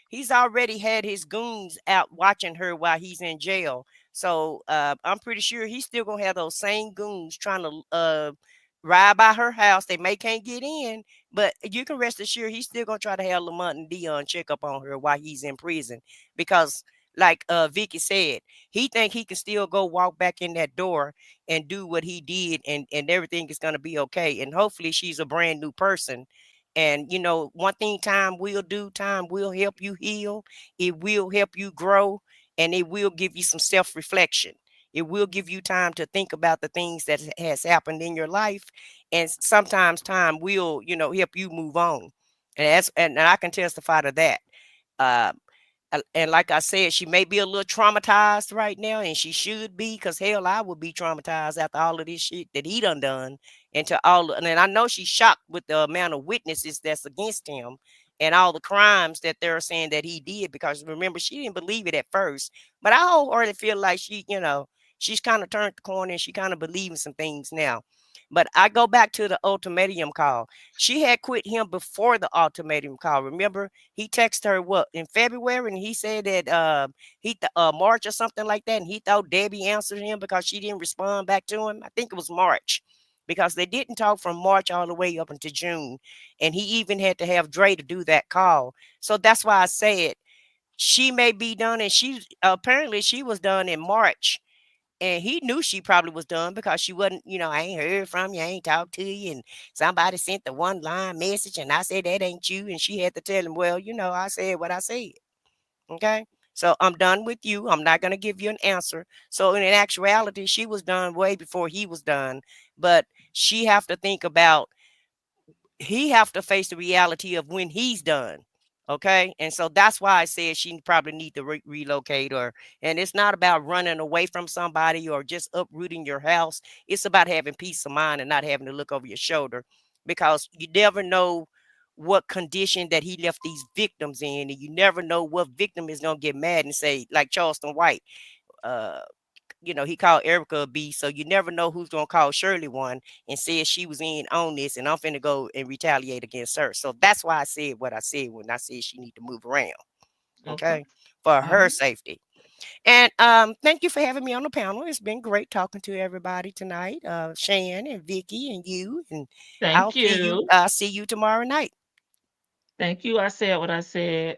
Speaker 12: he's already had his goons out watching her while he's in jail. So I'm pretty sure he's still gonna have those same goons trying to ride by her house. They may can't get in, but you can rest assured he's still gonna try to have Lamont and Dion check up on her while he's in prison, because like Vicky said, he think he can still go walk back in that door and do what he did, and everything is going to be okay. And hopefully she's a brand new person. And one thing time will do, time will help you heal. It will help you grow, and it will give you some self-reflection. It will give you time to think about the things that has happened in your life. And sometimes time will, help you move on. And I can testify to that. Uh, and like I said, she may be a little traumatized right now, and she should be, because hell, I would be traumatized after all of this shit that he done. And I know she's shocked with the amount of witnesses that's against him and all the crimes that they're saying that he did, because remember, she didn't believe it at first. But I wholeheartedly feel like she's kind of turned the corner, and she kind of believing some things now. But I go back to the ultimatum call. She had quit him before the ultimatum call. Remember, he texted her what in February, and he said that March or something like that, and he thought Debbie answered him because she didn't respond back to him. I think it was March, because they didn't talk from March all the way up into June, and he even had to have Dre to do that call. So that's why I said she may be done, and she apparently she was done in March. And he knew she probably was done, because she wasn't, I ain't heard from you, I ain't talked to you. And somebody sent the one line message, and I said, that ain't you. And she had to tell him, well, I said what I said. Okay. So I'm done with you. I'm not going to give you an answer. So in actuality, she was done way before he was done. But she have to think about, he have to face the reality of when he's done. Okay. And so that's why I said she probably need to relocate, and it's not about running away from somebody or just uprooting your house. It's about having peace of mind and not having to look over your shoulder, because you never know what condition that he left these victims in. And you never know what victim is going to get mad and say, like Charleston White, he called Erica a B. So you never know who's gonna call Shirley one and said she was in on this, and I'm finna go and retaliate against her. So that's why I said what I said when I said she need to move around,
Speaker 2: Okay.
Speaker 12: okay, for
Speaker 2: All
Speaker 12: her
Speaker 2: right.
Speaker 12: safety. And thank you for having me on the panel. It's been great talking to everybody tonight, Shan and Vicky and you. And
Speaker 2: Thank you.
Speaker 12: I'll see you tomorrow night.
Speaker 2: Thank you. I said what I said.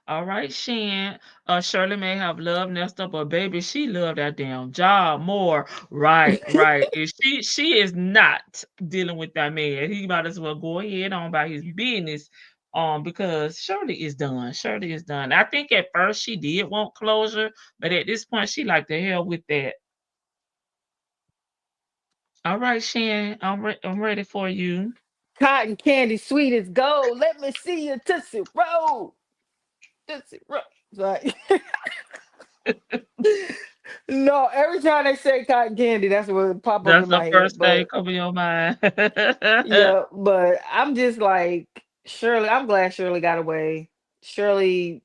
Speaker 2: All right, Shan. Shirley may have loved Nesto, but baby, she loved that damn job more. Right, right. And she is not dealing with that man. He might as well go ahead on about his business. Because Shirley is done. Shirley is done. I think at first she did want closure, but at this point, she like the hell with that. All right, Shan, I'm ready for you.
Speaker 16: Cotton candy, sweet as gold. Let me see your Tootsie Roll. Tootsie Roll. Like, no, every time they say cotton candy, that's what pop up
Speaker 2: That's
Speaker 16: in
Speaker 2: the
Speaker 16: my head.
Speaker 2: first thing
Speaker 16: But
Speaker 2: come in your mind.
Speaker 16: yeah, but I'm just like Shirley. I'm glad Shirley got away. Shirley,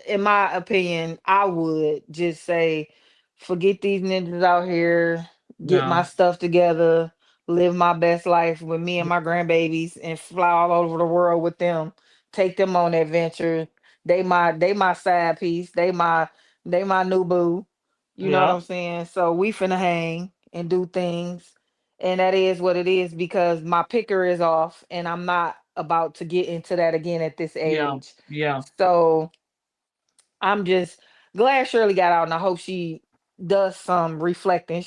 Speaker 16: in my opinion, I would just say, forget these ninjas out here, get
Speaker 2: Yeah.
Speaker 16: my stuff together, live my best life with me and my grandbabies, and fly all over the world with them. Take them on adventure. They my side piece. They my new boo. You know what
Speaker 2: Yep.
Speaker 16: I'm saying? So we finna hang and do things. And that is what it is because my picker is off and I'm not about to get into that again at this
Speaker 2: Yeah.
Speaker 16: age.
Speaker 2: Yeah.
Speaker 16: So I'm just glad Shirley got out, and I hope she does some reflecting.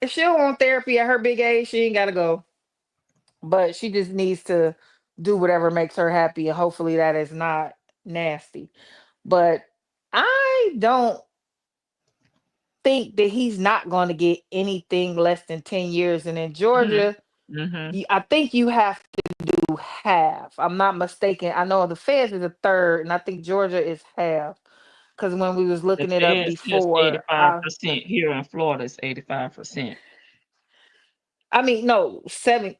Speaker 16: If she don't want therapy at her big age, she ain't gotta go. But she just needs to do whatever makes her happy, and hopefully that is not nasty. But I don't think that he's not going to get anything less than 10 years. And in
Speaker 2: Mhm.
Speaker 16: Georgia,
Speaker 2: Mhm.
Speaker 16: I think you have to do half. I'm not mistaken. I know the feds is a third, and I think Georgia is half. Because when we was
Speaker 2: The
Speaker 16: looking it up
Speaker 2: feds is
Speaker 16: before,
Speaker 2: 85%. Here in Florida, it's 85%.
Speaker 16: I mean, no, seven.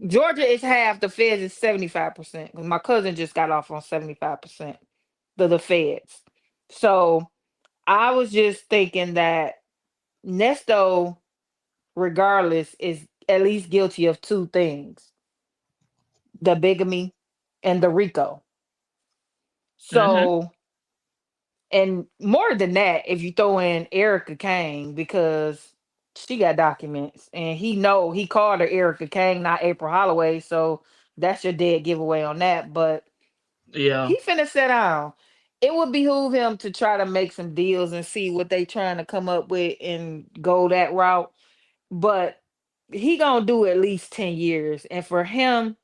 Speaker 16: Georgia is half. The feds is 75%. My cousin just got off on 75%. The feds. So I was just thinking that Nesto, regardless, is at least guilty of two things: the bigamy and the RICO.
Speaker 2: Mhm.
Speaker 16: So, and more than that, if you throw in Erica Kane, because she got documents and he called her Erica Kane, not April Holloway. So that's your dead giveaway on that. But
Speaker 2: Yeah.
Speaker 16: he finna sit down. It would behoove him to try to make some deals and see what they trying to come up with and go that route. But he gonna do at least 10 years. And for him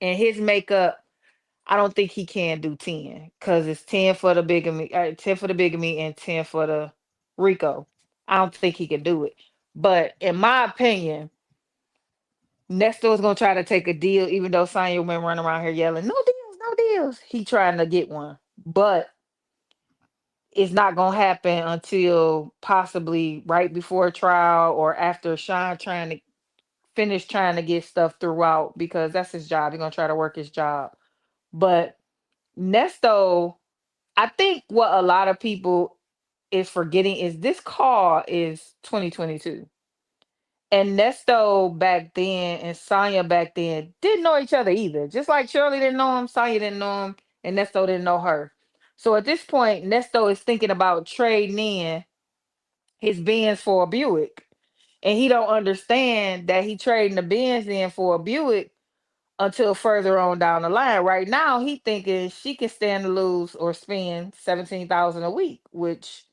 Speaker 16: and his makeup, I don't think he can do 10 because it's 10 for the bigamy, 10 for the bigamy and 10 for the Rico. I don't think he can do it. But in my opinion, Nesto is gonna try to take a deal, even though Sonya been running around here yelling, no deals, no deals. He trying to get one. But it's not gonna happen until possibly right before trial or after Sean trying to finish trying to get stuff throughout because that's his job. He's gonna try to work his job. But Nesto, I think what a lot of people is forgetting is this call is 2022. And Nesto back then and Sonya back then didn't know each other either. Just like Shirley didn't know him, Sonya didn't know him, and Nesto didn't know her. So at this point, Nesto is thinking about trading in his Benz for a Buick. And he don't understand that he trading the Benz in for a Buick until further on down the line. Right now, he thinking she can stand to lose or spend 17,000 a week, which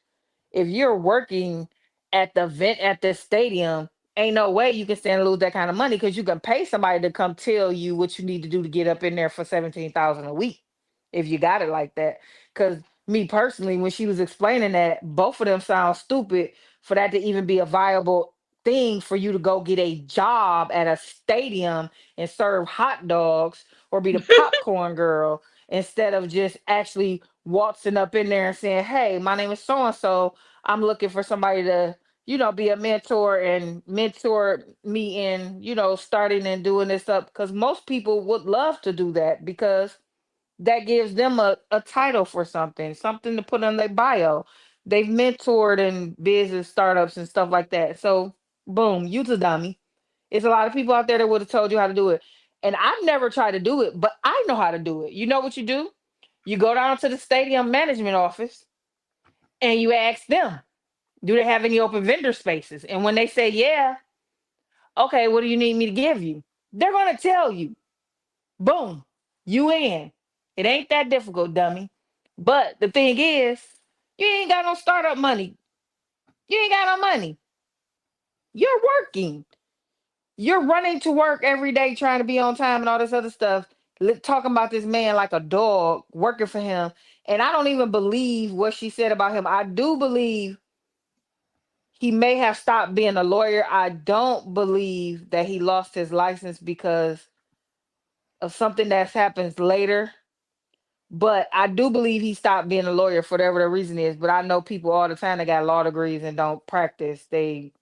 Speaker 16: if you're working at the vent at the stadium, ain't no way you can stand to lose that kind of money because you can pay somebody to come tell you what you need to do to get up in there for 17,000 a week if you got it like that. Because me personally, when she was explaining that, both of them sound stupid for that to even be a viable thing for you to go get a job at a stadium and serve hot dogs or be the popcorn girl instead of just actually waltzing up in there and saying, hey, my name is so and so. I'm looking for somebody to, be a mentor and mentor me in, starting and doing this up. Because most people would love to do that because that gives them a title for something to put on their bio. They've mentored in business startups and stuff like that. So, boom, you's a dummy. It's a lot of people out there that would have told you how to do it. And I've never tried to do it, but I know how to do it. You know what you do? You go down to the stadium management office and you ask them, do they have any open vendor spaces? And when they say, yeah, okay, what do you need me to give you? They're going to tell you. Boom, you in. It ain't that difficult, dummy. But the thing is, you ain't got no startup money. You ain't got no money. You're working. You're running to work every day trying to be on time and all this other stuff. Talking about this man like a dog working for him. And I don't even believe what she said about him. I do believe he may have stopped being a lawyer. I don't believe that he lost his license because of something that's happened later. But I do believe he stopped being a lawyer for whatever the reason is. But I know people all the time that got law degrees and don't practice. They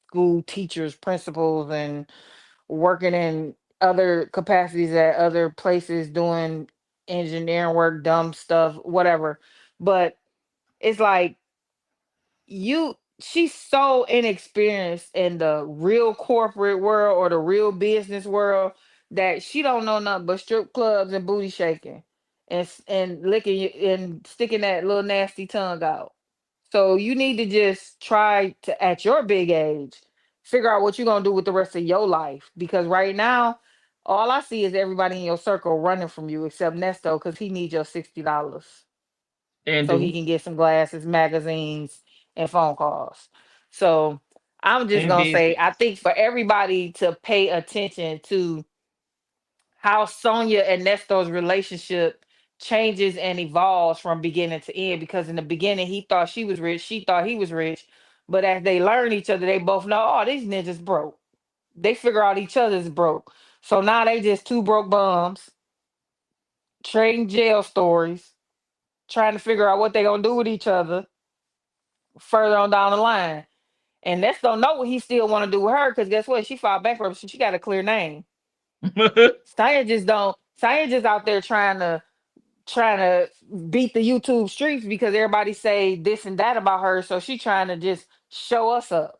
Speaker 16: school teachers, principals, and working in other capacities at other places doing engineering work, dumb stuff, whatever. But it's like she's so inexperienced in the real corporate world or the real business world that she don't know nothing but strip clubs and booty shaking and licking and sticking that little nasty tongue out. So you need to just try to, at your big age, figure out what you're gonna do with the rest of your life. Because right now, all I see is everybody in your circle running from you except Nesto because he needs your $60
Speaker 2: And
Speaker 16: so he
Speaker 2: do.
Speaker 16: can get some glasses, magazines, and phone calls. So I'm just
Speaker 2: And
Speaker 16: gonna say,
Speaker 2: busy.
Speaker 16: I think for everybody to pay attention to how Sonia and Nesto's relationship changes and evolves from beginning to end. Because in the beginning, he thought she was rich, she thought he was rich. But as they learn each other, they both know, oh, these ninjas broke. They figure out each other's broke. So now they just two broke bums trading jail stories, trying to figure out what they gonna do with each other further on down the line. And Ness don't know what he still want to do with her because guess what? She filed bankruptcy. She got a clear name. Saya just out there trying to beat the YouTube streets because everybody say this and that about her. So she trying to just show us up.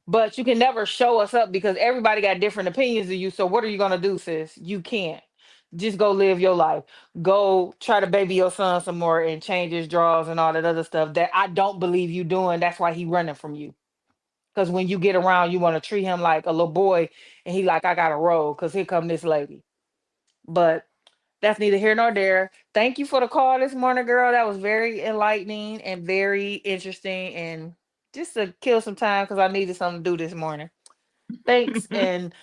Speaker 16: But you can never show us up because everybody got different opinions of you. So what are you gonna do, sis? You can't. Just go live your life. Go try to baby your son some more and change his drawers and all that other stuff that I don't believe you doing. That's why he running from you. Because when you get around, you want to treat him like a little boy, and he like, I gotta roll because here come this lady. But that's neither here nor there. Thank you for the call this morning, girl. That was very enlightening and very interesting, and just to kill some time because I needed something to do this morning. Thanks, and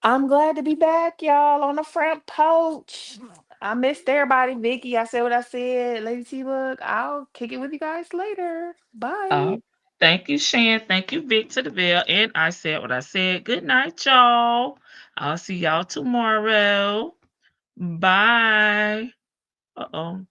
Speaker 16: I'm glad to be back, y'all, on the front porch. I missed everybody. Vicky, I said what I said. Lady T Bug, I'll kick it with you guys later. Bye.
Speaker 2: Thank you, Shan. Thank you, Vic to the Bell. And I said what I said. Good night, y'all. I'll see y'all tomorrow. Bye. Uh-oh.